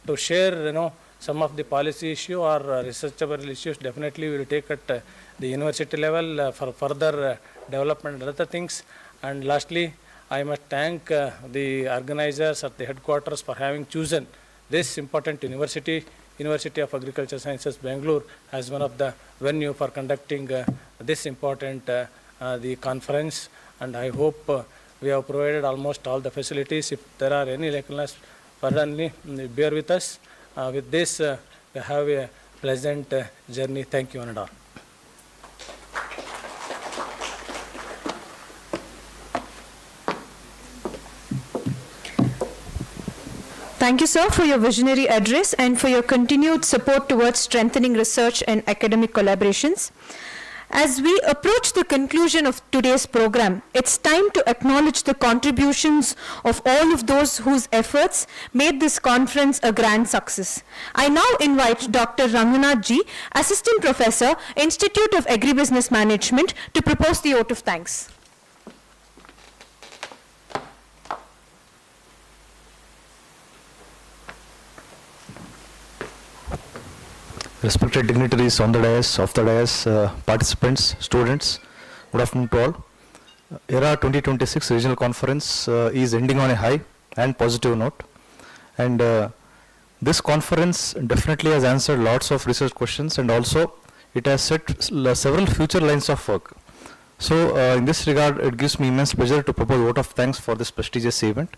to share some of the policy issue or researchable issues. Definitely we will take at the university level for further development and other things. And lastly, I must thank the organizers at the headquarters for having chosen this important university, University of Agriculture Sciences, Bangalore, as one of the venue for conducting this important the conference. And I hope we have provided almost all the facilities. If there are any lacunas, pardon me, bear with us. With this, we have a pleasant journey. Thank you, one and all. Thank you, sir, for your visionary address and for your continued support towards strengthening research and academic collaborations. As we approach the conclusion of today's program, it's time to acknowledge the contributions of all of those whose efforts made this conference a grand success. I now invite Dr. Ranganath Ji, Assistant Professor, Institute of Agribusiness Management, to propose the vote of thanks. Respected dignitaries on the dais, off the dais, participants, students, good afternoon to all. Aera 2026 Regional Conference is ending on a high and positive note. And this conference definitely has answered lots of research questions, and also it has set several future lines of work. So in this regard, it gives me immense pleasure to propose a vote of thanks for this prestigious event.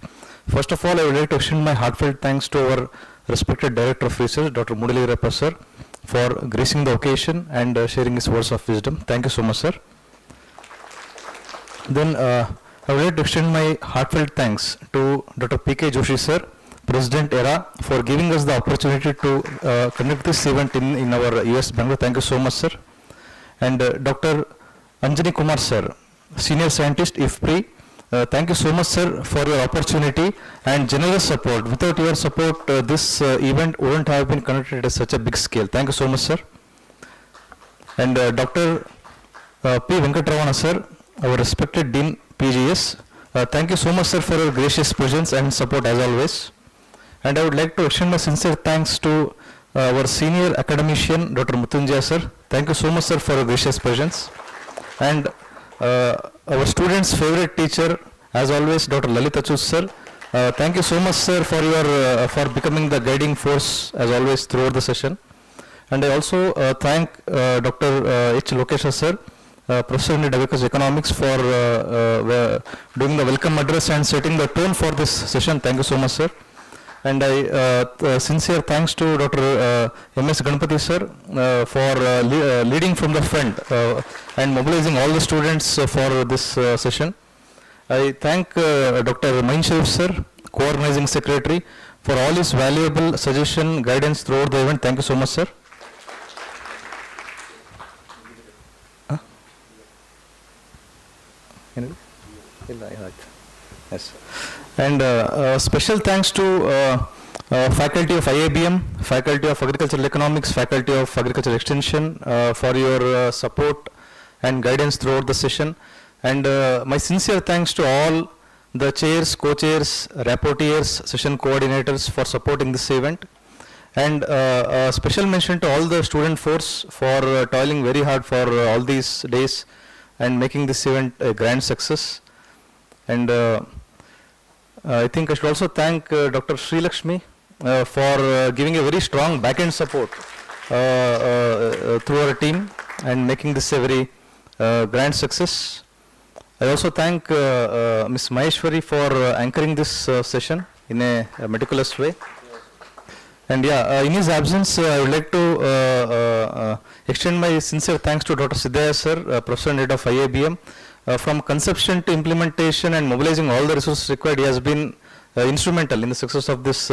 First of all, I would like to extend my heartfelt thanks to our respected Director of Research, Dr. Mudalgiri sir, for gracing the occasion and sharing his words of wisdom. Thank you so much, sir. Then I would like to extend my heartfelt thanks to Dr. P.K. Joshi sir, President Aera, for giving us the opportunity to conduct this event in our US Bangalore. Thank you so much, sir. And Dr. Anjani Kumar sir, Senior Scientist, IFPRI, thank you so much, sir, for your opportunity and generous support. Without your support, this event wouldn't have been conducted at such a big scale. Thank you so much, sir. And Dr. P. Venkatramana, sir, our respected Dean, PGS, thank you so much, sir, for your gracious presence and support as always. And I would like to extend my sincere thanks to our senior academician, Dr. Mutunjaya, sir. Thank you so much, sir, for your gracious presence. And our students' favorite teacher, as always, Dr. Lalit Achut, sir. Thank you so much, sir, for your for becoming the guiding force, as always, throughout the session. And I also thank Dr. H. Lokesha sir, Professor in Agricultural Economics, for doing the welcome address and setting the tone for this session. Thank you so much, sir. And I sincere thanks to Dr. M.S. Ganpati sir for leading from the front and mobilizing all the students for this session. I thank Dr. Main Sharif sir, co-organizing secretary, for all his valuable suggestion, guidance throughout the event. Thank you so much, sir. Yes. And special thanks to faculty of IABM, faculty of Agricultural Economics, faculty of Agricultural Extension for your support and guidance throughout the session. And my sincere thanks to all the chairs, co-chairs, rapporteurs, session coordinators for supporting this event. And a special mention to all the student force for toiling very hard for all these days and making this event a grand success. And I think I should also thank Dr. Sri Lakshmi for giving a very strong back-end support through our team and making this a very grand success. I also thank Ms. Maheshwari for anchoring this session in a meticulous way. And yeah, in his absence, I would like to extend my sincere thanks to Dr. Siddhaya sir, Professor and Head of IABM. From conception to implementation and mobilizing all the resources required, he has been instrumental in the success of this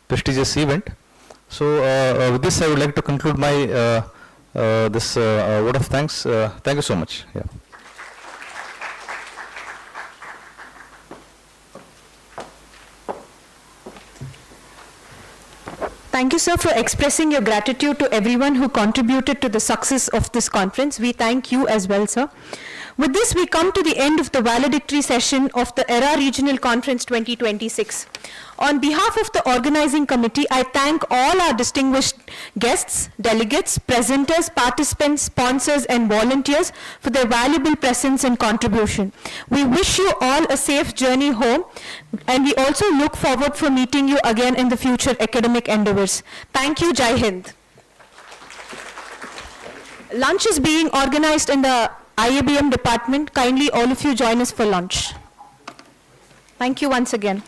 prestigious event. So with this, I would like to conclude my this word of thanks. Thank you so much. Yeah. Thank you, sir, for expressing your gratitude to everyone who contributed to the success of this conference. We thank you as well, sir. With this, we come to the end of the valedictory session of the Aera Regional Conference 2026. On behalf of the organizing committee, I thank all our distinguished guests, delegates, presenters, participants, sponsors, and volunteers for their valuable presence and contribution. We wish you all a safe journey home, and we also look forward for meeting you again in the future academic endeavors. Thank you. Jai Hind. Lunch is being organized in the IABM department. Kindly all of you join us for lunch. Thank you once again.